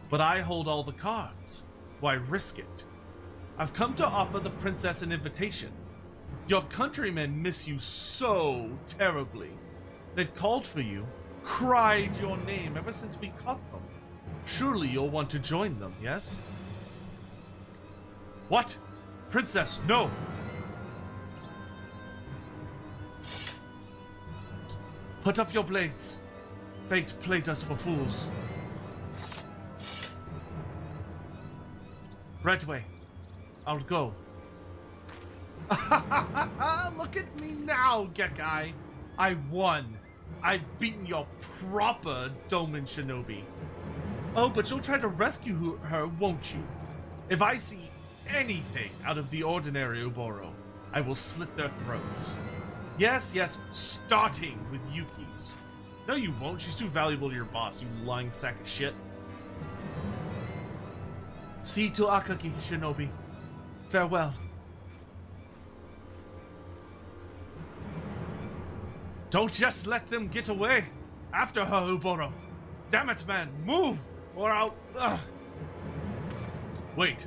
But I hold all the cards. Why risk it? I've come to offer the princess an invitation. Your countrymen miss you so terribly. They've called for you, cried your name ever since we caught them. Surely you'll want to join them, yes? What? Princess, no! Put up your blades. Fate played us for fools. Redway, I'll go. Look at me now, Gekkai. I won. I've beaten your proper Doman Shinobi. Oh, but you'll try to rescue her, won't you? If I see anything out of the ordinary, Uboro, I will slit their throats. Yes, starting with Yuki's. No, you won't. She's too valuable to your boss, you lying sack of shit. See to Akagi, Shinobi. Farewell. Don't just let them get away. After her, Uboro. Damn it, man. Move, or I'll... Wait.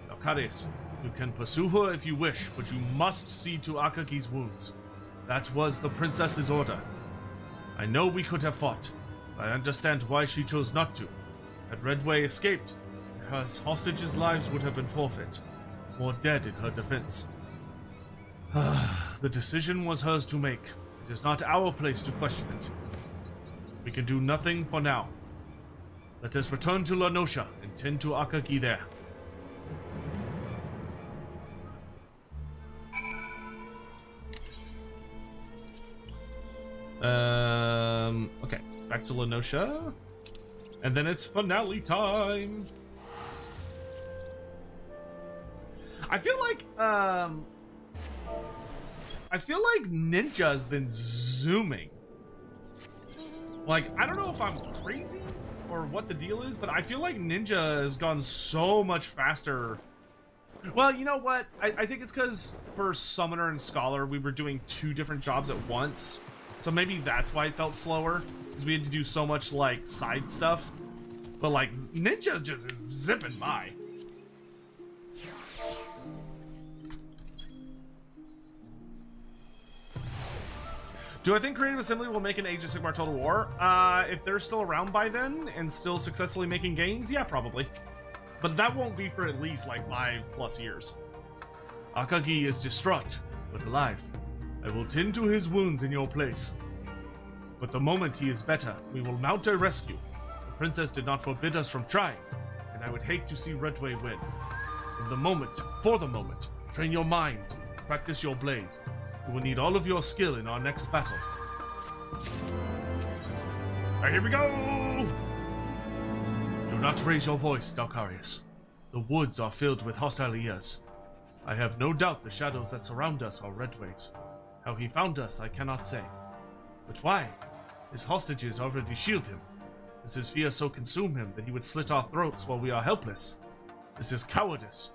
Dalcarius, you can pursue her if you wish, but you must see to Akagi's wounds. That was the princess's order. I know we could have fought. I understand why she chose not to. Had Redway escaped, her hostages' lives would have been forfeit, or dead in her defense. The decision was hers to make. It is not our place to question it. We can do nothing for now. Let us return to La Nosha and tend to Akagi there. Okay, back to La Nosha. And then it's finale time. I feel like Ninja has been zooming. Like, I don't know if I'm crazy or what the deal is, but I feel like Ninja has gone so much faster. Well, you know what? I think it's because for Summoner and Scholar, we were doing 2 different jobs at once. So maybe that's why it felt slower, because we had to do so much, like, side stuff. But, like, Ninja just is zipping by. Do I think Creative Assembly will make an Age of Sigmar Total War? If they're still around by then and still successfully making games, yeah, probably. But that won't be for at least like 5+ years. Akagi is distraught, but alive. I will tend to his wounds in your place. But the moment he is better, we will mount a rescue. The princess did not forbid us from trying, and I would hate to see Redway win. For the moment, train your mind, practice your blade. You will need all of your skill in our next battle. Alright, here we go! Do not raise your voice, Dalcarius. The woods are filled with hostile ears. I have no doubt the shadows that surround us are Redway's. How he found us, I cannot say. But why? His hostages already shield him. Does his fear so consume him that he would slit our throats while we are helpless? This is cowardice,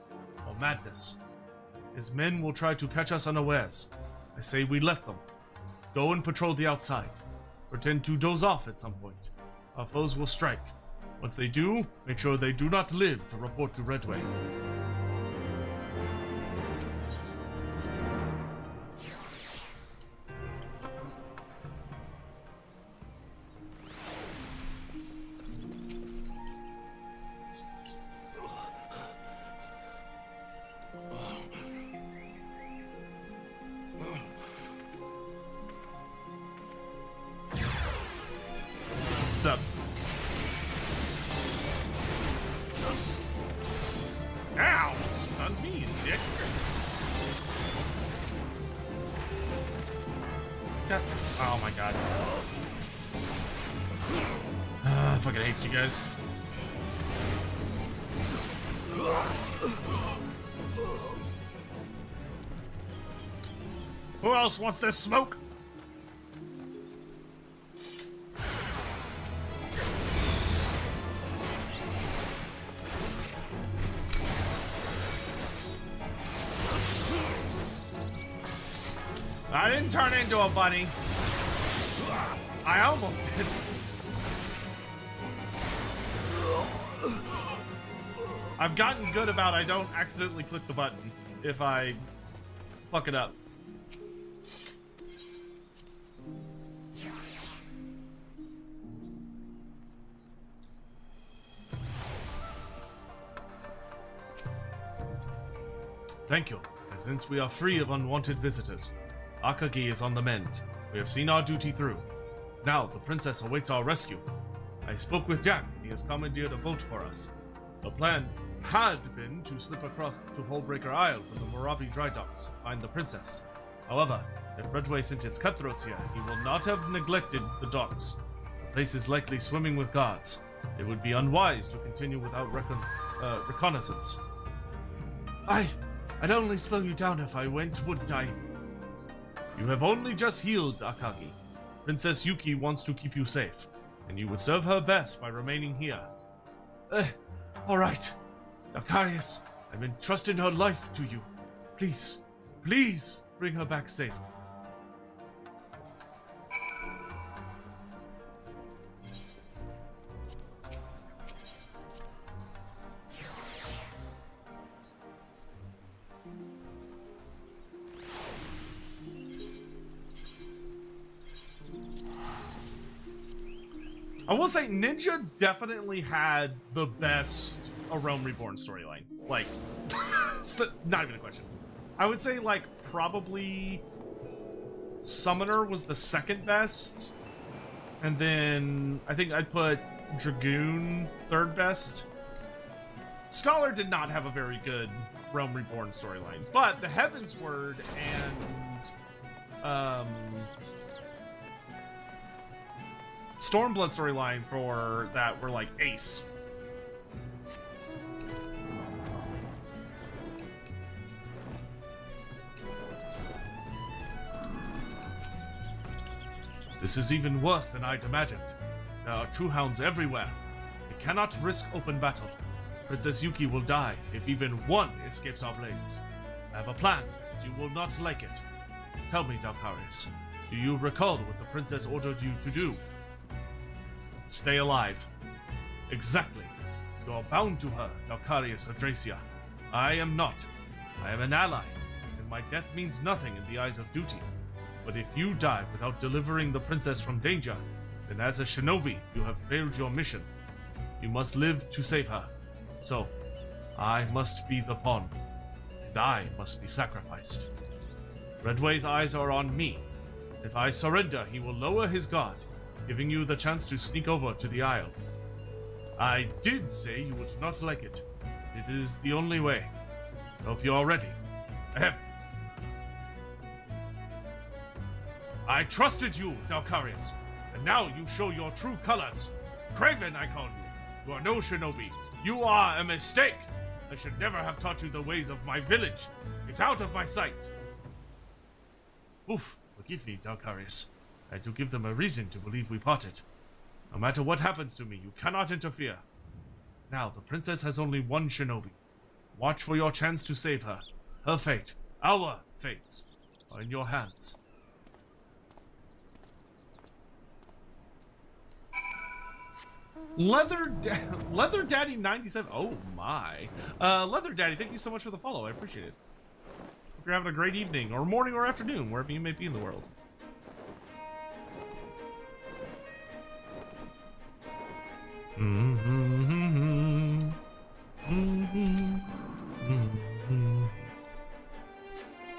or madness. His men will try to catch us unawares. I say we let them. Go and patrol the outside. Pretend to doze off at some point. Our foes will strike. Once they do, make sure they do not live to report to Redway. What's up? dick. God. Oh my god. I fucking hate you guys. Who else wants this smoke? I didn't turn into a bunny. I almost did. I've gotten good about I don't accidentally click the button if I fuck it up. Thank you. Since we are free of unwanted visitors, Akagi is on the mend. We have seen our duty through. Now, the princess awaits our rescue. I spoke with Jack. He has commandeered a boat for us. The plan had been to slip across to Hullbreaker Isle from the Moravi dry docks to find the princess. However, if Redway sent its cutthroats here, he will not have neglected the docks. The place is likely swimming with guards. It would be unwise to continue without reconnaissance. I'd only slow you down if I went, wouldn't I? You have only just healed, Akagi. Princess Yuki wants to keep you safe, and you would serve her best by remaining here. Alright. Dacarius, I'm entrusting her life to you. Please, please bring her back safe. I will say Ninja definitely had the best A Realm Reborn storyline. Like, it's not even a question. I would say, like, probably Summoner was the second best. And then I think I'd put Dragoon third best. Scholar did not have a very good Realm Reborn storyline. But the Heaven's Word and Stormblood storyline for that were like ace. This is even worse than I'd imagined. There are true hounds everywhere. We cannot risk open battle. Princess Yuki will die if even one escapes our blades. I have a plan, but you will not like it. Tell me, Dacarius, do you recall what the princess ordered you to do? Stay alive. Exactly. You are bound to her, Dacarius Adracia. I am not. I am an ally, and my death means nothing in the eyes of duty. But if you die without delivering the princess from danger, then as a shinobi, you have failed your mission. You must live to save her. So, I must be the pawn, and I must be sacrificed. Redway's eyes are on me. If I surrender, he will lower his guard, giving you the chance to sneak over to the Isle. I did say you would not like it. It is the only way. Hope you are ready. Ahem. I trusted you, Dacarius, and now you show your true colors. Craven, I call you. You are no shinobi. You are a mistake. I should never have taught you the ways of my village. Get out of my sight. Oof, forgive me, Dacarius. I do give them a reason to believe we parted. No matter what happens to me, you cannot interfere. Now, the princess has only one shinobi. Watch for your chance to save her. Her fate, our fates, are in your hands. Leather Daddy 97. Oh my. Leather Daddy, thank you so much for the follow. I appreciate it. Hope you're having a great evening, or morning, or afternoon, wherever you may be in the world.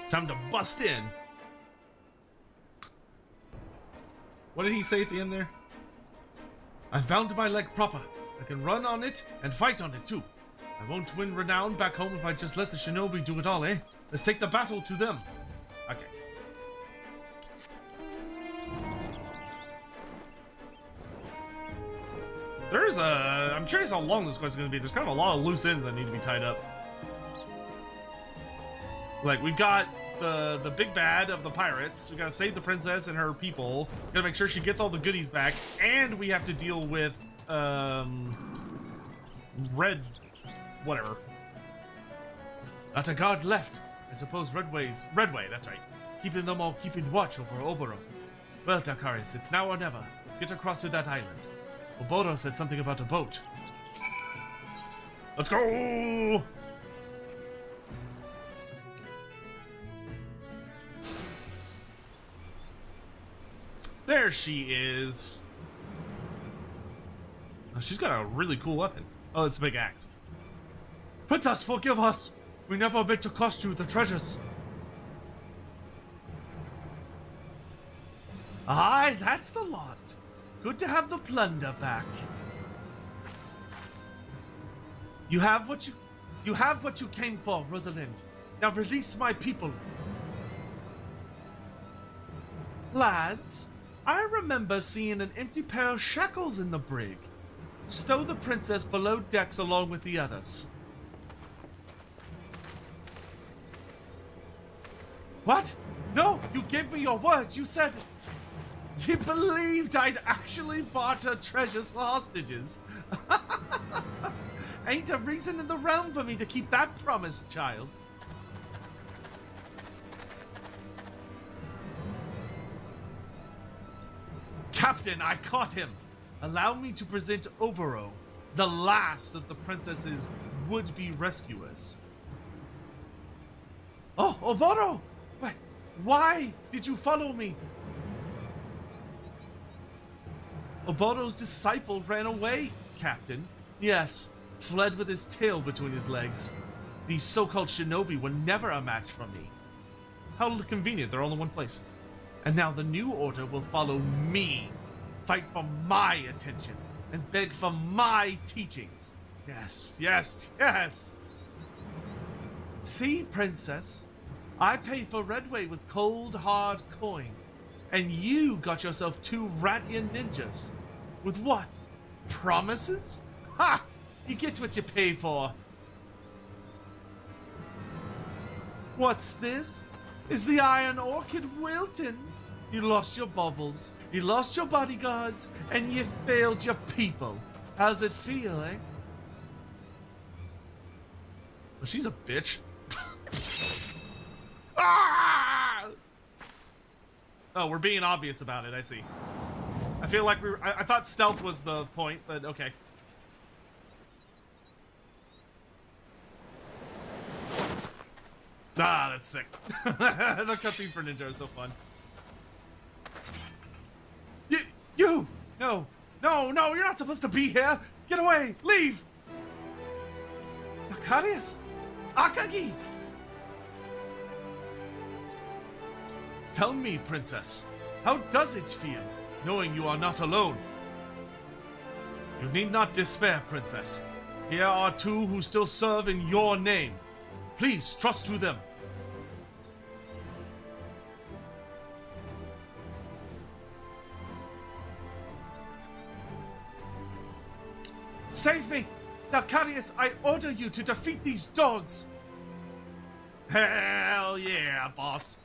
Time to bust in. What did he say at the end there? I found my leg proper. I can run on it and fight on it too. I won't win renown back home if I just let the shinobi do it all, eh? Let's take the battle to them. Okay. There's a... I'm curious how long this quest is going to be. There's kind of a lot of loose ends that need to be tied up. Like, we've got the big bad of the pirates. We gotta save the princess and her people. Gotta make sure she gets all the goodies back. And we have to deal with, Red... whatever. Not a guard left. I suppose Redway, that's right. Keeping them all keeping watch over Oboro. Well, Dakaris, it's now or never. Let's get across to that island. Oboro said something about a boat. Let's go! There she is. Oh, she's got a really cool weapon. Oh, it's a big axe. Princess, forgive us! We never meant to cost you the treasures. Aye, that's the lot. Good to have the plunder back. You have what you came for, Rosalind. Now release my people. Lads, I remember seeing an empty pair of shackles in the brig. Stow the princess below decks along with the others. What? No, you gave me your word. You said you believed I'd actually barter treasures for hostages. Ain't a reason in the realm for me to keep that promise, child. Captain, I caught him. Allow me to present Oboro, the last of the princess's would-be rescuers. Oh, Oboro! Why did you follow me? Oboro's disciple ran away, Captain. Yes, fled with his tail between his legs. These so-called shinobi were never a match for me. How convenient, they're all in one place. And now the new order will follow me, fight for my attention, and beg for my teachings. Yes, yes, yes! See, Princess? I paid for Redway with cold, hard coin. And you got yourself 2 Ratian ninjas. With what? Promises? Ha! You get what you pay for. What's this? Is the Iron Orchid wilting? You lost your baubles, you lost your bodyguards, and you failed your people. How's it feel, eh? Well, she's a bitch. Ah! Oh, we're being obvious about it, I see. I feel like I thought stealth was the point, but okay. Ah, that's sick. The cutscenes for Ninja are so fun. You! No, you're not supposed to be here! Get away! Leave! Nakarius! Akagi! Tell me, Princess, how does it feel, knowing you are not alone? You need not despair, Princess. Here are 2 who still serve in your name. Please, trust to them. Save me! Dalcarius, I order you to defeat these dogs! Hell yeah, boss.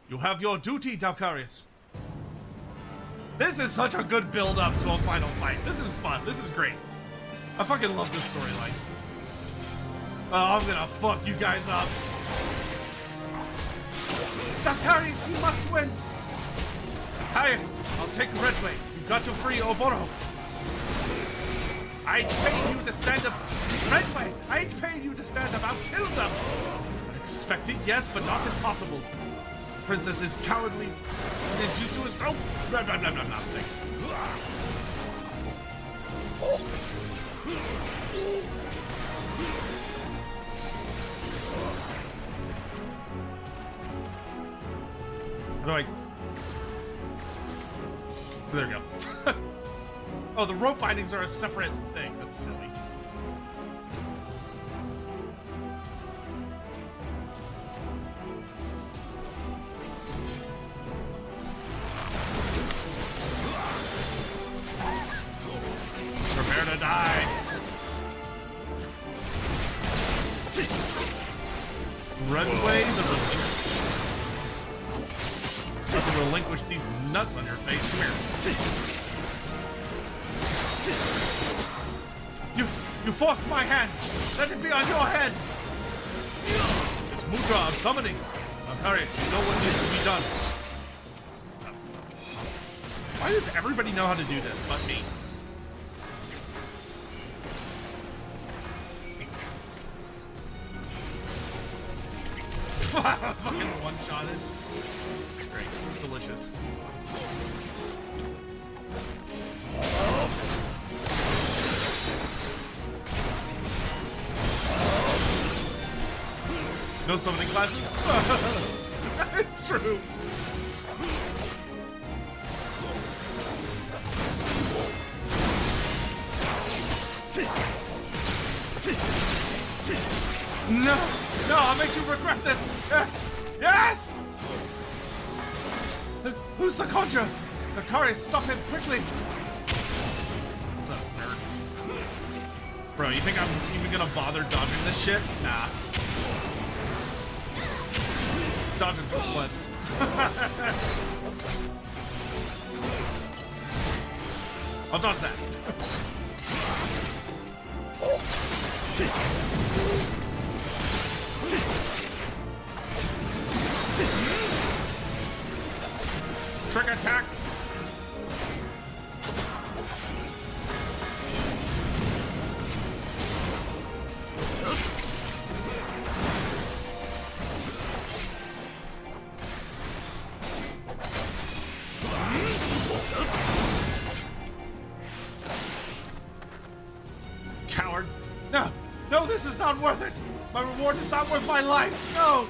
You have your duty, Dalcarius. This is such a good build-up to a final fight. This is fun. This is great. I fucking love this storyline. Oh, I'm gonna fuck you guys up. Dalcarius, you must win! Dalcarius, I'll take Redway. You've got to free Oboro. I ain't paying you to stand up. Redway, I ain't paying you to stand up. I'll kill them. Unexpected, yes, but not impossible. Princess is cowardly. Ninjutsu is no. Blah, blah, blah, blah, blah. How do I? There we go. Oh, the rope bindings are a separate thing. That's silly. Redway the Relinquished. About to relinquish these nuts on your face. Come here. You forced my hand. Let it be on your head. It's Mudra, I'm summoning. Alcarius, you know what needs to be done. Why does everybody know how to do this but me? Fucking one-shotted. Great. Delicious. No summoning classes? It's true. No! No, I'll make you regret this! Yes! Yes! Who's the conjurer? Alcarius, stop him quickly! What's up, nerd? Bro, you think I'm even gonna bother dodging this shit? Nah. Dodging's for flips. I'll dodge that. Trick attack. Coward. No. No, this is not worth it. My reward is not worth my life. No.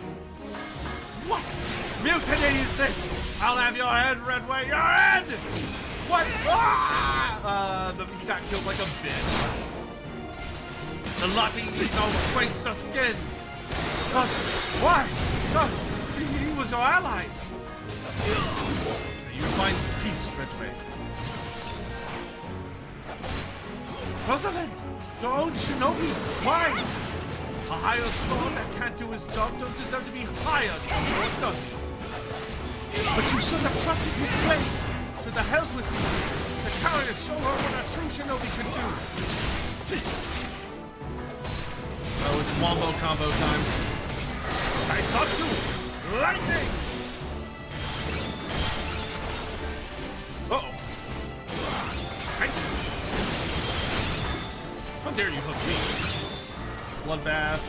What mutiny is this? I'll have your head, Redway. Your head! What? Ah! He got killed like a bitch. The Lottie is no place to skin. Nuts. Why? Nuts. He was your ally. You find peace, Redway. Rosalind, your own shinobi. Why? A hired sword that can't do his job don't deserve to be hired. What does he? But you should have trusted his blade. To the hells with you. The carrier show her what a true shinobi can do. Oh, it's wombo combo time. Kaisatsu! Lightning! Uh-oh. How dare you hook me? Bloodbath.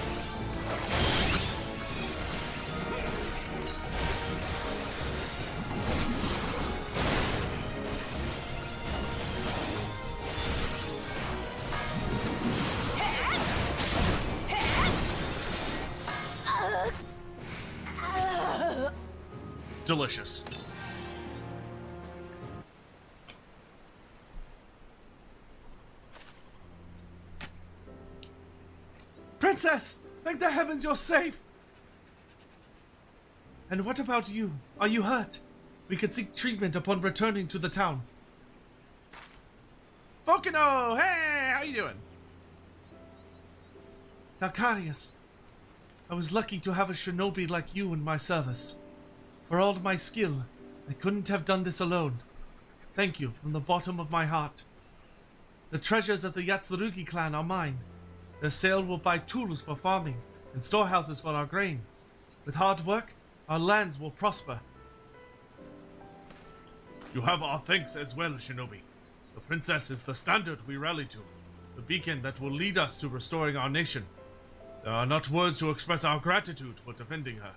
Delicious. Princess! Thank the heavens you're safe! And what about you? Are you hurt? We could seek treatment upon returning to the town. Fokino! Hey! How you doing? Alcarius, I was lucky to have a shinobi like you in my service. For all my skill, I couldn't have done this alone. Thank you from the bottom of my heart. The treasures of the Yatsurugi clan are mine. Their sale will buy tools for farming and storehouses for our grain. With hard work, our lands will prosper. You have our thanks as well, Shinobi. The princess is the standard we rally to, the beacon that will lead us to restoring our nation. There are not words to express our gratitude for defending her.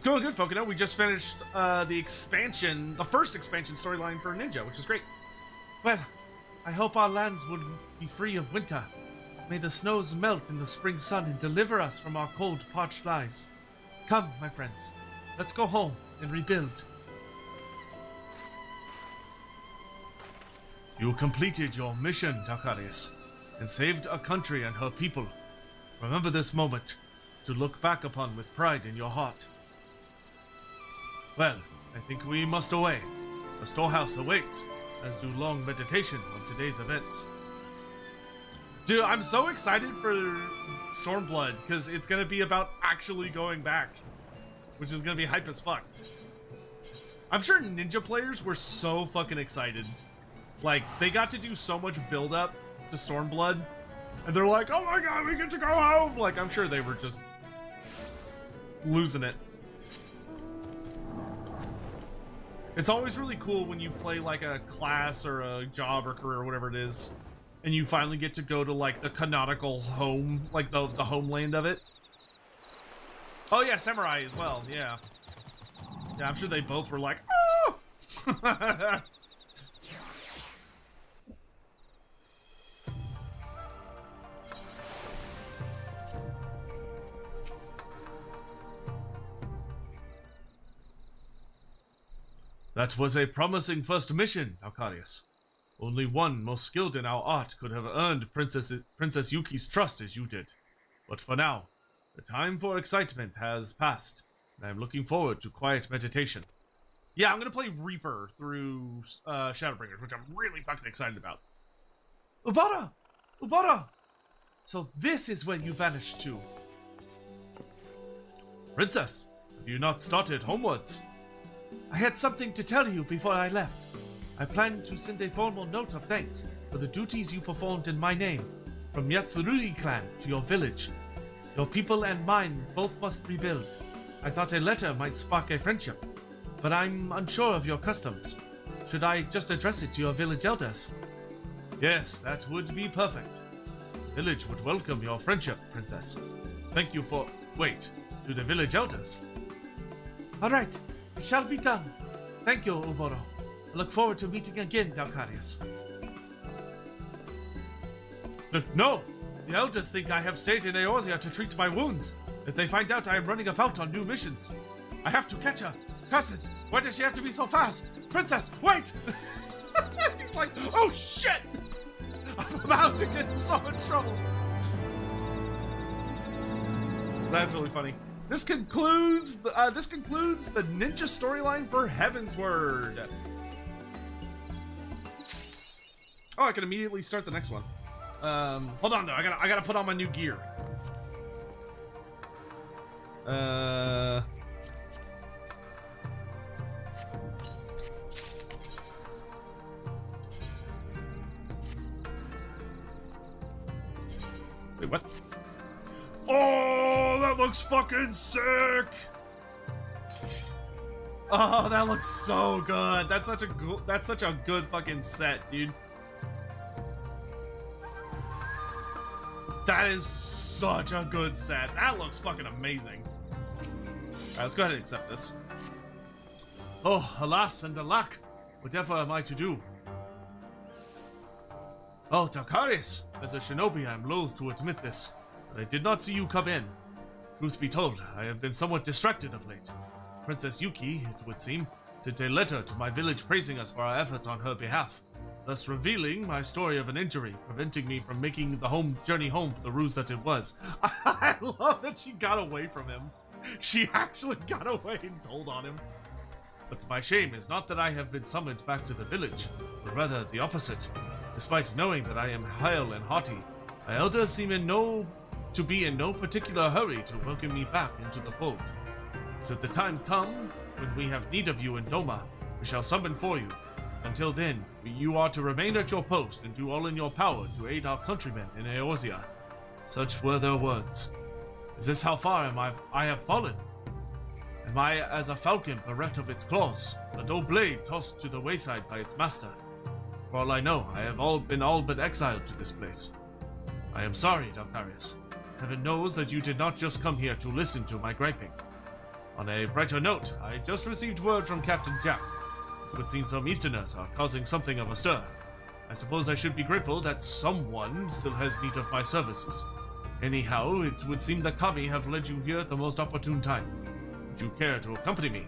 Going good, Fokino. We just finished the expansion, the first expansion storyline for Ninja, which is great. Well, I hope our lands will be free of winter. May the snows melt in the spring sun and deliver us from our cold, parched lives. Come, my friends, let's go home and rebuild. You completed your mission, Alcarius, and saved a country and her people. Remember this moment to look back upon with pride in your heart. Well, I think we must away. The storehouse awaits, as do long meditations on today's events. Dude, I'm so excited for Stormblood, because it's going to be about actually going back, which is going to be hype as fuck. I'm sure Ninja players were so fucking excited. Like, they got to do so much build-up to Stormblood, and they're like, oh my god, we get to go home! Like, I'm sure they were just losing it. It's always really cool when you play, like, a class or a job or career or whatever it is, and you finally get to go to, like, the canonical home, like, the homeland of it. Oh, yeah, Samurai as well, yeah. Yeah, I'm sure they both were like, oh! That was a promising first mission, Alcarius. Only one most skilled in our art could have earned Princess Yuki's trust as you did. But for now, the time for excitement has passed, and I'm looking forward to quiet meditation. Yeah, I'm gonna play Reaper through Shadowbringers, which I'm really fucking excited about. Ubara! Ubara! So this is where you vanished to. Princess, have you not started homewards? I had something to tell you before I left. I planned to send a formal note of thanks for the duties you performed in my name, from Yatsurui clan to your village. Your people and mine both must rebuild. I thought a letter might spark a friendship, but I'm unsure of your customs. Should I just address it to your village elders? Yes, that would be perfect. The village would welcome your friendship, Princess. Thank you for... Wait, to the village elders? Alright, it shall be done. Thank you, Uboro. I look forward to meeting again, Dalcarius. No! The elders think I have stayed in Eorzea to treat my wounds. If they find out I am running about on new missions, I have to catch her. Curses! Why does she have to be so fast? Princess, wait! He's like, oh shit! I'm about to get in so much trouble. That's really funny. This concludes the ninja storyline for Heavensward. Oh, I can immediately start the next one. Hold on though, I gotta put on my new gear. Wait, what? Oh, that looks fucking sick! Oh, that looks so good. That's such a good fucking set, dude. That is such a good set. That looks fucking amazing. Alright, let's go ahead and accept this. Oh, alas and alack. Whatever am I to do? Oh, Dalcarius, as a shinobi, I am loath to admit this, but I did not see you come in. Truth be told, I have been somewhat distracted of late. Princess Yuki, it would seem, sent a letter to my village praising us for our efforts on her behalf, thus revealing my story of an injury, preventing me from making the journey home for the ruse that it was. I love that she got away from him. She actually got away and told on him. But my shame is not that I have been summoned back to the village, but rather the opposite. Despite knowing that I am hale and hearty, my elders seem to be in no particular hurry to welcome me back into the fold. Should the time come when we have need of you in Doma, we shall summon for you. Until then, you are to remain at your post and do all in your power to aid our countrymen in Eorzea. Such were their words. Is this how far I have fallen? Am I as a falcon bereft of its claws, a dull blade tossed to the wayside by its master? For all I know, I have been all but exiled to this place. I am sorry, Dalcarius. Heaven knows that you did not just come here to listen to my griping. On a brighter note, I just received word from Captain Jack. It would seem some Easterners are causing something of a stir. I suppose I should be grateful that someone still has need of my services. Anyhow, it would seem that Kami have led you here at the most opportune time. Would you care to accompany me?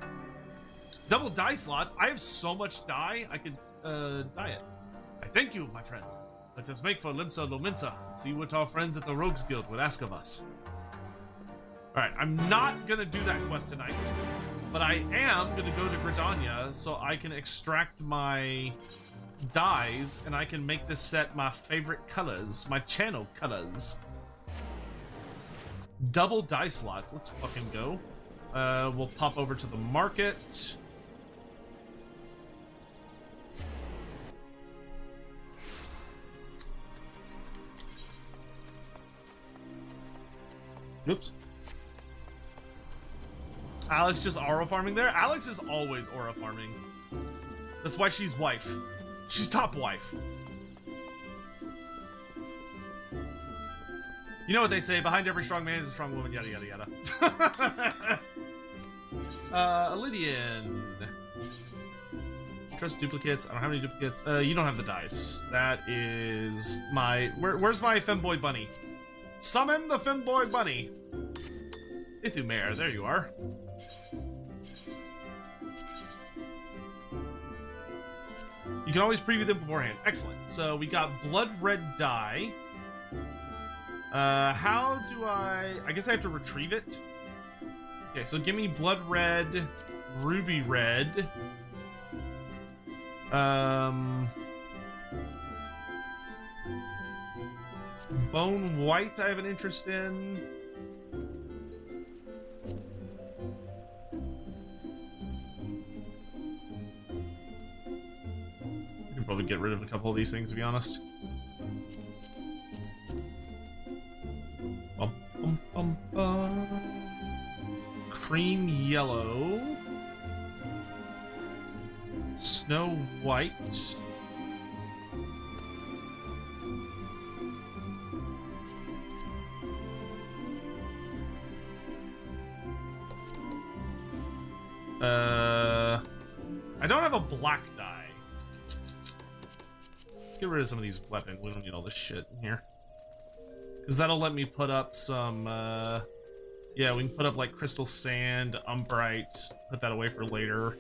Double die slots? I have so much die, I could, die it. I thank you, my friend. Let us make for Limsa Lominsa and see what our friends at the Rogues Guild would ask of us. Alright, I'm not gonna do that quest tonight, but I am gonna go to Gridania so I can extract my dyes, and I can make this set my favorite colors, my channel colors. Double dye slots. Let's fucking go. We'll pop over to the market. Oops. Alex just aura farming there? Alex is always aura farming. That's why she's wife. She's top wife. You know what they say, behind every strong man is a strong woman, yada yada yada. Lydian. Trust duplicates. I don't have any duplicates. You don't have the dice. That is my... Where's my femboy bunny? Summon the femboy bunny. Ithumare, there you are. You can always preview them beforehand. Excellent. So we got blood red dye. How do I guess I have to retrieve it. Okay, so give me blood red, ruby red. Bone white I have an interest in. I can probably get rid of a couple of these things, to be honest. Bum, bum, bum, bum. Cream yellow. Snow white. I don't have a black dye. Let's get rid of some of these weapons. We don't need all this shit in here. Because that'll let me put up some, yeah, we can put up like crystal sand, umbrite, put that away for later.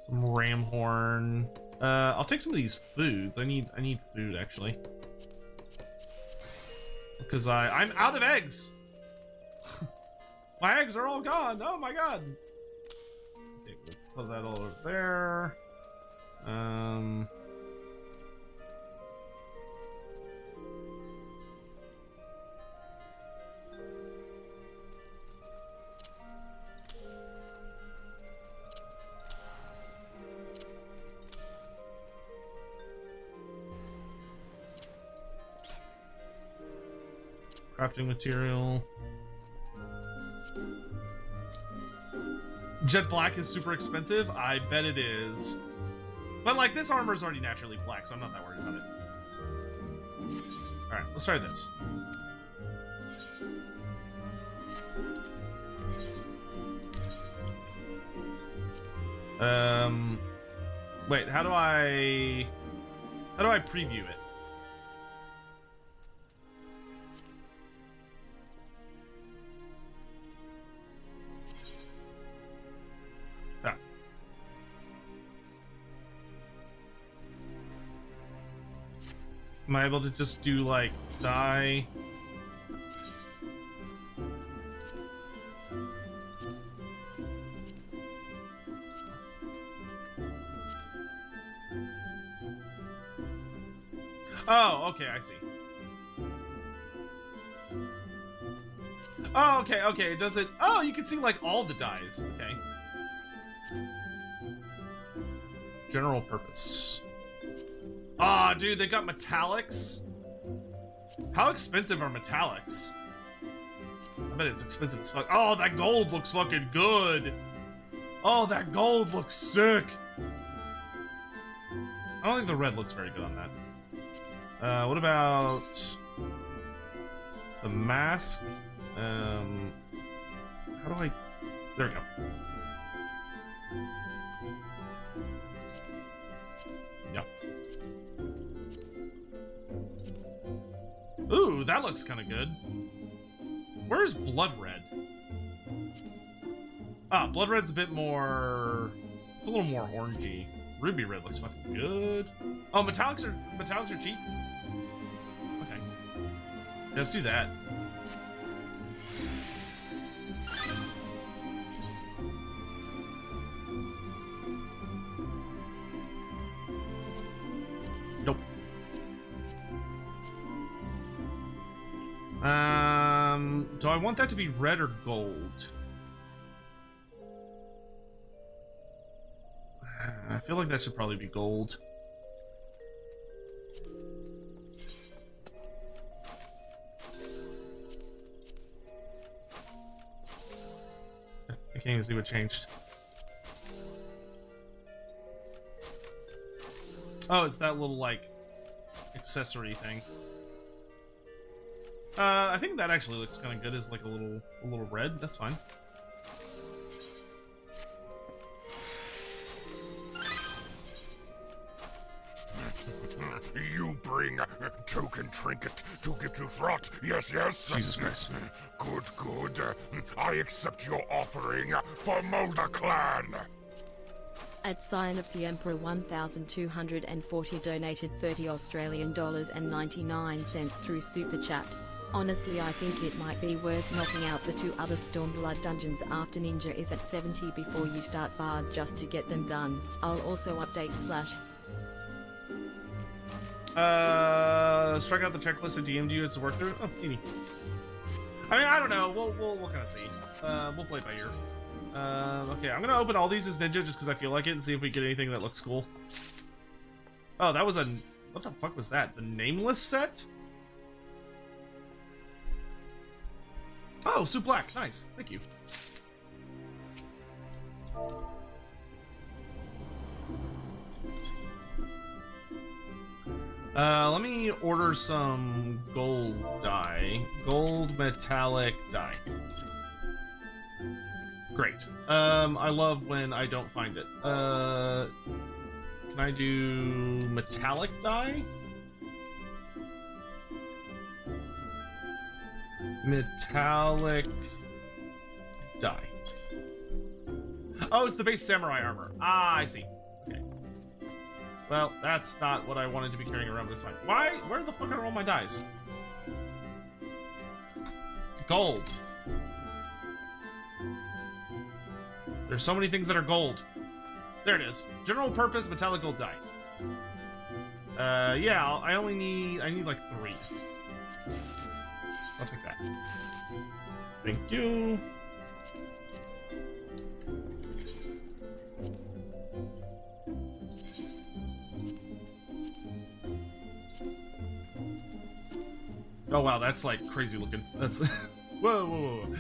Some ram horn. I'll take some of these foods. I need food actually. Because I'm out of eggs. My eggs are all gone. Oh my god. Okay, we'll put that all over there. Crafting material. Jet black is super expensive. I bet it is. But like this armor is already naturally black, so I'm not that worried about it. All right, let's try this. Wait, how do I preview it? Ah. Am I able to just do like die? Oh, okay, I see. Oh, okay, okay, does it... Oh, you can see, like, all the dies. Okay. General purpose. Ah, dude, they got metallics? How expensive are metallics? I bet it's expensive as fuck. Oh, that gold looks fucking good! Oh, that gold looks sick! I don't think the red looks very good on that. What about the mask? How do I... There we go. Yep. Ooh, that looks kind of good. Where's blood red? Ah, blood red's a bit more... It's a little more orangey. Ruby red looks fucking good. Oh, metallics are cheap? Okay. Yeah, let's do that. Do I want that to be red or gold? I feel like that should probably be gold. I can't even see what changed. Oh, it's that little, like, accessory thing. I think that actually looks kind of good as, like, a little red. That's fine. You bring token trinket to give to Throt. Yes, yes. Jesus Christ. Good, good. I accept your offering for Mulder Clan. At Sign of the Emperor 1240 donated $30 and 99 cents through Super Chat. Honestly, I think it might be worth knocking out the 2 other Stormblood dungeons after Ninja is at 70 before you start Bard just to get them done. I'll also update / Strike out the checklist and DM'd you as to work through. Oh, easy. I mean, I don't know. We'll kind of see. We'll play it by ear. Okay, I'm gonna open all these as Ninja just because I feel like it and see if we get anything that looks cool. Oh, that was a... What the fuck was that? The Nameless set? Oh, Soup Black. Nice. Thank you. Let me order some gold dye. Gold metallic dye. Great. I love when I don't find it. Can I do metallic dye? Metallic dye. Oh, it's the base samurai armor. Ah, I see. Okay. Well, that's not what I wanted to be carrying around, but it's fine. Why? Where the fuck are all my dyes? Gold. There's so many things that are gold. There it is. General purpose metallic gold dye. Yeah, I need like 3. I'll take that. Thank you. Oh wow, that's like crazy looking. That's whoa, whoa, whoa.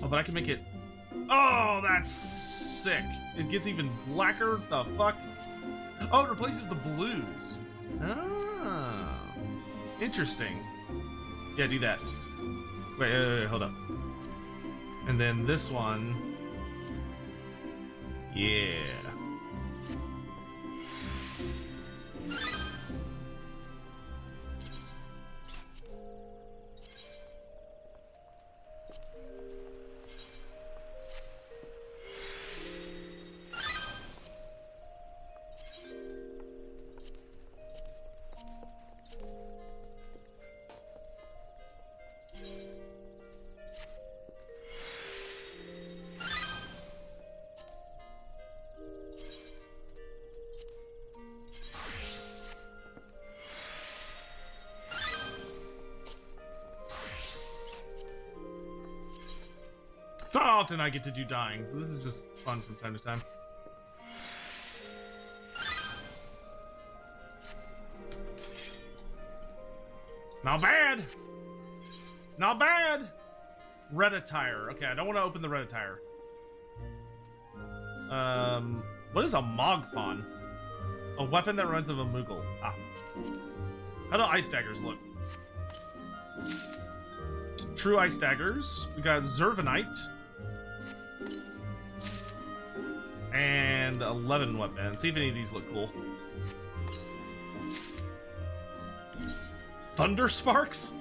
Oh, but I can make it. Oh, that's sick. It gets even blacker. The fuck? Oh, it replaces the blues. Ah, interesting. Yeah, do that. Wait, hold up. And then this one. Yeah. It's not often I get to do dying, so this is just fun from time to time. Not bad! Not bad! Red attire. Okay, I don't want to open the red attire. What is a Mogpon? A weapon that runs of a Moogle. Ah. How do ice daggers look? True ice daggers. We got Zervanite. And 11 weapons. See if any of these look cool. Thunder Sparks?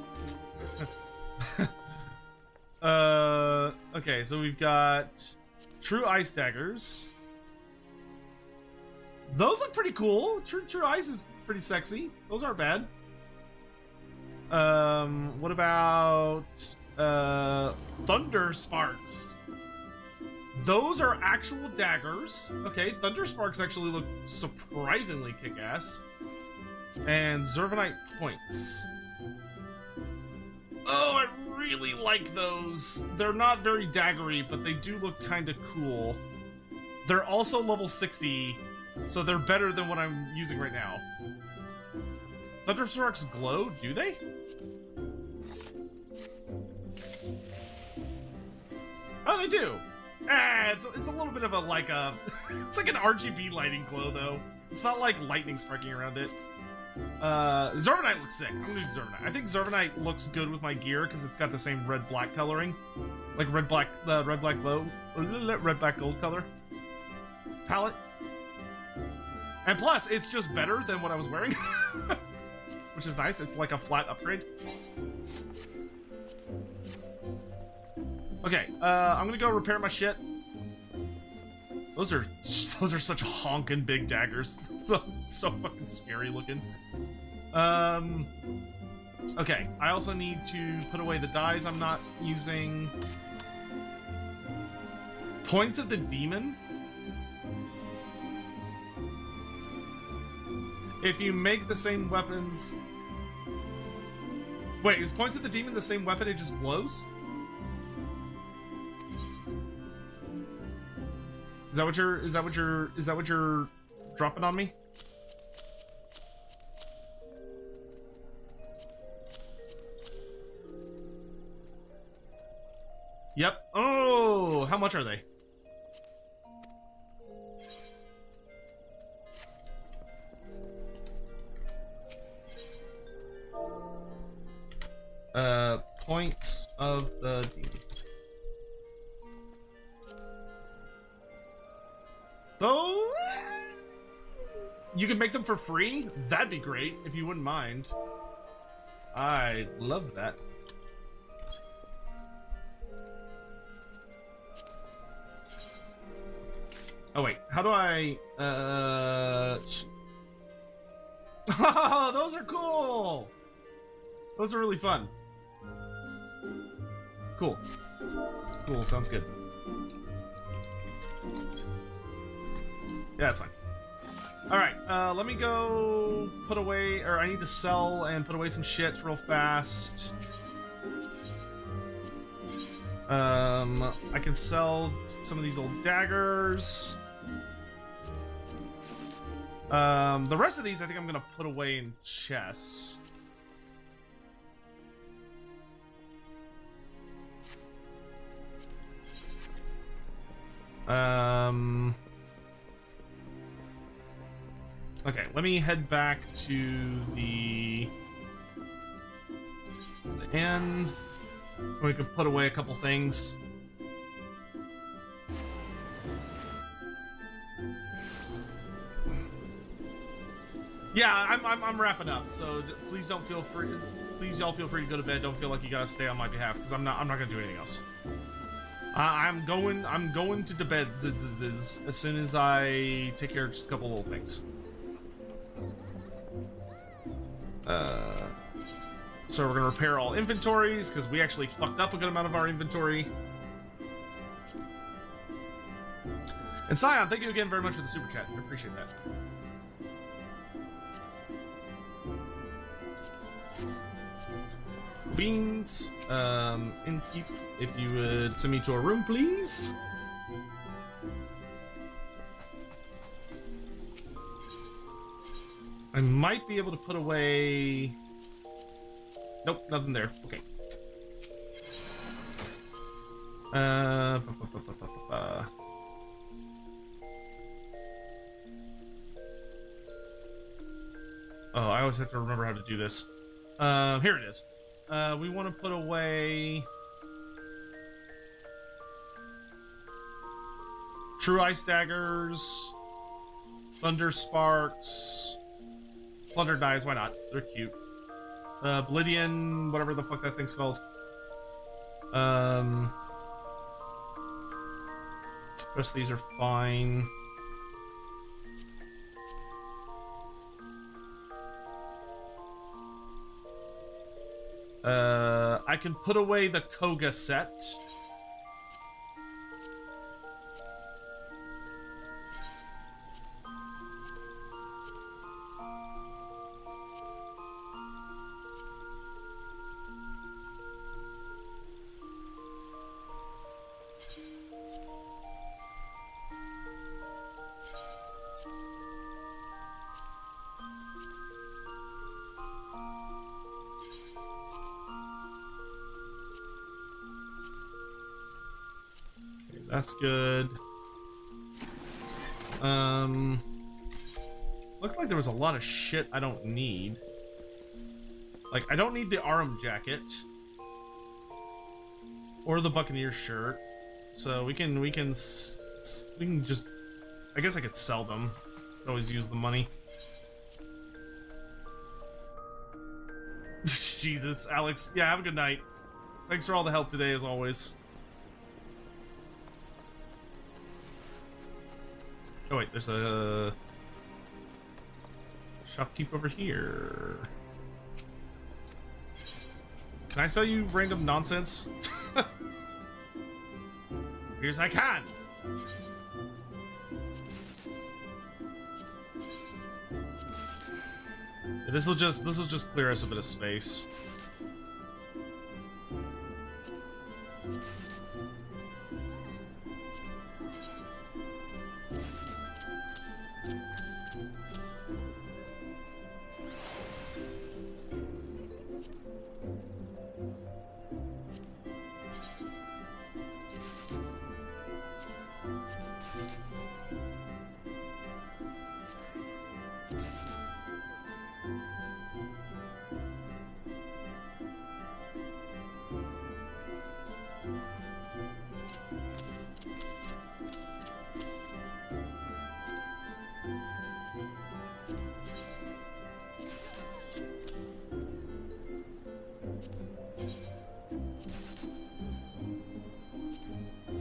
Okay, so we've got True Ice Daggers. Those look pretty cool. True Ice is pretty sexy. Those aren't bad. What about Thunder Sparks? Those are actual daggers. Okay, Thunder Sparks actually look surprisingly kick-ass. And Zervanite points. Oh, I really like those. They're not very daggery, but they do look kind of cool. They're also level 60, so they're better than what I'm using right now. Thundersparks glow, do they? Oh, they do. It's a little bit of a it's like an RGB lighting glow though. It's not like lightning striking around it. Zervanite looks sick. I'm gonna do Zervanite. I think Zervanite looks good with my gear because it's got the same red-black coloring, like red-black gold color palette. And plus, it's just better than what I was wearing, which is nice. It's like a flat upgrade. Okay, I'm gonna go repair my shit. Those are such honking big daggers. So fucking scary looking. Okay, I also need to put away the dyes I'm not using. Points of the Demon. If you make the same weapons... Wait, is Points of the Demon the same weapon, it just glows? Is that what you're dropping on me? Yep. Oh, how much are they? Points of the demon. Though you can make them for free? That'd be great if you wouldn't mind. I love that. Oh wait, how do I Oh, those are cool. Those are really fun. Cool. Cool, sounds good. Yeah, that's fine. Alright, let me go put away, or I need to sell and put away some shit real fast. I can sell some of these old daggers. The rest of these I think I'm gonna put away in chests. Okay, let me head back to the inn. We can put away a couple things. Yeah, I'm wrapping up. So please don't feel free. Please y'all feel free to go to bed. Don't feel like you gotta stay on my behalf because I'm not gonna do anything else. I'm going to bed as soon as I take care of just a couple little things. So we're gonna repair all inventories because we actually fucked up a good amount of our inventory. And Scion, thank you again very much for the super chat. I appreciate that. Beans, Innkeep, if you would send me to a room, please. I might be able to put away... Nope, nothing there. Okay. Oh, I always have to remember how to do this. Here it is. We want to put away... True Ice Daggers, Thunder Sparks, Plunder Knives, why not? They're cute. Blidian, whatever the fuck that thing's called. Rest of these are fine. I can put away the Koga set. That's good. Looks like there was a lot of shit I don't need. Like, I don't need the Arum jacket. Or the Buccaneer shirt. So we can just... I guess I could sell them. Always use the money. Jesus, Alex. Yeah, have a good night. Thanks for all the help today, as always. Oh wait, there's a shopkeep over here. Can I sell you random nonsense? Here's I can. Yeah, this will just clear us a bit of space.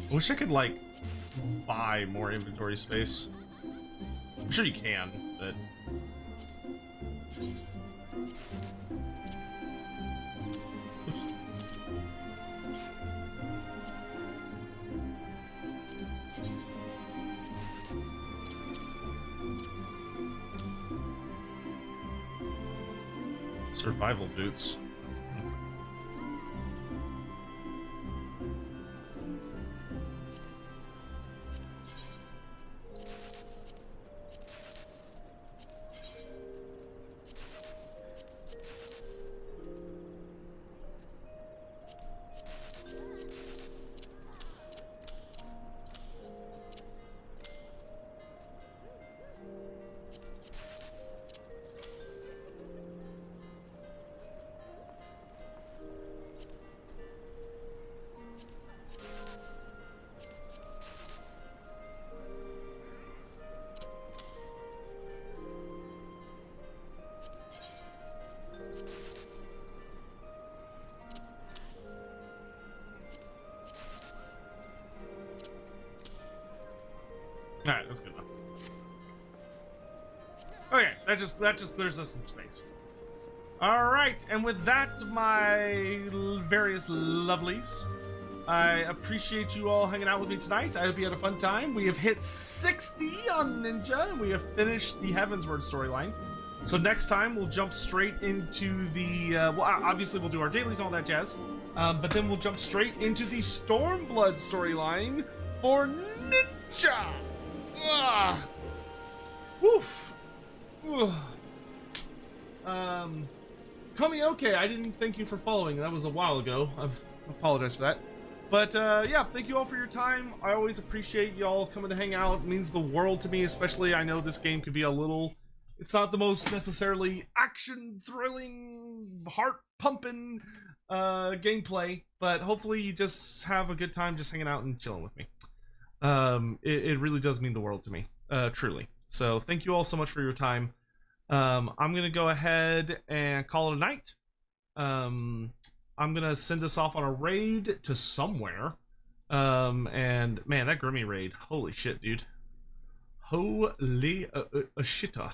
I wish I could, like, buy more inventory space. I'm sure you can, but... Oops. Survival boots. Alright, that's good enough. Okay, that just clears us some space. Alright, and with that, my various lovelies, I appreciate you all hanging out with me tonight. I hope you had a fun time. We have hit 60 on Ninja, and we have finished the Heavensward storyline. So next time, we'll jump straight into the... well, obviously, we'll do our dailies and all that jazz. But then we'll jump straight into the Stormblood storyline for Ninja! Ah. Woof. Komioke, I didn't thank you for following. That was a while ago. I apologize for that. But yeah, thank you all for your time. I always appreciate y'all coming to hang out. It means the world to me, especially I know this game could be a little... It's not the most necessarily action-thrilling, heart-pumping gameplay, but hopefully you just have a good time just hanging out and chilling with me. It really does mean the world to me, truly. So thank you all so much for your time. I'm gonna go ahead and call it a night. I'm gonna send us off on a raid to somewhere. And man, that Grimmy raid, holy shit, dude. Holy shitta.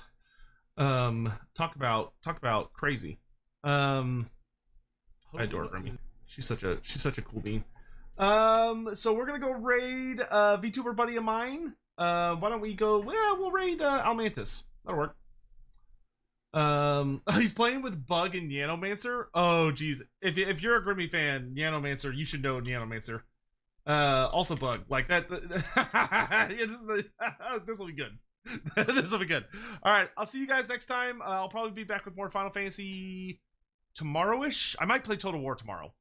Talk about crazy. I adore Grimmy. She's such a cool bean. So we're gonna go raid VTuber buddy of mine. Why don't we go? Well, we'll raid Almantis. That'll work. He's playing with Bug and Yanomancer. Oh, geez. If you're a Grimmy fan, Yanomancer, you should know Yanomancer. Also Bug, like that. This will be good. This will be good. All right, I'll see you guys next time. I'll probably be back with more Final Fantasy tomorrow-ish. I might play Total War tomorrow.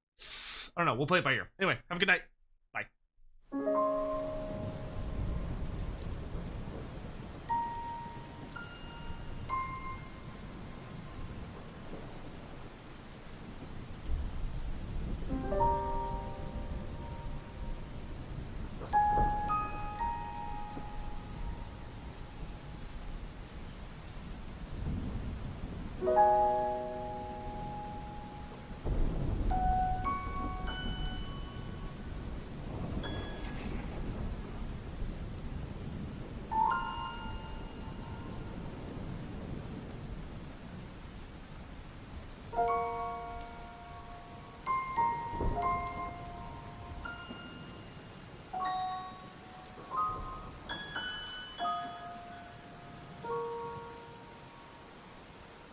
I don't know. We'll play it by ear. Anyway, have a good night. Bye.